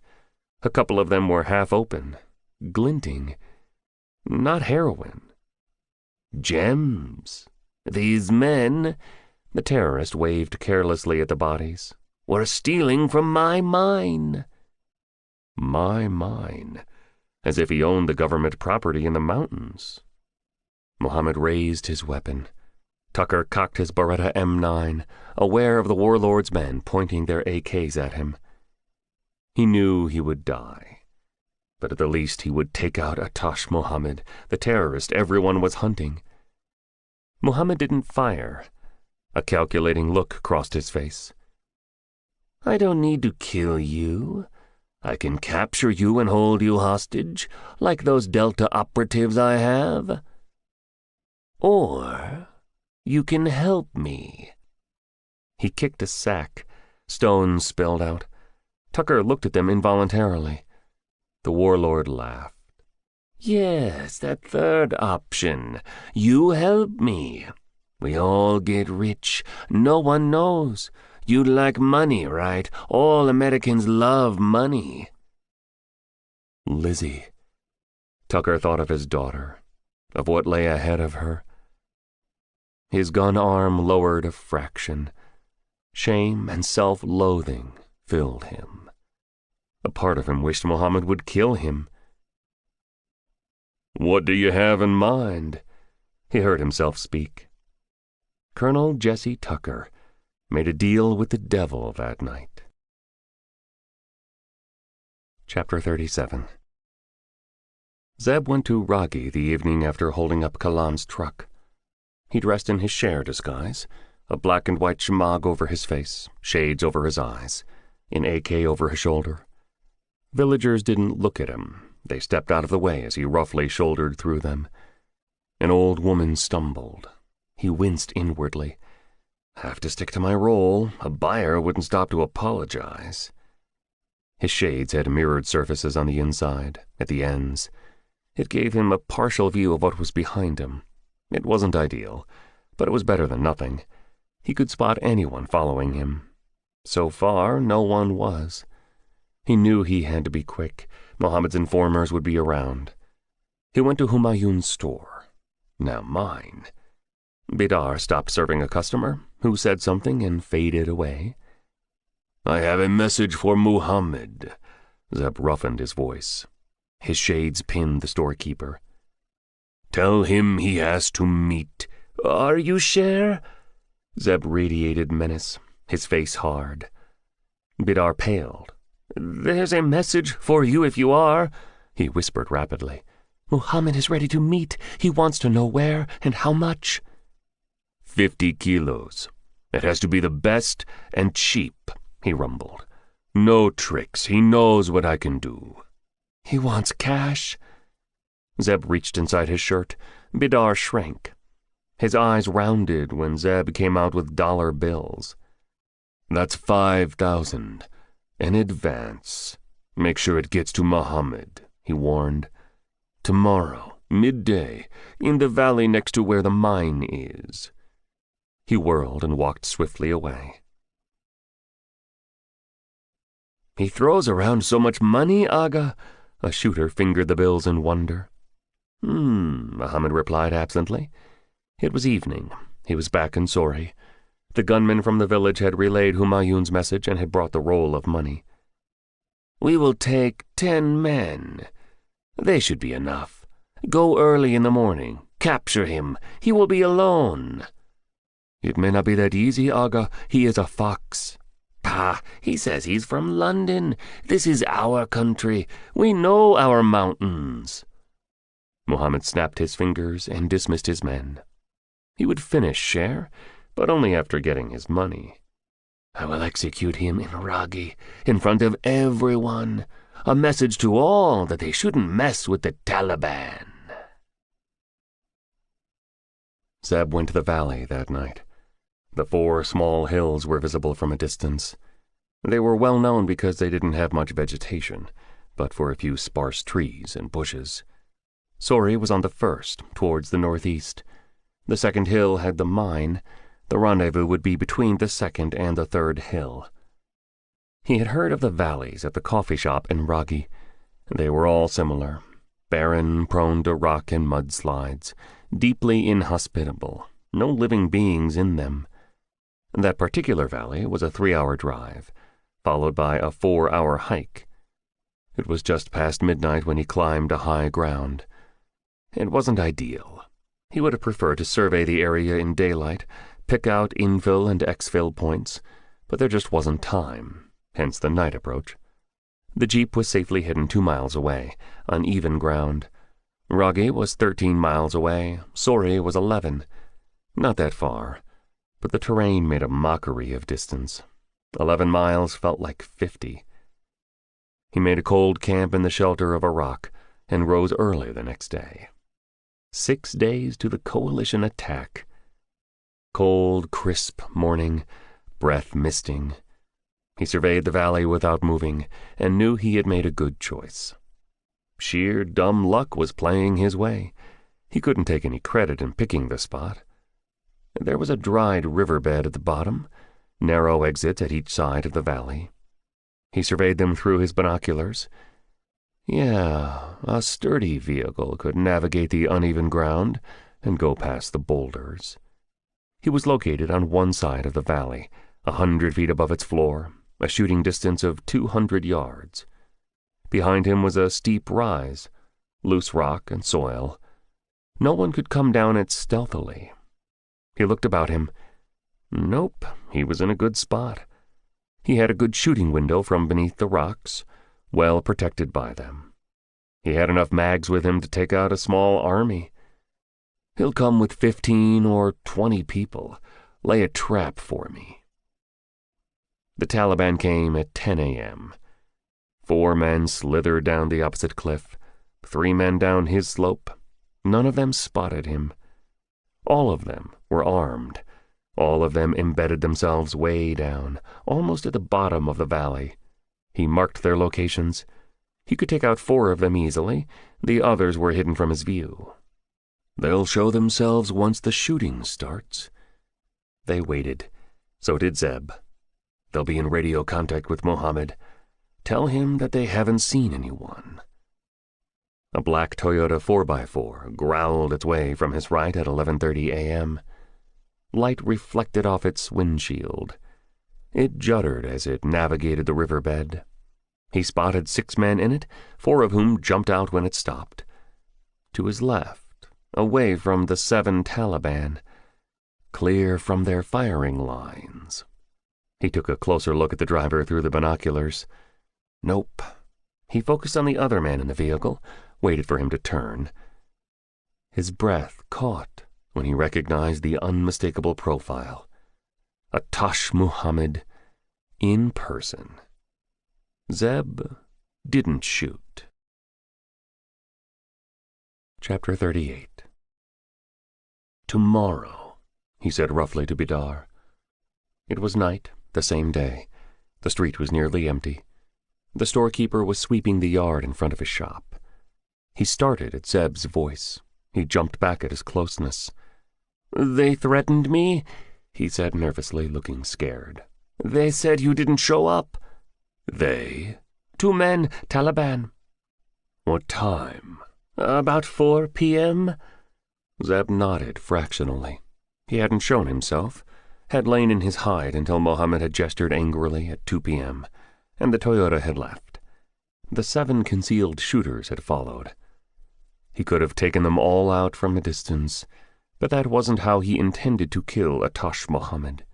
S2: A couple of them were half open, glinting. Not heroin. "Gems. These men," the terrorist waved carelessly at the bodies, "were stealing from my mine." My mine, as if he owned the government property in the mountains. Mohammed raised his weapon. Tucker cocked his Beretta M9, aware of the warlord's men pointing their AKs at him. He knew he would die, but at the least he would take out Atash Mohammed, the terrorist everyone was hunting. Mohammed didn't fire. A calculating look crossed his face. "I don't need to kill you. I can capture you and hold you hostage, like those Delta operatives I have. Or you can help me." He kicked a sack. Stones spilled out. Tucker looked at them involuntarily. The warlord laughed. "Yes, that third option. You help me. We all get rich. No one knows. You like money, right? All Americans love money." Lizzie. Tucker thought of his daughter, of what lay ahead of her. His gun arm lowered a fraction. Shame and self-loathing filled him. A part of him wished Mohammed would kill him. "What do you have in mind?" he heard himself speak. Colonel Jesse Tucker made a deal with the devil that night. Chapter 37. Zeb went to Ragi the evening after holding up Kalam's truck. He dressed in his Sher disguise, a black and white shemagh over his face, shades over his eyes, an AK over his shoulder. Villagers didn't look at him. they stepped out of the way as he roughly shouldered through them. An old woman stumbled. He winced inwardly. Have to stick to my role. A buyer wouldn't stop to apologize. His shades had mirrored surfaces on the inside, at the ends. It gave him a partial view of what was behind him. It wasn't ideal, but it was better than nothing. He could spot anyone following him. So far, no one was. He knew he had to be quick. Mohammed's informers would be around. He went to Humayun's store. Now mine. Bidar stopped serving a customer, who said something and faded away. I have a message for Muhammad. Zeb roughened his voice. His shades pinned the storekeeper. Tell him he has to meet. Are you sure? Zeb radiated menace, his face hard. Bidar paled. There's a message for you if you are, he whispered rapidly. Muhammad is ready to meet. He wants to know where and how much. 50 kilos. It has to be the best and cheap, he rumbled. No tricks. He knows what I can do. He wants cash. Zeb reached inside his shirt. Bidar shrank. His eyes rounded when Zeb came out with dollar bills. That's 5,000. In advance. Make sure it gets to Muhammad, he warned. Tomorrow, midday, in the valley next to where the mine is. He whirled and walked swiftly away. He throws around so much money, Aga. A shooter fingered the bills in wonder. Muhammad replied absently. It was evening. He was back in Sori. The gunman from the village had relayed Humayun's message and had brought the roll of money. We will take 10 men. They should be enough. Go early in the morning. Capture him. He will be alone. It may not be that easy, Aga. He is a fox. Pah, he says he's from London. This is our country. We know our mountains. Muhammad snapped his fingers and dismissed his men. He would finish Sher, but only after getting his money. I will execute him in Ragi, in front of everyone. A message to all that they shouldn't mess with the Taliban. Zeb went to the valley that night. The 4 small hills were visible from a distance. They were well known because they didn't have much vegetation, but for a few sparse trees and bushes. Sori was on the first, towards the northeast. The second hill had the mine. The rendezvous would be between the second and the third hill. He had heard of the valleys at the coffee shop in Ragi. They were all similar, barren, prone to rock and mudslides, deeply inhospitable, no living beings in them. That particular valley was a 3-hour drive, followed by a 4-hour hike. It was just past midnight when he climbed a high ground. It wasn't ideal. He would have preferred to survey the area in daylight, pick out infill and exfil points, but there just wasn't time, hence the night approach. The jeep was safely hidden 2 miles away, on even ground. Ragi was 13 miles away, Sori was 11. Not that far, but the terrain made a mockery of distance. 11 miles felt like 50. He made a cold camp in the shelter of a rock and rose early the next day. 6 days to the coalition attack. Cold, crisp morning, breath misting. He surveyed the valley without moving and knew he had made a good choice. Sheer dumb luck was playing his way. He couldn't take any credit in picking the spot. There was a dried riverbed at the bottom, narrow exits at each side of the valley. He surveyed them through his binoculars. Yeah, a sturdy vehicle could navigate the uneven ground and go past the boulders. He was located on one side of the valley, 100 feet above its floor, a shooting distance of 200 yards. Behind him was a steep rise, loose rock and soil. No one could come down it stealthily. He looked about him. Nope, he was in a good spot. He had a good shooting window from beneath the rocks, well protected by them. He had enough mags with him to take out a small army. He'll come with 15 or 20 people, lay a trap for me. The Taliban came at 10 a.m. 4 men slithered down the opposite cliff, 3 men down his slope. None of them spotted him. All of them were armed. All of them embedded themselves way down, almost at the bottom of the valley. He marked their locations. He could take out 4 of them easily. The others were hidden from his view. They'll show themselves once the shooting starts. They waited. So did Zeb. They'll be in radio contact with Mohammed. Tell him that they haven't seen anyone. A black Toyota 4x4 growled its way from his right at 11:30 a.m. Light reflected off its windshield. It juddered as it navigated the riverbed. He spotted 6 men in it, 4 of whom jumped out when it stopped. To his left, away from the 7 Taliban, clear from their firing lines. He took a closer look at the driver through the binoculars. Nope. He focused on the other man in the vehicle, waited for him to turn. His breath caught when he recognized the unmistakable profile. Atash Muhammad in person. Zeb didn't shoot. Chapter 38. Tomorrow, he said roughly to Bidar. It was night, the same day. The street was nearly empty. The storekeeper was sweeping the yard in front of his shop. He started at Zeb's voice. He jumped back at his closeness. "They threatened me," he said nervously, looking scared. "They said you didn't show up." "They?" "2 men, Taliban." "What time?" "About 4 p.m." Zeb nodded fractionally. He hadn't shown himself, had lain in his hide until Mohammed had gestured angrily at 2 p.m., and the Toyota had left. The 7 concealed shooters had followed. He could have taken them all out from a distance, but that wasn't how he intended to kill Atash Muhammad.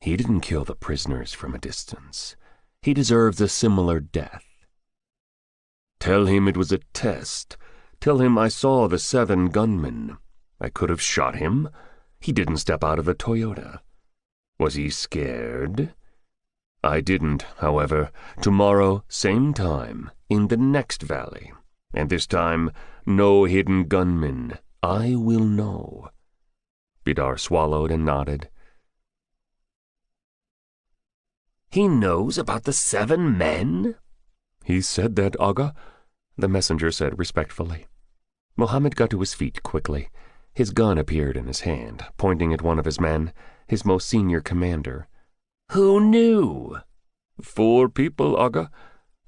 S2: He didn't kill the prisoners from a distance. He deserves a similar death. Tell him it was a test. Tell him I saw the 7 gunmen. I could have shot him. He didn't step out of the Toyota. Was he scared? I didn't, however. Tomorrow, same time, in the next valley. And this time, no hidden gunmen. I will know. Bidar swallowed and nodded. He knows about the 7 men? He said that, Aga, the messenger said respectfully. Mohammed got to his feet quickly. His gun appeared in his hand, pointing at one of his men, his most senior commander. Who knew? 4 people, Aga.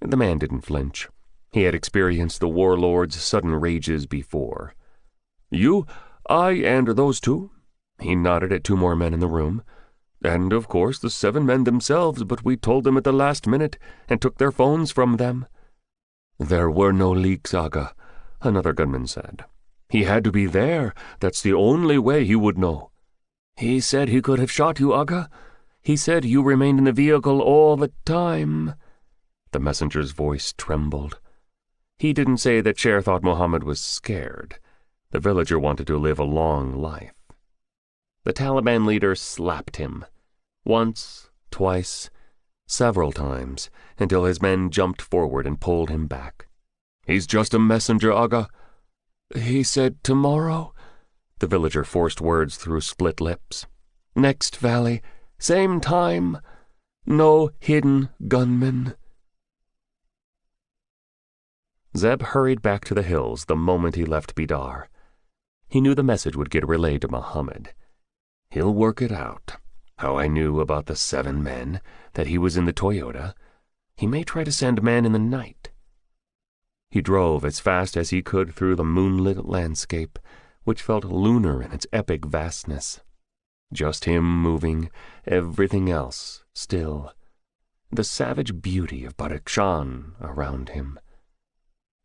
S2: The man didn't flinch. He had experienced the warlord's sudden rages before. You, I, and those 2? He nodded at 2 more men in the room. And, of course, the 7 men themselves, but we told them at the last minute and took their phones from them. There were no leaks, Aga, another gunman said. He had to be there. That's the only way he would know. He said he could have shot you, Aga. He said you remained in the vehicle all the time. The messenger's voice trembled. He didn't say that Sher thought Mohammed was scared. The villager wanted to live a long life. The Taliban leader slapped him. Once, twice, several times, until his men jumped forward and pulled him back. He's just a messenger, Aga. He said tomorrow? The villager forced words through split lips. Next valley, same time, no hidden gunmen. Zeb hurried back to the hills the moment he left Bidar. He knew the message would get relayed to Muhammad. He'll work it out. How I knew about the 7 men, that he was in the Toyota. He may try to send men in the night. He drove as fast as he could through the moonlit landscape, which felt lunar in its epic vastness. Just him moving, everything else still. The savage beauty of Badakhshan around him.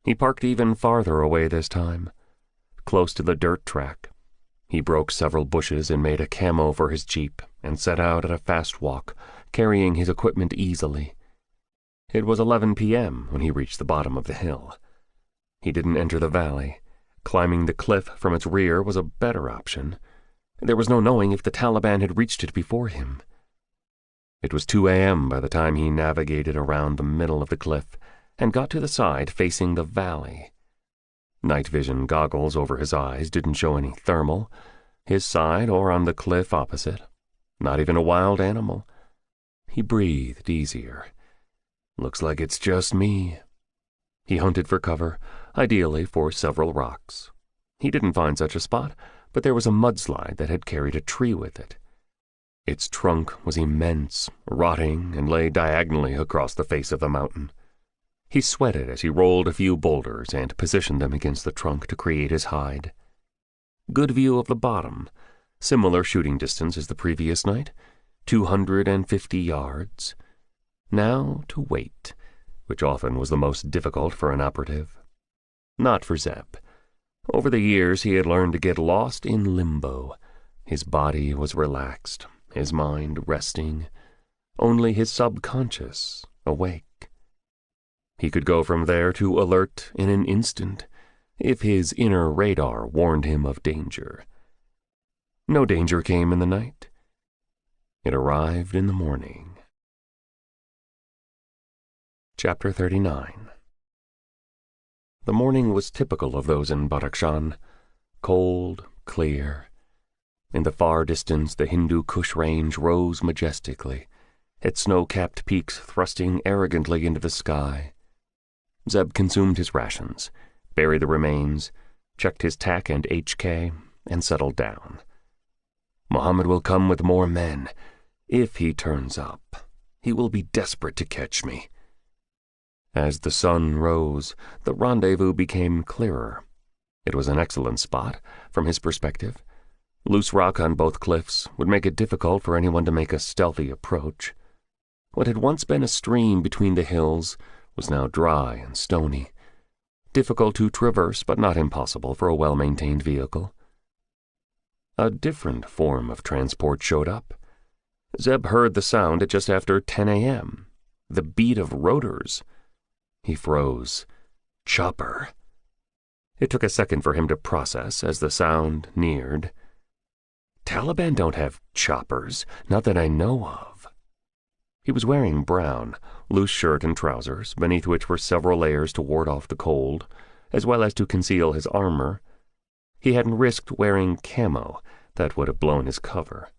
S2: He parked even farther away this time, close to the dirt track. He broke several bushes and made a camo for his jeep and set out at a fast walk, carrying his equipment easily. It was 11 p.m. when he reached the bottom of the hill. He didn't enter the valley. Climbing the cliff from its rear was a better option. There was no knowing if the Taliban had reached it before him. It was 2 a.m. by the time he navigated around the middle of the cliff and got to the side facing the valley. Night vision goggles over his eyes didn't show any thermal, his side or on the cliff opposite. Not even a wild animal. He breathed easier. Looks like it's just me. He hunted for cover, ideally for several rocks. He didn't find such a spot, but there was a mudslide that had carried a tree with it. Its trunk was immense, rotting, and lay diagonally across the face of the mountain. He sweated as he rolled a few boulders and positioned them against the trunk to create his hide. Good view of the bottom, similar shooting distance as the previous night, 250 yards. Now to wait, which often was the most difficult for an operative. Not for Zeb. Over the years he had learned to get lost in limbo. His body was relaxed, his mind resting, only his subconscious awake. He could go from there to alert in an instant, if his inner radar warned him of danger. No danger came in the night. It arrived in the morning. Chapter 39. The morning was typical of those in Badakhshan, cold, clear. In the far distance, the Hindu Kush range rose majestically, its snow-capped peaks thrusting arrogantly into the sky. Zeb consumed his rations, buried the remains, checked his TAC and HK, and settled down. Muhammad will come with more men. If he turns up, he will be desperate to catch me. As the sun rose, the rendezvous became clearer. It was an excellent spot, from his perspective. Loose rock on both cliffs would make it difficult for anyone to make a stealthy approach. What had once been a stream between the hills was now dry and stony, difficult to traverse but not impossible for a well-maintained vehicle. A different form of transport showed up. Zeb heard the sound at just after 10 a.m., the beat of rotors. He froze. Chopper. It took a second for him to process as the sound neared. Taliban don't have choppers, not that I know of. He was wearing brown, loose shirt and trousers, beneath which were several layers to ward off the cold, as well as to conceal his armor. He hadn't risked wearing camo. That would have blown his cover.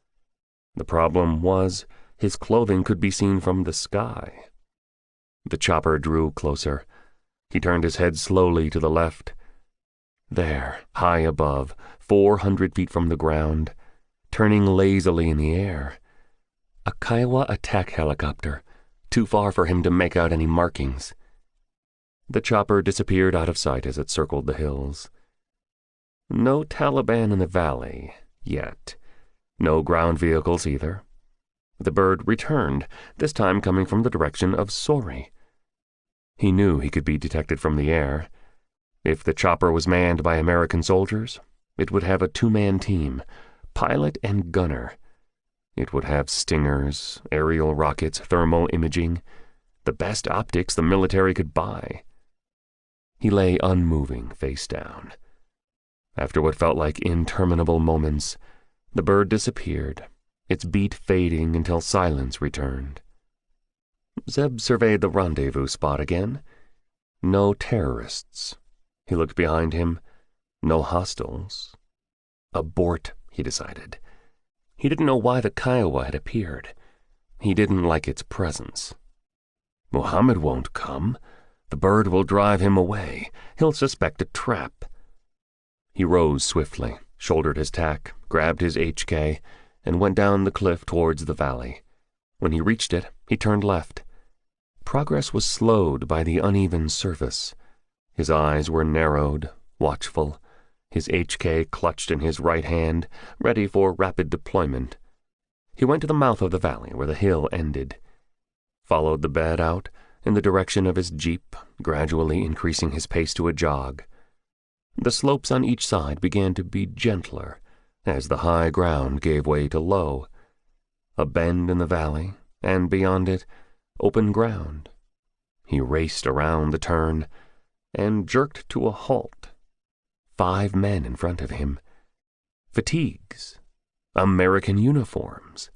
S2: The problem was, his clothing could be seen from the sky. The chopper drew closer. He turned his head slowly to the left. There, high above, 400 feet from the ground, turning lazily in the air, a Kiowa attack helicopter, too far for him to make out any markings. The chopper disappeared out of sight as it circled the hills. No Taliban in the valley, yet. No ground vehicles either. The bird returned, this time coming from the direction of Sori. He knew he could be detected from the air. If the chopper was manned by American soldiers, it would have a two-man team, pilot and gunner. It would have stingers, aerial rockets, thermal imaging, the best optics the military could buy. He lay unmoving, face down. After what felt like interminable moments, the bird disappeared, its beat fading until silence returned. Zeb surveyed the rendezvous spot again. No terrorists. He looked behind him. No hostiles. Abort, he decided. He didn't know why the Kiowa had appeared. He didn't like its presence. Muhammad won't come. The bird will drive him away. He'll suspect a trap. He rose swiftly, shouldered his TAC, grabbed his HK, and went down the cliff towards the valley. When he reached it, he turned left. Progress was slowed by the uneven surface. His eyes were narrowed, watchful, his HK clutched in his right hand, ready for rapid deployment. He went to the mouth of the valley where the hill ended, followed the bed out in the direction of his jeep, gradually increasing his pace to a jog. The slopes on each side began to be gentler as the high ground gave way to low. A bend in the valley, and beyond it, open ground. He raced around the turn and jerked to a halt. 5 men in front of him. Fatigues. American uniforms.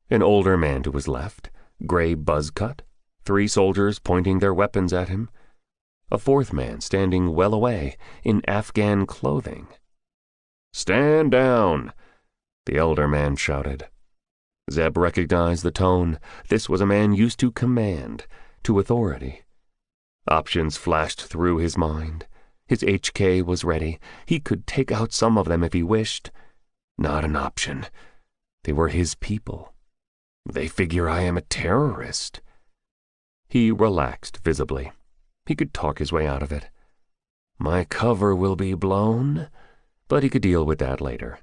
S2: An older man to his left, gray buzz cut, 3 soldiers pointing their weapons at him, a 4th man standing well away in Afghan clothing. "Stand down!" the elder man shouted. Zeb recognized the tone. This was a man used to command, to authority. Options flashed through his mind. His HK was ready. He could take out some of them if he wished. Not an option. They were his people. They figure I am a terrorist. He relaxed visibly. He could talk his way out of it. My cover will be blown, but he could deal with that later.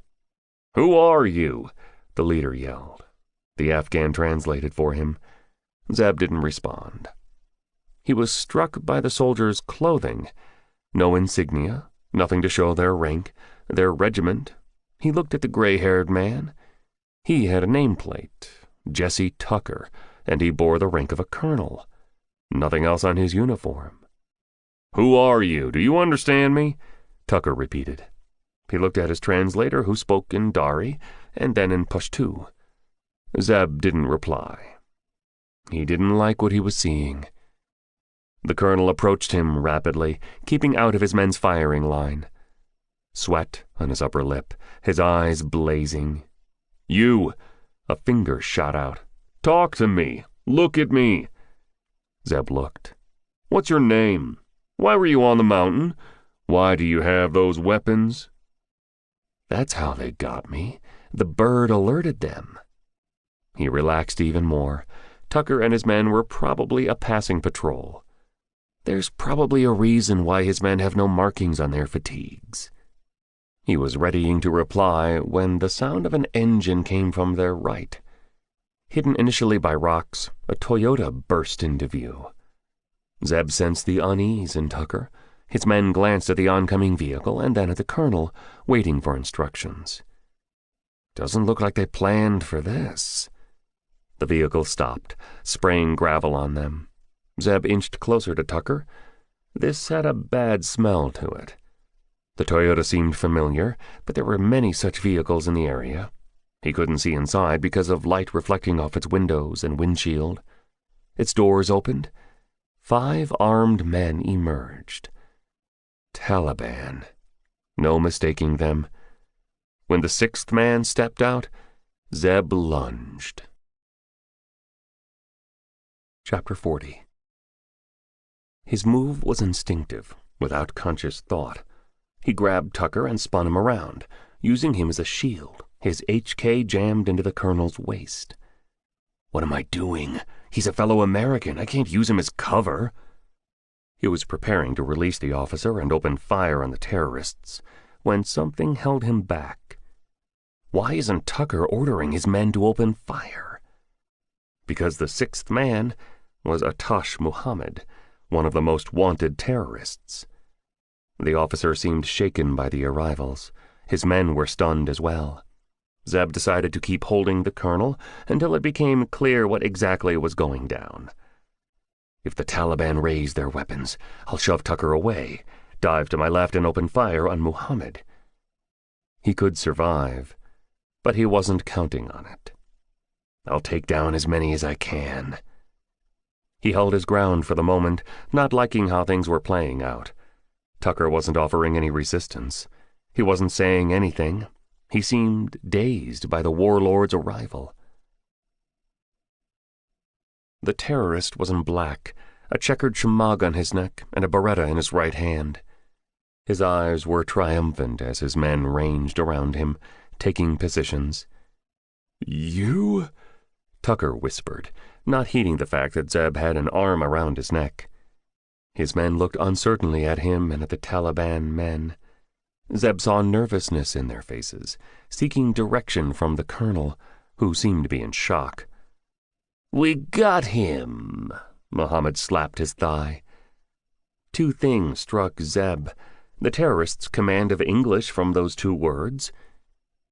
S2: "Who are you?" the leader yelled. The Afghan translated for him. Zeb didn't respond. He was struck by the soldiers' clothing. No insignia, nothing to show their rank, their regiment. He looked at the gray-haired man. He had a nameplate, Jesse Tucker, and he bore the rank of a colonel. Nothing else on his uniform. "Who are you? Do you understand me?" Tucker repeated. He looked at his translator, who spoke in Dari and then in Pashto. Zeb didn't reply. He didn't like what he was seeing. The colonel approached him rapidly, keeping out of his men's firing line. Sweat on his upper lip, his eyes blazing. "You!" A finger shot out. "Talk to me! Look at me!" Zeb looked. "What's your name? Why were you on the mountain? Why do you have those weapons?" That's how they got me. The bird alerted them. He relaxed even more. Tucker and his men were probably a passing patrol. There's probably a reason why his men have no markings on their fatigues. He was readying to reply when the sound of an engine came from their right. Hidden initially by rocks, a Toyota burst into view. Zeb sensed the unease in Tucker. His men glanced at the oncoming vehicle and then at the colonel, waiting for instructions. Doesn't look like they planned for this. The vehicle stopped, spraying gravel on them. Zeb inched closer to Tucker. This had a bad smell to it. The Toyota seemed familiar, but there were many such vehicles in the area. He couldn't see inside because of light reflecting off its windows and windshield. Its doors opened. 5 armed men emerged. Taliban. No mistaking them. When the 6th man stepped out, Zeb lunged. Chapter 40. His move was instinctive, without conscious thought. He grabbed Tucker and spun him around, using him as a shield, his HK jammed into the colonel's waist. What am I doing? He's a fellow American. I can't use him as cover. He was preparing to release the officer and open fire on the terrorists when something held him back. Why isn't Tucker ordering his men to open fire? Because the 6th man was Atash Muhammad, one of the most wanted terrorists. The officer seemed shaken by the arrivals. His men were stunned as well. Zeb decided to keep holding the colonel until it became clear what exactly was going down. If the Taliban raise their weapons, I'll shove Tucker away, dive to my left and open fire on Muhammad. He could survive, but he wasn't counting on it. I'll take down as many as I can. He held his ground for the moment, not liking how things were playing out. Tucker wasn't offering any resistance. He wasn't saying anything. He seemed dazed by the warlord's arrival. The terrorist was in black, a checkered shemagh on his neck and a beretta in his right hand. His eyes were triumphant as his men ranged around him, taking positions. "You?" Tucker whispered, not heeding the fact that Zeb had an arm around his neck. His men looked uncertainly at him and at the Taliban men. Zeb saw nervousness in their faces, seeking direction from the colonel, who seemed to be in shock. "We got him," Muhammad slapped his thigh. 2 things struck Zeb. The terrorist's command of English from those 2 words.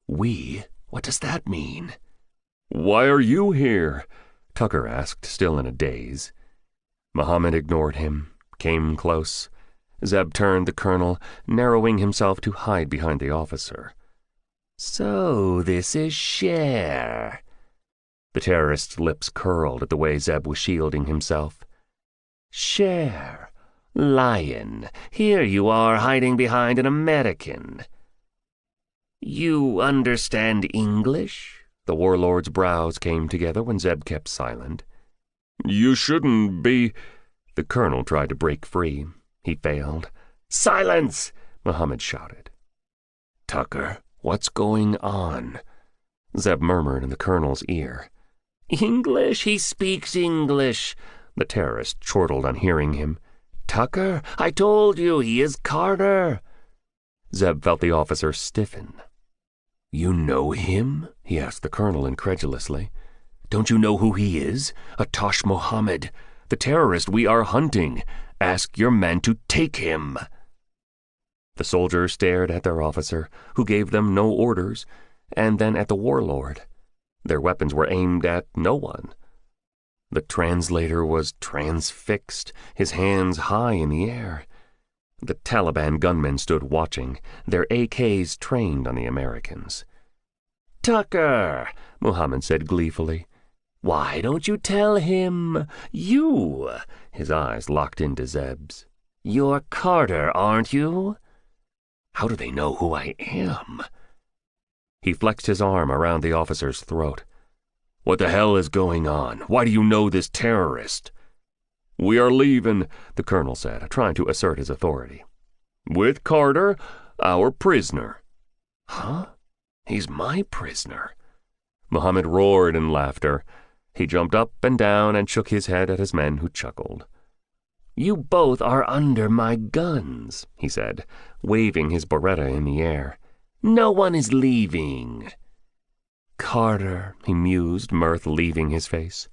S2: "We? What does that mean?" "Why are you here?" Tucker asked, still in a daze. Muhammad ignored him, came close. Zeb turned the colonel, narrowing himself to hide behind the officer. "So this is Sher." The terrorist's lips curled at the way Zeb was shielding himself.
S3: Cher, lion, here you are hiding behind an American. You understand English?
S2: The warlord's brows came together when Zeb kept silent.
S1: You shouldn't be—
S2: The colonel tried to break free. He failed.
S3: Silence!
S2: Muhammad shouted. Tucker, what's going on? Zeb murmured in the colonel's ear.
S3: English? He speaks English.
S2: The terrorist chortled on hearing him.
S3: Tucker, I told you, he is Carter.
S2: Zeb felt the officer stiffen. You know him? He asked the colonel incredulously. Don't you know who he is? Atash Mohammed, the terrorist we are hunting. Ask your men to take him. The soldiers stared at their officer, who gave them no orders, and then at the warlord. Their weapons were aimed at no one. The translator was transfixed, his hands high in the air. The Taliban gunmen stood watching, their AKs trained on the Americans.
S3: Tucker,
S2: Muhammad said gleefully.
S3: Why don't you tell him? You,
S2: his eyes locked into Zeb's.
S3: You're Carter, aren't you?
S2: How do they know who I am? He flexed his arm around the officer's throat. What the hell is going on? Why do you know this terrorist?
S1: We are leaving,
S2: the colonel said, trying to assert his authority.
S1: With Carter, our prisoner.
S2: Huh? He's my prisoner. Muhammad roared in laughter. He jumped up and down and shook his head at his men, who chuckled.
S3: You both are under my guns,
S2: he said, waving his Beretta in the air.
S3: No one is leaving.
S2: Carter, he mused, mirth leaving his face.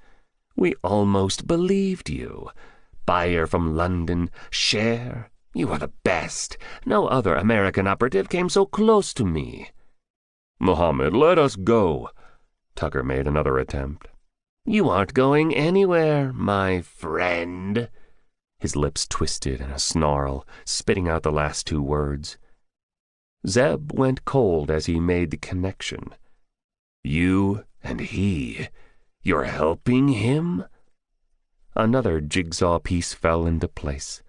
S2: We almost believed you. Buyer from London, Cher, you are the best. No other American operative came so close to me.
S1: Muhammad, let us go.
S2: Tucker made another attempt.
S3: You aren't going anywhere, my friend.
S2: His lips twisted in a snarl, spitting out the last two words. Zeb went cold as he made the connection. You and he, you're helping him? Another jigsaw piece fell into place.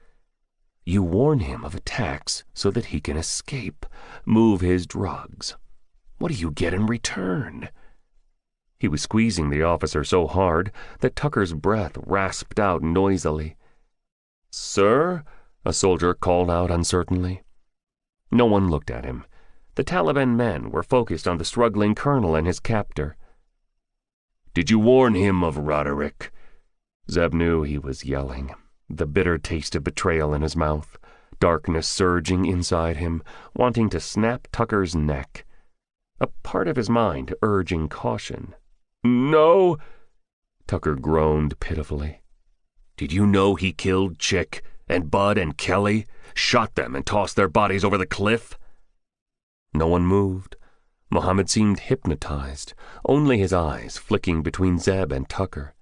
S2: You warn him of attacks so that he can escape, move his drugs. What do you get in return? He was squeezing the officer so hard that Tucker's breath rasped out noisily.
S1: Sir?
S2: A soldier called out uncertainly. No one looked at him. The Taliban men were focused on the struggling colonel and his captor.
S1: Did you warn him of Roderick?
S2: Zeb knew he was yelling, the bitter taste of betrayal in his mouth, darkness surging inside him, wanting to snap Tucker's neck. A part of his mind urging caution.
S1: No,
S2: Tucker groaned pitifully. Did you know he killed Chick and Bud and Kelly, shot them and tossed their bodies over the cliff? No one moved. Muhammad seemed hypnotized, only his eyes flicking between Zeb and Tucker.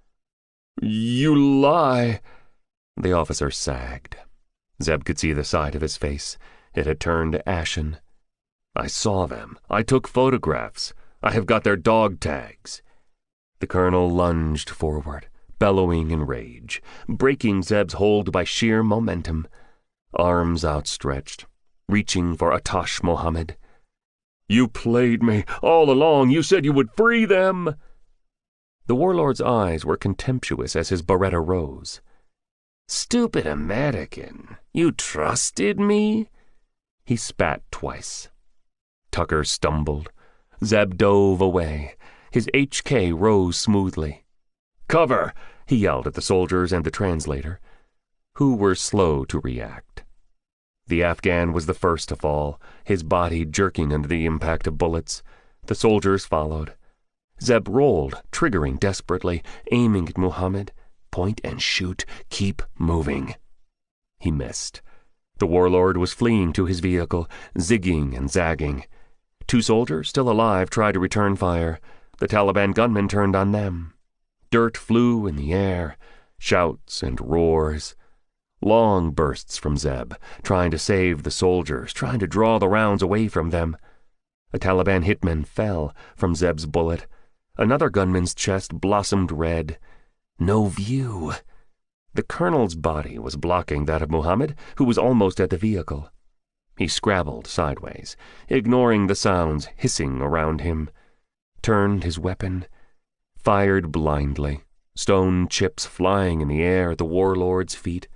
S1: You lie.
S2: The officer sagged. Zeb could see the side of his face. It had turned ashen. I saw them. I took photographs. I have got their dog tags. The colonel lunged forward, bellowing in rage, breaking Zeb's hold by sheer momentum, arms outstretched, reaching for Atash Mohammed.
S1: You played me. All along you said you would free them.
S2: The warlord's eyes were contemptuous as his Beretta rose.
S3: Stupid American, you trusted me?
S2: He spat twice. Tucker stumbled. Zeb dove away. His HK rose smoothly. Cover! He yelled at the soldiers and the translator, who were slow to react. The Afghan was the first to fall, his body jerking under the impact of bullets. The soldiers followed. Zeb rolled, triggering desperately, aiming at Muhammad. Point and shoot. Keep moving. He missed. The warlord was fleeing to his vehicle, zigging and zagging. Two soldiers, still alive, tried to return fire. The Taliban gunmen turned on them. Dirt flew in the air, shouts and roars. Long bursts from Zeb, trying to save the soldiers, trying to draw the rounds away from them. A Taliban hitman fell from Zeb's bullet. Another gunman's chest blossomed red. No view. The colonel's body was blocking that of Muhammad, who was almost at the vehicle. He scrabbled sideways, ignoring the sounds hissing around him, turned his weapon, fired blindly, stone chips flying in the air at the warlord's feet.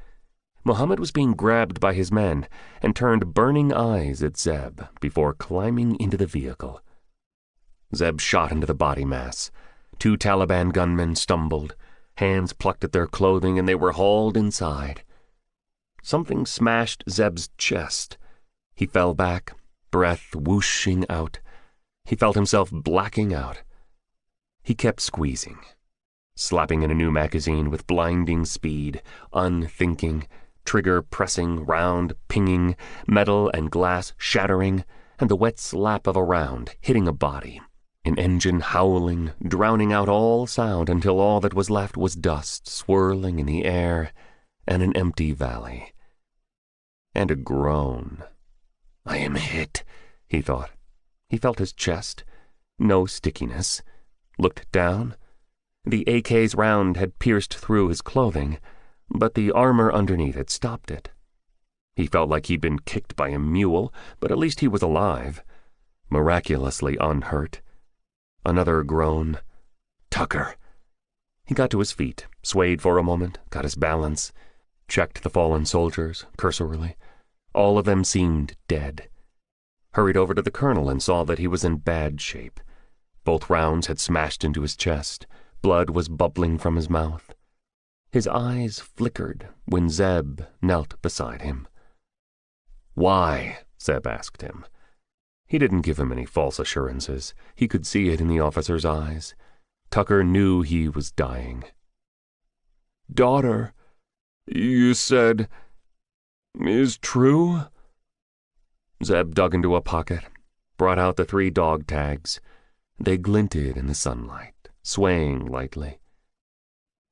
S2: Muhammad was being grabbed by his men and turned burning eyes at Zeb before climbing into the vehicle. Zeb shot into the body mass. 2 Taliban gunmen stumbled, hands plucked at their clothing, and they were hauled inside. Something smashed Zeb's chest. He fell back, breath whooshing out. He felt himself blacking out. He kept squeezing, slapping in a new magazine with blinding speed, unthinking, trigger pressing, round pinging, metal and glass shattering, and the wet slap of a round hitting a body, an engine howling, drowning out all sound until all that was left was dust swirling in the air and an empty valley. And a groan. "I am hit," he thought. He felt his chest. No stickiness. Looked down. The AK's round had pierced through his clothing, but the armor underneath had stopped it. He felt like he'd been kicked by a mule, but at least he was alive, miraculously unhurt. Another groan. "Tucker." He got to his feet, swayed for a moment, got his balance, checked the fallen soldiers, cursorily. All of them seemed dead. Hurried over to the colonel and saw that he was in bad shape. Both rounds had smashed into his chest. Blood was bubbling from his mouth. His eyes flickered when Zeb knelt beside him. "Why?" Zeb asked him. He didn't give him any false assurances. He could see it in the officer's eyes. Tucker knew he was dying. "Daughter, you said, is true?" Zeb dug into a pocket, brought out the 3 dog tags. They glinted in the sunlight, swaying lightly.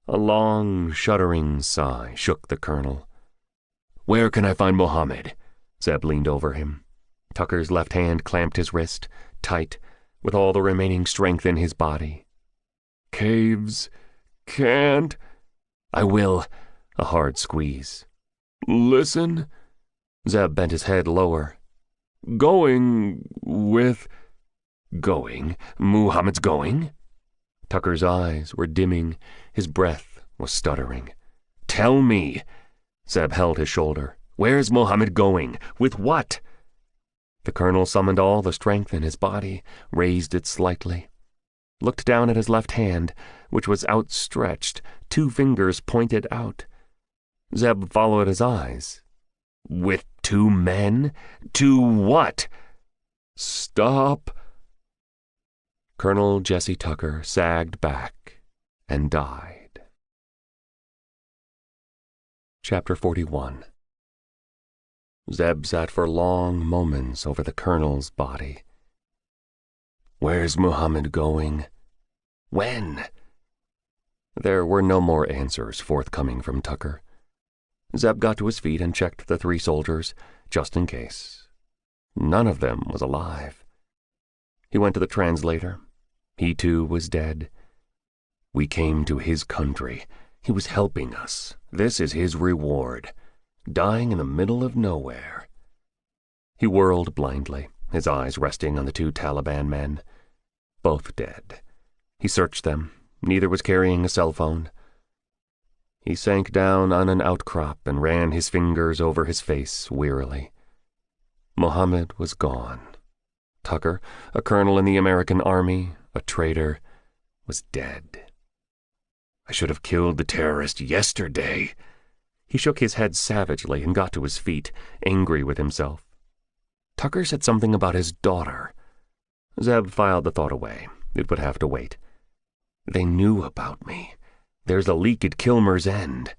S2: A long, shuddering sigh shook the colonel. "Where can I find Mohammed?" Zeb leaned over him. Tucker's left hand clamped his wrist, tight, with all the remaining strength in his body. "Caves. Can't." "I will." A hard squeeze. "Listen." Zeb bent his head lower. "Going with—" "Going? Muhammad's going?" Tucker's eyes were dimming. His breath was stuttering. "Tell me." Zeb held his shoulder. "Where's Mohammed going? With what?" The colonel summoned all the strength in his body, raised it slightly, looked down at his left hand, which was outstretched, 2 fingers pointed out. Zeb followed his eyes. "With 2 men? To what?" "Stop." Colonel Jesse Tucker sagged back and died. Chapter 41. Zeb sat for long moments over the colonel's body. "Where's Muhammad going? When?" There were no more answers forthcoming from Tucker. Zeb got to his feet and checked the 3 soldiers, just in case. None of them was alive. He went to the translator. He too was dead. "We came to his country. He was helping us. This is his reward. Dying in the middle of nowhere." He whirled blindly, his eyes resting on the 2 Taliban men. Both dead. He searched them. Neither was carrying a cell phone. He sank down on an outcrop and ran his fingers over his face wearily. Mohammed was gone. Tucker, a colonel in the American Army, a traitor, was dead. "I should have killed the terrorist yesterday." He shook his head savagely and got to his feet, angry with himself. Tucker said something about his daughter. Zeb filed the thought away. It would have to wait. "They knew about me. There's a leak at Kilmer's End."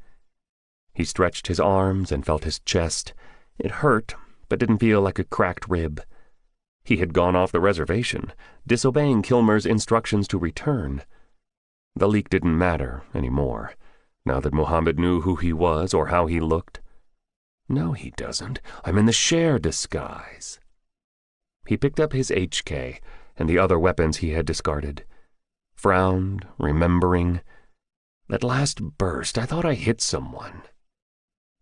S2: He stretched his arms and felt his chest. It hurt, but didn't feel like a cracked rib. He had gone off the reservation, disobeying Kilmer's instructions to return. The leak didn't matter anymore, now that Mohammed knew who he was or how he looked. "No, he doesn't. I'm in the Cher disguise." He picked up his HK and the other weapons he had discarded. frowned, remembering. That last burst, I thought I hit someone.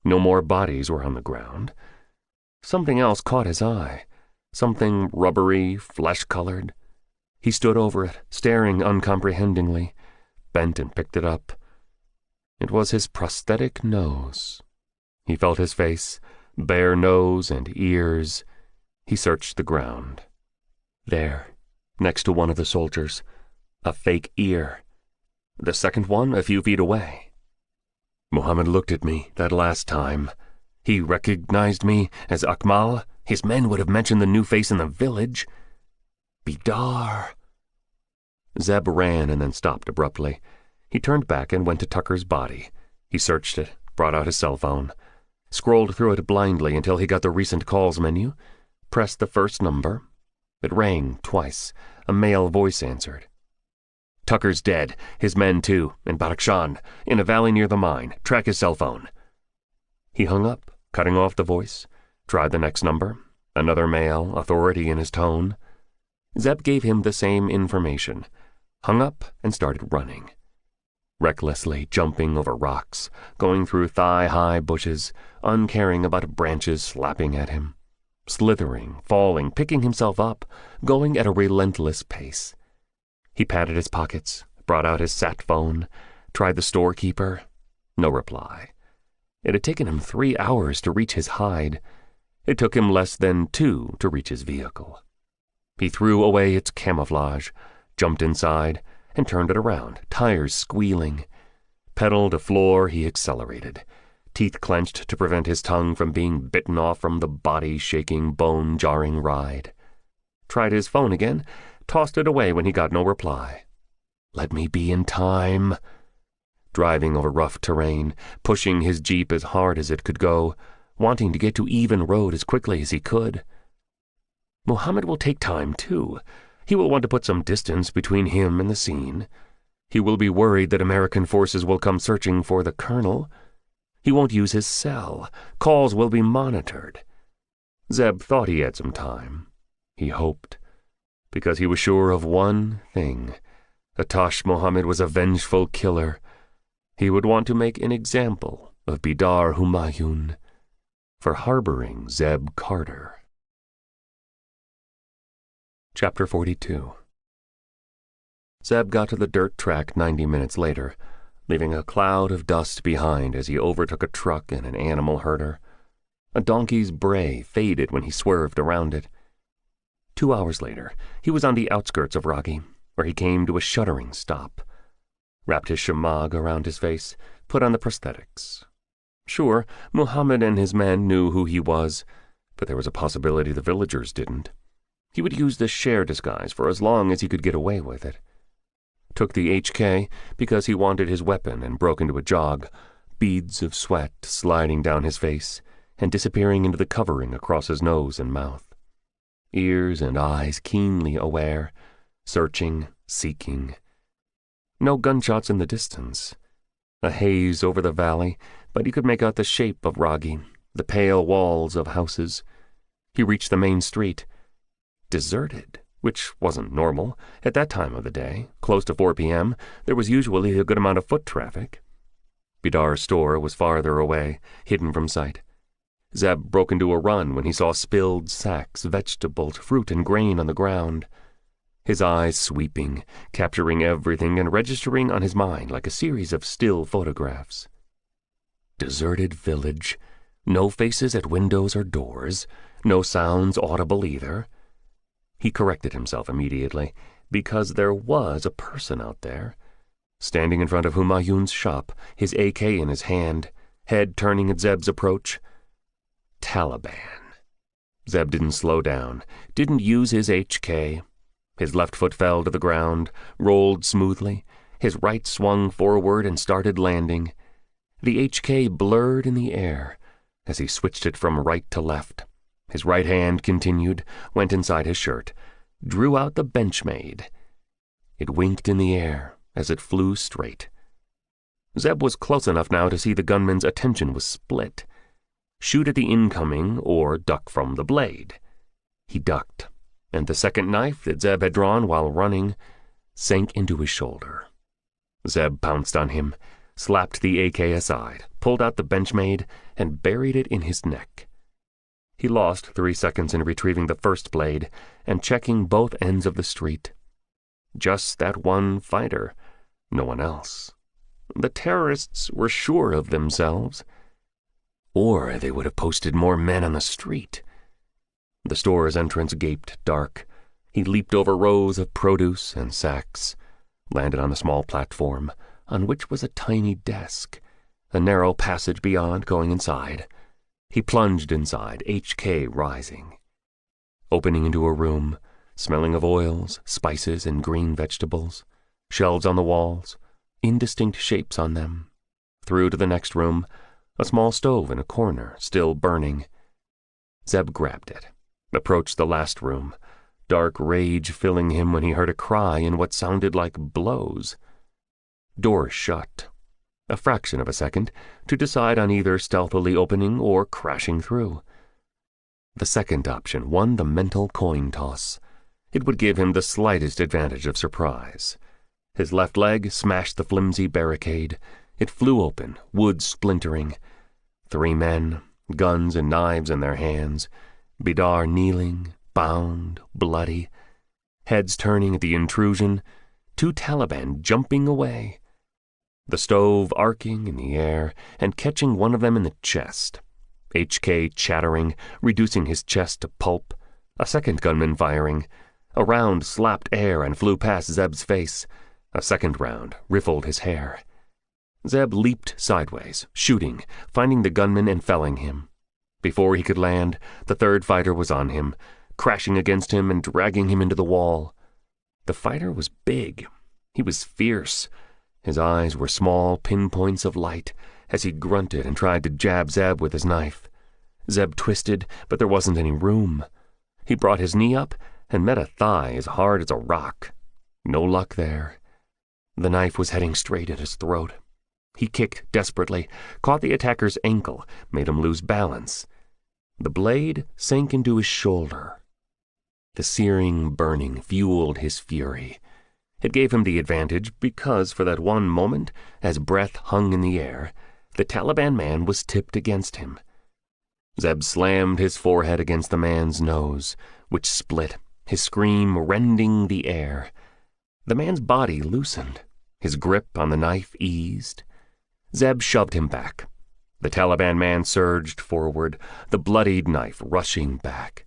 S2: No more bodies were on the ground. Something else caught his eye. Something rubbery, flesh-colored. He stood over it, staring uncomprehendingly, bent and picked it up. It was his prosthetic nose. He felt his face, bare nose and ears. He searched the ground. There, next to one of the soldiers, a fake ear. The second one a few feet away. Muhammad looked at me that last time. He recognized me as Akmal. His men would have mentioned the new face in the village. Bidar. Zeb ran and then stopped abruptly. He turned back and went to Tucker's body. He searched it, brought out his cell phone, scrolled through it blindly until he got the recent calls menu, pressed the first number. It rang twice. A male voice answered. Tucker's dead. His men, too, in Badakhshan, in a valley near the mine. Track his cell phone. He hung up, cutting off the voice, tried the next number. Another male, authority in his tone. Zeb gave him the same information, hung up and started running. Recklessly jumping over rocks, going through thigh-high bushes, uncaring about branches slapping at him. Slithering, falling, picking himself up, going at a relentless pace. He patted his pockets, brought out his sat phone, tried the storekeeper. No reply. It had taken him 3 hours to reach his hide. It took him less than 2 to reach his vehicle. He threw away its camouflage, jumped inside, and turned it around, tires squealing. Pedal to floor, he accelerated, teeth clenched to prevent his tongue from being bitten off from the body-shaking, bone-jarring ride. Tried his phone again, tossed it away when he got no reply. Let me be in time. Driving over rough terrain, pushing his Jeep as hard as it could go, wanting to get to even road as quickly as he could. Muhammad will take time, too. He will want to put some distance between him and the scene. He will be worried that American forces will come searching for the colonel. He won't use his cell. Calls will be monitored. Zeb thought he had some time. He hoped. Because he was sure of one thing. Atash Muhammad was a vengeful killer. He would want to make an example of Bidar Humayun for harboring Zeb Carter. Chapter 42. Zeb got to the dirt track 90 minutes later, leaving a cloud of dust behind as he overtook a truck and an animal herder. A donkey's bray faded when he swerved around it. 2 hours later, he was on the outskirts of Ragi, where he came to a shuddering stop. Wrapped his shamag around his face, put on the prosthetics. Sure, Muhammad and his men knew who he was, but there was a possibility the villagers didn't. He would use the share disguise for as long as he could get away with it. Took the HK because he wanted his weapon and broke into a jog, beads of sweat sliding down his face and disappearing into the covering across his nose and mouth. Ears and eyes keenly aware, searching, seeking. No gunshots in the distance. A haze over the valley, but he could make out the shape of Ragi, the pale walls of houses. He reached the main street. Deserted, which wasn't normal. At that time of the day, close to 4 p.m., there was usually a good amount of foot traffic. Bidar's store was farther away, hidden from sight. Zeb broke into a run when he saw spilled sacks, vegetables, fruit, and grain on the ground. His eyes sweeping, capturing everything and registering on his mind like a series of still photographs. Deserted village. No faces at windows or doors. No sounds audible either. He corrected himself immediately, because there was a person out there, standing in front of Humayun's shop, his AK in his hand, head turning at Zeb's approach. Taliban. Zeb didn't slow down, didn't use his HK. His left foot fell to the ground, rolled smoothly. His right swung forward and started landing. The HK blurred in the air as he switched it from right to left. His right hand continued, went inside his shirt, drew out the Benchmade. It winked in the air as it flew straight. Zeb was close enough now to see the gunman's attention was split. Shoot at the incoming or duck from the blade. He ducked, and the second knife that Zeb had drawn while running sank into his shoulder. Zeb pounced on him, slapped the AK aside, pulled out the Benchmade, and buried it in his neck. He lost 3 seconds in retrieving the first blade and checking both ends of the street. Just that one fighter, no one else. The terrorists were sure of themselves. Or they would have posted more men on the street. The store's entrance gaped dark. He leaped over rows of produce and sacks, landed on a small platform, on which was a tiny desk, a narrow passage beyond going inside. He plunged inside, HK rising. Opening into a room, smelling of oils, spices, and green vegetables, shelves on the walls, indistinct shapes on them. Through to the next room, a small stove in a corner, still burning. Zeb grabbed it, approached the last room, dark rage filling him when he heard a cry and what sounded like blows. Doors shut. A fraction of a second to decide on either stealthily opening or crashing through. The second option won the mental coin toss. It would give him the slightest advantage of surprise. His left leg smashed the flimsy barricade. It flew open, wood splintering. 3 men, guns and knives in their hands. Bidar kneeling, bound, bloody. Heads turning at the intrusion. 2 Taliban jumping away. The stove arcing in the air and catching one of them in the chest. HK chattering, reducing his chest to pulp. A second gunman firing. A round slapped air and flew past Zeb's face. A second round riffled his hair. Zeb leaped sideways, shooting, finding the gunman and felling him. Before he could land, the third fighter was on him, crashing against him and dragging him into the wall. The fighter was big. He was fierce. His eyes were small pinpoints of light as he grunted and tried to jab Zeb with his knife. Zeb twisted, but there wasn't any room. He brought his knee up and met a thigh as hard as a rock. No luck there. The knife was heading straight at his throat. He kicked desperately, caught the attacker's ankle, made him lose balance. The blade sank into his shoulder. The searing burning fueled his fury. It gave him the advantage because for that one moment, as breath hung in the air, the Taliban man was tipped against him. Zeb slammed his forehead against the man's nose, which split, his scream rending the air. The man's body loosened. His grip on the knife eased. Zeb shoved him back. The Taliban man surged forward, the bloodied knife rushing back.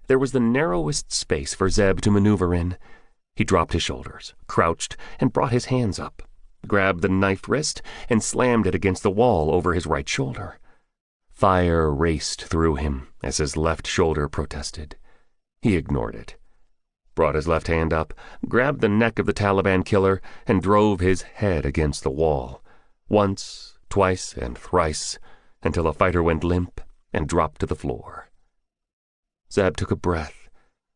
S2: There was the narrowest space for Zeb to maneuver in. He dropped his shoulders, crouched, and brought his hands up, grabbed the knife wrist, and slammed it against the wall over his right shoulder. Fire raced through him as his left shoulder protested. He ignored it, brought his left hand up, grabbed the neck of the Taliban killer, and drove his head against the wall, once, twice, and thrice, until the fighter went limp and dropped to the floor. Zeb took a breath,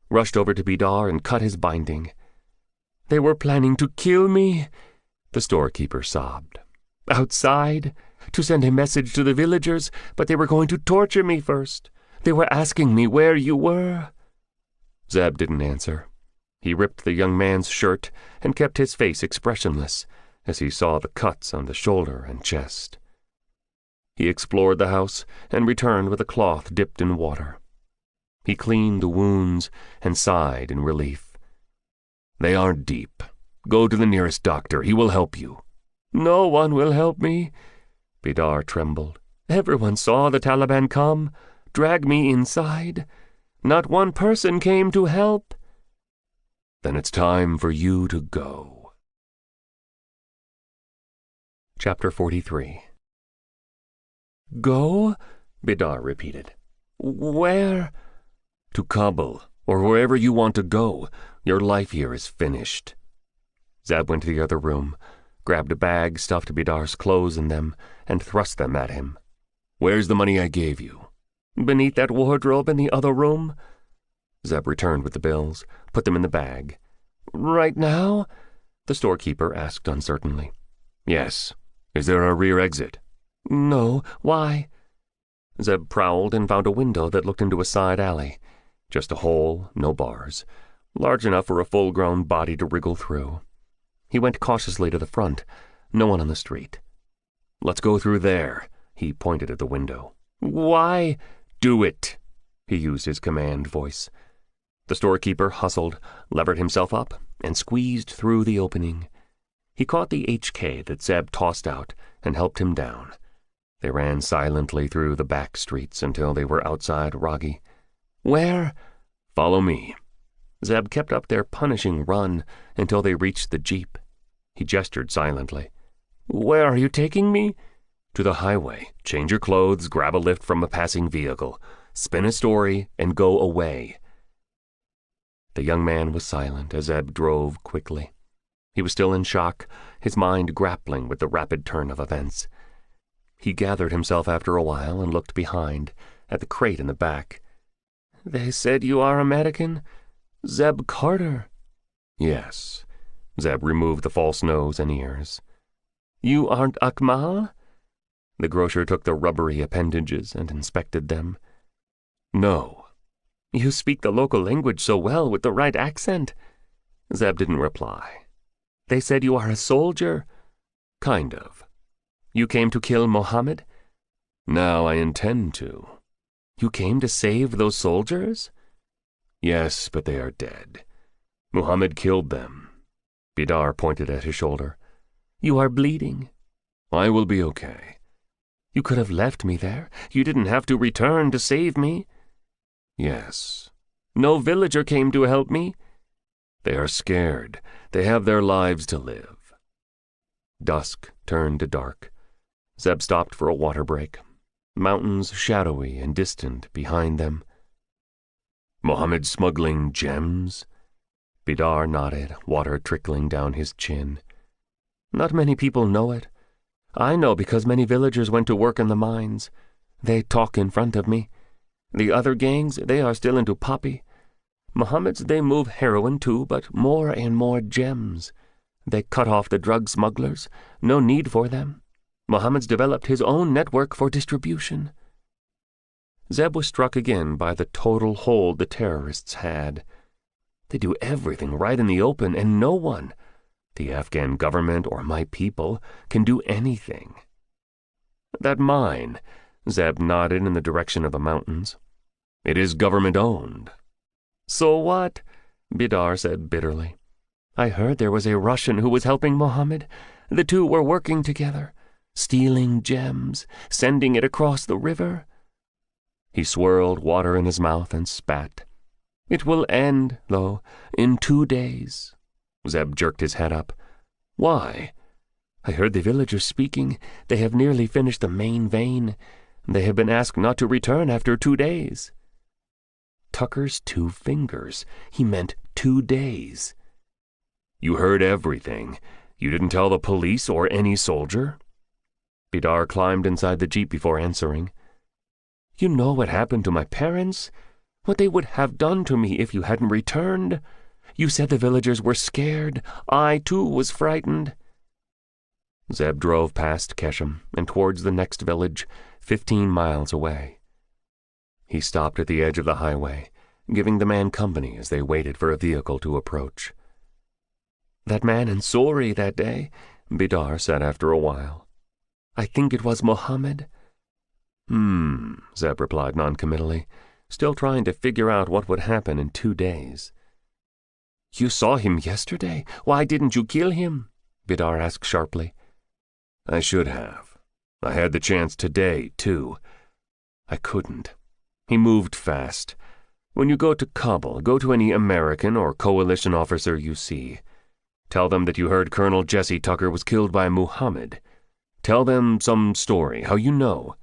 S2: rushed over to Bidar and cut his binding. "They were planning to kill me," the storekeeper sobbed. "Outside, to send a message to the villagers, but they were going to torture me first. They were asking me where you were." Zeb didn't answer. He ripped the young man's shirt and kept his face expressionless as he saw the cuts on the shoulder and chest. He explored the house and returned with a cloth dipped in water. He cleaned the wounds and sighed in relief. "They aren't deep. Go to the nearest doctor. He will help you." "No one will help me." Bidar trembled. "Everyone saw the Taliban come, drag me inside. Not one person came to help." "Then it's time for you to go." Chapter 43. "Go?" Bidar repeated. "Where?" "To Kabul, or wherever you want to go. Your life here is finished." Zeb went to the other room, grabbed a bag, stuffed Bidar's clothes in them, and thrust them at him. "Where's the money I gave you?" "Beneath that wardrobe in the other room." Zeb returned with the bills, put them in the bag. "Right now?" the storekeeper asked uncertainly. "Yes. Is there a rear exit?" "No. Why?" Zeb prowled and found a window that looked into a side alley. Just a hole, no bars. large enough for a full-grown body to wriggle through. He went cautiously to the front. No one on the street. "Let's go through there." He pointed at the window.
S3: "Why?"
S2: "Do it!" He used his command voice. The storekeeper hustled, levered himself up, and squeezed through the opening. He caught the HK that Zeb tossed out and helped him down. They ran silently through the back streets until they were outside Rogge.
S3: "Where?"
S2: "Follow me." Zeb kept up their punishing run until they reached the jeep. He gestured silently.
S3: "Where are you taking me?"
S2: "To the highway. Change your clothes, grab a lift from a passing vehicle, spin a story, and go away." The young man was silent as Zeb drove quickly. He was still in shock, his mind grappling with the rapid turn of events. He gathered himself after a while and looked behind, at the crate in the back.
S3: "They said you are American? Zeb Carter."
S2: "Yes." Zeb removed the false nose and ears.
S3: "You aren't Akmal?"
S2: The grocer took the rubbery appendages and inspected them. "No."
S3: "You speak the local language so well with the right accent."
S2: Zeb didn't reply.
S3: "They said you are a soldier."
S2: "Kind of."
S3: "You came to kill Mohammed?"
S2: "Now I intend to."
S3: "You came to save those soldiers?"
S2: "Yes, but they are dead. Muhammad killed them." Bidar pointed at his shoulder.
S3: "You are bleeding."
S2: "I will be okay."
S3: "You could have left me there. You didn't have to return to save me."
S2: "Yes."
S3: "No villager came to help me."
S2: "They are scared. They have their lives to live." Dusk turned to dark. Zeb stopped for a water break. Mountains shadowy and distant behind them. "Mohammed smuggling gems?" Bidar nodded, water trickling down his chin.
S3: "Not many people know it. I know because many villagers went to work in the mines. They talk in front of me. The other gangs, they are still into poppy. Mohammed's, they move heroin too, but more and more gems. They cut off the drug smugglers. No need for them. Mohammed's developed his own network for distribution."
S2: Zeb was struck again by the total hold the terrorists had.
S3: They do everything right in the open, and no one,
S2: the Afghan government or my people, can do anything.
S3: "That mine,"
S2: Zeb nodded in the direction of the mountains. "It is government-owned."
S3: "So what?" Bidar said bitterly. "I heard there was a Russian who was helping Mohammed. The two were working together, stealing gems, sending it across the river."
S2: He swirled water in his mouth and spat.
S3: "It will end, though, in 2 days."
S2: Zeb jerked his head up.
S3: "Why?" "I heard the villagers speaking. They have nearly finished the main vein. They have been asked not to return after 2 days."
S2: Tucker's 2 fingers. He meant 2 days. "You heard everything. You didn't tell the police or any soldier?"
S3: Bidar climbed inside the jeep before answering. "You know what happened to my parents? What they would have done to me if you hadn't returned? You said the villagers were scared. I, too, was frightened."
S2: Zeb drove past Keshem and towards the next village, 15 miles away. He stopped at the edge of the highway, giving the man company as they waited for a vehicle to approach.
S3: "That man in Sori that day," Bidar said after a while. "I think it was Mohammed."
S2: Zeb replied noncommittally, still trying to figure out what would happen in 2 days.
S3: "You saw him yesterday. Why didn't you kill him?" Bidar asked sharply.
S2: "I should have. I had the chance today, too. I couldn't. He moved fast. When you go to Kabul, go to any American or coalition officer you see. Tell them that you heard Colonel Jesse Tucker was killed by Muhammad. Tell them some story, how you know.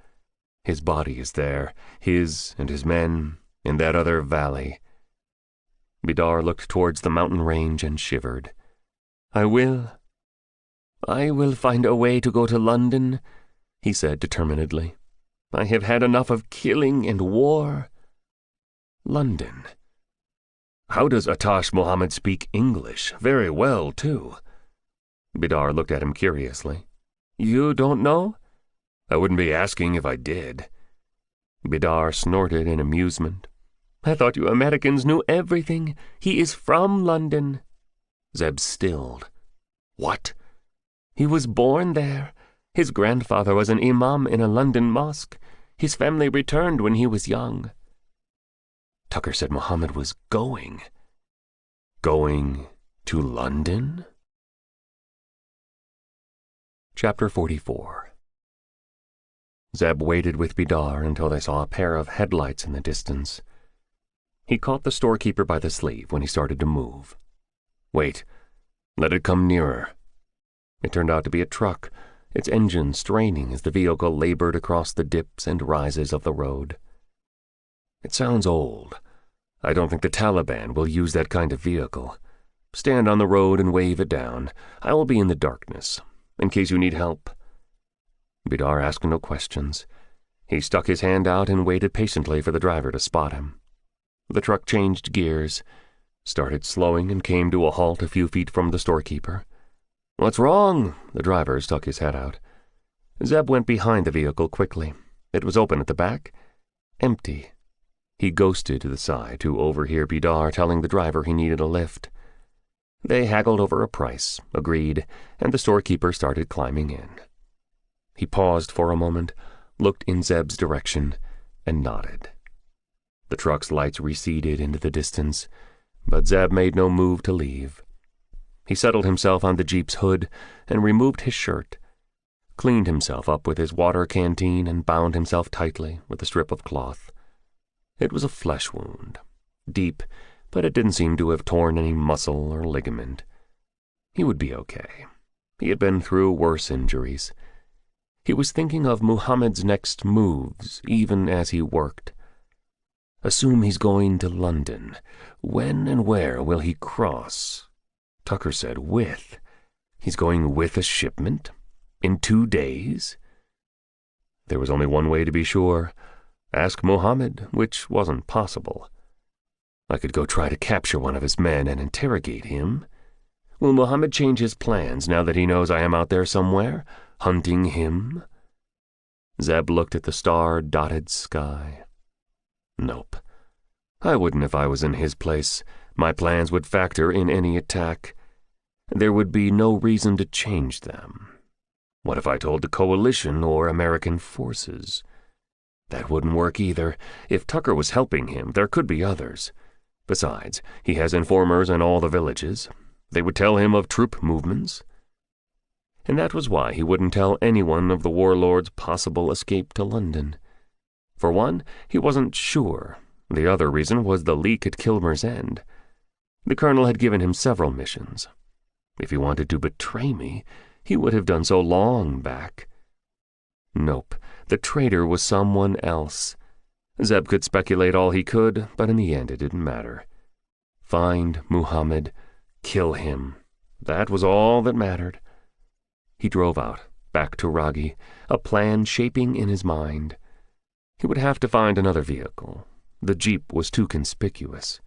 S2: His body is there, his and his men, in that other valley."
S3: Bidar looked towards the mountain range and shivered. I will find a way to go to London," he said determinedly. "I have had enough of killing and war."
S2: "London? How does Atash Mohammed speak English? Very well, too."
S3: Bidar looked at him curiously. "You don't know?"
S2: "I wouldn't be asking if I did."
S3: Bidar snorted in amusement. I thought you Americans knew everything. He is from London."
S2: Zeb stilled. "What?"
S3: "He was born there. His grandfather was an imam in a London mosque. His family returned when he was young."
S2: Tucker said Muhammad was going. Going to London? Chapter 44. Zeb waited with Bidar until they saw a pair of headlights in the distance. He caught the storekeeper by the sleeve when he started to move. "Wait. Let it come nearer." It turned out to be a truck, its engine straining as the vehicle labored across the dips and rises of the road. "It sounds old. I don't think the Taliban will use that kind of vehicle. Stand on the road and wave it down. I will be in the darkness, in case you need help." Bidar asked no questions. He stuck his hand out and waited patiently for the driver to spot him. The truck changed gears, started slowing, and came to a halt a few feet from the storekeeper. "What's wrong?" The driver stuck his head out. Zeb went behind the vehicle quickly. It was open at the back, empty. He ghosted to the side to overhear Bidar telling the driver he needed a lift. They haggled over a price, agreed, and the storekeeper started climbing in. He paused for a moment, looked in Zeb's direction, and nodded. The truck's lights receded into the distance, but Zeb made no move to leave. He settled himself on the Jeep's hood and removed his shirt, cleaned himself up with his water canteen, and bound himself tightly with a strip of cloth. It was a flesh wound, deep, but it didn't seem to have torn any muscle or ligament. He would be okay. He had been through worse injuries. He was thinking of Muhammad's next moves, even as he worked. Assume he's going to London. When and where will he cross? Tucker said with. He's going with a shipment? In 2 days? There was only one way to be sure. Ask Muhammad, which wasn't possible. I could go try to capture one of his men and interrogate him. Will Muhammad change his plans now that he knows I am out there somewhere, hunting him? Zeb looked at the star-dotted sky. Nope. I wouldn't if I was in his place. My plans would factor in any attack. There would be no reason to change them. What if I told the coalition or American forces? That wouldn't work either. If Tucker was helping him, there could be others. Besides, he has informers in all the villages. They would tell him of troop movements. And that was why he wouldn't tell anyone of the warlord's possible escape to London. For one, he wasn't sure. The other reason was the leak at Kilmer's End. The colonel had given him several missions. If he wanted to betray me, he would have done so long back. Nope, the traitor was someone else. Zeb could speculate all he could, but in the end it didn't matter. Find Muhammad, kill him. That was all that mattered. He drove out, back to Ragi, a plan shaping in his mind. He would have to find another vehicle. The Jeep was too conspicuous.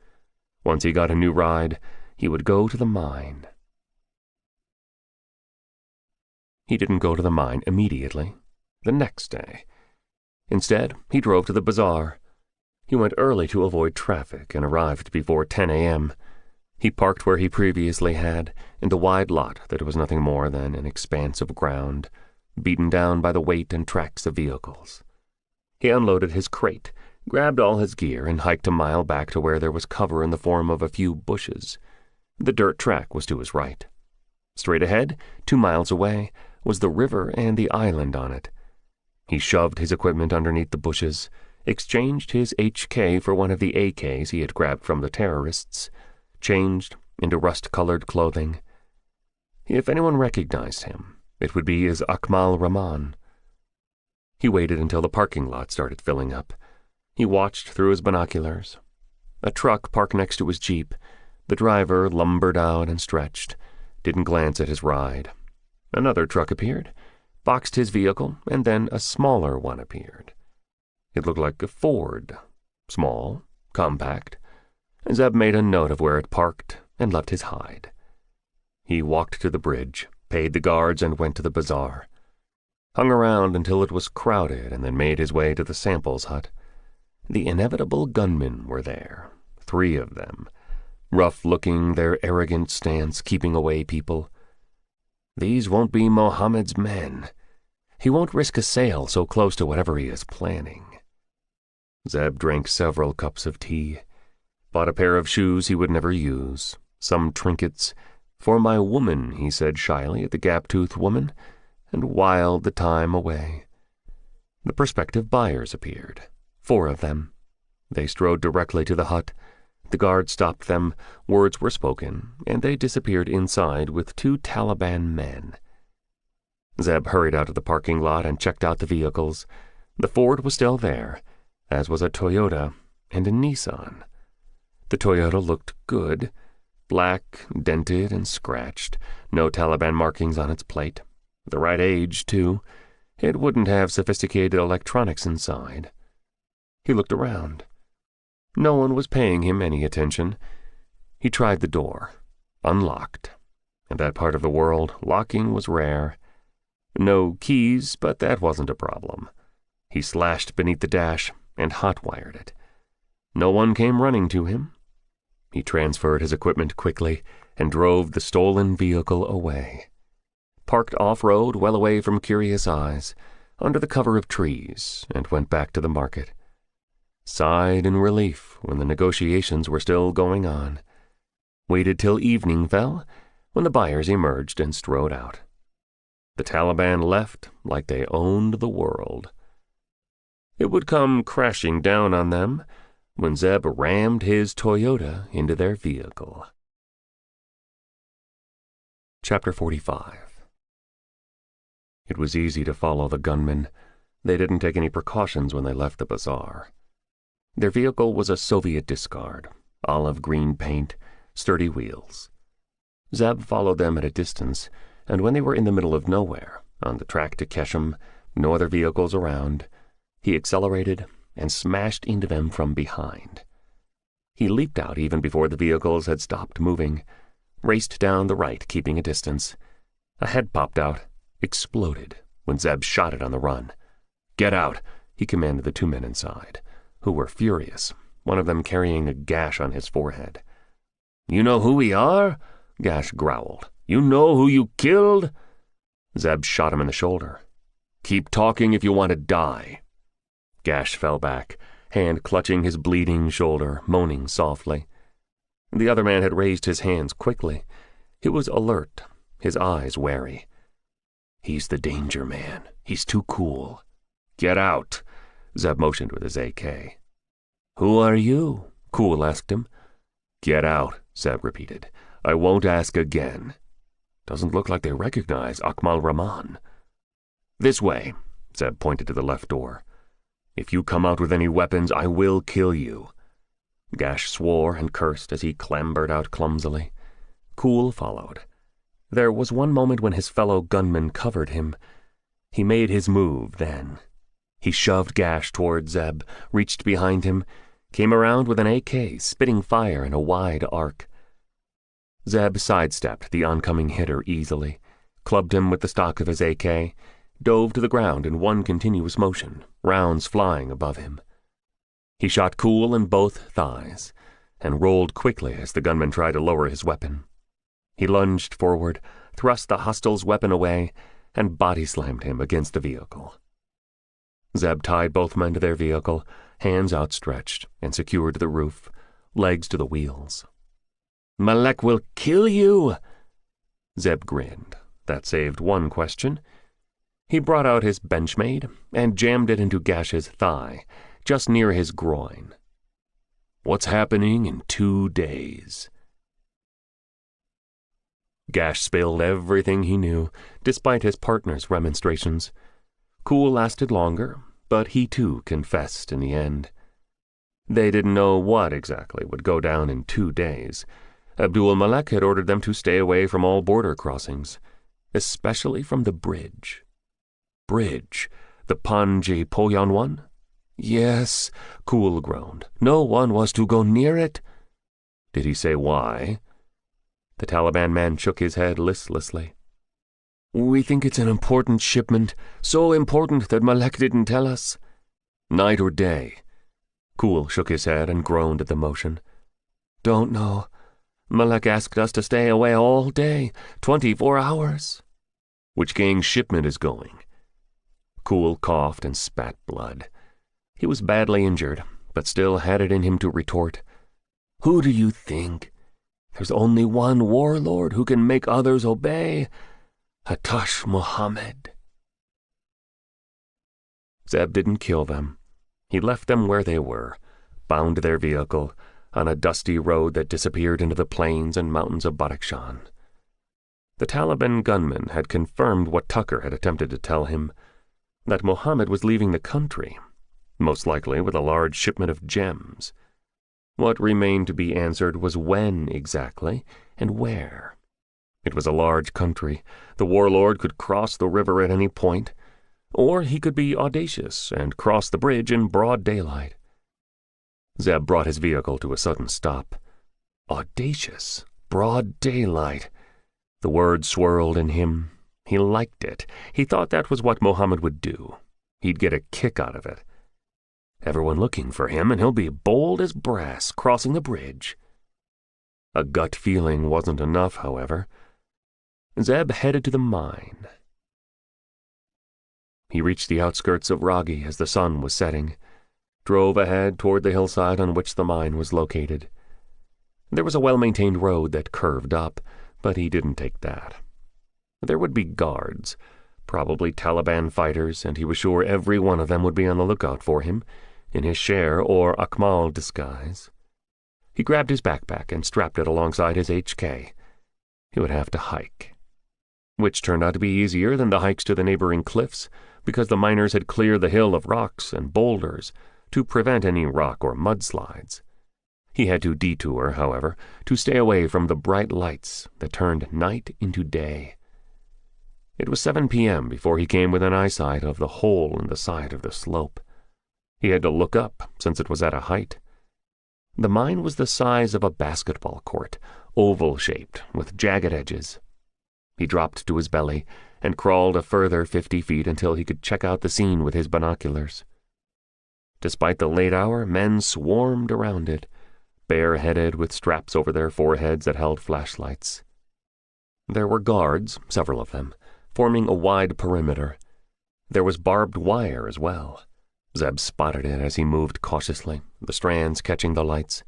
S2: Once he got a new ride, he would go to the mine. He didn't go to the mine immediately. The next day. Instead, he drove to the bazaar. He went early to avoid traffic and arrived before 10 a.m. He parked where he previously had, in the wide lot that was nothing more than an expanse of ground, beaten down by the weight and tracks of vehicles. He unloaded his crate, grabbed all his gear, and hiked a mile back to where there was cover in the form of a few bushes. The dirt track was to his right. Straight ahead, 2 miles away, was the river and the island on it. He shoved his equipment underneath the bushes, exchanged his HK for one of the AKs he had grabbed from the terrorists, changed into rust-colored clothing. If anyone recognized him, it would be as Akmal Rahman. He waited until the parking lot started filling up. He watched through his binoculars. A truck parked next to his Jeep. The driver lumbered out and stretched, didn't glance at his ride. Another truck appeared, boxed his vehicle, and then a smaller one appeared. It looked like a Ford. Small, compact. Zeb made a note of where it parked and left his hide. He walked to the bridge, paid the guards, and went to the bazaar. Hung around until it was crowded and then made his way to the samples hut. The inevitable gunmen were there, 3 of them, rough-looking, their arrogant stance keeping away people. These won't be Mohammed's men. He won't risk a sale so close to whatever he is planning. Zeb drank several cups of tea, bought a pair of shoes he would never use, some trinkets, "For my woman," he said shyly at the gap-toothed woman, and whiled the time away. The prospective buyers appeared, 4 of them. They strode directly to the hut. The guard stopped them, words were spoken, and they disappeared inside with 2 Taliban men. Zeb hurried out of the parking lot and checked out the vehicles. The Ford was still there, as was a Toyota and a Nissan. The Toyota looked good, black, dented, and scratched, no Taliban markings on its plate. The right age, too. It wouldn't have sophisticated electronics inside. He looked around. No one was paying him any attention. He tried the door. Unlocked. In that part of the world, locking was rare. No keys, but that wasn't a problem. He slashed beneath the dash and hot-wired it. No one came running to him. He transferred his equipment quickly and drove the stolen vehicle away. Parked off-road, well away from curious eyes, under the cover of trees, and went back to the market. Sighed in relief when the negotiations were still going on. Waited till evening fell, when the buyers emerged and strode out. The Taliban left like they owned the world. It would come crashing down on them when Zeb rammed his Toyota into their vehicle. Chapter 45. It was easy to follow the gunmen. They didn't take any precautions when they left the bazaar. Their vehicle was a Soviet discard, olive green paint, sturdy wheels. Zeb followed them at a distance, and when they were in the middle of nowhere, on the track to Keshem, no other vehicles around, he accelerated and smashed into them from behind. He leaped out even before the vehicles had stopped moving, raced down the right, keeping a distance. A head popped out, exploded, when Zeb shot it on the run. "Get out," he commanded the 2 men inside, who were furious, one of them carrying a gash on his forehead. "You know who we are?" Gash growled. "You know who you killed?" Zeb shot him in the shoulder. "Keep talking if you want to die." Gash fell back, hand clutching his bleeding shoulder, moaning softly. The other man had raised his hands quickly. He was alert, his eyes wary. "He's the danger man. He's too cool." "Get out," Zeb motioned with his AK. "Who are you?" Cool asked him. "Get out," Zeb repeated. "I won't ask again." "Doesn't look like they recognize Akmal Rahman." "This way," Zeb pointed to the left door. "If you come out with any weapons, I will kill you." Gash swore and cursed as he clambered out clumsily. Cool followed. There was one moment when his fellow gunman covered him. He made his move then. He shoved Gash toward Zeb, reached behind him, came around with an AK, spitting fire in a wide arc. Zeb sidestepped the oncoming hitter easily, clubbed him with the stock of his AK, dove to the ground in one continuous motion, rounds flying above him. He shot Cool in both thighs, and rolled quickly as the gunman tried to lower his weapon. He lunged forward, thrust the hostile's weapon away, and body-slammed him against the vehicle. Zeb tied both men to their vehicle, hands outstretched, and secured the roof, legs to the wheels. "Malek will kill you!" Zeb grinned. That saved one question. He brought out his Benchmade and jammed it into Gash's thigh, just near his groin. "What's happening in 2 days?" Gash spilled everything he knew, despite his partner's remonstrations. Cool lasted longer, but he too confessed in the end. They didn't know what exactly would go down in 2 days. Abdul Malek had ordered them to stay away from all border crossings, especially from the bridge. Bridge? The Panji Poyan one? Yes, Cool groaned. No one was to go near it. Did he say why? The Taliban man shook his head listlessly. "We think it's an important shipment, so important that Malek didn't tell us." "Night or day?" Kuhl shook his head and groaned at the motion. "Don't know. Malek asked us to stay away all day, 24 hours. "Which gang's shipment is going?" Kuhl coughed and spat blood. He was badly injured, but still had it in him to retort. "Who do you think? There's only one warlord who can make others obey. Hatash Mohammed." Zeb didn't kill them. He left them where they were, bound to their vehicle, on a dusty road that disappeared into the plains and mountains of Badakhshan. The Taliban gunman had confirmed what Tucker had attempted to tell him, that Mohammed was leaving the country, most likely with a large shipment of gems. What remained to be answered was when exactly and where. It was a large country. The warlord could cross the river at any point, or he could be audacious and cross the bridge in broad daylight. Zeb brought his vehicle to a sudden stop. Audacious, broad daylight. The word swirled in him. He liked it. He thought that was what Mohammed would do. He'd get a kick out of it. Everyone looking for him, and he'll be bold as brass crossing the bridge. A gut feeling wasn't enough, however. Zeb headed to the mine. He reached the outskirts of Ragi as the sun was setting, drove ahead toward the hillside on which the mine was located. There was a well-maintained road that curved up, but he didn't take that. There would be guards, probably Taliban fighters, and he was sure every one of them would be on the lookout for him, in his Sher or Akmal disguise. He grabbed his backpack and strapped it alongside his HK. He would have to hike, which turned out to be easier than the hikes to the neighboring cliffs, because the miners had cleared the hill of rocks and boulders to prevent any rock or mudslides. He had to detour, however, to stay away from the bright lights that turned night into day. It was 7 p.m. before he came within eyesight of the hole in the side of the slope. He had to look up, since it was at a height. The mine was the size of a basketball court, oval-shaped, with jagged edges. He dropped to his belly and crawled a further 50 feet until he could check out the scene with his binoculars. Despite the late hour, men swarmed around it, bareheaded with straps over their foreheads that held flashlights. There were guards, several of them, forming a wide perimeter. There was barbed wire as well. Zeb spotted it as he moved cautiously, the strands catching the lights.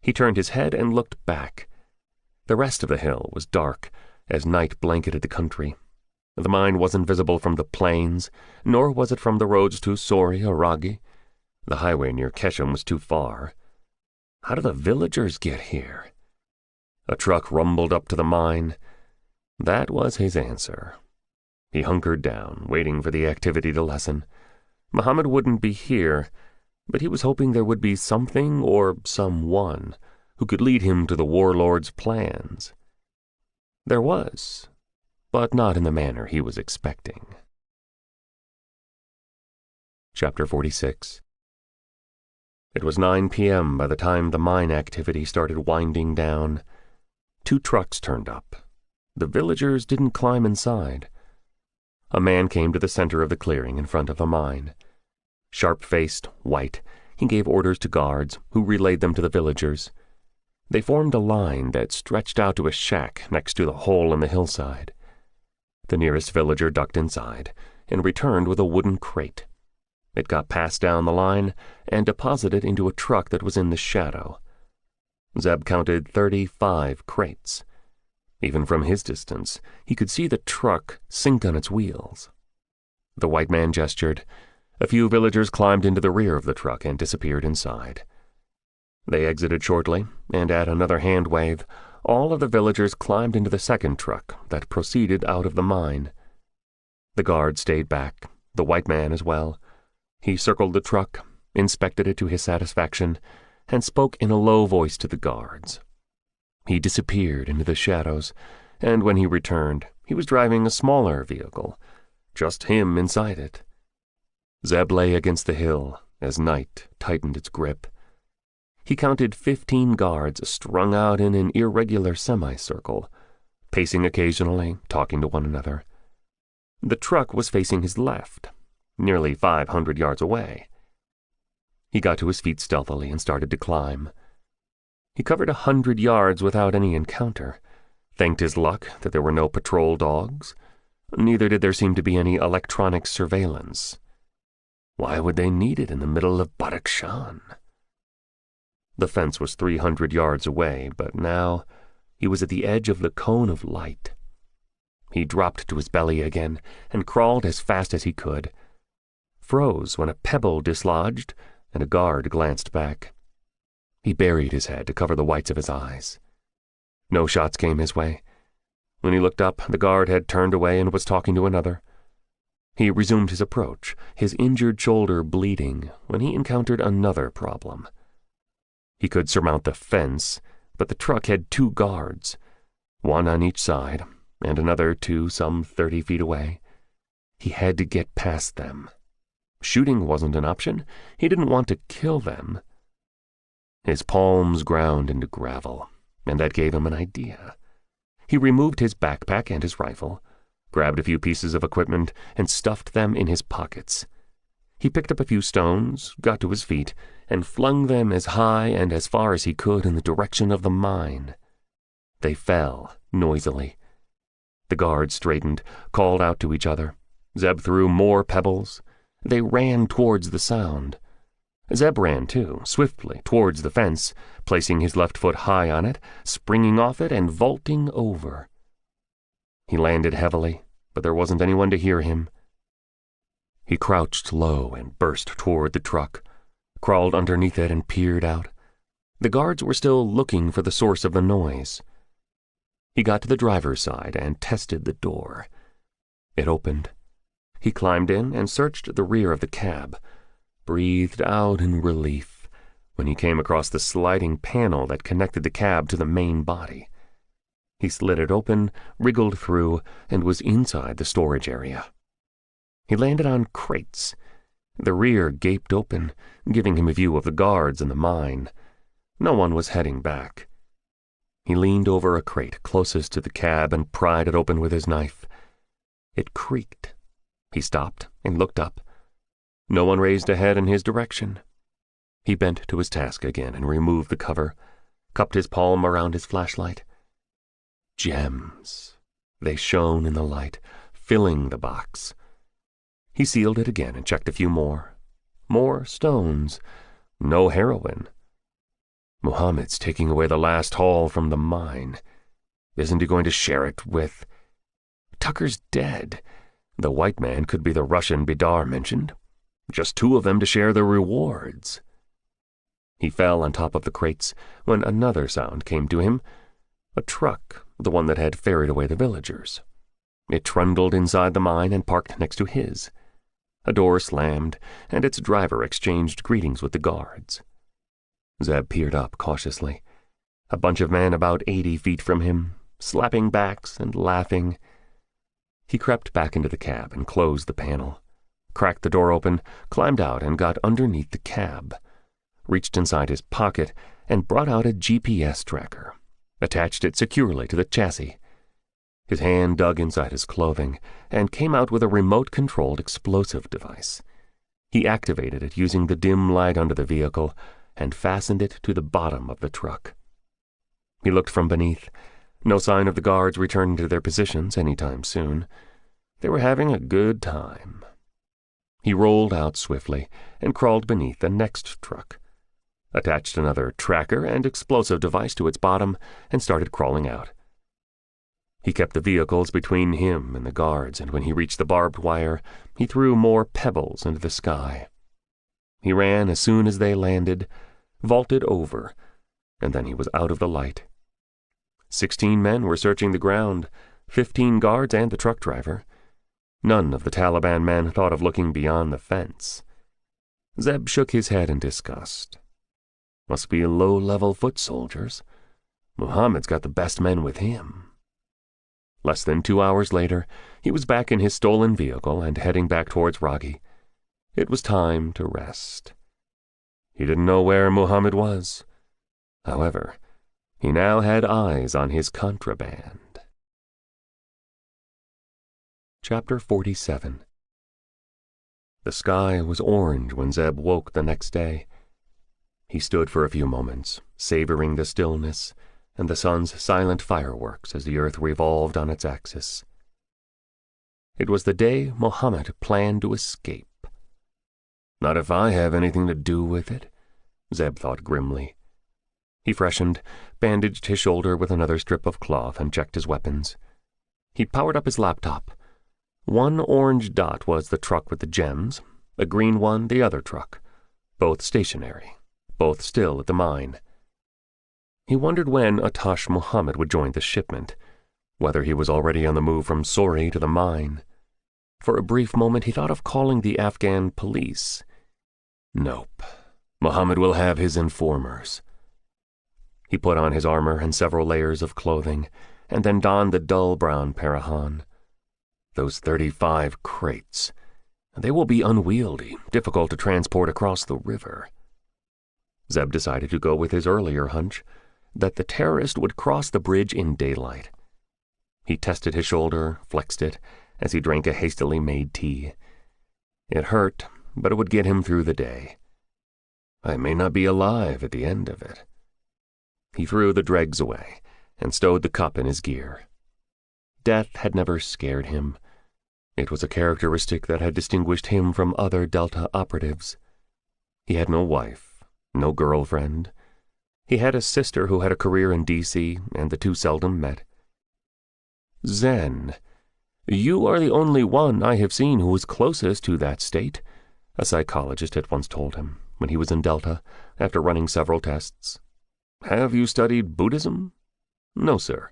S2: He turned his head and looked back. The rest of the hill was dark, as night blanketed the country. The mine wasn't visible from the plains, nor was it from the roads to Sori or Ragi. The highway near Keshem was too far. How do the villagers get here? A truck rumbled up to the mine. That was his answer. He hunkered down, waiting for the activity to lessen. Mohammed wouldn't be here, but he was hoping there would be something or someone who could lead him to the warlord's plans. There was, but not in the manner he was expecting. Chapter 46. It was 9 p.m. by the time the mine activity started winding down. 2 trucks turned up. The villagers didn't climb inside. A man came to the center of the clearing in front of the mine. Sharp-faced, white, he gave orders to guards, who relayed them to the villagers. They formed a line that stretched out to a shack next to the hole in the hillside. The nearest villager ducked inside and returned with a wooden crate. It got passed down the line and deposited into a truck that was in the shadow. Zeb counted 35 crates. Even from his distance, he could see the truck sink on its wheels. The white man gestured. A few villagers climbed into the rear of the truck and disappeared inside. They exited shortly, and at another hand wave, all of the villagers climbed into the second truck that proceeded out of the mine. The guard stayed back, the white man as well. He circled the truck, inspected it to his satisfaction, and spoke in a low voice to the guards. He disappeared into the shadows, and when he returned, he was driving a smaller vehicle, just him inside it. Zeb lay against the hill as night tightened its grip. He counted 15 guards strung out in an irregular semicircle, pacing occasionally, talking to one another. The truck was facing his left, nearly 500 yards away. He got to his feet stealthily and started to climb. He covered 100 yards without any encounter, thanked his luck that there were no patrol dogs. Neither did there seem to be any electronic surveillance. Why would they need it in the middle of Badakhshan? The fence was 300 yards away, but now he was at the edge of the cone of light. He dropped to his belly again and crawled as fast as he could. Froze when a pebble dislodged and a guard glanced back. He buried his head to cover the whites of his eyes. No shots came his way. When he looked up, the guard had turned away and was talking to another. He resumed his approach, his injured shoulder bleeding, when he encountered another problem. He could surmount the fence, but the truck had 2 guards, one on each side, and another 2 some 30 feet away. He had to get past them. Shooting wasn't an option. He didn't want to kill them. His palms ground into gravel, and that gave him an idea. He removed his backpack and his rifle, grabbed a few pieces of equipment, and stuffed them in his pockets. He picked up a few stones, got to his feet, and flung them as high and as far as he could in the direction of the mine. They fell noisily. The guards straightened, called out to each other. Zeb threw more pebbles. They ran towards the sound. Zeb ran, too, swiftly, towards the fence, placing his left foot high on it, springing off it, and vaulting over. He landed heavily, but there wasn't anyone to hear him. He crouched low and burst toward the truck, crawled underneath it and peered out. The guards were still looking for the source of the noise. He got to the driver's side and tested the door. It opened. He climbed in and searched the rear of the cab, breathed out in relief when he came across the sliding panel that connected the cab to the main body. He slid it open, wriggled through, and was inside the storage area. He landed on crates. The rear gaped open, giving him a view of the guards and the mine. No one was heading back. He leaned over a crate closest to the cab and pried it open with his knife. It creaked. He stopped and looked up. No one raised a head in his direction. He bent to his task again and removed the cover, cupped his palm around his flashlight. Gems. They shone in the light, filling the box. He sealed it again and checked a few more. More stones. No heroin. Muhammad's taking away the last haul from the mine. Isn't he going to share it with... Tucker's dead. The white man could be the Russian Bidar mentioned. Just 2 of them to share the rewards. He fell on top of the crates when another sound came to him. A truck, the one that had ferried away the villagers. It trundled inside the mine and parked next to his. A door slammed, and its driver exchanged greetings with the guards. Zeb peered up cautiously. A bunch of men about 80 feet from him, slapping backs and laughing. He crept back into the cab and closed the panel, cracked the door open, climbed out and got underneath the cab, reached inside his pocket and brought out a GPS tracker, attached it securely to the chassis. His hand dug inside his clothing and came out with a remote-controlled explosive device. He activated it using the dim light under the vehicle and fastened it to the bottom of the truck. He looked from beneath. No sign of the guards returning to their positions any time soon. They were having a good time. He rolled out swiftly and crawled beneath the next truck, attached another tracker and explosive device to its bottom, and started crawling out. He kept the vehicles between him and the guards, and when he reached the barbed wire, he threw more pebbles into the sky. He ran as soon as they landed, vaulted over, and then he was out of the light. 16 men were searching the ground, 15 guards and the truck driver. None of the Taliban men thought of looking beyond the fence. Zeb shook his head in disgust. Must be low-level foot soldiers. Muhammad's got the best men with him. Less than 2 hours later, he was back in his stolen vehicle and heading back towards Ragi. It was time to rest. He didn't know where Muhammad was. However, he now had eyes on his contraband. Chapter 47. The sky was orange when Zeb woke the next day. He stood for a few moments, savoring the stillness and the sun's silent fireworks as the earth revolved on its axis. It was the day Mohammed planned to escape. Not if I have anything to do with it, Zeb thought grimly. He freshened, bandaged his shoulder with another strip of cloth, and checked his weapons. He powered up his laptop. One orange dot was the truck with the gems, a green one the other truck, both stationary, both still at the mine. He wondered when Atash Mohammed would join the shipment, whether he was already on the move from Sori to the mine. For a brief moment he thought of calling the Afghan police. Nope. Mohammed will have his informers. He put on his armor and several layers of clothing, and then donned the dull brown Parahan. Those 35 crates. They will be unwieldy, difficult to transport across the river. Zeb decided to go with his earlier hunch, that the terrorist would cross the bridge in daylight. He tested his shoulder, flexed it, as he drank a hastily made tea. It hurt, but it would get him through the day. I may not be alive at the end of it. He threw the dregs away and stowed the cup in his gear. Death had never scared him. It was a characteristic that had distinguished him from other Delta operatives. He had no wife, no girlfriend. He had a sister who had a career in D.C., and the two seldom met. Zen, you are the only one I have seen who is closest to that state, a psychologist had once told him when he was in Delta, after running several tests. Have you studied Buddhism? No, sir,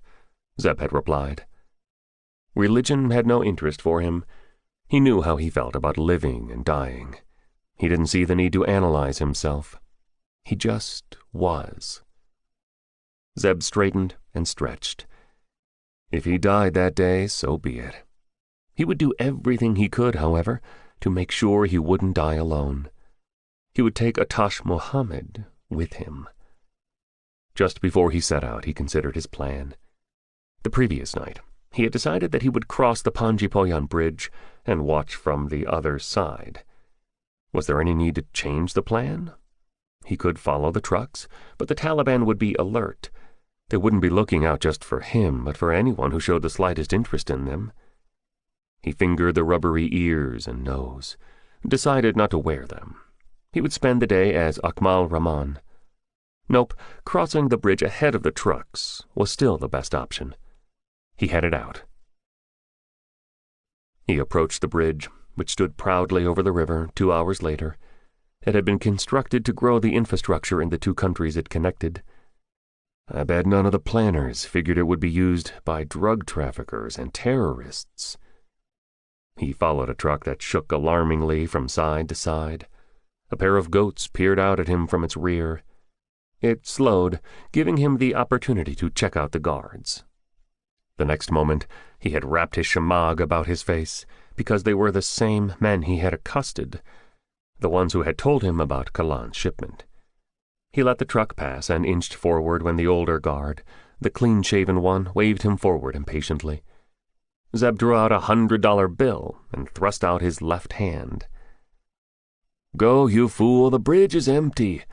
S2: Zeb had replied. Religion had no interest for him. He knew how he felt about living and dying. He didn't see the need to analyze himself. He just was. Zeb straightened and stretched. If he died that day, so be it. He would do everything he could, however, to make sure he wouldn't die alone. He would take Atash Mohammed with him. Just before he set out, he considered his plan. The previous night, he had decided that he would cross the Panjipoyan Bridge and watch from the other side. Was there any need to change the plan? He could follow the trucks, but the Taliban would be alert. They wouldn't be looking out just for him, but for anyone who showed the slightest interest in them. He fingered the rubbery ears and nose, decided not to wear them. He would spend the day as Akmal Rahman. Nope, crossing the bridge ahead of the trucks was still the best option. He headed out. He approached the bridge, which stood proudly over the river 2 hours later. It had been constructed to grow the infrastructure in the two countries it connected. I bet none of the planners figured it would be used by drug traffickers and terrorists. He followed a truck that shook alarmingly from side to side. A pair of goats peered out at him from its rear. It slowed, giving him the opportunity to check out the guards. The next moment, he had wrapped his shamag about his face, because they were the same men he had accosted, the ones who had told him about Kalan's shipment. He let the truck pass and inched forward when the older guard, the clean-shaven one, waved him forward impatiently. Zeb drew out $100 bill and thrust out his left hand. "Go, you fool, the bridge is empty,"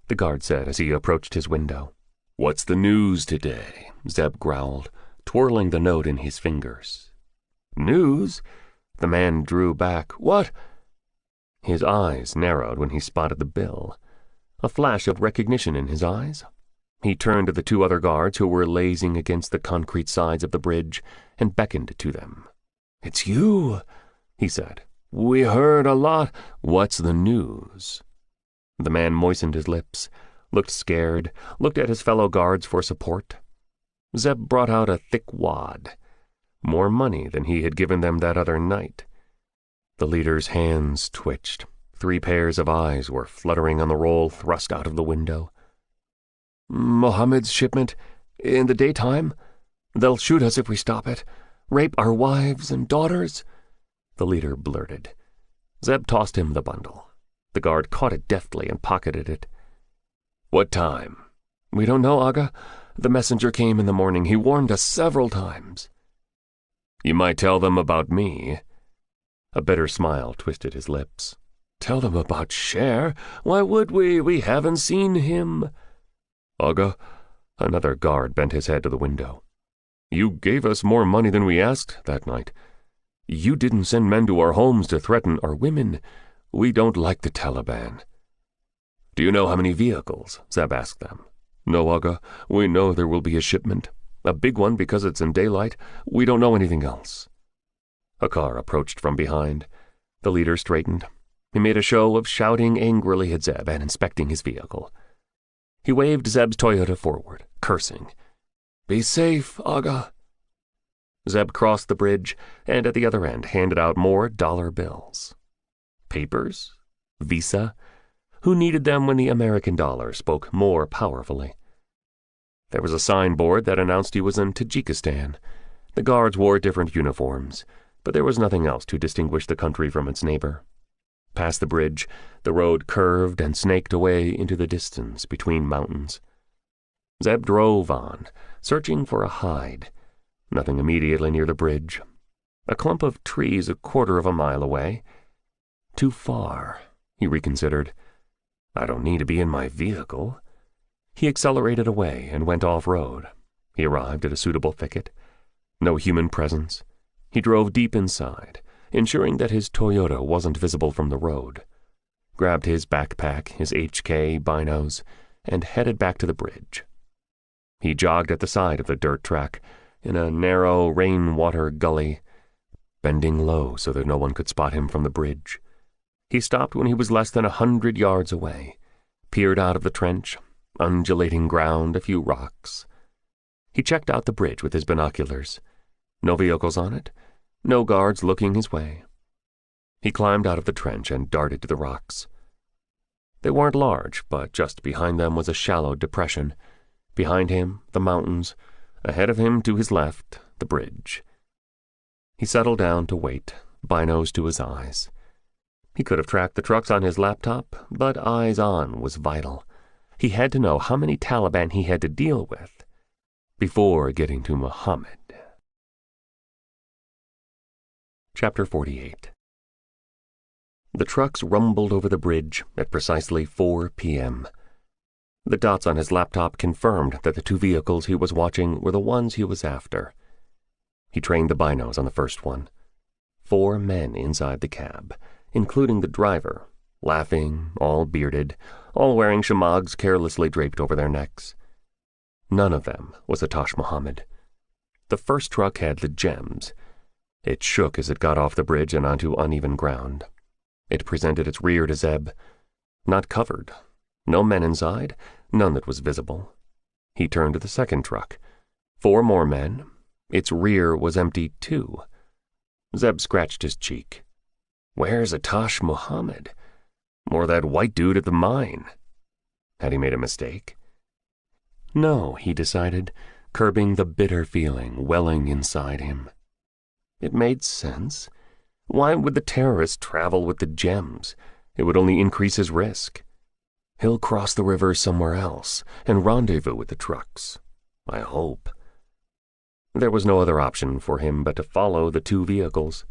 S2: the guard said as he approached his window. "What's the news today?" Zeb growled, twirling the note in his fingers. "News?" The man drew back. "What?" His eyes narrowed when he spotted the bill. A flash of recognition in his eyes. He turned to the two other guards who were lazing against the concrete sides of the bridge and beckoned to them. "It's you," he said. "We heard a lot. What's the news?" The man moistened his lips, looked scared, looked at his fellow guards for support. Zeb brought out a thick wad, more money than he had given them that other night. The leader's hands twitched. 3 pairs of eyes were fluttering on the roll thrust out of the window. "Mohammed's shipment? In the daytime? They'll shoot us if we stop it. Rape our wives and daughters?" the leader blurted. Zeb tossed him the bundle. The guard caught it deftly and pocketed it. "What time?" "We don't know, Aga. The messenger came in the morning. He warned us several times." "You might tell them about me." A bitter smile twisted his lips.
S1: tell them about Sher. Why would we? We haven't seen him.
S2: Aga, another guard bent his head to the window. You gave us more money than we asked that night. You didn't send men to our homes to threaten our women. We don't like the Taliban.
S1: Do you know how many vehicles? Zeb asked them.
S2: No, Aga. We know there will be a shipment. A big one because it's in daylight. We don't know anything else.
S1: A car approached from behind. The leader straightened. He made a show of shouting angrily at Zeb and inspecting his vehicle. He waved Zeb's Toyota forward, cursing. Be safe, Aga. Zeb crossed the bridge and at the other end handed out more dollar bills. Papers? Visa? Who needed them when the American dollar spoke more powerfully? There was a signboard that announced he was in Tajikistan. The guards wore different uniforms, but there was nothing else to distinguish the country from its neighbor. Past the bridge, the road curved and snaked away into the distance between mountains. Zeb drove on, searching for a hide. Nothing immediately near the bridge. A clump of trees a quarter of a mile away. Too far, he reconsidered. I don't need to be in my vehicle. He accelerated away and went off-road. He arrived at a suitable thicket. No human presence. He drove deep inside, ensuring that his Toyota wasn't visible from the road, grabbed his backpack, his HK, binos, and headed back to the bridge. He jogged at the side of the dirt track, in a narrow rainwater gully, bending low so that no one could spot him from the bridge. He stopped when he was less than 100 yards away, peered out of the trench, undulating ground, a few rocks. He checked out the bridge with his binoculars. No vehicles on it, no guards looking his way. He climbed out of the trench and darted to the rocks. They weren't large, but just behind them was a shallow depression. Behind him, the mountains. Ahead of him, to his left, the bridge. He settled down to wait, binos to his eyes. He could have tracked the trucks on his laptop, but eyes on was vital. He had to know how many Taliban he had to deal with before getting to Muhammad. Chapter 48. The trucks rumbled over the bridge at precisely 4 p.m. The dots on his laptop confirmed that the two vehicles he was watching were the ones he was after. He trained the binos on the first one. 4 men inside the cab, including the driver, laughing, all bearded, all wearing shamags carelessly draped over their necks. None of them was Atash Muhammad. The first truck had the gems. It shook as it got off the bridge and onto uneven ground. It presented its rear to Zeb. Not covered. No men inside, none that was visible. He turned to the second truck. 4 more men. Its rear was empty too. Zeb scratched his cheek. Where's Atash Muhammad? Or that white dude at the mine? Had he made a mistake? No, he decided, curbing the bitter feeling welling inside him. It made sense. Why would the terrorist travel with the gems? It would only increase his risk. He'll cross the river somewhere else and rendezvous with the trucks. I hope. There was no other option for him but to follow the 2 vehicles.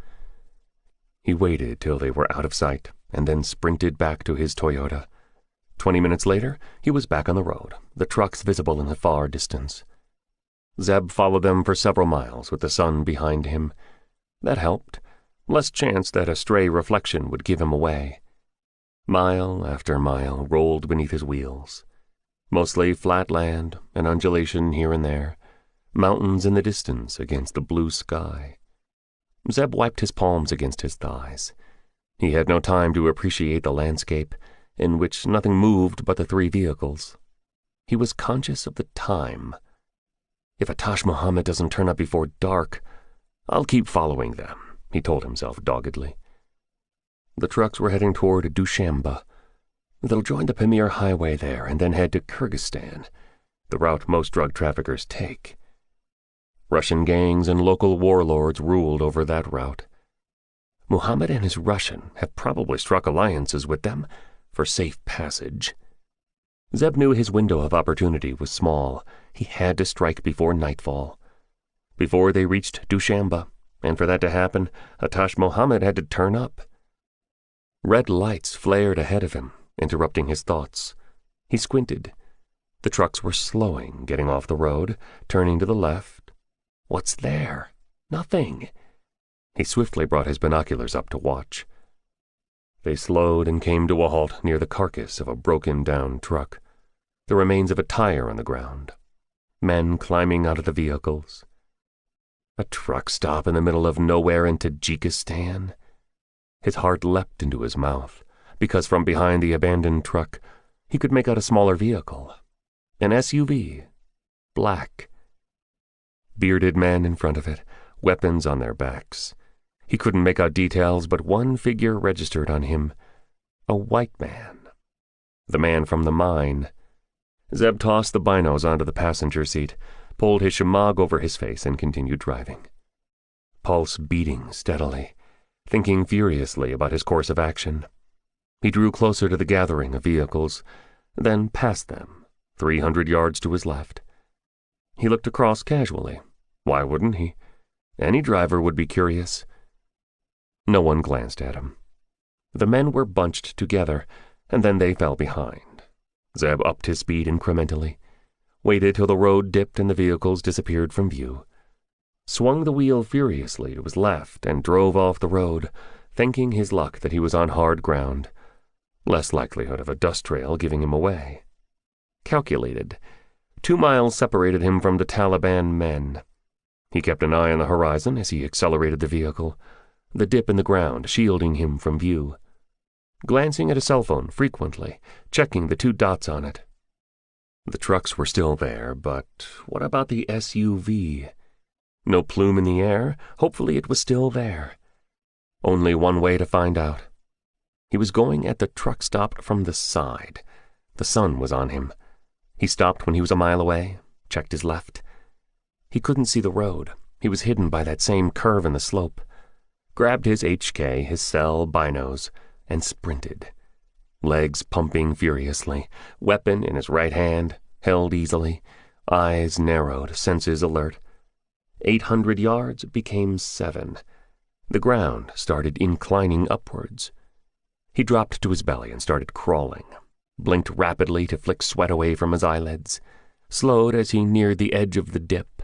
S1: He waited till they were out of sight and then sprinted back to his Toyota. 20 minutes later, he was back on the road, the trucks visible in the far distance. Zeb followed them for several miles with the sun behind him. That helped. Less chance that a stray reflection would give him away. Mile after mile rolled beneath his wheels. Mostly flat land, an undulation here and there, mountains in the distance against the blue sky. Zeb wiped his palms against his thighs. He had no time to appreciate the landscape, in which nothing moved but the 3 vehicles. He was conscious of the time. If Atash Muhammad doesn't turn up before dark, I'll keep following them, he told himself doggedly. The trucks were heading toward Dushanbe. They'll join the Pamir Highway there and then head to Kyrgyzstan, the route most drug traffickers take. Russian gangs and local warlords ruled over that route. Muhammad and his Russian have probably struck alliances with them for safe passage. Zeb knew his window of opportunity was small. He had to strike before nightfall. Before they reached Dushanbe, and for that to happen, Atash Muhammad had to turn up.
S2: Red lights flared ahead of him, interrupting his thoughts. He squinted. The trucks were slowing, getting off the road, turning to the left. What's there? Nothing. He swiftly brought his binoculars up to watch. They slowed and came to a halt near the carcass of a broken-down truck, the remains of a tire on the ground, men climbing out of the vehicles. A truck stop in the middle of nowhere in Tajikistan? His heart leapt into his mouth, because from behind the abandoned truck he could make out a smaller vehicle, an SUV, black. Bearded men in front of it, weapons on their backs. He couldn't make out details, but one figure registered on him, a white man. The man from the mine. Zeb tossed the binos onto the passenger seat, pulled his shemagh over his face, and continued driving. Pulse beating steadily, thinking furiously about his course of action. He drew closer to the gathering of vehicles, then past them, 300 yards to his left. He looked across casually. Why wouldn't he? Any driver would be curious. No one glanced at him. The men were bunched together, and then they fell behind. Zeb upped his speed incrementally, waited till the road dipped and the vehicles disappeared from view, swung the wheel furiously to his left, and drove off the road, thanking his luck that he was on hard ground. Less likelihood of a dust trail giving him away. Calculated. 2 miles separated him from the Taliban men. He kept an eye on the horizon as he accelerated the vehicle, the dip in the ground shielding him from view. Glancing at his cell phone frequently, checking the 2 dots on it. The trucks were still there, but what about the SUV? No plume in the air. Hopefully it was still there. Only one way to find out. He was going at the truck stop from the side. The sun was on him. He stopped when he was a mile away, checked his left. He couldn't see the road. He was hidden by that same curve in the slope. Grabbed his HK, his cell, binos, and sprinted. Legs pumping furiously, weapon in his right hand, held easily, eyes narrowed, senses alert. 800 yards became 7. The ground started inclining upwards. He dropped to his belly and started crawling, blinked rapidly to flick sweat away from his eyelids, slowed as he neared the edge of the dip,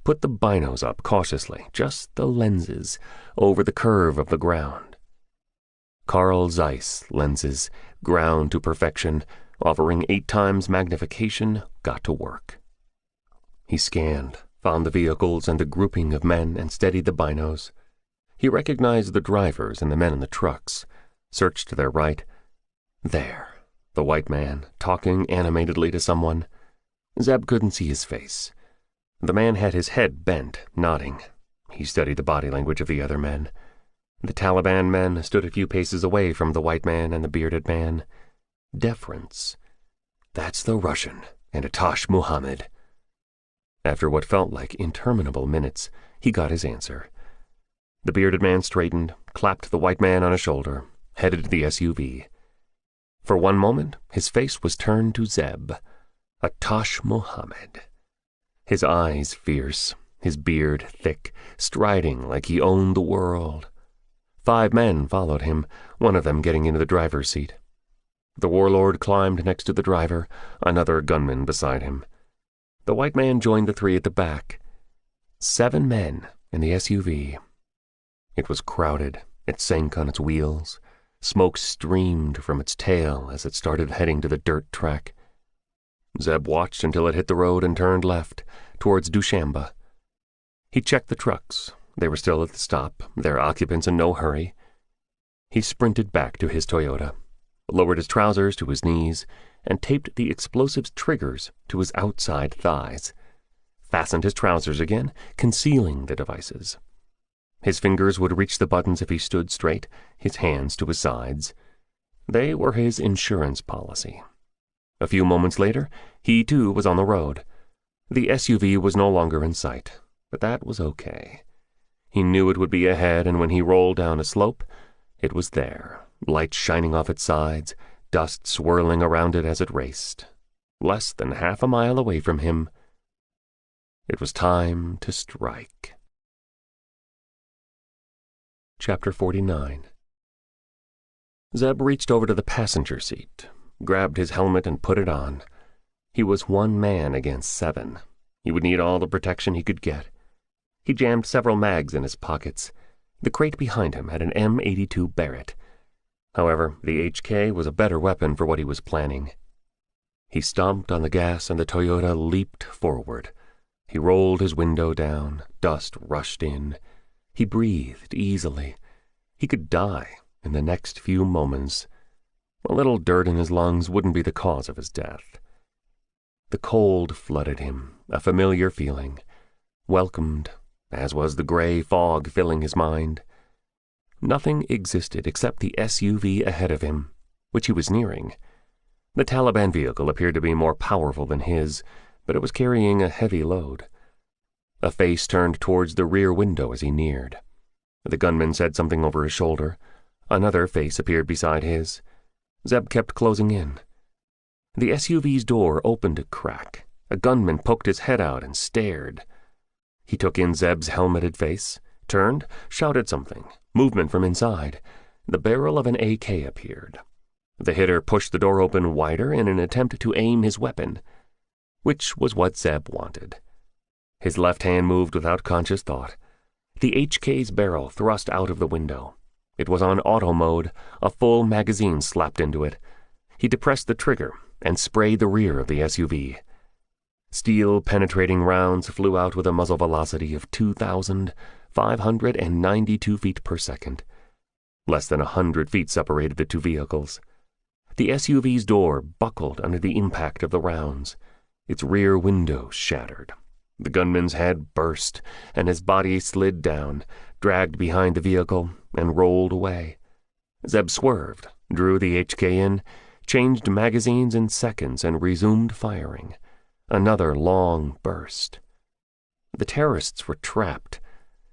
S2: put the binos up cautiously, just the lenses, over the curve of the ground. Carl Zeiss lenses, ground to perfection, offering 8 times magnification, got to work. He scanned, found the vehicles and a grouping of men, and steadied the binos. He recognized the drivers and the men in the trucks, searched to their right. There, the white man, talking animatedly to someone. Zeb couldn't see his face. The man had his head bent, nodding. He studied the body language of the other men. The Taliban men stood a few paces away from the white man and the bearded man. Deference. That's the Russian, and Atash Muhammad. After what felt like interminable minutes, he got his answer. The bearded man straightened, clapped the white man on a shoulder, headed to the SUV. For one moment, his face was turned to Zeb. Atash Muhammad. His eyes fierce, his beard thick, striding like he owned the world. 5 men followed him, one of them getting into the driver's seat. The warlord climbed next to the driver, another gunman beside him. The white man joined the 3 at the back. 7 men in the SUV. It was crowded. It sank on its wheels. Smoke streamed from its tail as it started heading to the dirt track. Zeb watched until it hit the road and turned left, towards Dushanbe. He checked the trucks. They were still at the stop, their occupants in no hurry. He sprinted back to his Toyota, lowered his trousers to his knees, and taped the explosive's triggers to his outside thighs, fastened his trousers again, concealing the devices. His fingers would reach the buttons if he stood straight, his hands to his sides. They were his insurance policy. A few moments later, he too was on the road. The SUV was no longer in sight, but that was okay. He knew it would be ahead, and when he rolled down a slope, it was there, light shining off its sides, dust swirling around it as it raced. Less than half a mile away from him. It was time to strike. Chapter 49. Zeb reached over to the passenger seat, grabbed his helmet and put it on. He was one man against 7. He would need all the protection he could get. He jammed several mags in his pockets. The crate behind him had an M82 Barrett. However, the HK was a better weapon for what he was planning. He stomped on the gas and the Toyota leaped forward. He rolled his window down. Dust rushed in. He breathed easily. He could die in the next few moments. A little dirt in his lungs wouldn't be the cause of his death. The cold flooded him, a familiar feeling, welcomed, as was the gray fog filling his mind. Nothing existed except the SUV ahead of him, which he was nearing. The Taliban vehicle appeared to be more powerful than his, but it was carrying a heavy load. A face turned towards the rear window as he neared. The gunman said something over his shoulder. Another face appeared beside his. Zeb kept closing in. The SUV's door opened a crack. A gunman poked his head out and stared. He took in Zeb's helmeted face, turned, shouted something. Movement from inside. The barrel of an AK appeared. The hitter pushed the door open wider in an attempt to aim his weapon, which was what Zeb wanted. His left hand moved without conscious thought. The HK's barrel thrust out of the window. It was on auto mode, a full magazine slapped into it. He depressed the trigger and sprayed the rear of the SUV. Steel-penetrating rounds flew out with a muzzle velocity of 2,592 feet per second. Less than 100 feet separated the two vehicles. The SUV's door buckled under the impact of the rounds. Its rear window shattered. The gunman's head burst, and his body slid down, dragged behind the vehicle, and rolled away. Zeb swerved, drew the HK in, changed magazines in seconds, and resumed firing. Another long burst. The terrorists were trapped.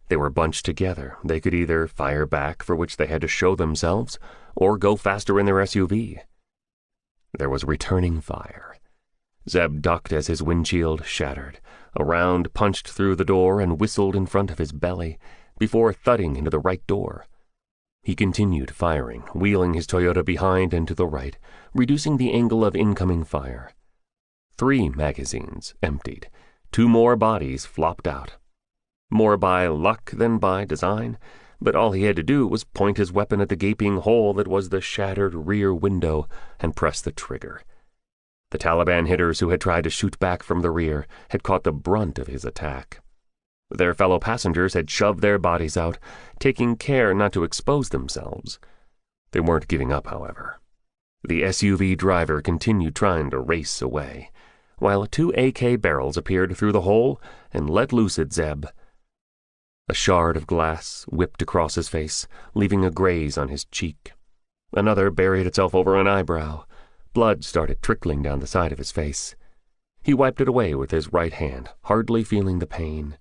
S2: They were bunched together. They could either fire back, for which they had to show themselves, or go faster in their SUV. There was returning fire. Zeb ducked as his windshield shattered. A round punched through the door and whistled in front of his belly, before thudding into the right door. He continued firing, wheeling his Toyota behind and to the right, reducing the angle of incoming fire. 3 magazines emptied. 2 more bodies flopped out. More by luck than by design, but all he had to do was point his weapon at the gaping hole that was the shattered rear window and press the trigger. The Taliban hitters who had tried to shoot back from the rear had caught the brunt of his attack. Their fellow passengers had shoved their bodies out, taking care not to expose themselves. They weren't giving up, however. The SUV driver continued trying to race away, while 2 AK barrels appeared through the hole and let loose at Zeb. A shard of glass whipped across his face, leaving a graze on his cheek. Another buried itself over an eyebrow. Blood started trickling down the side of his face. He wiped it away with his right hand, hardly feeling the pain.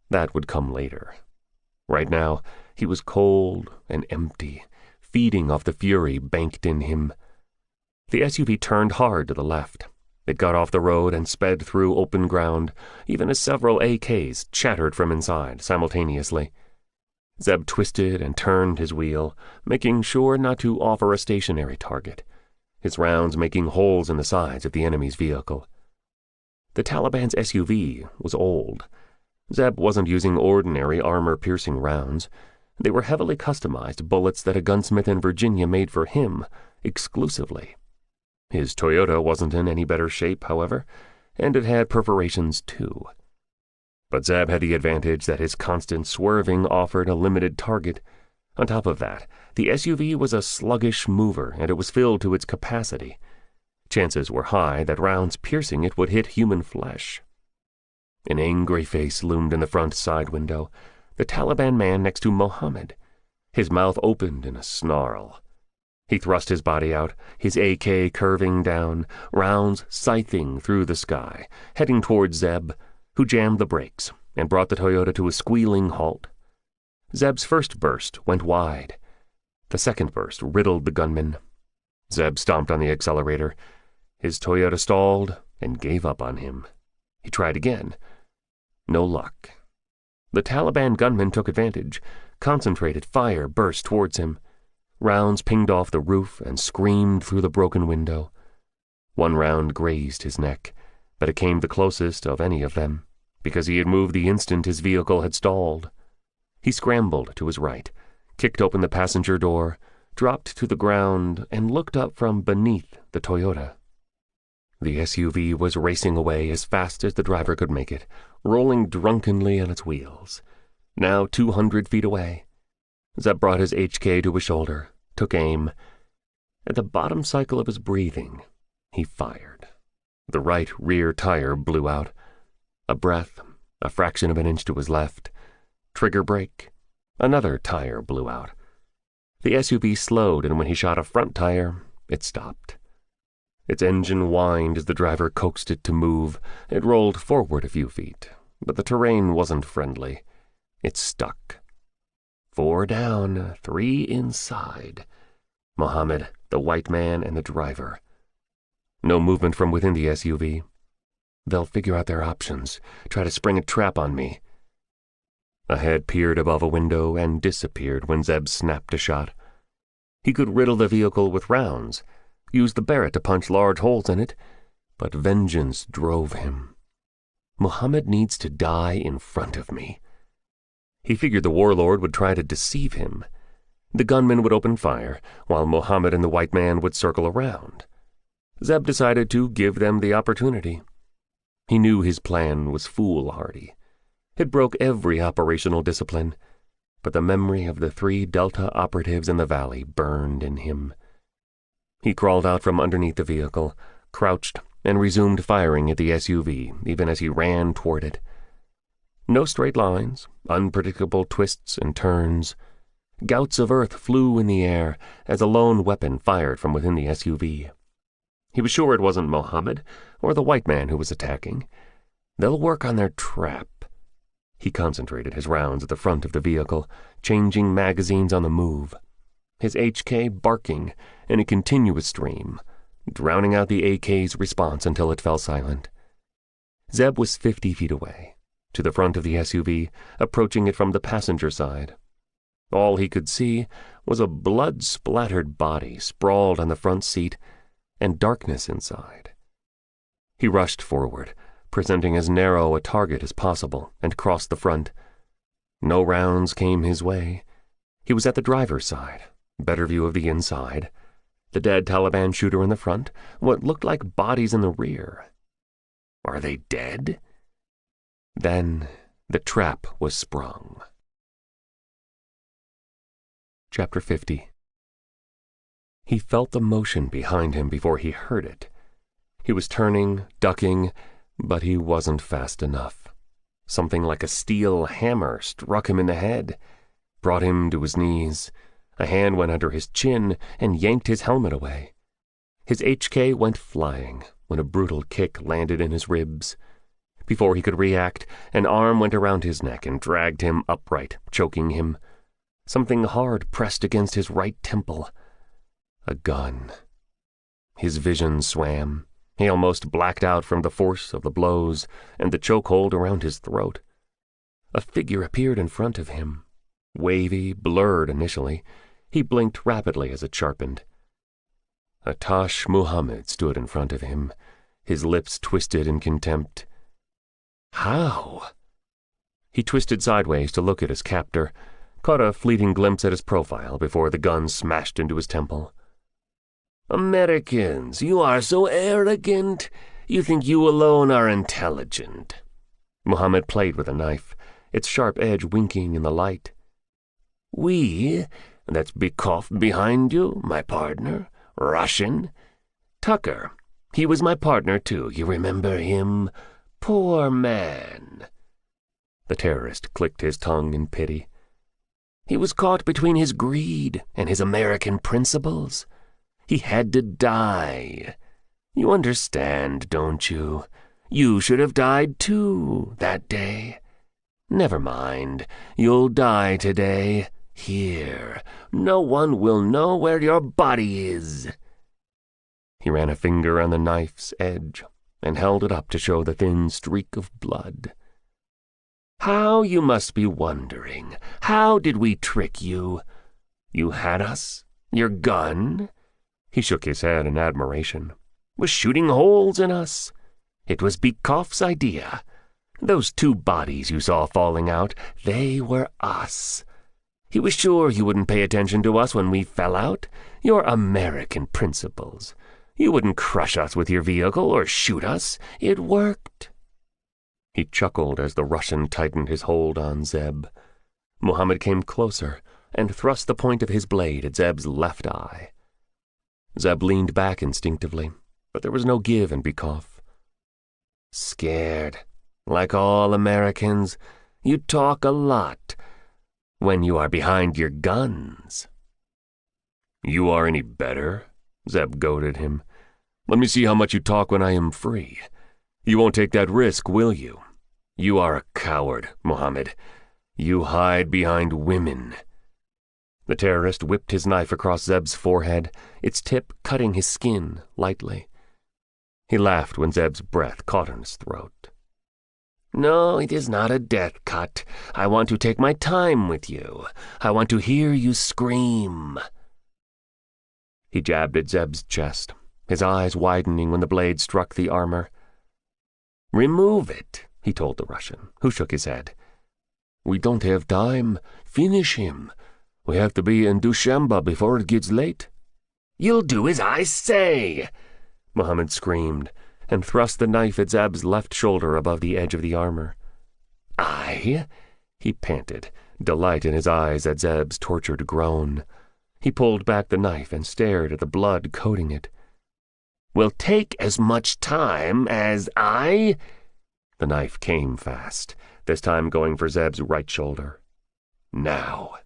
S2: That would come later. Right now, he was cold and empty, feeding off the fury banked in him. The SUV turned hard to the left. It got off the road and sped through open ground, even as several AKs chattered from inside simultaneously. Zeb twisted and turned his wheel, making sure not to offer a stationary target, his rounds making holes in the sides of the enemy's vehicle. The Taliban's SUV was old. Zeb wasn't using ordinary armor-piercing rounds. They were heavily customized bullets that a gunsmith in Virginia made for him, exclusively. His Toyota wasn't in any better shape, however, and it had perforations too. But Zeb had the advantage that his constant swerving offered a limited target. On top of that, the SUV was a sluggish mover, and it was filled to its capacity. Chances were high that rounds piercing it would hit human flesh. An angry face loomed in the front side window, the Taliban man next to Mohammed. His mouth opened in a snarl. He thrust his body out, his AK curving down, rounds scything through the sky, heading toward Zeb, who jammed the brakes and brought the Toyota to a squealing halt. Zeb's first burst went wide. The second burst riddled the gunman. Zeb stomped on the accelerator. His Toyota stalled and gave up on him. He tried again. No luck. The Taliban gunman took advantage. Concentrated fire burst towards him. Rounds pinged off the roof and screamed through the broken window. One round grazed his neck, but it came the closest of any of them, because he had moved the instant his vehicle had stalled. He scrambled to his right, kicked open the passenger door, dropped to the ground, and looked up from beneath the Toyota. The SUV was racing away as fast as the driver could make it, rolling drunkenly on its wheels. Now 200 feet away. Zeb brought his HK to his shoulder, took aim. At the bottom cycle of his breathing, he fired. The right rear tire blew out. A breath, a fraction of an inch to his left. Trigger brake. Another tire blew out. The SUV slowed, and when he shot a front tire, it stopped. Its engine whined as the driver coaxed it to move. It rolled forward a few feet, but the terrain wasn't friendly. It stuck. 4 down, 3 inside. Mohammed, the white man, and the driver. No movement from within the SUV. They'll figure out their options, try to spring a trap on me. A head peered above a window and disappeared when Zeb snapped a shot. He could riddle the vehicle with rounds, use the Barrett to punch large holes in it, but vengeance drove him. Mohammed needs to die in front of me. He figured the warlord would try to deceive him. The gunman would open fire, while Mohammed and the white man would circle around. Zeb decided to give them the opportunity. He knew his plan was foolhardy. It broke every operational discipline, but the memory of the 3 Delta operatives in the valley burned in him. He crawled out from underneath the vehicle, crouched, and resumed firing at the SUV, even as he ran toward it. No straight lines, unpredictable twists and turns. Gouts of earth flew in the air as a lone weapon fired from within the SUV. He was sure it wasn't Mohammed or the white man who was attacking. They'll work on their trap. He concentrated his rounds at the front of the vehicle, changing magazines on the move. His HK barking in a continuous stream, drowning out the AK's response until it fell silent. Zeb was 50 feet away, to the front of the SUV, approaching it from the passenger side. All he could see was a blood-splattered body sprawled on the front seat and darkness inside. He rushed forward, presenting as narrow a target as possible, and crossed the front. No rounds came his way. He was at the driver's side, better view of the inside. The dead Taliban shooter in the front, what looked like bodies in the rear. Are they dead? Then the trap was sprung. Chapter 50. He felt the motion behind him before he heard it. He was turning, ducking, but he wasn't fast enough. Something like a steel hammer struck him in the head, brought him to his knees. A hand went under his chin and yanked his helmet away. His HK went flying when a brutal kick landed in his ribs. Before he could react, an arm went around his neck and dragged him upright, choking him. Something hard pressed against his right temple. A gun. His vision swam. He almost blacked out from the force of the blows and the chokehold around his throat. A figure appeared in front of him. Wavy, blurred initially. He blinked rapidly as it sharpened. Atash Muhammad stood in front of him, his lips twisted in contempt. How? He twisted sideways to look at his captor, caught a fleeting glimpse at his profile before the gun smashed into his temple. Americans, you are so arrogant. You think you alone are intelligent. Muhammad played with a knife, its sharp edge winking in the light. We? That's Bykov behind you, my partner. Russian. Tucker. He was my partner, too. You remember him? Poor man. The terrorist clicked his tongue in pity. He was caught between his greed and his American principles. He had to die. You understand, don't you? You should have died, too, that day. Never mind. You'll die today. Here. No one will know where your body is. He ran a finger on the knife's edge and held it up to show the thin streak of blood. How, you must be wondering. How did we trick you? You had us,
S3: Your gun?" He shook his head in admiration. "Was shooting holes in us. It was Bykov's idea. Those 2 bodies you saw falling out, they were us. He was sure you wouldn't pay attention to us when we fell out. Your American principles. You wouldn't crush us with your vehicle or shoot us. It worked." He chuckled as the Russian tightened his hold on Zeb. Mohammed came closer and thrust the point of his blade at Zeb's left eye. Zeb leaned back instinctively, but there was no give in Bykov. "Scared, like all Americans. You talk a lot when you are behind your guns."
S1: "You are any better?" Zeb goaded him. "Let me see how much you talk when I am free. You won't take that risk, will you? You are a coward, Mohammed. You hide behind women."
S2: The terrorist whipped his knife across Zeb's forehead, its tip cutting his skin lightly. He laughed when Zeb's breath caught in his throat.
S3: "No, it is not a death cut. I want to take my time with you. I want to hear you scream."
S2: He jabbed at Zeb's chest, his eyes widening when the blade struck the armor.
S3: "Remove it,"
S2: he told the Russian, who shook his head.
S1: "We don't have time. Finish him. We have to be in Dushanbe before it gets late."
S3: "You'll do as I say,"
S2: Mohammed screamed, and thrust the knife at Zeb's left shoulder above the edge of the armor.
S3: "I?"
S2: he panted, delight in his eyes at Zeb's tortured groan. He pulled back the knife and stared at the blood coating it.
S3: "Will take as much time as I?"
S2: The knife came fast, this time going for Zeb's right shoulder.
S3: "Now."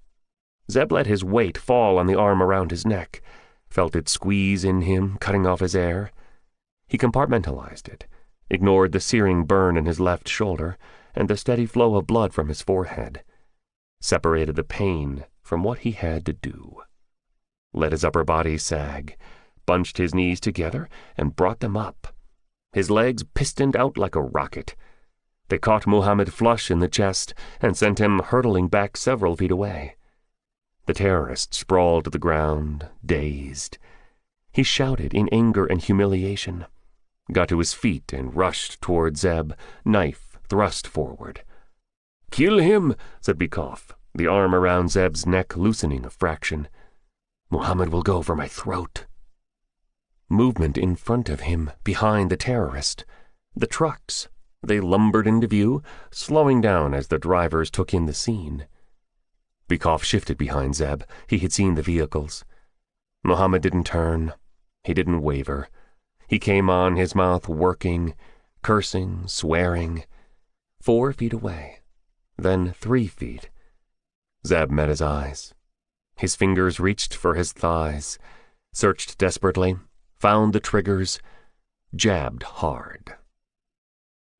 S2: Zeb let his weight fall on the arm around his neck, felt it squeeze in him, cutting off his air. He compartmentalized it, ignored the searing burn in his left shoulder and the steady flow of blood from his forehead, separated the pain from what he had to do. Let his upper body sag, bunched his knees together, and brought them up. His legs pistoned out like a rocket. They caught Mohammed flush in the chest and sent him hurtling back several feet away. The terrorist sprawled to the ground, dazed. He shouted in anger and humiliation, got to his feet and rushed toward Zeb, knife thrust forward.
S1: "Kill him,"
S2: said Bykov, the arm around Zeb's neck loosening a fraction.
S1: "Mohammed will go for my throat."
S2: Movement in front of him, behind the terrorist. The trucks. They lumbered into view, slowing down as the drivers took in the scene. Bykov shifted behind Zeb. He had seen the vehicles. Mohammed didn't turn. He didn't waver. He came on, his mouth working, cursing, swearing. 4 feet away. Then 3 feet. Zeb met his eyes. His fingers reached for his thighs, searched desperately, found the triggers, jabbed hard.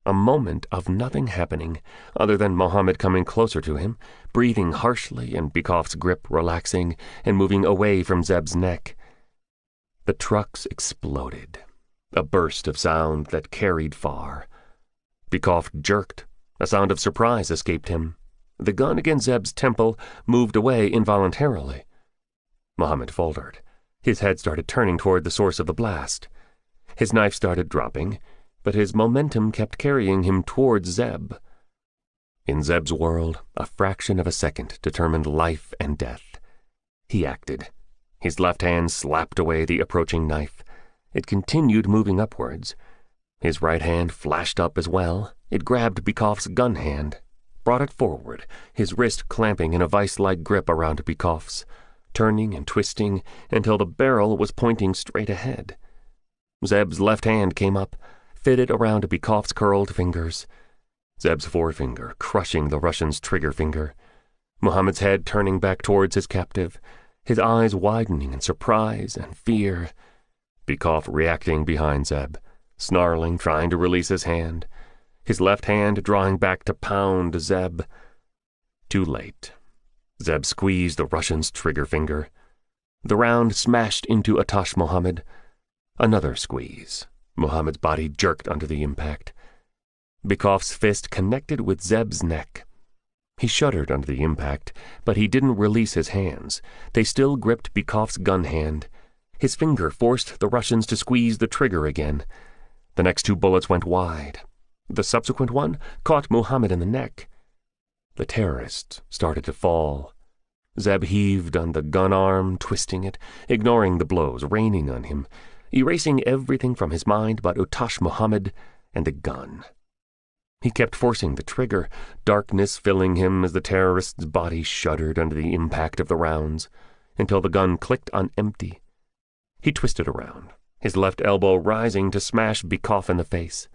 S2: A moment of nothing happening, other than Mohammed coming closer to him, breathing harshly and Bykov's grip relaxing and moving away from Zeb's neck. The trucks exploded, a burst of sound that carried far. Bykov jerked. A sound of surprise escaped him. The gun against Zeb's temple moved away involuntarily. Mohammed faltered. His head started turning toward the source of the blast. His knife started dropping, but his momentum kept carrying him toward Zeb. In Zeb's world, a fraction of a second determined life and death. He acted. His left hand slapped away the approaching knife. It continued moving upwards. His right hand flashed up as well. It grabbed Bykov's gun hand, brought it forward, his wrist clamping in a vice-like grip around Bykov's, turning and twisting until the barrel was pointing straight ahead. Zeb's left hand came up, fitted around Bykov's curled fingers. Zeb's forefinger crushing the Russian's trigger finger. Mohammed's head turning back towards his captive, his eyes widening in surprise and fear. Bykov reacting behind Zeb, snarling, trying to release his hand, his left hand drawing back to pound Zeb. Too late. Zeb squeezed the Russian's trigger finger. The round smashed into Atash Mohammed. Another squeeze. Mohammed's body jerked under the impact. Bykov's fist connected with Zeb's neck. He shuddered under the impact, but he didn't release his hands. They still gripped Bykov's gun hand. His finger forced the Russians to squeeze the trigger again. The next two bullets went wide. The subsequent one caught Muhammad in the neck. The terrorist started to fall. Zeb heaved on the gun arm, twisting it, ignoring the blows raining on him, erasing everything from his mind but Utash Muhammad and the gun. He kept forcing the trigger, darkness filling him as the terrorist's body shuddered under the impact of the rounds, until the gun clicked on empty. He twisted around, his left elbow rising to smash Bykov in the face.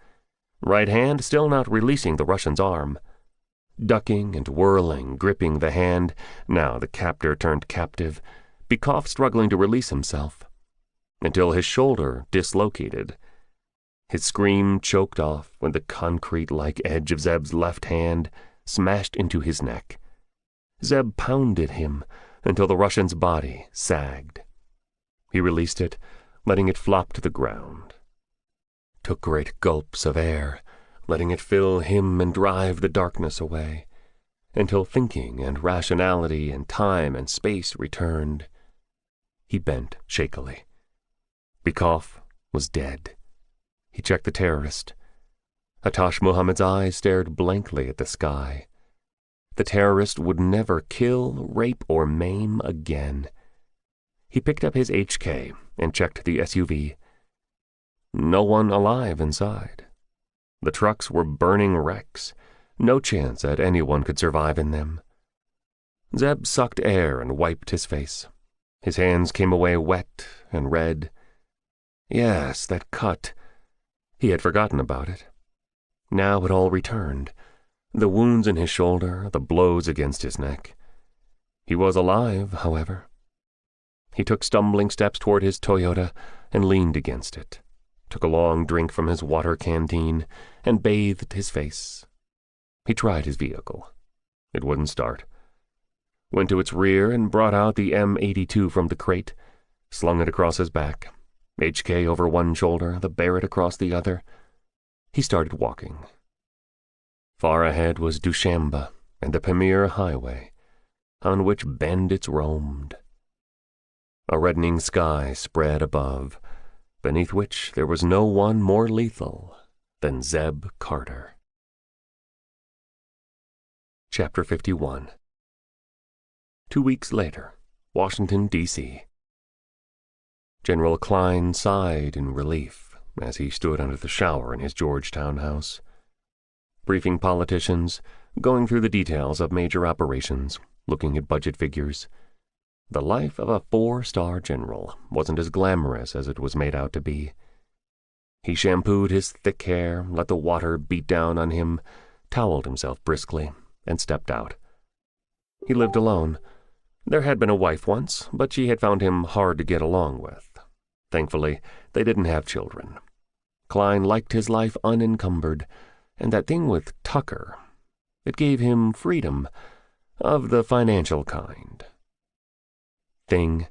S2: Right hand still not releasing the Russian's arm. Ducking and whirling, gripping the hand, now the captor turned captive, Bykov struggling to release himself, until his shoulder dislocated. His scream choked off when the concrete-like edge of Zeb's left hand smashed into his neck. Zeb pounded him until the Russian's body sagged. He released it, letting it flop to the ground. Took great gulps of air, letting it fill him and drive the darkness away, until thinking and rationality and time and space returned. He bent shakily. Bykov was dead. He checked the terrorist. Utash Muhammad's eyes stared blankly at the sky. The terrorist would never kill, rape, or maim again. He picked up his HK and checked the SUV. No one alive inside. The trucks were burning wrecks. No chance that anyone could survive in them. Zeb sucked air and wiped his face. His hands came away wet and red. Yes, that cut. He had forgotten about it. Now it all returned. The wounds in his shoulder, the blows against his neck. He was alive, however. He took stumbling steps toward his Toyota and leaned against it, took a long drink from his water canteen, and bathed his face. He tried his vehicle. It wouldn't start. Went to its rear and brought out the M82 from the crate, slung it across his back. HK over one shoulder, the Barrett across the other. He started walking. Far ahead was Dushanbe and the Pamir Highway, on which bandits roamed. A reddening sky spread above, beneath which there was no one more lethal than Zeb Carter. Chapter 51. 2 weeks later, Washington, D.C. General Klein sighed in relief as he stood under the shower in his Georgetown house, briefing politicians, going through the details of major operations, looking at budget figures. The life of a 4-star general wasn't as glamorous as it was made out to be. He shampooed his thick hair, let the water beat down on him, toweled himself briskly, and stepped out. He lived alone. There had been a wife once, but she had found him hard to get along with. Thankfully, they didn't have children. Klein liked his life unencumbered, and that thing with Tucker, it gave him freedom, of the financial kind. Thing,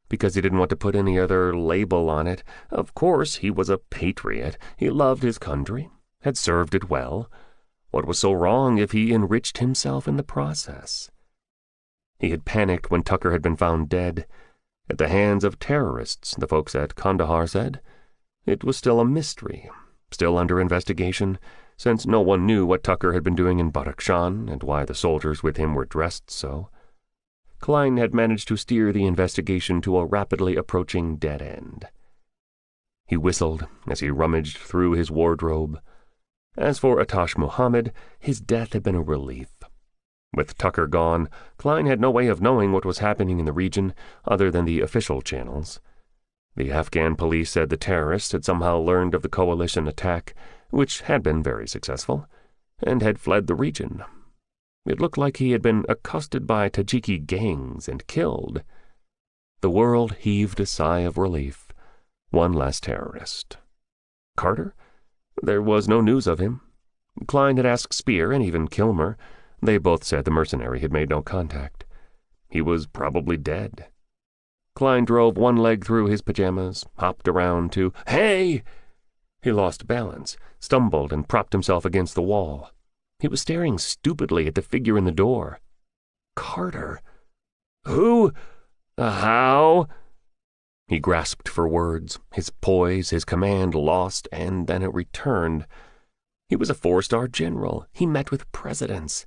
S2: because he didn't want to put any other label on it. Of course, he was a patriot. He loved his country, had served it well. What was so wrong if he enriched himself in the process? He had panicked when Tucker had been found dead, at the hands of terrorists, the folks at Kandahar said. It was still a mystery, still under investigation, since no one knew what Tucker had been doing in Badakhshan and why the soldiers with him were dressed so. Klein had managed to steer the investigation to a rapidly approaching dead end. He whistled as he rummaged through his wardrobe. As for Utash Muhammad, his death had been a relief. With Tucker gone, Klein had no way of knowing what was happening in the region other than the official channels. The Afghan police said the terrorists had somehow learned of the coalition attack, which had been very successful, and had fled the region. It looked like he had been accosted by Tajiki gangs and killed. The world heaved a sigh of relief. One less terrorist. Carter? There was no news of him. Klein had asked Speer and even Kilmer. They both said the mercenary had made no contact. He was probably dead. Klein drove one leg through his pajamas, hopped around to, "Hey!" He lost balance, stumbled, and propped himself against the wall. He He was staring stupidly at the figure in the door. Carter? Who? How? He grasped for words, his poise, his command lost, and then it returned. He was a 4-star general. He met with presidents.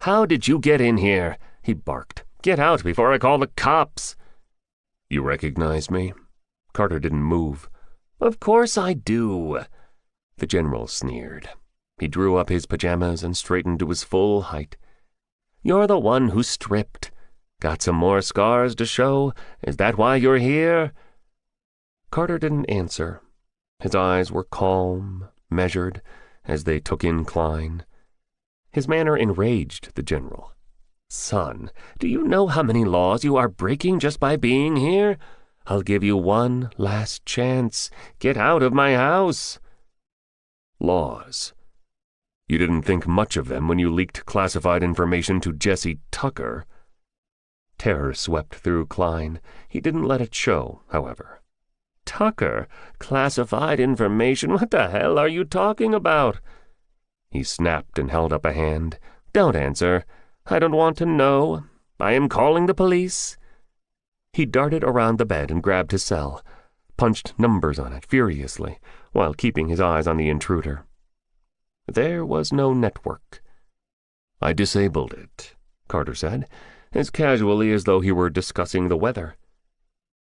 S2: "How did you get in here?" he barked. "Get out before I call the cops." "You recognize me?" Carter didn't move. "Of course I do," the general sneered. He drew up his pajamas and straightened to his full height. "You're the one who stripped. Got some more scars to show? Is that why you're here?" Carter didn't answer. His eyes were calm, measured, as they took in Klein. His manner enraged the general. "Son, do you know how many laws you are breaking just by being here? I'll give you one last chance. Get out of my house." Laws. You didn't think much of them when you leaked classified information to Jesse Tucker. Terror swept through Klein. He didn't let it show, however. "Tucker? Classified information? What the hell are you talking about?" He snapped and held up a hand. "Don't answer. I don't want to know. I am calling the police." He darted around the bed and grabbed his cell, punched numbers on it furiously, while keeping his eyes on the intruder. There was no network. "I disabled it," Carter said, as casually as though he were discussing the weather.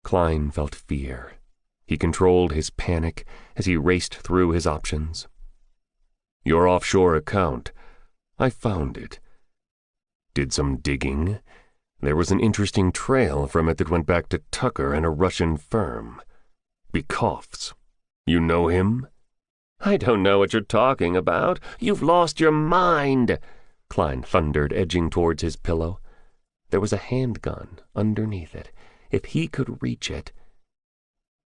S2: Klein felt fear. He controlled his panic as he raced through his options. "Your offshore account. I found it. Did some digging. There was an interesting trail from it that went back to Tucker and a Russian firm. Bekoff's. You know him?" "I don't know what you're talking about. You've lost your mind," Klein thundered, edging towards his pillow. There was a handgun underneath it. If he could reach it.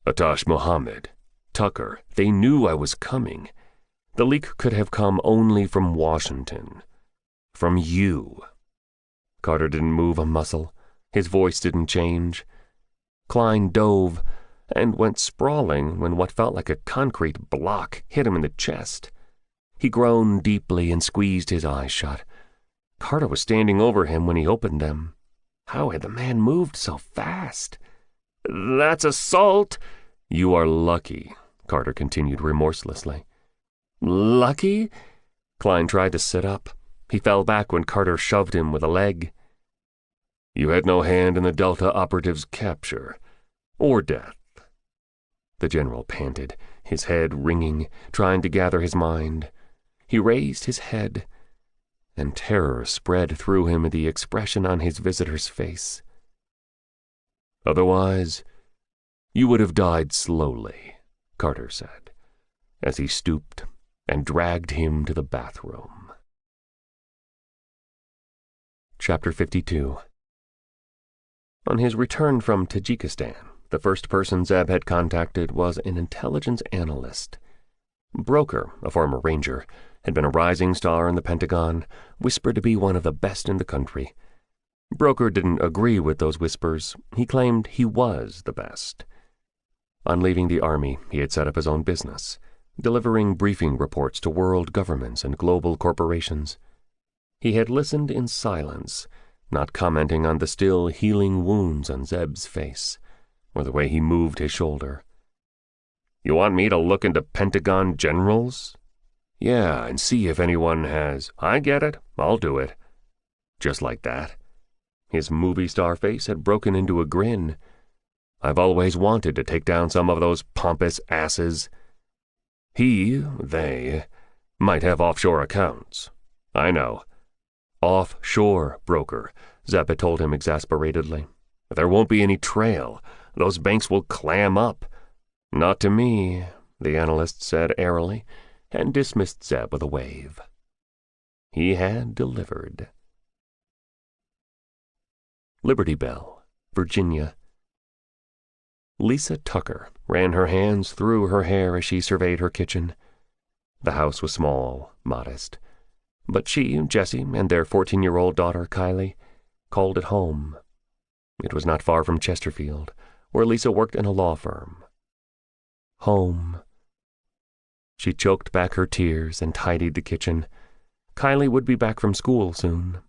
S2: "Atash Mohammed, Tucker, they knew I was coming. The leak could have come only from Washington. From you." Carter didn't move a muscle. His voice didn't change. Klein dove and went sprawling when what felt like a concrete block hit him in the chest. He groaned deeply and squeezed his eyes shut. Carter was standing over him when he opened them. How had the man moved so fast? "That's assault." "You are lucky," Carter continued remorselessly. "Lucky?" Klein tried to sit up. He fell back when Carter shoved him with a leg. "You had no hand in the Delta operative's capture. Or death." The general panted, his head ringing, trying to gather his mind. He raised his head, and terror spread through him at the expression on his visitor's face. "Otherwise, you would have died slowly," Carter said, as he stooped and dragged him to the bathroom. Chapter 52. On his return from Tajikistan, the first person Zeb had contacted was an intelligence analyst. Broker, a former ranger, had been a rising star in the Pentagon, whispered to be one of the best in the country. Broker didn't agree with those whispers. He claimed he was the best. On leaving the Army, he had set up his own business, delivering briefing reports to world governments and global corporations. He had listened in silence, not commenting on the still healing wounds on Zeb's face, or the way he moved his shoulder. "You want me to look into Pentagon generals?" "Yeah, and see if anyone has—" "I get it. I'll do it." Just like that. His movie star face had broken into a grin. "I've always wanted to take down some of those pompous asses. They, might have offshore accounts. I know. Offshore, broker," Zeb had told him exasperatedly. "There won't be any trail. Those banks will clam up." "Not to me," the analyst said airily, and dismissed Zeb with a wave. He had delivered. Liberty Bell, Virginia. Lisa Tucker ran her hands through her hair as she surveyed her kitchen. The house was small, modest, but she, Jessie, and their 14-year-old daughter, Kylie, called it home. It was not far from Chesterfield, where Lisa worked in a law firm. Home. She choked back her tears and tidied the kitchen. Kylie would be back from school soon.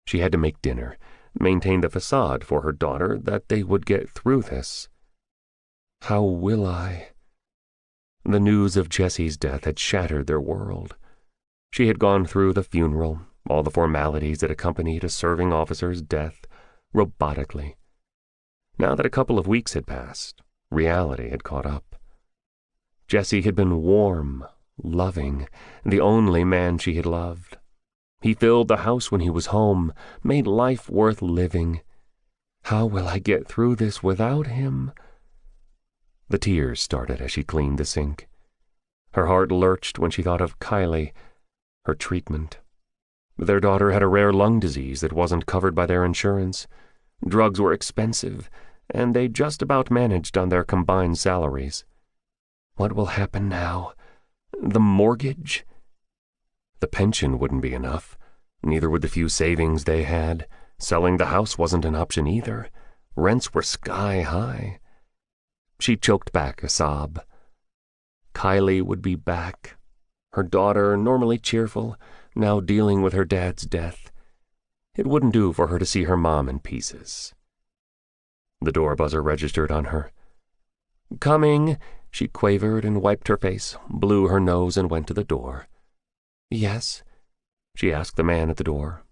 S2: She had to make dinner, maintain the facade for her daughter that they would get through this. How will I? The news of Jessie's death had shattered their world. She had gone through the funeral, all the formalities that accompanied a serving officer's death, robotically. Now that a couple of weeks had passed, reality had caught up. Jessie had been warm, loving, the only man she had loved. He filled the house when he was home, made life worth living. How will I get through this without him? The tears started as she cleaned the sink. Her heart lurched when she thought of Kylie, her treatment. Their daughter had a rare lung disease that wasn't covered by their insurance. Drugs were expensive, and they just about managed on their combined salaries. What will happen now? The mortgage? The pension wouldn't be enough. Neither would the few savings they had. Selling the house wasn't an option either. Rents were sky high. She choked back a sob. Kylie would be back. Her daughter, normally cheerful, now dealing with her dad's death. It wouldn't do for her to see her mom in pieces. The door buzzer registered on her. "Coming," she quavered and wiped her face, blew her nose and went to the door. "Yes?" she asked the man at the door.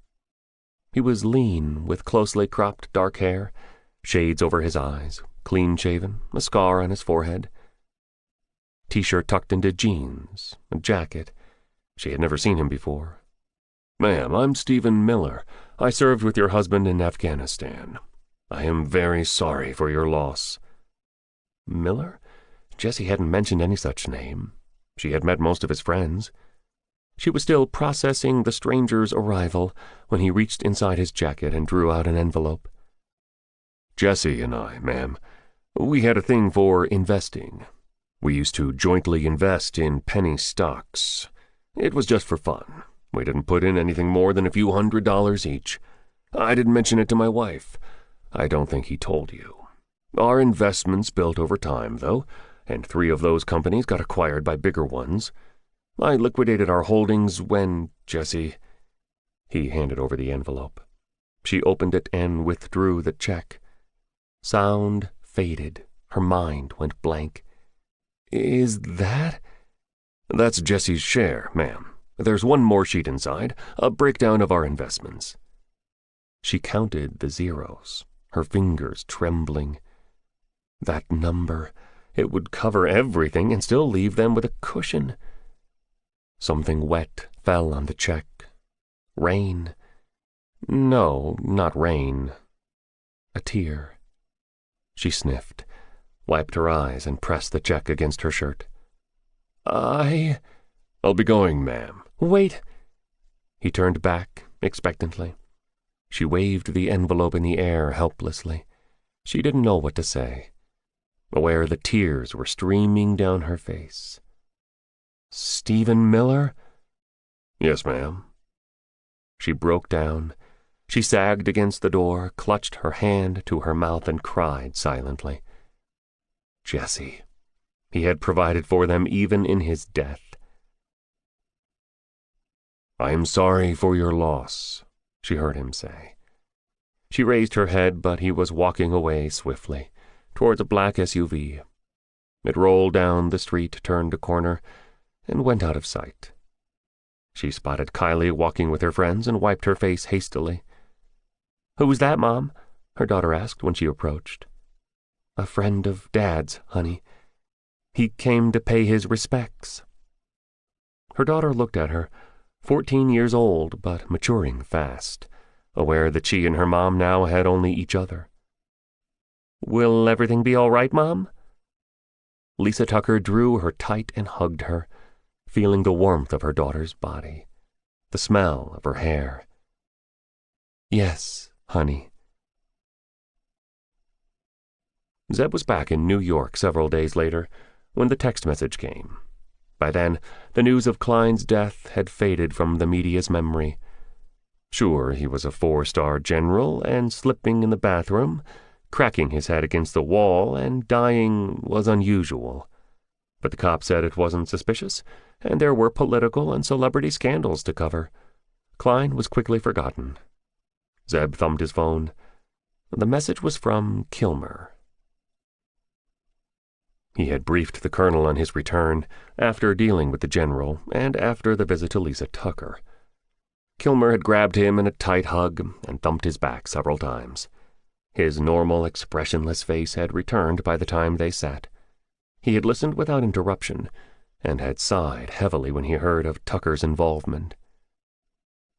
S2: He was lean, with closely cropped dark hair, shades over his eyes, clean-shaven, a scar on his forehead. T-shirt tucked into jeans, a jacket. She had never seen him before. "Ma'am, I'm Stephen Miller. I served with your husband in Afghanistan. I am very sorry for your loss." Miller? Jessie hadn't mentioned any such name. She had met most of his friends. She was still processing the stranger's arrival when he reached inside his jacket and drew out an envelope. "Jessie and I, ma'am, we had a thing for investing. We used to jointly invest in penny stocks. It was just for fun. We didn't put in anything more than a few $100s each. I didn't mention it to my wife. I don't think he told you. Our investments built over time, though, and 3 of those companies got acquired by bigger ones. I liquidated our holdings when, Jessie..." He handed over the envelope. She opened it and withdrew the check. Sound faded. Her mind went blank. "Is that..." "That's Jessie's share, ma'am. There's one more sheet inside, a breakdown of our investments." She counted the zeros, her fingers trembling. That number, it would cover everything and still leave them with a cushion. Something wet fell on the check. Rain. No, not rain. A tear. She sniffed, wiped her eyes, and pressed the check against her shirt. "I'll be going, ma'am." "Wait." He turned back, expectantly. She waved the envelope in the air helplessly. She didn't know what to say, aware the tears were streaming down her face. "Stephen Miller?" "Yes, ma'am." She broke down. She sagged against the door, clutched her hand to her mouth, and cried silently. Jessie. He had provided for them even in his death. "I am sorry for your loss," she heard him say. She raised her head, but he was walking away swiftly, towards a black SUV. It rolled down the street, turned a corner, and went out of sight. She spotted Kylie walking with her friends and wiped her face hastily. "Who's that, Mom?" her daughter asked when she approached. "A friend of Dad's, honey. He came to pay his respects." Her daughter looked at her, 14 years old, but maturing fast, aware that she and her mom now had only each other. "Will everything be all right, Mom?" Lisa Tucker drew her tight and hugged her, feeling the warmth of her daughter's body, the smell of her hair. "Yes, honey." Zeb was back in New York several days later when the text message came. By then, the news of Klein's death had faded from the media's memory. Sure, he was a 4-star general, and slipping in the bathroom, cracking his head against the wall, and dying was unusual. But the cop said it wasn't suspicious, and there were political and celebrity scandals to cover. Klein was quickly forgotten. Zeb thumbed his phone. The message was from Kilmer. He had briefed the colonel on his return, after dealing with the general, and after the visit to Lisa Tucker. Kilmer had grabbed him in a tight hug and thumped his back several times. His normal, expressionless face had returned by the time they sat. He had listened without interruption, and had sighed heavily when he heard of Tucker's involvement.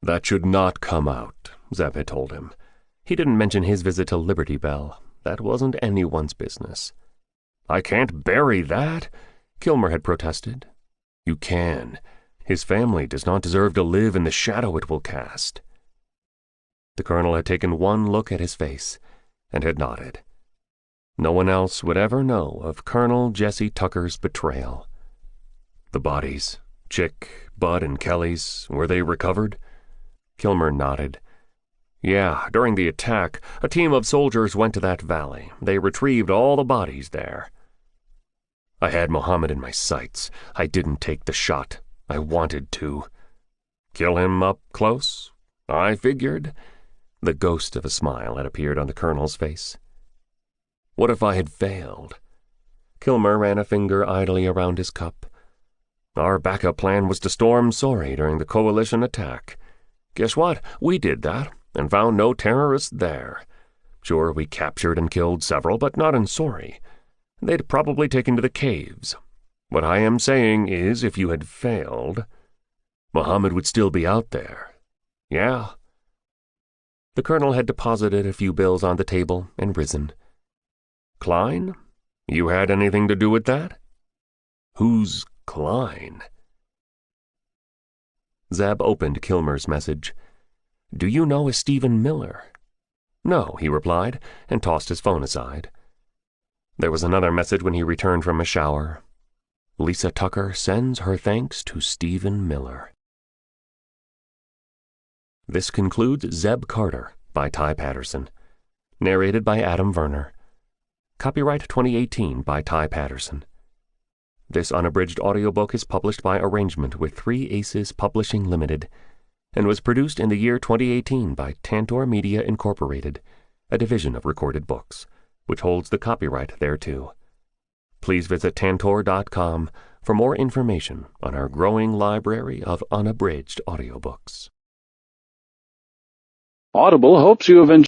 S2: That should not come out, Zeb had told him. He didn't mention his visit to Liberty Bell. That wasn't anyone's business. I can't bury that, Kilmer had protested. You can. His family does not deserve to live in the shadow it will cast. The colonel had taken one look at his face, and had nodded. No one else would ever know of Colonel Jesse Tucker's betrayal. The bodies, Chick, Bud, and Kelly's, were they recovered? Kilmer nodded. Yeah, during the attack, a team of soldiers went to that valley. They retrieved all the bodies there. I had Mohammed in my sights. I didn't take the shot. I wanted to. Kill him up close? I figured. The ghost of a smile had appeared on the colonel's face. What if I had failed? Kilmer ran a finger idly around his cup. Our backup plan was to storm Sori during the coalition attack. Guess what? We did that, and found no terrorists there. Sure, we captured and killed several, but not in Sori. They'd probably taken to the caves. What I am saying is, if you had failed, Mohammed would still be out there. Yeah. The colonel had deposited a few bills on the table and risen. Klein? You had anything to do with that? Who's Klein? Zeb opened Kilmer's message. Do you know a Stephen Miller? No, he replied, and tossed his phone aside. There was another message when he returned from a shower. Lisa Tucker sends her thanks to Stephen Miller. This concludes Zeb Carter by Ty Patterson. Narrated by Adam Verner. Copyright 2018 by Ty Patterson. This unabridged audiobook is published by arrangement with 3 Aces Publishing Limited and was produced in the year 2018 by Tantor Media Incorporated, a division of Recorded Books, which holds the copyright thereto. Please visit Tantor.com for more information on our growing library of unabridged audiobooks.
S4: Audible hopes you have enjoyed